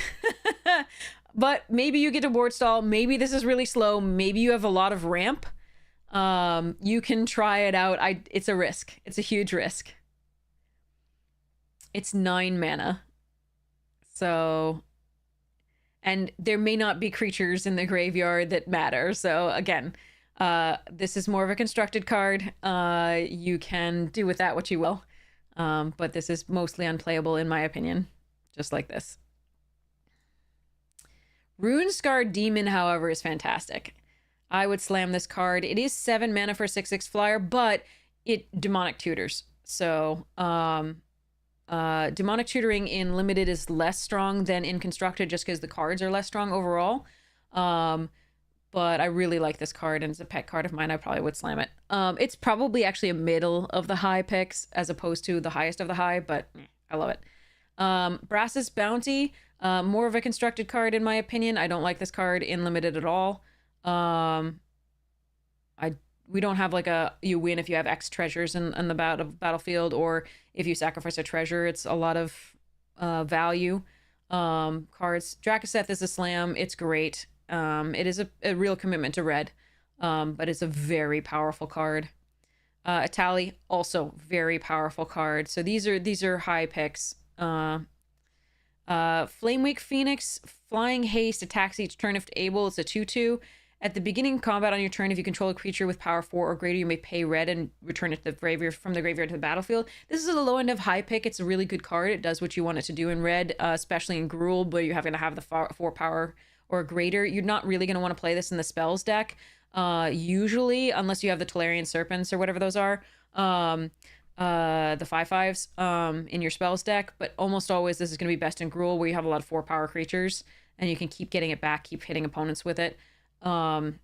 But maybe you get a board stall. Maybe this is really slow. Maybe you have a lot of ramp. You can try it out. It's a risk. It's a huge risk. It's 9 mana. So, and there may not be creatures in the graveyard that matter. So again, this is more of a constructed card. You can do with that what you will. But this is mostly unplayable in my opinion, just like this. Runescarred Demon, however, is fantastic. I would slam this card. It is 7 mana for 6/6 flyer, but it demonic tutors. So demonic tutoring in limited is less strong than in constructed, just because the cards are less strong overall. But I really like this card, and it's a pet card of mine. I probably would slam it. It's probably actually a middle of the high picks as opposed to the highest of the high, but I love it. Brass's Bounty, more of a constructed card in my opinion. I don't like this card in limited at all. We don't have like a you win if you have X treasures in the battlefield, or if you sacrifice a treasure. It's a lot of value cards. Drakaseth is a slam. It's great. It is a real commitment to red, but it's a very powerful card. Atali, also very powerful card. So these are high picks. Flamewake Phoenix, Flying Haste, attacks each turn if able. It's a 2/2. At the beginning of combat on your turn, if you control a creature with power 4 or greater, you may pay red and return it to the graveyard from the graveyard to the battlefield. This is a low end of high pick. It's a really good card. It does what you want it to do in red, especially in Gruul, where you're having to have the 4 power or greater. You're not really going to want to play this in the spells deck, usually, unless you have the Tolarian Serpents or whatever those are, the 5/5s in your spells deck. But almost always this is going to be best in Gruul, where you have a lot of 4 power creatures, and you can keep getting it back, keep hitting opponents with it. It's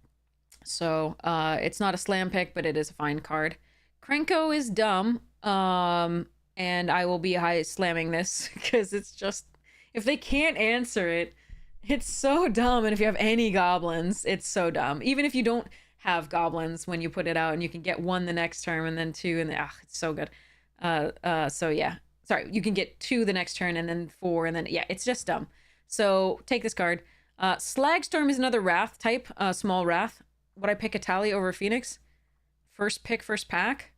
not a slam pick, but it is a fine card. Krenko is dumb, and I will be high slamming this because it's just, if they can't answer it, it's so dumb. And if you have any goblins, it's so dumb. Even if you don't have goblins when you put it out, and you can get 1 the next turn and then 2, and it's so good. So yeah, sorry, you can get 2 the next turn and then 4, and then yeah, it's just dumb. So take this card. Slagstorm is another Wrath type, small Wrath. Would I pick Atali over Phoenix? First pick, first pack?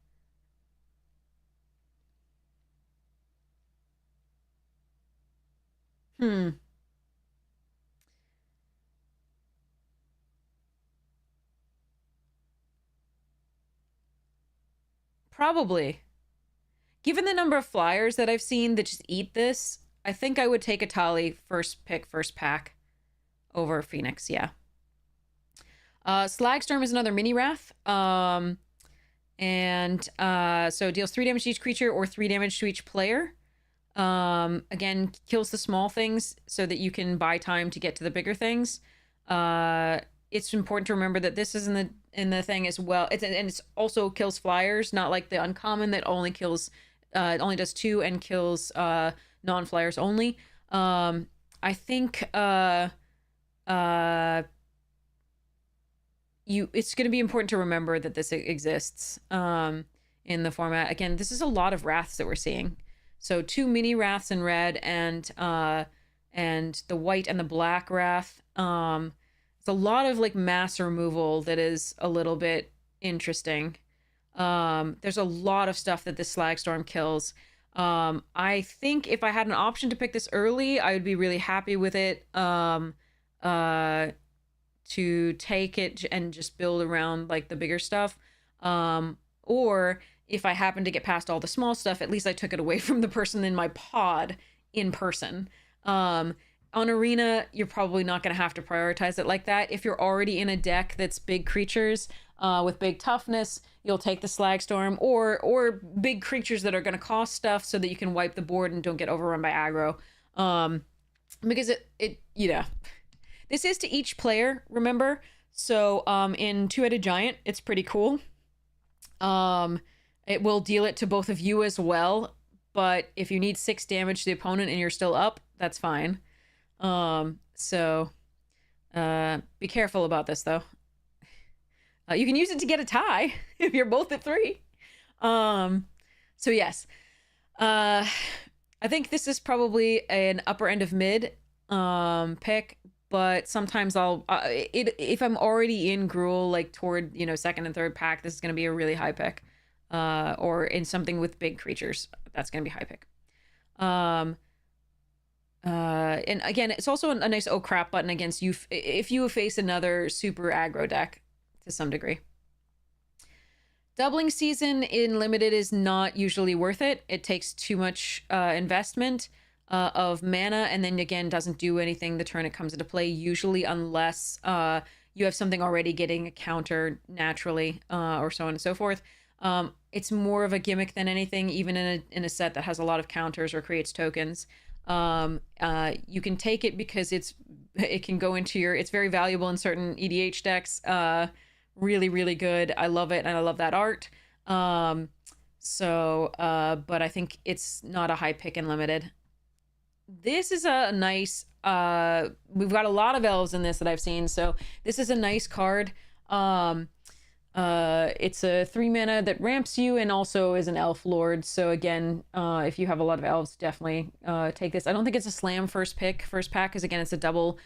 Probably. Given the number of flyers that I've seen that just eat this, I think I would take Atali first pick, first pack over Phoenix, yeah. Slagstorm is another mini Wrath. So deals 3 damage to each creature or 3 damage to each player. Again, kills the small things so that you can buy time to get to the bigger things. It's important to remember that this is in the thing as well. It's also kills flyers, not like the uncommon that only kills it only does 2 and kills non-flyers only. I think it's going to be important to remember that this exists in the format. Again, this is a lot of Wraths that we're seeing. So 2 mini Wraths in red, and the white and the black Wrath. It's a lot of like mass removal that is a little bit interesting. There's a lot of stuff that this Slagstorm kills. I think if I had an option to pick this early, I would be really happy with it. To take it and just build around like the bigger stuff. Or if I happen to get past all the small stuff, at least I took it away from the person in my pod in person. On Arena, you're probably not going to have to prioritize it like that. If you're already in a deck that's big creatures with big toughness, you'll take the Slagstorm, or big creatures that are going to cost stuff so that you can wipe the board and don't get overrun by aggro. Because this is to each player, remember? So in Two-Headed Giant, it's pretty cool. It will deal it to both of you as well, but if you need 6 damage to the opponent and you're still up, that's fine. Be careful about this, though. You can use it to get a tie if you're both at 3. So yes. I think this is probably an upper end of mid pick, but sometimes if I'm already in Gruul, like toward, second and third pack, this is going to be a really high pick. Or in something with big creatures, that's going to be high pick. And again, it's also a nice oh crap button against you if you face another super aggro deck to some degree. Doubling season in limited is not usually worth it. It takes too much investment of mana, and then again doesn't do anything the turn it comes into play, usually unless you have something already getting a counter naturally, or so on and so forth. It's more of a gimmick than anything, even in a set that has a lot of counters or creates tokens. You can take it because it can go into it's very valuable in certain EDH decks. Really, really good. I love it, and I love that art. But I think it's not a high pick in limited. This is a nice, we've got a lot of elves in this that I've seen, so this is a nice card. It's a 3 mana that ramps you and also is an elf lord. So again, if you have a lot of elves, definitely take this. I don't think it's a slam first pack, because again, it's a double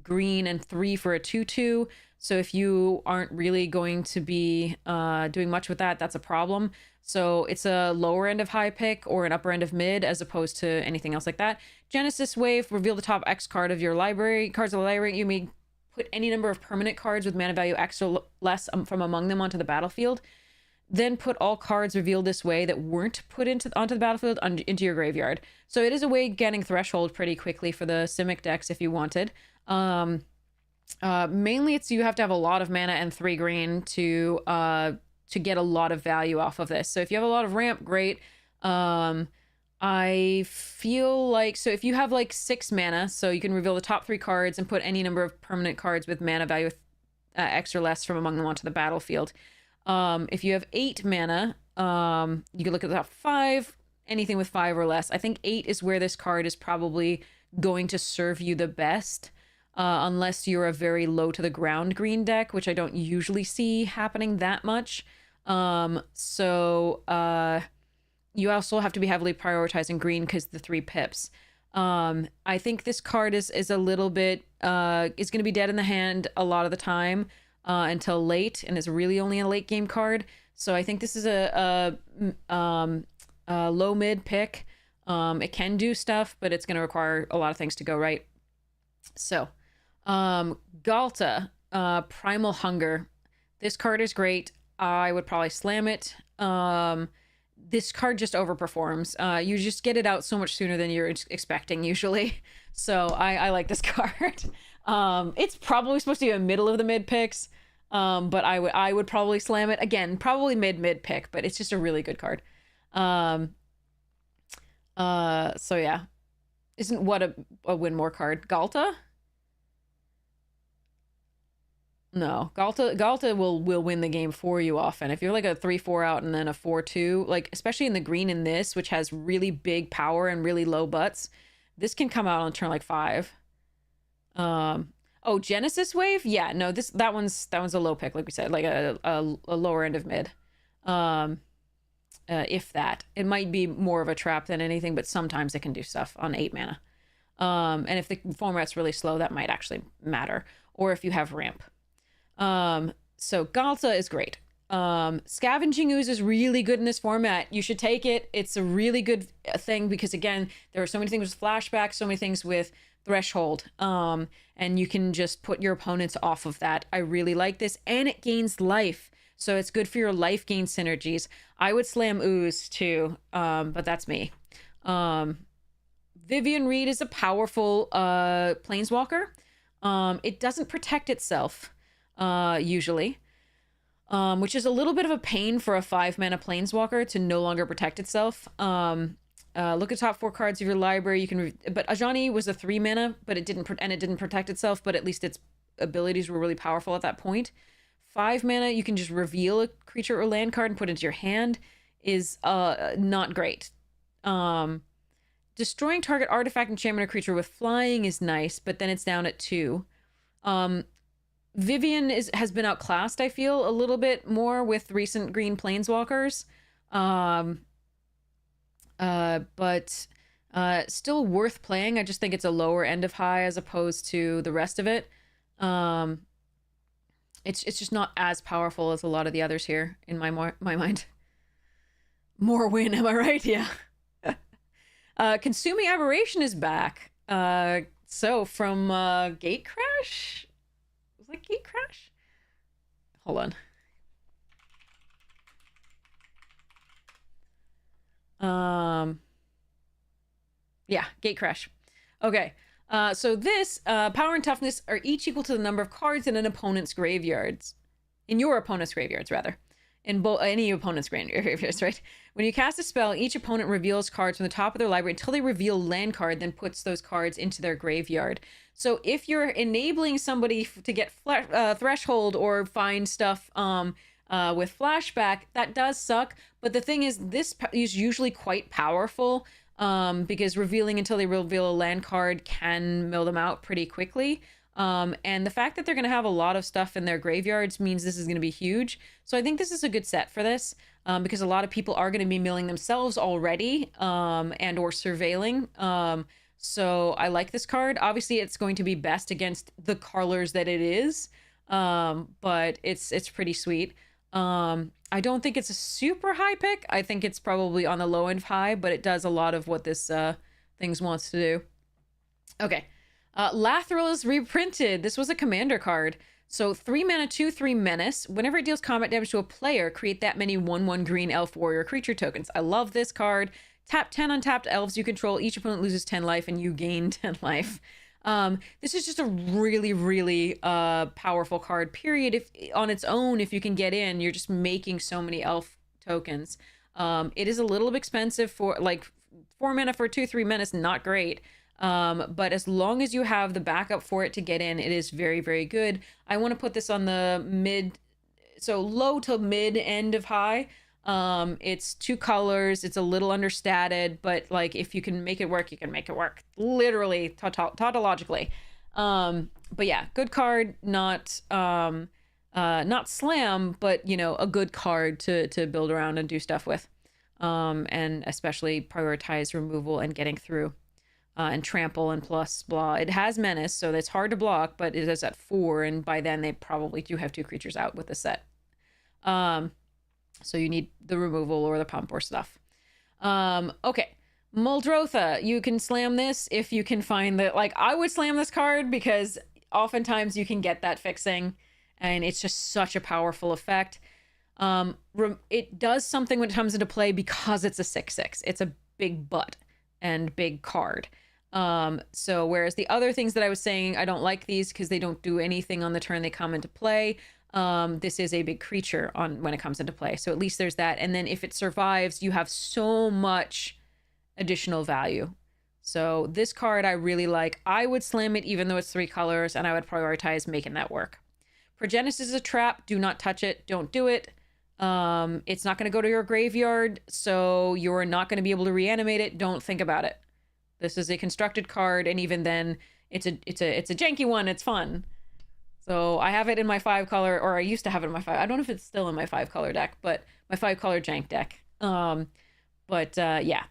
green and 3 for a 2/2. So if you aren't really going to be doing much with that, that's a problem. So it's a lower end of high pick or an upper end of mid, as opposed to anything else like that. Genesis Wave, reveal the top X card of your library. Cards of the library, you may put any number of permanent cards with mana value X or less from among them onto the battlefield. Then put all cards revealed this way that weren't put onto the battlefield into your graveyard. So it is a way of getting Threshold pretty quickly for the Simic decks if you wanted. Mainly you have to have a lot of mana and 3 green to get a lot of value off of this. So if you have a lot of ramp, great. I feel like, so if you have like 6 mana, so you can reveal the top 3 cards and put any number of permanent cards with mana value X or less from among them onto the battlefield. If you have 8 mana, you can look at the top 5, anything with 5 or less. I think 8 is where this card is probably going to serve you the best, unless you're a very low to the ground green deck, which I don't usually see happening that much. You also have to be heavily prioritizing green because the 3 pips. I think this card is a little bit is going to be dead in the hand a lot of the time until late, and is really only a late game card. So I think this is a low mid pick. It can do stuff, but it's going to require a lot of things to go right. So Galta, Primal Hunger. This card is great. I would probably slam it. This card just overperforms. You just get it out so much sooner than you're expecting usually. So I like this card. It's probably supposed to be a middle of the mid picks, but I would probably slam it. Again, probably mid pick, but it's just a really good card. So yeah. Isn't what a win more card? Galta? No, Galta will win the game for you often. If you're like a 3/4 out and then a 4/2, like especially in the green in this, which has really big power and really low butts, this can come out on turn like 5. Oh, Genesis Wave? Yeah, no, that one's a low pick, like we said, like a lower end of mid. If that. It might be more of a trap than anything, but sometimes it can do stuff on 8 mana. And if the format's really slow, that might actually matter. Or if you have ramp. So Galta is great. Scavenging Ooze is really good in this format. You should take it. It's a really good thing because again, there are so many things with flashback, so many things with threshold. And you can just put your opponents off of that. I really like this, and it gains life. So it's good for your life gain synergies. I would slam Ooze too, but that's me. Vivian Reed is a powerful planeswalker. It doesn't protect itself usually, which is a little bit of a pain for a 5 mana planeswalker to no longer protect itself. Look at top 4 cards of your library. You can, but Ajani was a 3 mana, but it didn't protect itself. But at least its abilities were really powerful at that point. 5 mana, you can just reveal a creature or land card and put it into your hand. Is not great. Destroying target artifact, enchantment, or creature with flying is nice, but then it's down at 2. Vivian has been outclassed, I feel, a little bit more with recent green planeswalkers. But still worth playing. I just think it's a lower end of high as opposed to the rest of it. It's just not as powerful as a lot of the others here in my mind. More win, am I right? Yeah. Consuming Aberration is back. So from Gate Crash? Was that Gate Crash? Hold on. Yeah, Gate Crash. Okay. So this power and toughness are each equal to the number of cards in an opponent's graveyards. In your opponent's graveyards, rather. In any opponent's graveyards, right? When you cast a spell, each opponent reveals cards from the top of their library until they reveal land card, then puts those cards into their graveyard. So if you're enabling somebody to get threshold or find stuff with flashback, that does suck. But the thing is, this is usually quite powerful because revealing until they reveal a land card can mill them out pretty quickly. And the fact that they're going to have a lot of stuff in their graveyards means this is going to be huge. So I think this is a good set for this because a lot of people are going to be milling themselves already and or surveilling. So I like this card. Obviously, it's going to be best against the colors that it is, but it's pretty sweet. I don't think it's a super high pick. I think it's probably on the low end of high, but it does a lot of what this things wants to do. Okay. Lathril is reprinted. This was a commander card. So 3 mana, 2/3 menace. Whenever it deals combat damage to a player, create that many 1/1 green elf warrior creature tokens. I love this card. Tap 10 untapped elves you control. Each opponent loses 10 life and you gain 10 life. This is just a really, really powerful card, period. If on its own, if you can get in, you're just making so many elf tokens. It is a little expensive for like 4 mana for 2/3 menace, not great. But as long as you have the backup for it to get in, it is very, very good. I want to put this on the mid, so low to mid end of high. It's 2 colors. It's a little understated, but like if you can make it work, you can make it work. Literally, tautologically. But yeah, good card. Not slam, but you know, a good card to build around and do stuff with. And especially prioritize removal and getting through. And trample and plus blah. It has menace, so that's hard to block, but it is at 4, and by then they probably do have 2 creatures out with the set. So you need the removal or the pump or stuff. Okay. Muldrotha, you can slam this if you can find the, like, I would slam this card because oftentimes you can get that fixing, and it's just such a powerful effect. It does something when it comes into play because it's a 6/6. It's a big butt and big card. So whereas the other things that I was saying, I don't like these because they don't do anything on the turn they come into play. This is a big creature on when it comes into play. So at least there's that. And then if it survives, you have so much additional value. So this card I really like. I would slam it even though it's 3 colors, and I would prioritize making that work. Progenitus is a trap. Do not touch it. Don't do it. It's not going to go to your graveyard, so you're not going to be able to reanimate it. Don't think about it. This is a constructed card, and even then, it's a janky one. It's fun. So I have it in my 5 color, or I used to have it in my 5. I don't know if it's still in my 5 color deck, but my 5 color jank deck. Yeah,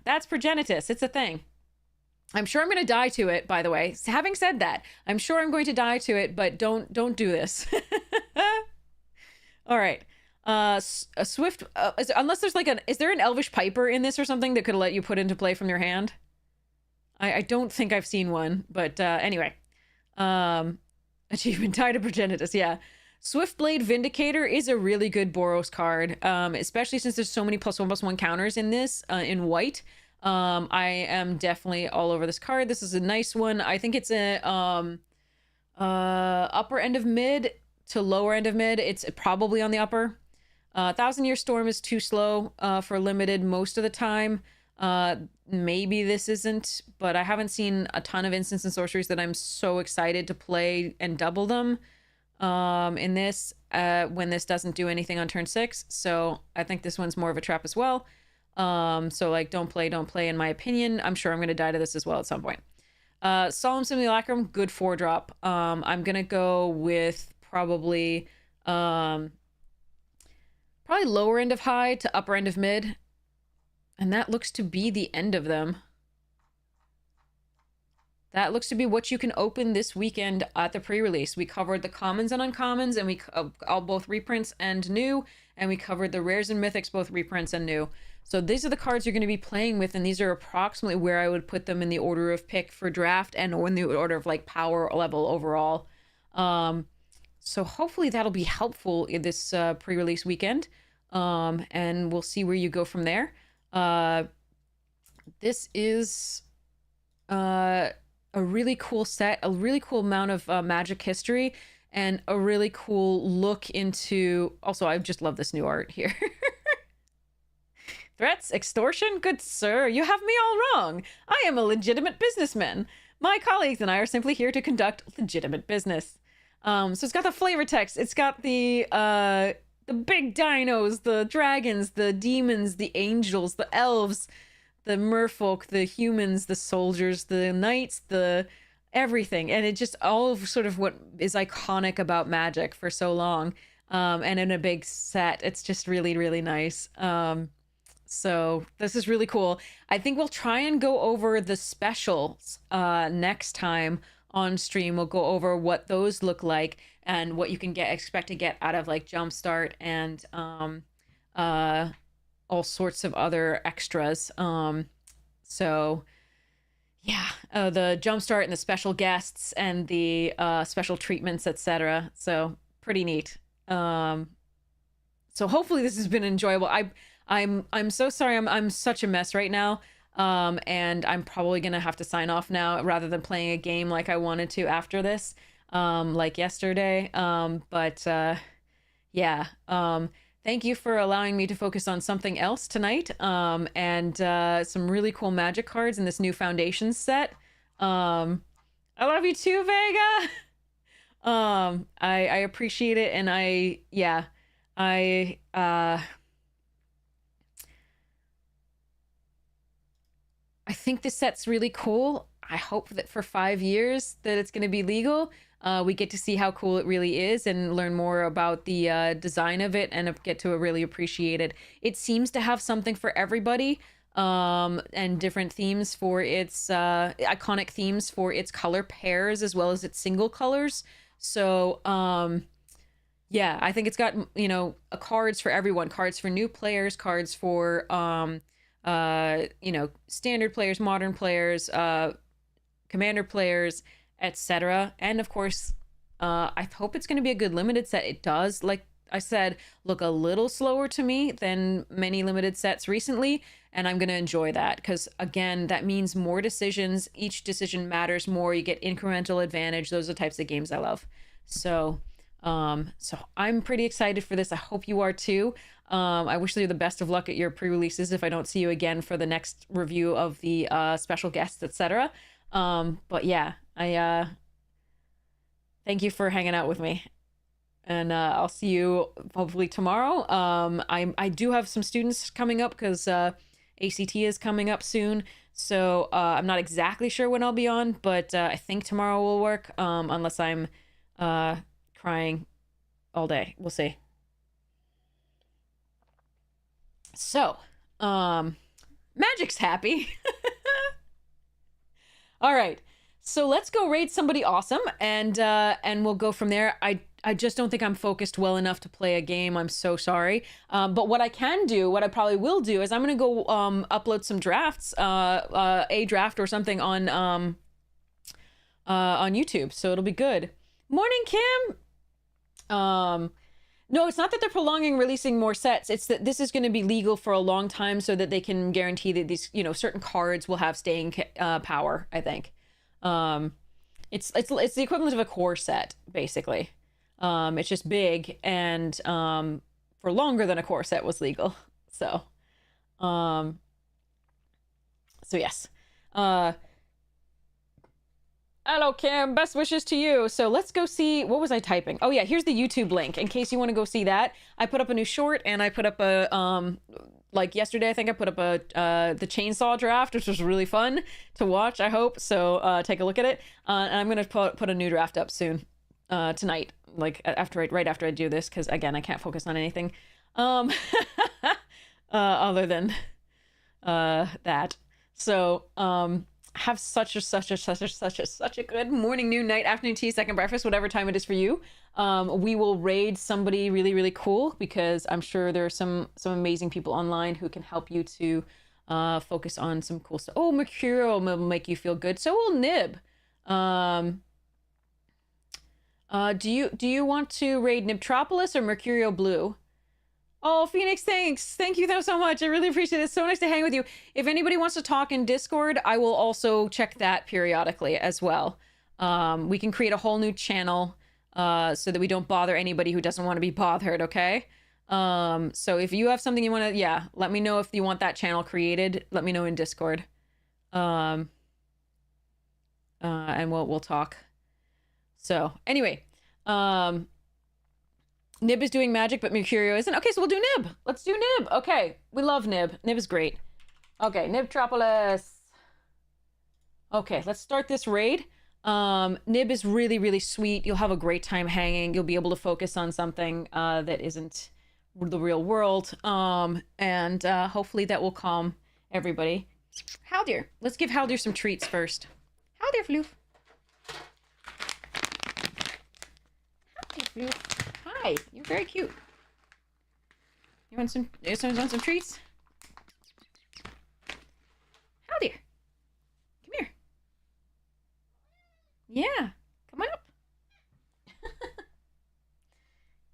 that's Progenitus. It's a thing. I'm sure I'm going to die to it, by the way. Having said that, I'm sure I'm going to die to it, but don't do this. All right. A swift, unless there's like is there an Elvish Piper in this or something that could let you put into play from your hand? I don't think I've seen one, but anyway. Achievement tied to Progenitus, yeah. Swiftblade Vindicator is a really good Boros card, especially since there's so many +1/+1 counters in this, in white. I am definitely all over this card. This is a nice one. I think it's a upper end of mid to lower end of mid. It's probably on the upper. 1,000-Year Storm is too slow for limited most of the time. Maybe this isn't, but I haven't seen a ton of instants and sorceries that I'm so excited to play and double them in this when this doesn't do anything on turn 6. So I think this one's more of a trap as well. So like don't play in my opinion. I'm sure I'm going to die to this as well at some point. Solemn Simulacrum, good 4-drop. I'm going to go with probably lower end of high to upper end of mid. And that looks to be the end of them. That looks to be what you can open this weekend at the pre-release. We covered the commons and uncommons, and we all both reprints and new, and we covered the rares and mythics, both reprints and new. So these are the cards you're going to be playing with, and these are approximately where I would put them in the order of pick for draft and or in the order of like power level overall. So hopefully that'll be helpful in this pre-release weekend, and we'll see where you go from there. This is a really cool set, a really cool amount of Magic history, and a really cool look into... Also, I just love this new art here. Threats? Extortion? Good sir, you have me all wrong. I am a legitimate businessman. My colleagues and I are simply here to conduct legitimate business. So it's got the flavor text. It's got the big dinos, the dragons, the demons, the angels, the elves, the merfolk, the humans, the soldiers, the knights, the everything. And it just all of sort of what is iconic about Magic for so long. And in a big set, it's just really, really nice. So this is really cool. I think we'll try and go over the specials next time on stream. We'll go over what those look like and what you can expect to get out of like Jumpstart and all sorts of other extras. So yeah, the Jumpstart and the special guests and the special treatments, etc. So pretty neat. So hopefully this has been enjoyable. I'm so sorry. I'm such a mess right now. And I'm probably gonna have to sign off now rather than playing a game like I wanted to after this, like yesterday. Yeah. Thank you for allowing me to focus on something else tonight. And some really cool Magic cards in this new Foundations set. I love you too, Vega. I appreciate it, and I think this set's really cool. I hope that for 5 years that it's going to be legal. We get to see how cool it really is and learn more about the design of it and get to really appreciate it. It seems to have something for everybody, and different themes for its iconic themes for its color pairs as well as its single colors. So yeah, I think it's got, you know, cards for everyone, cards for new players, cards for you know, standard players, modern players, commander players, etc. And of course, I hope it's going to be a good limited set. It does, like I said, look a little slower to me than many limited sets recently, and I'm going to enjoy that because, again, that means more decisions. Each decision matters more. You get incremental advantage. Those are the types of games I love. So I'm pretty excited for this. I hope you are too. I wish you the best of luck at your pre-releases if I don't see you again for the next review of the special guests, etc. But yeah, I thank you for hanging out with me, and I'll see you hopefully tomorrow. I do have some students coming up because ACT is coming up soon, so I'm not exactly sure when I'll be on, but I think tomorrow will work, unless I'm crying all day. We'll see. So, Magic's happy. All right. So let's go raid somebody awesome, and we'll go from there. I just don't think I'm focused well enough to play a game. I'm so sorry. But what I can do, what I probably will do, is I'm gonna go upload some drafts, a draft or something on YouTube. So it'll be good. Morning, Kim. No, it's not that they're prolonging releasing more sets. It's that this is going to be legal for a long time so that they can guarantee that these, you know, certain cards will have staying power, I think. It's the equivalent of a core set, basically. It's just big and for longer than a core set was legal. So yes. Hello, Kim. Best wishes to you. So let's go see. What was I typing? Oh, yeah. Here's the YouTube link in case you want to go see that. I put up a new short, and I put up a, like yesterday, I think I put up the chainsaw draft, which was really fun to watch, I hope. So take a look at it. And I'm going to put a new draft up soon, tonight, like right after I do this, because again, I can't focus on anything other than that. So, have such a good morning, noon, night, afternoon tea, second breakfast, whatever time it is for you. We will raid somebody really, really cool because I'm sure there are some amazing people online who can help you to focus on some cool stuff. Oh, Mercurial will make you feel good. So will Nib. Do you want to raid Nibtropolis or Mercurial Blue? Oh, Phoenix, thanks. Thank you so much. I really appreciate it. It's so nice to hang with you. If anybody wants to talk in Discord, I will also check that periodically as well. We can create a whole new channel so that we don't bother anybody who doesn't want to be bothered, okay? So if you have something you want to, yeah, let me know if you want that channel created. Let me know in Discord. And we'll talk. So, anyway, Nib is doing magic, but Mercurio isn't. Okay, so we'll do Nib. Let's do Nib. Okay, we love Nib. Nib is great. Okay, Nibtropolis. Okay, let's start this raid. Nib is really, really sweet. You'll have a great time hanging. You'll be able to focus on something that isn't the real world. And hopefully that will calm everybody. Haldir. Let's give Haldir some treats first. Haldir, Floof. Haldir, Floof. Hi, you're very cute. You want some treats? Haldir. Come here. Yeah, come on up.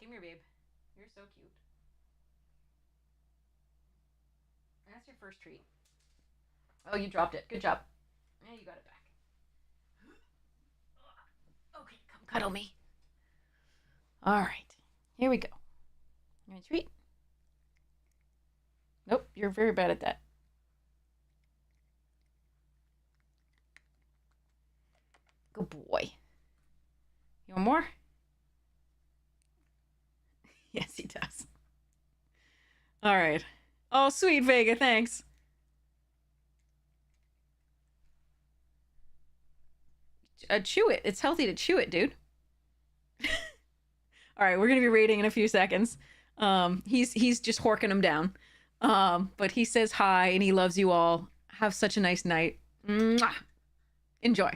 Come here, babe. You're so cute. That's your first treat. Oh, you dropped it. Good job. Yeah, you got it back. Okay, come cuddle me. All right, here we go. You want a treat? Nope, you're very bad at that. Good boy. You want more? Yes, he does. All right. Oh, sweet Vega, thanks. Chew it. It's healthy to chew it, dude. All right, we're gonna be raiding in a few seconds. He's just horking him down. But he says hi and he loves you all. Have such a nice night. Mwah. Enjoy.